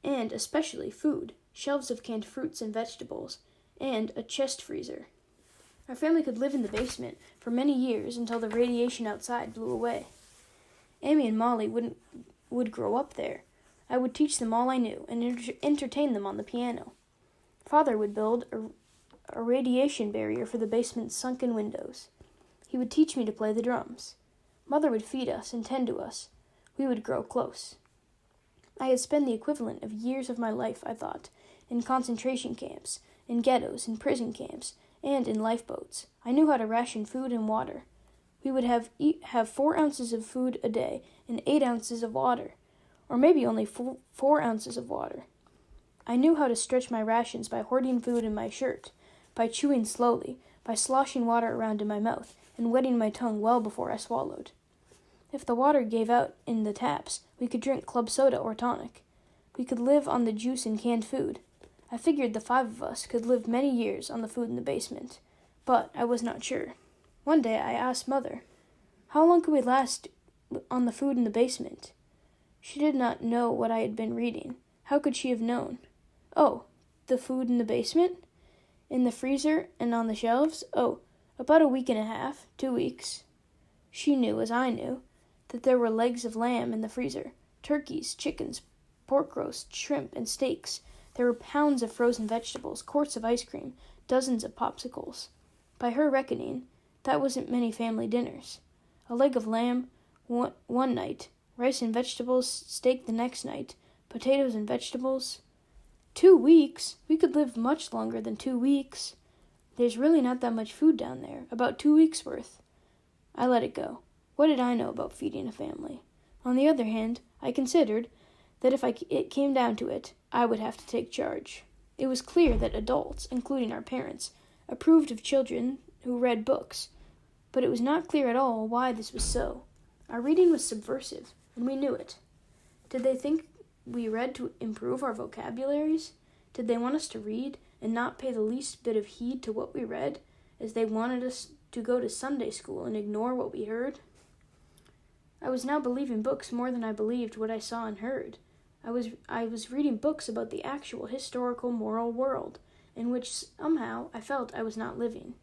and, especially, food, shelves of canned fruits and vegetables, and a chest freezer. Our family could live in the basement for many years until the radiation outside blew away. Amy and Molly would grow up there. I would teach them all I knew and entertain them on the piano. Father would build a radiation barrier for the basement's sunken windows. He would teach me to play the drums. Mother would feed us and tend to us. We would grow close. I had spent the equivalent of years of my life, I thought, in concentration camps, in ghettos, in prison camps, and in lifeboats. I knew how to ration food and water. We would have 4 ounces of food a day and 8 ounces of water, or maybe only 4 ounces of water. I knew how to stretch my rations by hoarding food in my shirt, by chewing slowly, by sloshing water around in my mouth, and wetting my tongue well before I swallowed. If the water gave out in the taps, we could drink club soda or tonic. We could live on the juice and canned food. I figured the 5 of us could live many years on the food in the basement, but I was not sure. One day I asked Mother, how long could we last on the food in the basement? She did not know what I had been reading. How could she have known? Oh, the food in the basement? In the freezer and on the shelves? Oh, about a week and a half, 2 weeks. She knew, as I knew, that there were legs of lamb in the freezer, turkeys, chickens, pork roast, shrimp, and steaks. There were pounds of frozen vegetables, quarts of ice cream, dozens of popsicles. By her reckoning, that wasn't many family dinners. A leg of lamb one night, rice and vegetables, steak the next night, potatoes and vegetables. 2 weeks? We could live much longer than 2 weeks. There's really not that much food down there, about 2 weeks' worth. I let it go. What did I know about feeding a family? On the other hand, I considered that if it came down to it, I would have to take charge. It was clear that adults, including our parents, approved of children who read books, but it was not clear at all why this was so. Our reading was subversive, and we knew it. Did they think we read to improve our vocabularies? Did they want us to read and not pay the least bit of heed to what we read, as they wanted us to go to Sunday school and ignore what we heard? I was now believing books more than I believed what I saw and heard. I was reading books about the actual historical moral world, in which somehow I felt I was not living.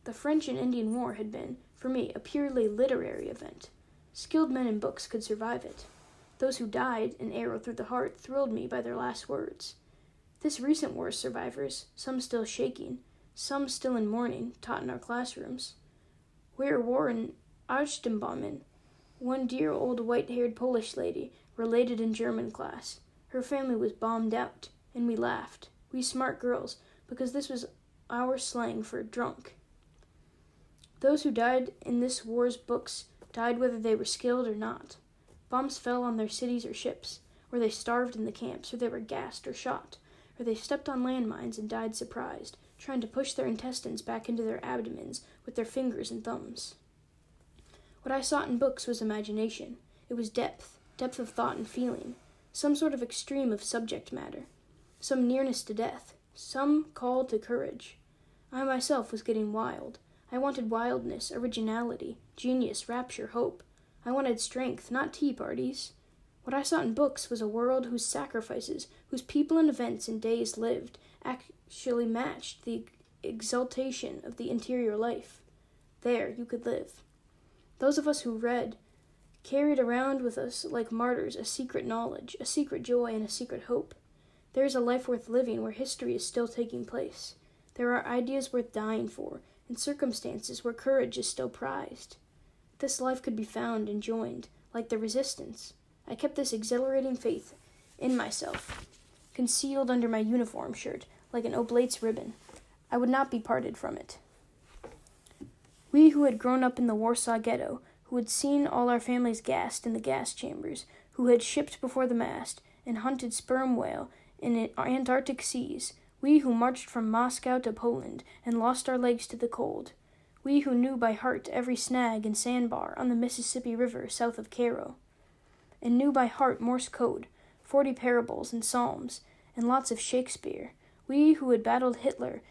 The French and Indian War had been, for me, a purely literary event. Skilled men in books could survive it. Those who died, an arrow through the heart, thrilled me by their last words. This recent war's survivors, some still shaking, some still in mourning, taught in our classrooms. Where Warren Archtenbaumen, one dear old white-haired Polish lady, related in German class. Her family was bombed out, and we laughed, we smart girls, because this was our slang for drunk. Those who died in this war's books died whether they were skilled or not. Bombs fell on their cities or ships, or they starved in the camps, or they were gassed or shot, or they stepped on landmines and died surprised, trying to push their intestines back into their abdomens with their fingers and thumbs. What I sought in books was imagination. It was depth of thought and feeling, some sort of extreme of subject matter, some nearness to death, some call to courage. I myself was getting wild. I wanted wildness, originality, genius, rapture, hope. I wanted strength, not tea parties. What I sought in books was a world whose sacrifices, whose people and events and days lived, actually matched the exaltation of the interior life. There you could live. Those of us who read carried around with us like martyrs a secret knowledge, a secret joy, and a secret hope. There is a life worth living where history is still taking place. There are ideas worth dying for, and circumstances where courage is still prized. This life could be found and joined, like the resistance. I kept this exhilarating faith in myself, concealed under my uniform shirt, like an oblate's ribbon. I would not be parted from it. We who had grown up in the Warsaw Ghetto, who had seen all our families gassed in the gas chambers, who had shipped before the mast and hunted sperm whale in Antarctic seas, we who marched from Moscow to Poland and lost our legs to the cold, we who knew by heart every snag and sandbar on the Mississippi River south of Cairo, and knew by heart Morse code, 40 parables and psalms, and lots of Shakespeare, we who had battled Hitler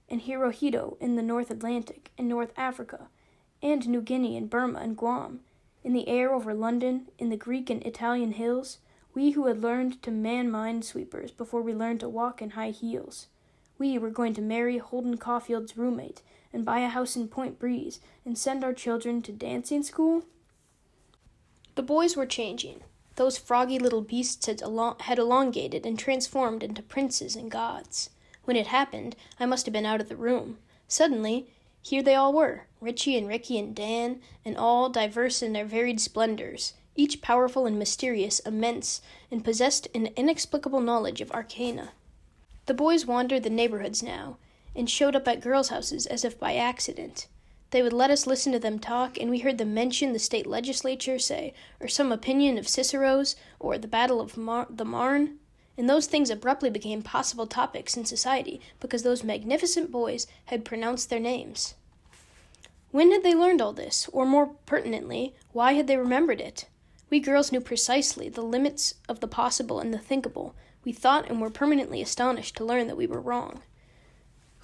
and Hirohito in the North Atlantic and North Africa, and New Guinea and Burma and Guam, in the air over London, in the Greek and Italian hills, we who had learned to man minesweepers before we learned to walk in high heels. We were going to marry Holden Caulfield's roommate and buy a house in Point Breeze and send our children to dancing school. The boys were changing. Those froggy little beasts had elongated and transformed into princes and gods. When it happened, I must have been out of the room. Suddenly, here they all were, Richie and Ricky and Dan, and all diverse in their varied splendors. each powerful and mysterious, immense, and possessed an inexplicable knowledge of arcana. The boys wandered the neighborhoods now, and showed up at girls' houses as if by accident. They would let us listen to them talk, and we heard them mention the state legislature, say, or some opinion of Cicero's, or the Battle of the Marne, and those things abruptly became possible topics in society because those magnificent boys had pronounced their names. When had they learned all this, or more pertinently, why had they remembered it? We girls knew precisely the limits of the possible and the thinkable. We thought and were permanently astonished to learn that we were wrong.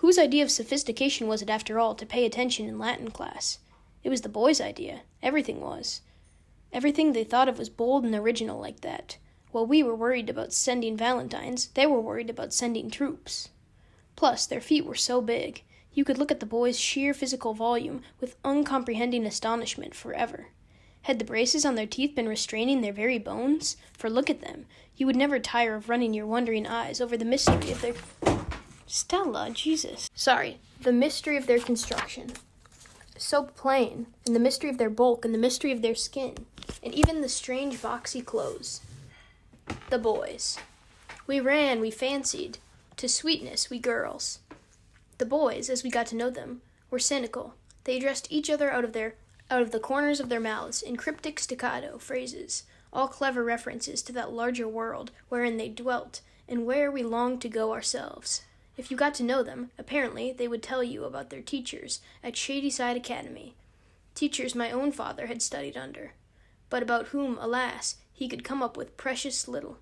Whose idea of sophistication was it, after all, to pay attention in Latin class? It was the boys' idea. Everything was. Everything they thought of was bold and original like that. While we were worried about sending valentines, they were worried about sending troops. Plus, their feet were so big. You could look at the boys' sheer physical volume with uncomprehending astonishment forever. Had the braces on their teeth been restraining their very bones? For look at them. You would never tire of running your wondering eyes over the mystery of their... Stella, Jesus. Sorry, the mystery of their construction. So plain, and the mystery of their bulk, and the mystery of their skin, and even the strange boxy clothes. The boys. We ran, we fancied. To sweetness, we girls. The boys, as we got to know them, were cynical. They addressed each other out of the corners of their mouths in cryptic staccato phrases, all clever references to that larger world wherein they dwelt, and where we longed to go ourselves. If you got to know them, apparently they would tell you about their teachers at Shadyside Academy, teachers my own father had studied under, but about whom, alas, he could come up with precious little.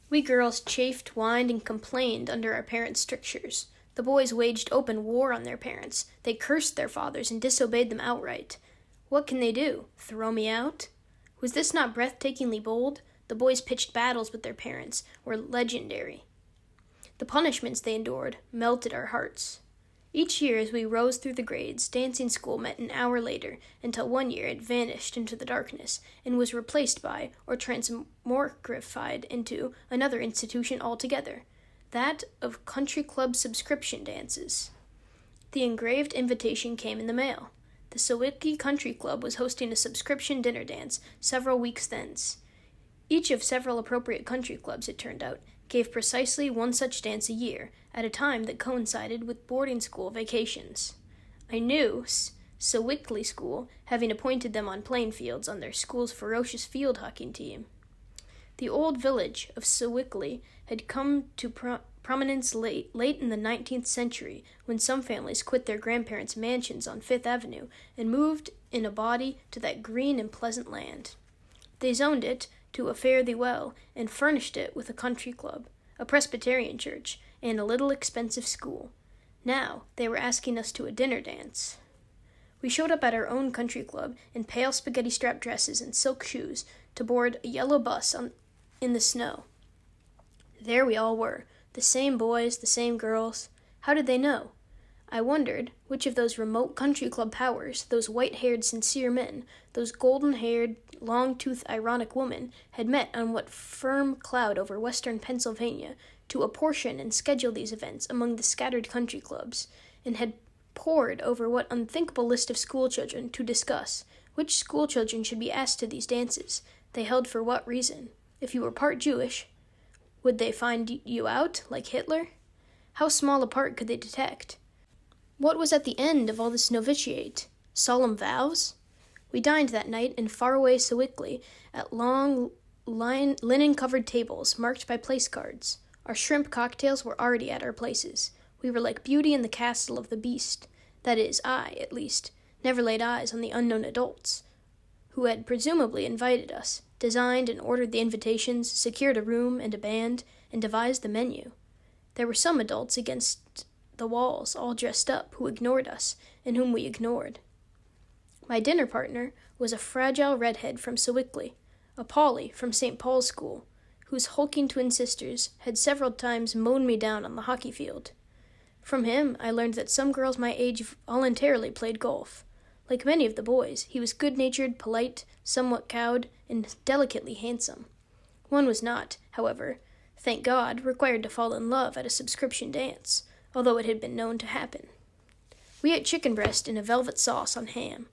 We girls chafed, whined, and complained under our parents' strictures. The boys waged open war on their parents. They cursed their fathers and disobeyed them outright. What can they do? Throw me out? Was this not breathtakingly bold? The boys pitched battles with their parents, were legendary. The punishments they endured melted our hearts. Each year as we rose through the grades, dancing school met an hour later, until one year it vanished into the darkness and was replaced by, or transmogrified into, another institution altogether, that of country club subscription dances. The engraved invitation came in the mail. The Sewickley Country Club was hosting a subscription dinner dance several weeks thence. Each of several appropriate country clubs, it turned out, gave precisely one such dance a year, at a time that coincided with boarding school vacations. I knew Sewickley School, having appointed them on playing fields on their school's ferocious field hockey team. The old village of Sewickley had come to prominence late in the 19th century, when some families quit their grandparents' mansions on Fifth Avenue and moved in a body to that green and pleasant land. They zoned it to a fare-thee-well, and furnished it with a country club, a Presbyterian church, and a little expensive school. Now they were asking us to a dinner dance. We showed up at our own country club in pale spaghetti-strap dresses and silk shoes to board a yellow bus in the snow. There we all were, the same boys, the same girls. How did they know? I wondered which of those remote country club powers, those white-haired sincere men, those golden-haired, long-toothed ironic women, had met on what firm cloud over western Pennsylvania to apportion and schedule these events among the scattered country clubs, and had pored over what unthinkable list of schoolchildren to discuss which schoolchildren should be asked to these dances. They held for what reason? If you were part Jewish, would they find you out, like Hitler? How small a part could they detect? What was at the end of all this novitiate? Solemn vows? We dined that night in faraway Sewickley at long linen-covered tables marked by place cards. Our shrimp cocktails were already at our places. We were like Beauty in the Castle of the Beast. That is, I, at least, never laid eyes on the unknown adults, who had presumably invited us, designed and ordered the invitations, secured a room and a band, and devised the menu. There were some adults against the walls, all dressed up, who ignored us, and whom we ignored. My dinner partner was a fragile redhead from Sewickley, a Polly from St. Paul's School, whose hulking twin sisters had several times mown me down on the hockey field. From him I learned that some girls my age voluntarily played golf. Like many of the boys, he was good-natured, polite, somewhat cowed, and delicately handsome. One was not, however, thank God, required to fall in love at a subscription dance, although it had been known to happen. We ate chicken breast in a velvet sauce on ham.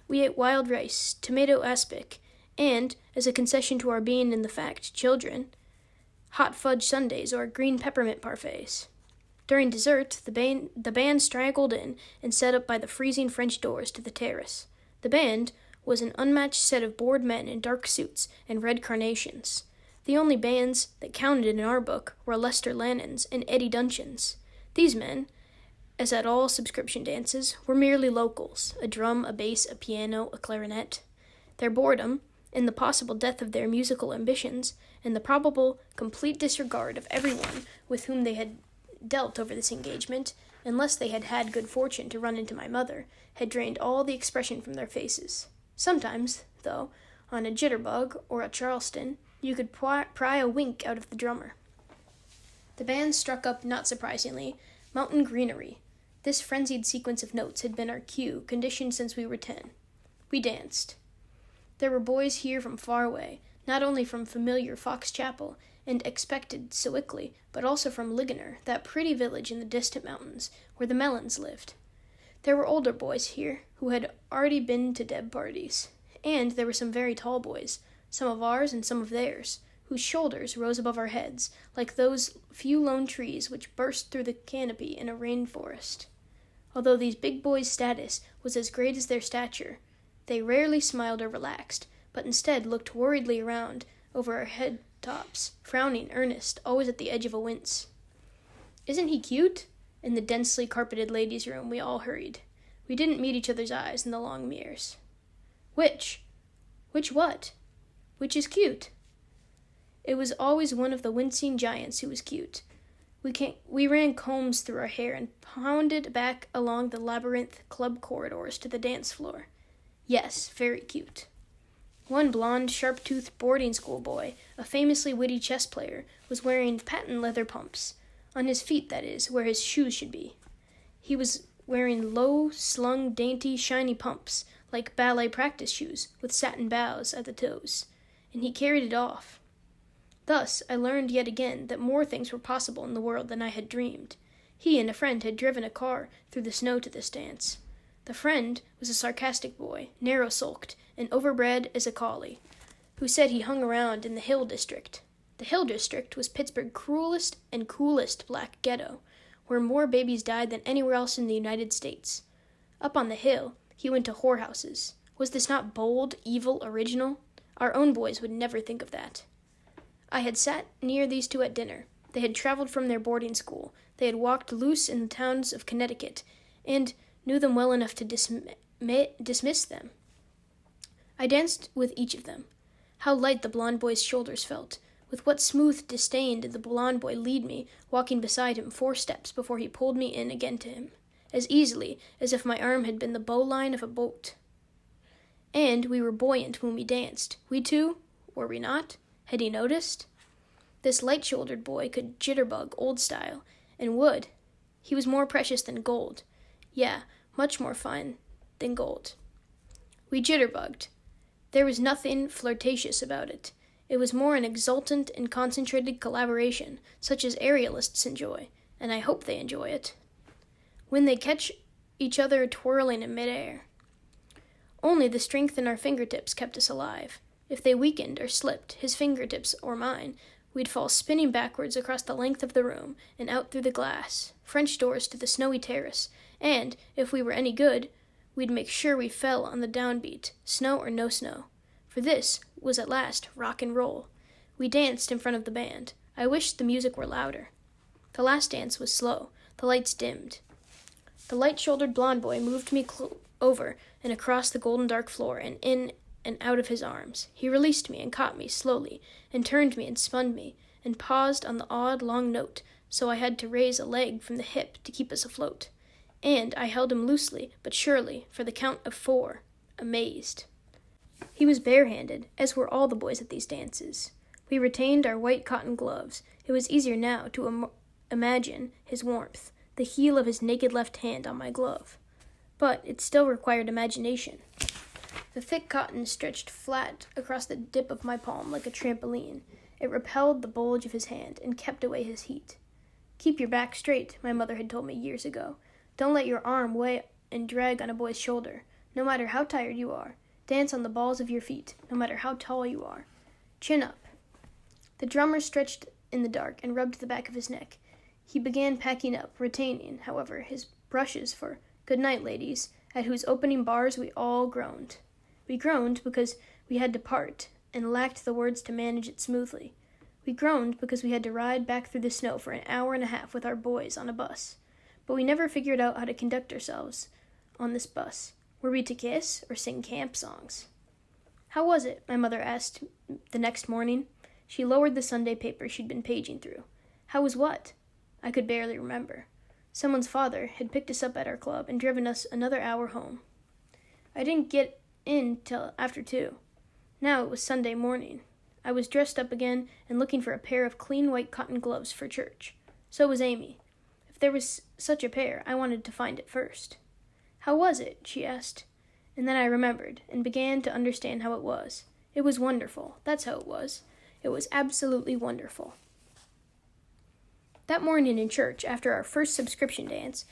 We ate wild rice, tomato aspic, and, as a concession to our being in the fact children, hot fudge sundaes or green peppermint parfaits. During dessert, the band straggled in and set up by the freezing French doors to the terrace. The band was an unmatched set of bored men in dark suits and red carnations. The only bands that counted in our book were Lester Lannon's and Eddie Duncan's. These men, as at all subscription dances, were merely locals, a drum, a bass, a piano, a clarinet. Their boredom, and the possible death of their musical ambitions, and the probable complete disregard of everyone with whom they had dealt over this engagement, unless they had had good fortune to run into my mother, had drained all the expression from their faces. Sometimes, though, on a jitterbug or a Charleston, you could pry a wink out of the drummer. The band struck up, not surprisingly, Mountain Greenery. This frenzied sequence of notes had been our cue, conditioned since we were 10. We danced. There were boys here from far away, not only from familiar Fox Chapel and expected Sewickley, but also from Ligonier, that pretty village in the distant mountains where the Mellons lived. There were older boys here who had already been to Deb parties, and there were some very tall boys, some of ours and some of theirs, whose shoulders rose above our heads like those few lone trees which burst through the canopy in a rainforest. Although these big boys' status was as great as their stature, they rarely smiled or relaxed, but instead looked worriedly around over our head tops, frowning, earnest, always at the edge of a wince. "Isn't he cute?" In the densely carpeted ladies' room we all hurried. We didn't meet each other's eyes in the long mirrors. Which? Which what? Which is cute? It was always one of the wincing giants who was cute. We ran combs through our hair and pounded back along the labyrinth club corridors to the dance floor. Yes, very cute. One blond, sharp-toothed boarding school boy, a famously witty chess player, was wearing patent leather pumps. On his feet, that is, where his shoes should be. He was wearing low-slung, dainty, shiny pumps, like ballet practice shoes, with satin bows at the toes, and he carried it off. Thus, I learned yet again that more things were possible in the world than I had dreamed. He and a friend had driven a car through the snow to this dance. The friend was a sarcastic boy, narrow-sulked, and overbred as a collie, who said he hung around in the Hill District. The Hill District was Pittsburgh's cruelest and coolest black ghetto, where more babies died than anywhere else in the United States. Up on the hill, he went to whorehouses. Was this not bold, evil, original? Our own boys would never think of that. I had sat near these two at dinner. They had traveled from their boarding school. They had walked loose in the towns of Connecticut, and knew them well enough to dismiss them. I danced with each of them. How light the blond boy's shoulders felt. With what smooth disdain did the blond boy lead me, walking beside him 4 steps before he pulled me in again to him, as easily as if my arm had been the bowline of a boat. And we were buoyant when we danced. We two, were we not? Had he noticed? This light-shouldered boy could jitterbug old style, and would. He was more precious than gold. Yeah, much more fine than gold. We jitterbugged. There was nothing flirtatious about it. It was more an exultant and concentrated collaboration, such as aerialists enjoy, and I hope they enjoy it, when they catch each other twirling in midair. Only the strength in our fingertips kept us alive. If they weakened or slipped, his fingertips or mine, we'd fall spinning backwards across the length of the room and out through the glass, French doors to the snowy terrace, and, if we were any good, we'd make sure we fell on the downbeat, snow or no snow. For this was at last rock and roll. We danced in front of the band. I wished the music were louder. The last dance was slow. The lights dimmed. The light-shouldered blond boy moved me over and across the golden dark floor and in and out of his arms. He released me and caught me slowly and turned me and spun me and paused on the odd long note, so I had to raise a leg from the hip to keep us afloat. And I held him loosely but surely for the count of 4, amazed. He was barehanded, as were all the boys at these dances. We retained our white cotton gloves. It was easier now to imagine his warmth, the heel of his naked left hand on my glove. But it still required imagination. The thick cotton stretched flat across the dip of my palm like a trampoline. It repelled the bulge of his hand and kept away his heat. "Keep your back straight," my mother had told me years ago. "Don't let your arm weigh and drag on a boy's shoulder, no matter how tired you are. Dance on the balls of your feet, no matter how tall you are. Chin up. The drummer stretched in the dark and rubbed the back of his neck. He began packing up, retaining, however, his brushes for "Good night, ladies," at whose opening bars we all groaned. We groaned because we had to part, and lacked the words to manage it smoothly. We groaned because we had to ride back through the snow for an hour and a half with our boys on a bus. But we never figured out how to conduct ourselves on this bus. Were we to kiss or sing camp songs? "How was it?" my mother asked the next morning. She lowered the Sunday paper she'd been paging through. How was what? I could barely remember. Someone's father had picked us up at our club and driven us another hour home. I didn't get in till after 2. Now it was Sunday morning. I was dressed up again and looking for a pair of clean white cotton gloves for church. So was Amy. If there was such a pair, I wanted to find it first. How was it? She asked. And then I remembered and began to understand how it was. It was wonderful. That's how it was. It was absolutely wonderful. That morning in church, after our first subscription dance,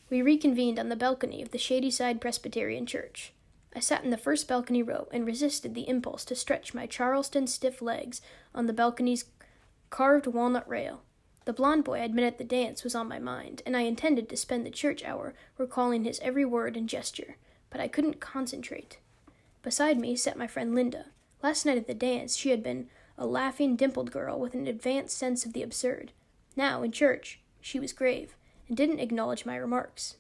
we reconvened on the balcony of the Shadyside Presbyterian Church. I sat in the first balcony row and resisted the impulse to stretch my Charleston stiff legs on the balcony's carved walnut rail. The blond boy I'd met at the dance was on my mind, and I intended to spend the church hour recalling his every word and gesture, but I couldn't concentrate. Beside me sat my friend Linda. Last night at the dance, she had been a laughing, dimpled girl with an advanced sense of the absurd. Now, in church, she was grave, and didn't acknowledge my remarks.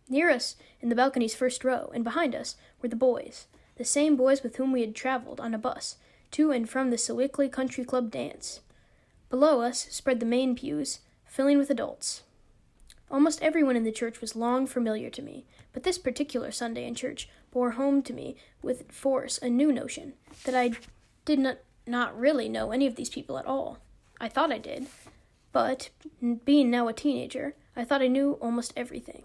Near us, in the balcony's first row, and behind us, were the boys, the same boys with whom we had traveled on a bus to and from the Sewickley Country Club dance. Below us spread the main pews, filling with adults. Almost everyone in the church was long familiar to me, but this particular Sunday in church bore home to me with force a new notion, that I did not really know any of these people at all. I thought I did, but, being now a teenager, I thought I knew almost everything.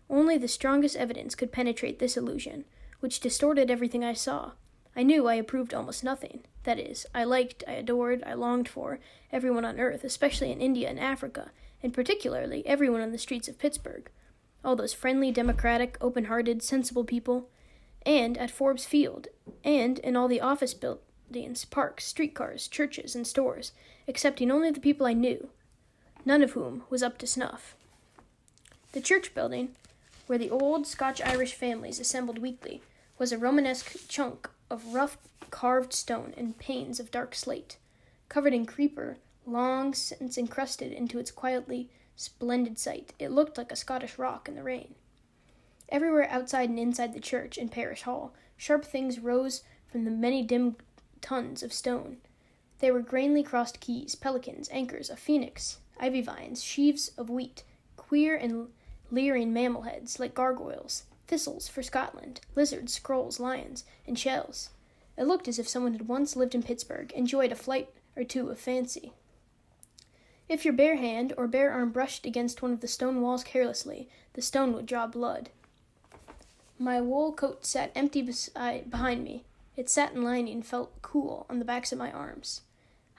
Only the strongest evidence could penetrate this illusion, which distorted everything I saw. I knew I approved almost nothing. That is, I liked, I adored, I longed for everyone on earth, especially in India and Africa, and particularly everyone on the streets of Pittsburgh. All those friendly, democratic, open-hearted, sensible people, and at Forbes Field, and in all the office buildings, parks, streetcars, churches, and stores, excepting only the people I knew, none of whom was up to snuff. The church building, where the old Scotch-Irish families assembled weekly, was a Romanesque chunk of rough carved stone and panes of dark slate, covered in creeper, long since encrusted into its quietly splendid site. It looked like a Scottish rock in the rain. Everywhere outside and inside the church and parish hall, sharp things rose from the many dim tons of stone. They were grandly crossed keys, pelicans, anchors, a phoenix, ivy vines, sheaves of wheat, queer and leering mammal heads like gargoyles, thistles for Scotland, lizards, scrolls, lions, and shells. It looked as if someone had once lived in Pittsburgh, enjoyed a flight or two of fancy. If your bare hand or bare arm brushed against one of the stone walls carelessly, the stone would draw blood. My wool coat sat empty behind me. Its satin lining felt cool on the backs of my arms.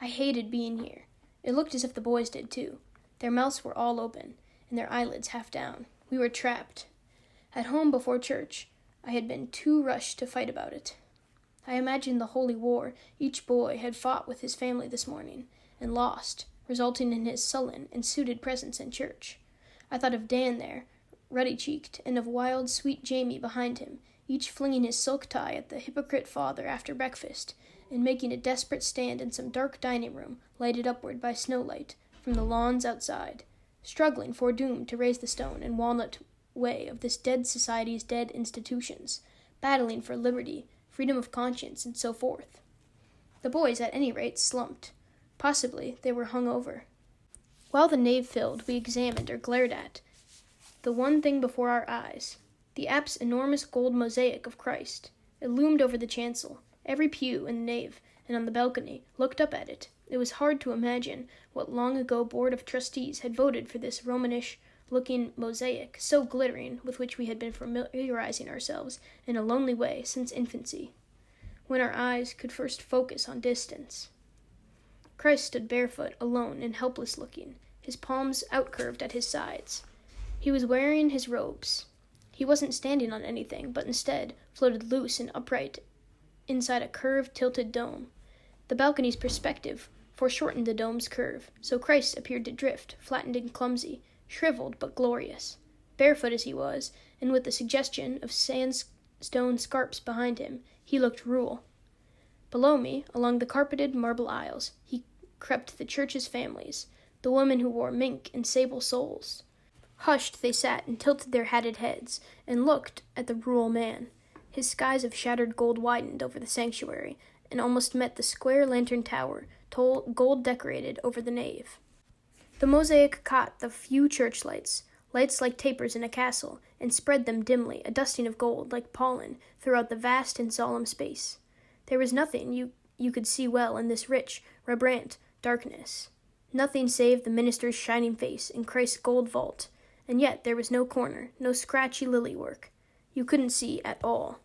I hated being here. It looked as if the boys did too. Their mouths were all open, and their eyelids half down. We were trapped. At home before church, I had been too rushed to fight about it. I imagined the holy war each boy had fought with his family this morning, and lost, resulting in his sullen and suited presence in church. I thought of Dan there, ruddy-cheeked, and of wild, sweet Jamie behind him, each flinging his silk tie at the hypocrite father after breakfast, and making a desperate stand in some dark dining room, lighted upward by snowlight from the lawns outside, struggling foredoomed to raise the stone and walnut way of this dead society's dead institutions, battling for liberty, freedom of conscience, and so forth. The boys, at any rate, slumped. Possibly they were hung over. While the nave filled, we examined or glared at the one thing before our eyes, the apse enormous gold mosaic of Christ. It loomed over the chancel. Every pew in the nave and on the balcony looked up at it. It was hard to imagine what long-ago board of trustees had voted for this Romanish-looking mosaic, so glittering, with which we had been familiarizing ourselves in a lonely way since infancy, when our eyes could first focus on distance. Christ stood barefoot, alone and helpless-looking, his palms outcurved at his sides. He was wearing his robes. He wasn't standing on anything, but instead floated loose and upright inside a curved, tilted dome. The balcony's perspective foreshortened the dome's curve, so Christ appeared to drift, flattened and clumsy, shriveled but glorious. Barefoot as he was, and with the suggestion of sandstone scarps behind him, he looked rural. Below me, along the carpeted marble aisles, he crept the church's families, the women who wore mink and sable soles. Hushed they sat and tilted their hatted heads, and looked at the rural man. His skies of shattered gold widened over the sanctuary, and almost met the square lantern tower, gold-decorated over the nave. The mosaic caught the few church lights like tapers in a castle, and spread them dimly, a dusting of gold, like pollen, throughout the vast and solemn space. There was nothing you could see well in this rich, Rembrandt darkness. Nothing save the minister's shining face and Christ's gold vault, and yet there was no corner, no scratchy lily work. You couldn't see at all.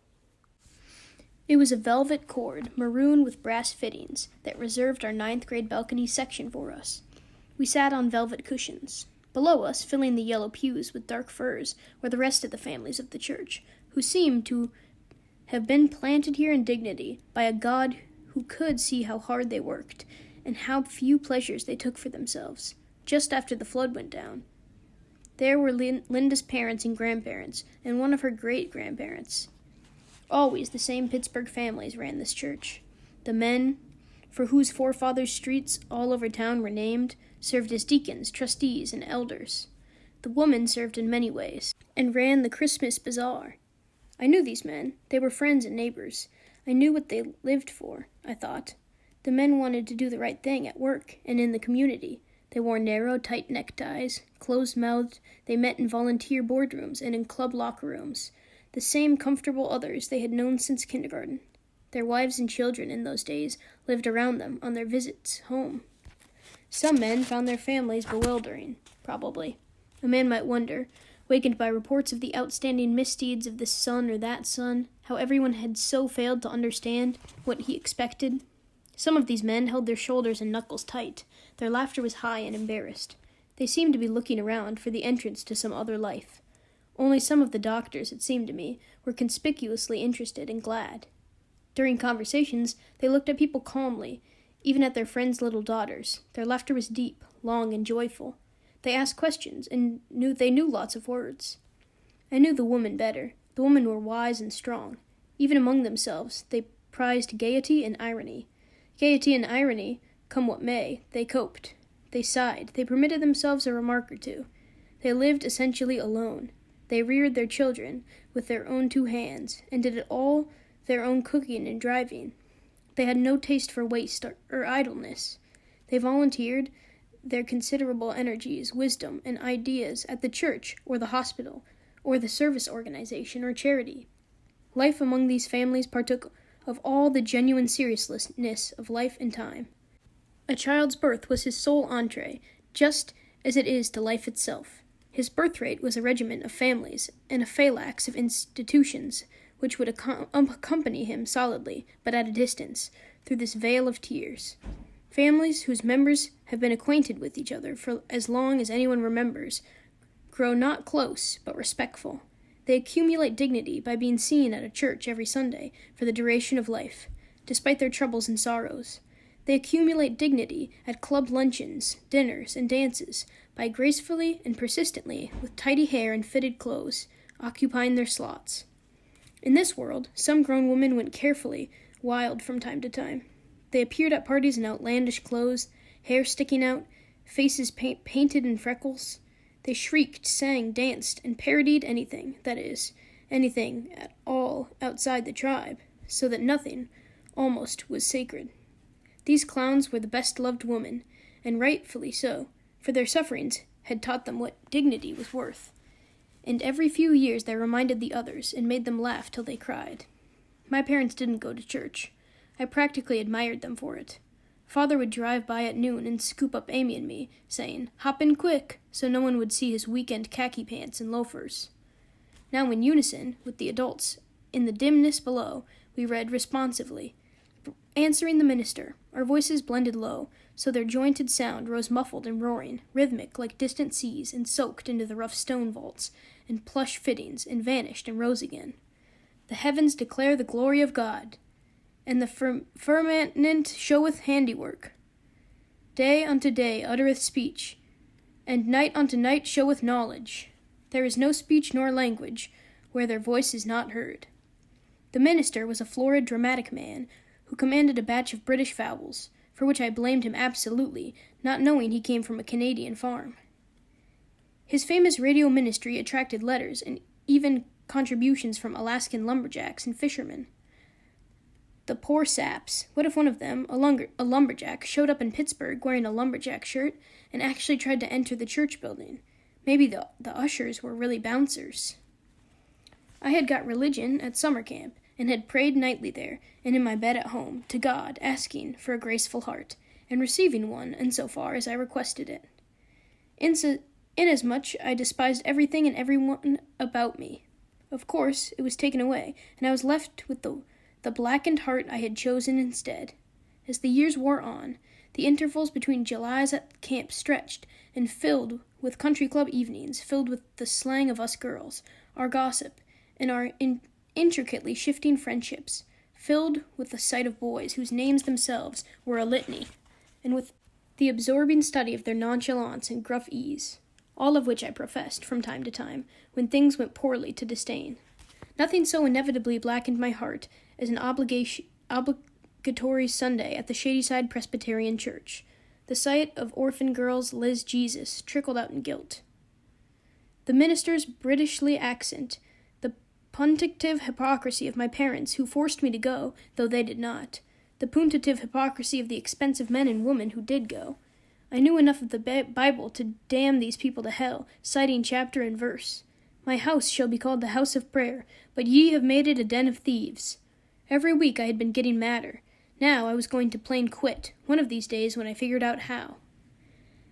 It was a velvet cord, maroon with brass fittings, that reserved our 9th grade balcony section for us. We sat on velvet cushions. Below us, filling the yellow pews with dark furs, were the rest of the families of the church, who seemed to have been planted here in dignity by a God who could see how hard they worked, and how few pleasures they took for themselves. Just after the flood went down, there were Linda's parents and grandparents, and one of her great-grandparents. Always the same Pittsburgh families ran this church. The men, for whose forefathers streets all over town were named, served as deacons, trustees, and elders. The woman served in many ways, and ran the Christmas bazaar. I knew these men. They were friends and neighbors. I knew what they lived for, I thought. The men wanted to do the right thing at work and in the community. They wore narrow, tight neckties, closed-mouthed. They met in volunteer boardrooms and in club locker rooms, the same comfortable others they had known since kindergarten. Their wives and children in those days lived around them on their visits home. Some men found their families bewildering, probably. A man might wonder, wakened by reports of the outstanding misdeeds of this son or that son, how everyone had so failed to understand what he expected. Some of these men held their shoulders and knuckles tight. Their laughter was high and embarrassed. They seemed to be looking around for the entrance to some other life. Only some of the doctors, it seemed to me, were conspicuously interested and glad. During conversations, they looked at people calmly, even at their friends' little daughters. Their laughter was deep, long, and joyful. They asked questions, and they knew lots of words. I knew the women better. The women were wise and strong. Even among themselves, they prized gaiety and irony. Gaiety and irony, come what may, they coped. They sighed. They permitted themselves a remark or two. They lived essentially alone. They reared their children with their own 2 hands, and did it all their own cooking and driving. They had no taste for waste or idleness. They volunteered their considerable energies, wisdom, and ideas at the church or the hospital or the service organization or charity. Life among these families partook of all the genuine seriousness of life and time. A child's birth was his sole entree, just as it is to life itself. His birth-rate was a regiment of families and a phalanx of institutions which would accompany him solidly, but at a distance, through this vale of tears. Families whose members have been acquainted with each other for as long as anyone remembers grow not close, but respectful. They accumulate dignity by being seen at a church every Sunday for the duration of life, despite their troubles and sorrows. They accumulate dignity at club luncheons, dinners, and dances by gracefully and persistently, with tidy hair and fitted clothes, occupying their slots. In this world, some grown women went carefully wild from time to time. They appeared at parties in outlandish clothes, hair sticking out, faces painted in freckles. They shrieked, sang, danced, and parodied anything, that is, anything at all outside the tribe, so that nothing, almost, was sacred. These clowns were the best-loved women, and rightfully so, for their sufferings had taught them what dignity was worth. And every few years they reminded the others and made them laugh till they cried. My parents didn't go to church. I practically admired them for it. Father would drive by at noon and scoop up Amy and me, saying, "Hop in quick," so no one would see his weekend khaki pants and loafers. Now in unison with the adults, in the dimness below, we read responsively, answering the minister, our voices blended low, so their jointed sound rose muffled and roaring, rhythmic like distant seas, and soaked into the rough stone vaults and plush fittings, and vanished and rose again. The heavens declare the glory of God, and the firmament showeth handiwork. Day unto day uttereth speech, and night unto night showeth knowledge. There is no speech nor language where their voice is not heard. The minister was a florid, dramatic man who commanded a batch of British vowels, for which I blamed him absolutely, not knowing he came from a Canadian farm. His famous radio ministry attracted letters and even contributions from Alaskan lumberjacks and fishermen. The poor saps. What if one of them, a lumberjack, showed up in Pittsburgh wearing a lumberjack shirt and actually tried to enter the church building? Maybe the ushers were really bouncers. I had got religion at summer camp and had prayed nightly there and in my bed at home to God, asking for a graceful heart and receiving one insofar as I requested it. Inasmuch I despised everything and everyone about me. Of course, it was taken away, and I was left with the blackened heart I had chosen instead. As the years wore on, the intervals between Julys at camp stretched, and filled with country club evenings, filled with the slang of us girls, our gossip, and our intricately shifting friendships, filled with the sight of boys whose names themselves were a litany, and with the absorbing study of their nonchalance and gruff ease, all of which I professed, from time to time, when things went poorly, to disdain. Nothing so inevitably blackened my heart as an obligatory Sunday at the Shadyside Presbyterian Church. The sight of orphan girls Liz Jesus trickled out in guilt. The minister's Britishly accent, the puntative hypocrisy of my parents who forced me to go, though they did not, the puntative hypocrisy of the expensive men and women who did go. I knew enough of the Bible to damn these people to hell, citing chapter and verse. My house shall be called the house of prayer, but ye have made it a den of thieves. Every week I had been getting madder. Now I was going to plain quit, one of these days when I figured out how.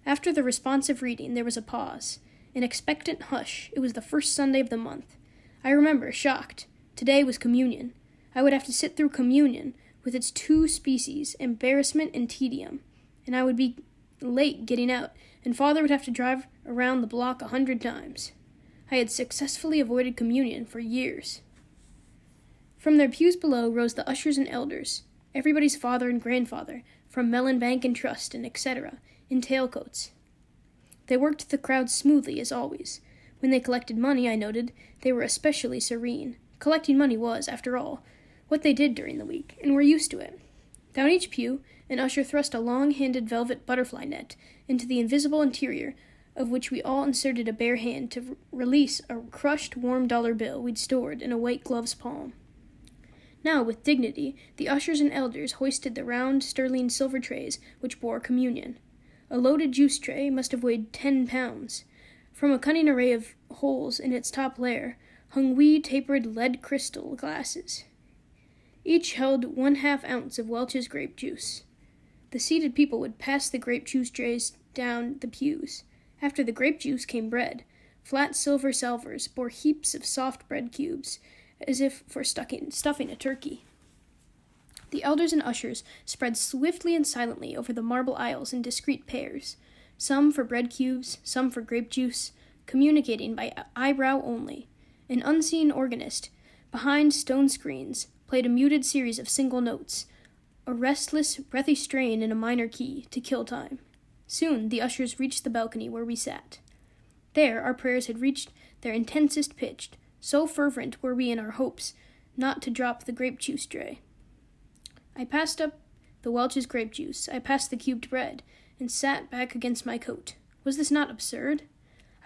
After the responsive reading, there was a pause, an expectant hush. It was the first Sunday of the month. I remember, shocked. Today was communion. I would have to sit through communion, with its two species, embarrassment and tedium, and I would be late getting out, and Father would have to drive around the block 100 times. I had successfully avoided communion for years. From their pews below rose the ushers and elders, everybody's father and grandfather, from Mellon Bank and Trust, and etc., in tailcoats. They worked the crowd smoothly, as always. When they collected money, I noted, they were especially serene. Collecting money was, after all, what they did during the week, and were used to it. Down each pew, an usher thrust a long-handed velvet butterfly net into the invisible interior, of which we all inserted a bare hand to release a crushed, warm dollar bill we'd stored in a white glove's palm. Now, with dignity, the ushers and elders hoisted the round, sterling silver trays which bore communion. A loaded juice tray must have weighed 10 pounds. From a cunning array of holes in its top layer hung wee, tapered lead crystal glasses. Each held 1/2 ounce of Welch's grape juice. The seated people would pass the grape juice trays down the pews. After the grape juice came bread. Flat silver salvers bore heaps of soft bread cubes, as if for stuffing a turkey. The elders and ushers spread swiftly and silently over the marble aisles in discreet pairs, some for bread cubes, some for grape juice, communicating by eyebrow only. An unseen organist, behind stone screens, played a muted series of single notes, a restless, breathy strain in a minor key, to kill time. Soon the ushers reached the balcony where we sat. There our prayers had reached their intensest pitch, so fervent were we in our hopes not to drop the grape juice tray. I passed up the Welch's grape juice, I passed the cubed bread, and sat back against my coat. Was this not absurd?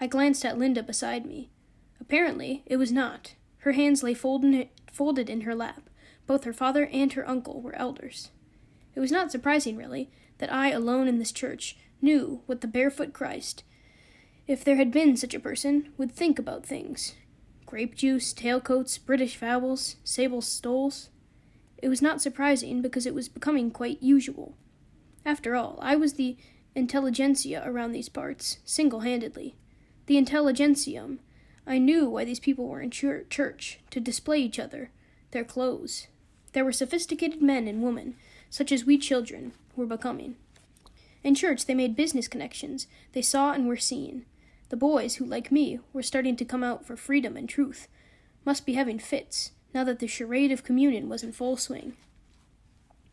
I glanced at Linda beside me. Apparently, it was not. Her hands lay folded in her lap. Both her father and her uncle were elders. It was not surprising, really, that I, alone in this church, knew what the barefoot Christ, if there had been such a person, would think about things. Grape juice, tailcoats, British vowels, sable stoles. It was not surprising because it was becoming quite usual. After all, I was the intelligentsia around these parts, single-handedly. The intelligentium. I knew why these people were in church, to display each other, their clothes. There were sophisticated men and women, such as we children were becoming. In church, they made business connections. They saw and were seen. The boys, who, like me, were starting to come out for freedom and truth, must be having fits, now that the charade of communion was in full swing.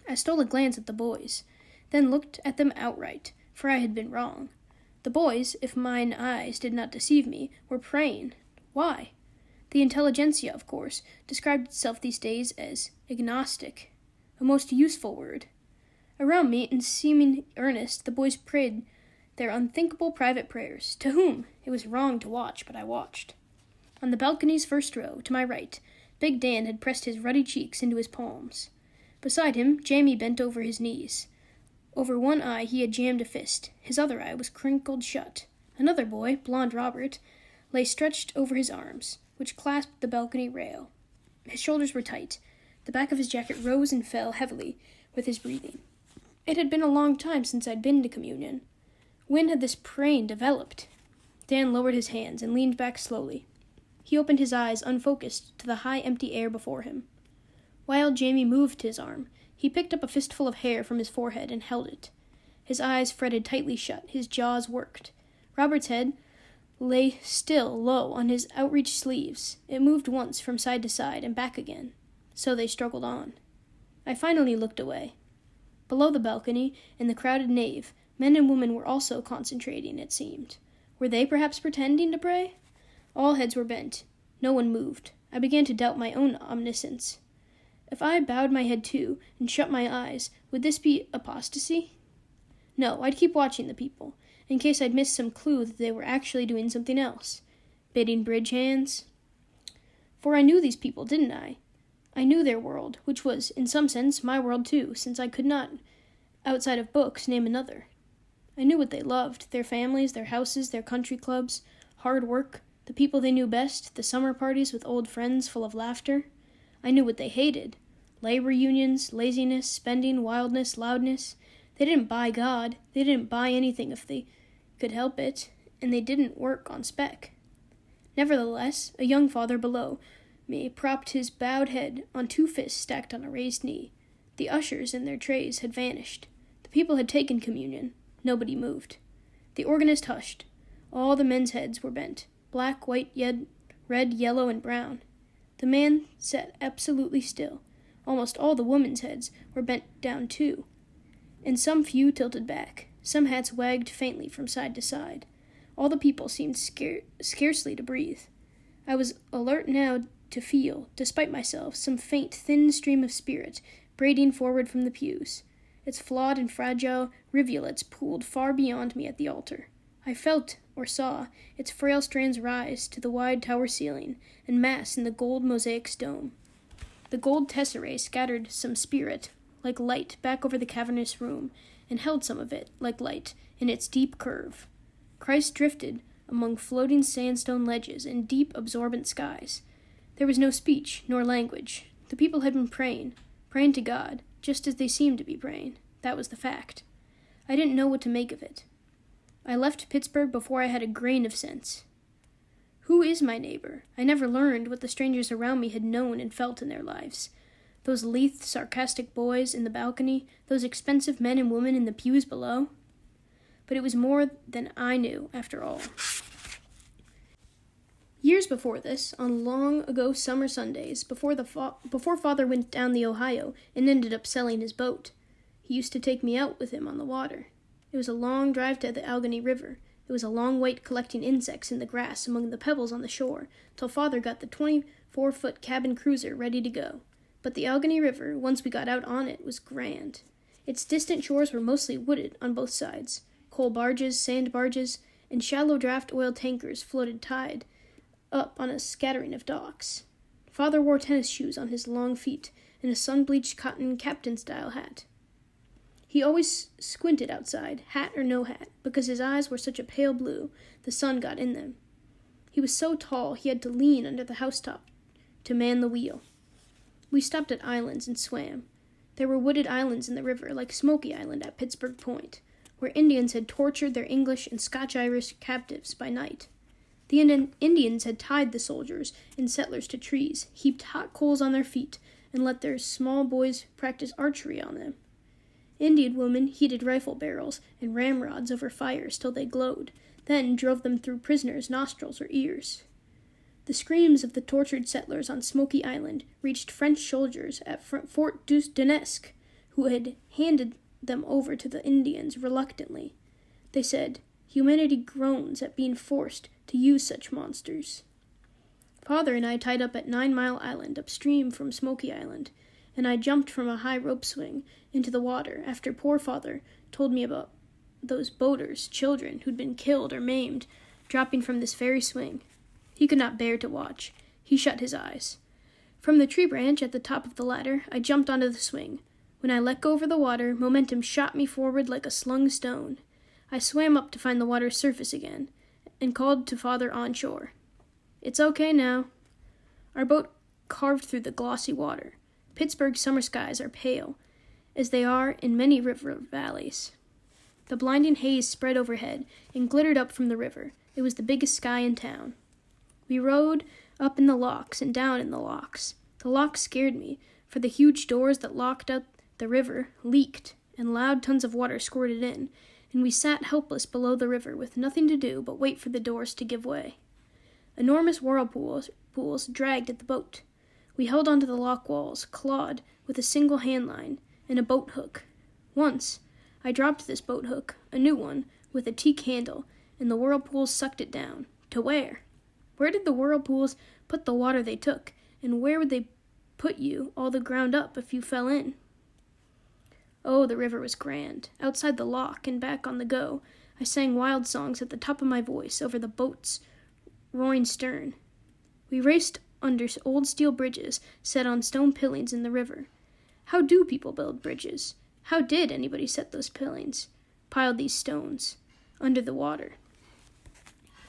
I stole a glance at the boys, then looked at them outright, for I had been wrong. The boys, if mine eyes did not deceive me, were praying. Why? The intelligentsia, of course, described itself these days as agnostic, a most useful word. Around me, in seeming earnest, the boys prayed their unthinkable private prayers. To whom? It was wrong to watch, but I watched. On the balcony's first row, to my right, Big Dan had pressed his ruddy cheeks into his palms. Beside him, Jamie bent over his knees. Over one eye he had jammed a fist. His other eye was crinkled shut. Another boy, blond Robert, lay stretched over his arms, which clasped the balcony rail. His shoulders were tight. The back of his jacket rose and fell heavily with his breathing. It had been a long time since I'd been to communion. When had this praying developed? Dan lowered his hands and leaned back slowly. He opened his eyes, unfocused, to the high, empty air before him. While Jamie moved his arm, he picked up a fistful of hair from his forehead and held it. His eyes fretted tightly shut, his jaws worked. Robert's head lay still low on his outreached sleeves. It moved once from side to side and back again. So they struggled on. I finally looked away. Below the balcony, in the crowded nave, men and women were also concentrating, it seemed. Were they perhaps pretending to pray? All heads were bent. No one moved. I began to doubt my own omniscience. If I bowed my head too, and shut my eyes, would this be apostasy? No, I'd keep watching the people, in case I'd missed some clue that they were actually doing something else. Bidding bridge hands. For I knew these people, didn't I? I knew their world, which was, in some sense, my world too, since I could not, outside of books, name another. I knew what they loved, their families, their houses, their country clubs, hard work, the people they knew best, the summer parties with old friends full of laughter. I knew what they hated. Labor unions, laziness, spending, wildness, loudness. They didn't buy God. They didn't buy anything if they could help it, and they didn't work on spec. Nevertheless, a young father below me propped his bowed head on two fists stacked on a raised knee. The ushers and their trays had vanished. The people had taken communion. Nobody moved. The organist hushed. All the men's heads were bent. Black, white, red, yellow, and brown. The man sat absolutely still. Almost all the women's heads were bent down too, and some few tilted back. Some hats wagged faintly from side to side. All the people seemed scarcely to breathe. I was alert now to feel, despite myself, some faint, thin stream of spirit braiding forward from the pews. Its flawed and fragile rivulets pooled far beyond me at the altar. I felt, or saw, its frail strands rise to the wide tower ceiling and mass in the gold mosaic's dome. The gold tesserae scattered some spirit, like light, back over the cavernous room, and held some of it, like light, in its deep curve. Christ drifted among floating sandstone ledges and deep, absorbent skies. There was no speech, nor language. The people had been praying to God, just as they seemed to be praying. That was the fact. I didn't know what to make of it. I left Pittsburgh before I had a grain of sense. Who is my neighbor? I never learned what the strangers around me had known and felt in their lives. Those lithe, sarcastic boys in the balcony, those expensive men and women in the pews below. But it was more than I knew, after all. Years before this, on long-ago summer Sundays, before Father went down the Ohio and ended up selling his boat, he used to take me out with him on the water. It was a long drive to the Allegheny River. It was a long wait collecting insects in the grass among the pebbles on the shore, till Father got the 24-foot cabin cruiser ready to go. But the Allegheny River, once we got out on it, was grand. Its distant shores were mostly wooded on both sides. Coal barges, sand barges, and shallow draft oil tankers floated tied up on a scattering of docks. Father wore tennis shoes on his long feet and a sun-bleached cotton captain-style hat. He always squinted outside, hat or no hat, because his eyes were such a pale blue, the sun got in them. He was so tall he had to lean under the housetop to man the wheel. We stopped at islands and swam. There were wooded islands in the river, like Smoky Island at Pittsburgh Point, where Indians had tortured their English and Scotch-Irish captives by night. The Indians had tied the soldiers and settlers to trees, heaped hot coals on their feet, and let their small boys practice archery on them. Indian women heated rifle barrels and ramrods over fires till they glowed, then drove them through prisoners' nostrils or ears. The screams of the tortured settlers on Smoky Island reached French soldiers at Fort Dunesque, who had handed them over to the Indians reluctantly. They said, "Humanity groans at being forced to use such monsters." Father and I tied up at 9 Mile Island, upstream from Smoky Island, and I jumped from a high rope swing into the water after poor Father told me about those boaters, children who'd been killed or maimed, dropping from this very swing. He could not bear to watch. He shut his eyes. From the tree branch at the top of the ladder, I jumped onto the swing. When I let go over the water, momentum shot me forward like a slung stone. I swam up to find the water's surface again, and called to Father on shore. "It's okay now." Our boat carved through the glossy water. Pittsburgh's summer skies are pale, as they are in many river valleys. The blinding haze spread overhead and glittered up from the river. It was the biggest sky in town. We rode up in the locks and down in the locks. The locks scared me, for the huge doors that locked out the river leaked, and loud tons of water squirted in, and we sat helpless below the river with nothing to do but wait for the doors to give way. Enormous whirlpools dragged at the boat. We held onto the lock walls, clawed, with a single hand line and a boat hook. Once, I dropped this boat hook, a new one, with a teak handle, and the whirlpools sucked it down. To where? Where did the whirlpools put the water they took, and where would they put you all the ground up if you fell in? Oh, the river was grand. Outside the lock and back on the go, I sang wild songs at the top of my voice over the boat's roaring stern. We raced under old steel bridges set on stone pilings in the river. How do people build bridges? How did anybody set those pilings, piled these stones, under the water?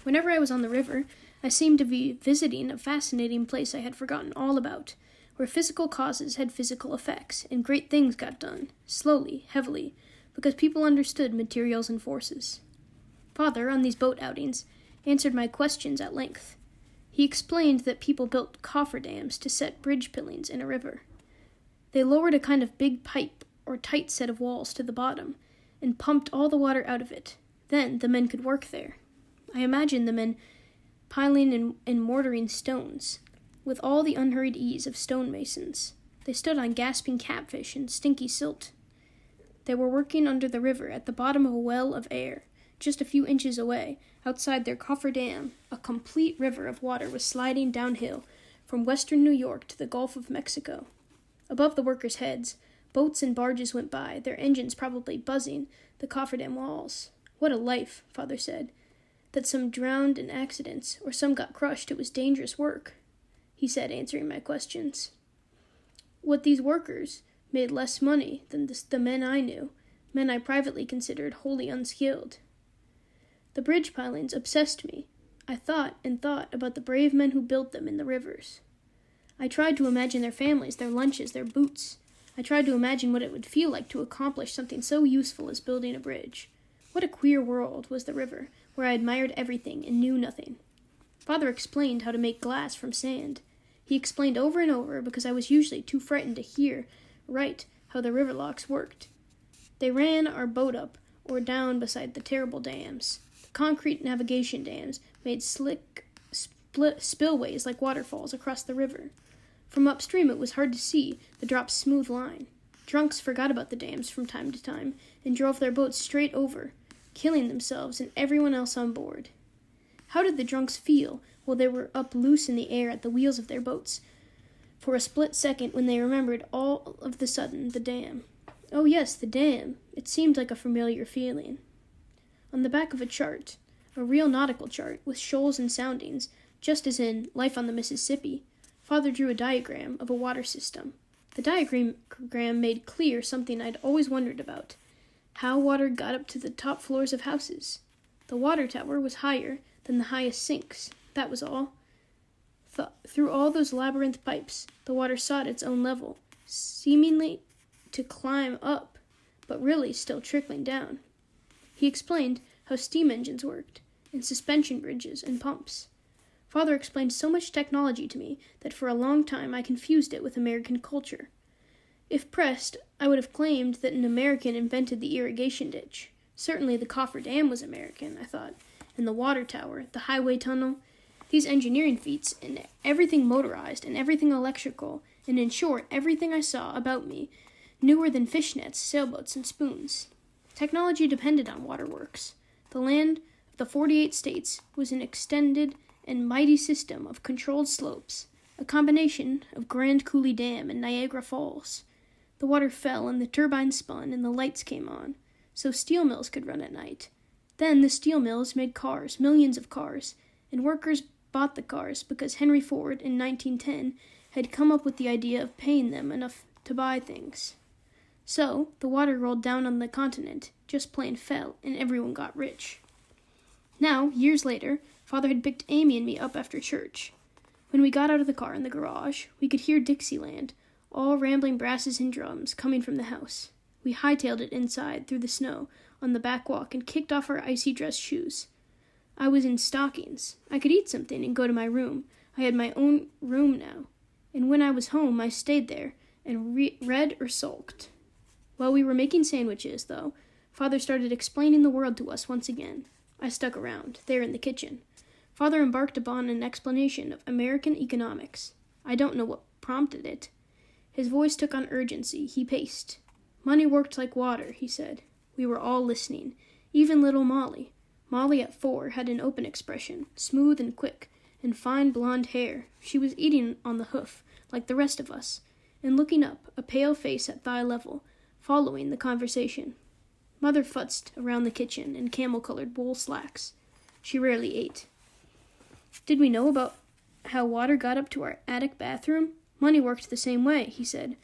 Whenever I was on the river, I seemed to be visiting a fascinating place I had forgotten all about, where physical causes had physical effects, and great things got done, slowly, heavily, because people understood materials and forces. Father, on these boat outings, answered my questions at length. He explained that people built cofferdams to set bridge pilings in a river. They lowered a kind of big pipe or tight set of walls to the bottom and pumped all the water out of it. Then the men could work there. I imagined the men piling and mortaring stones with all the unhurried ease of stonemasons. They stood on gasping catfish and stinky silt. They were working under the river at the bottom of a well of air. Just a few inches away, outside their cofferdam, a complete river of water was sliding downhill from western New York to the Gulf of Mexico. Above the workers' heads, boats and barges went by, their engines probably buzzing the cofferdam walls. What a life, Father said. That some drowned in accidents, or some got crushed, it was dangerous work, he said, answering my questions. What these workers made less money than the men I knew, men I privately considered wholly unskilled. The bridge pilings obsessed me. I thought and thought about the brave men who built them in the rivers. I tried to imagine their families, their lunches, their boots. I tried to imagine what it would feel like to accomplish something so useful as building a bridge. What a queer world was the river, where I admired everything and knew nothing. Father explained how to make glass from sand. He explained over and over because I was usually too frightened to hear right how the river locks worked. They ran our boat up or down beside the terrible dams. Concrete navigation dams made slick spillways like waterfalls across the river. From upstream it was hard to see the drop's smooth line. Drunks forgot about the dams from time to time and drove their boats straight over, killing themselves and everyone else on board. How did the drunks feel while they were up loose in the air at the wheels of their boats for a split second when they remembered all of the sudden the dam? Oh yes, the dam. It seemed like a familiar feeling. On the back of a chart, a real nautical chart with shoals and soundings, just as in Life on the Mississippi, Father drew a diagram of a water system. The diagram made clear something I'd always wondered about, how water got up to the top floors of houses. The water tower was higher than the highest sinks, that was all. Through all those labyrinth pipes, the water sought its own level, seemingly to climb up, but really still trickling down. He explained how steam engines worked, and suspension bridges and pumps. Father explained so much technology to me that for a long time I confused it with American culture. If pressed, I would have claimed that an American invented the irrigation ditch. Certainly the coffer dam was American, I thought, and the water tower, the highway tunnel. These engineering feats, and everything motorized, and everything electrical, and in short, everything I saw about me, newer than fishnets, sailboats, and spoons. Technology depended on waterworks. The land of the 48 states was an extended and mighty system of controlled slopes, a combination of Grand Coulee Dam and Niagara Falls. The water fell, and the turbines spun, and the lights came on, so steel mills could run at night. Then the steel mills made cars, millions of cars, and workers bought the cars because Henry Ford, in 1910, had come up with the idea of paying them enough to buy things. So, the water rolled down on the continent, just plain fell, and everyone got rich. Now, years later, Father had picked Amy and me up after church. When we got out of the car in the garage, we could hear Dixieland, all rambling brasses and drums, coming from the house. We hightailed it inside, through the snow, on the back walk, and kicked off our icy dress shoes. I was in stockings. I could eat something and go to my room. I had my own room now. And when I was home, I stayed there, and read or sulked. While we were making sandwiches, though, Father started explaining the world to us once again. I stuck around, there in the kitchen. Father embarked upon an explanation of American economics. I don't know what prompted it. His voice took on urgency. He paced. Money worked like water, he said. We were all listening, even little Molly. Molly at 4 had an open expression, smooth and quick, and fine blonde hair. She was eating on the hoof, like the rest of us, and looking up, a pale face at thigh level, following the conversation. Mother futzed around the kitchen in camel-colored wool slacks. She rarely ate. Did we know about how water got up to our attic bathroom? Money worked the same way, he said.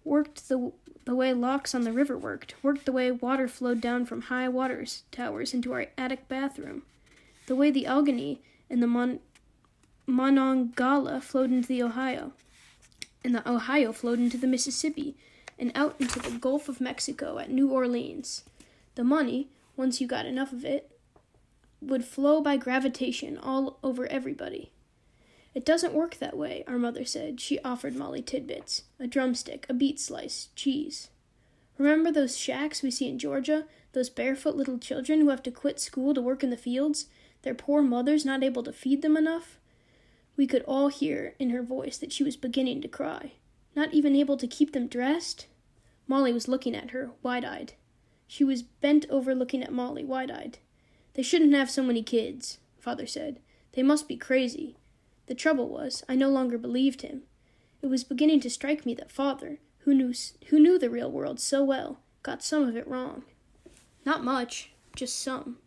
Worked the way locks on the river worked the way water flowed down from high water towers into our attic bathroom, the way the Allegheny and the Monongahela flowed into the Ohio, and the Ohio flowed into the Mississippi, and out into the Gulf of Mexico at New Orleans. The money, once you got enough of it, would flow by gravitation all over everybody. It doesn't work that way, our mother said. She offered Molly tidbits, a drumstick, a beet slice, cheese. Remember those shacks we see in Georgia, those barefoot little children who have to quit school to work in the fields, their poor mothers not able to feed them enough? We could all hear in her voice that she was beginning to cry. Not even able to keep them dressed? Molly was looking at her, wide-eyed. She was bent over looking at Molly, wide-eyed. They shouldn't have so many kids, Father said. They must be crazy. The trouble was, I no longer believed him. It was beginning to strike me that Father, who knew the real world so well, got some of it wrong. Not much, just some.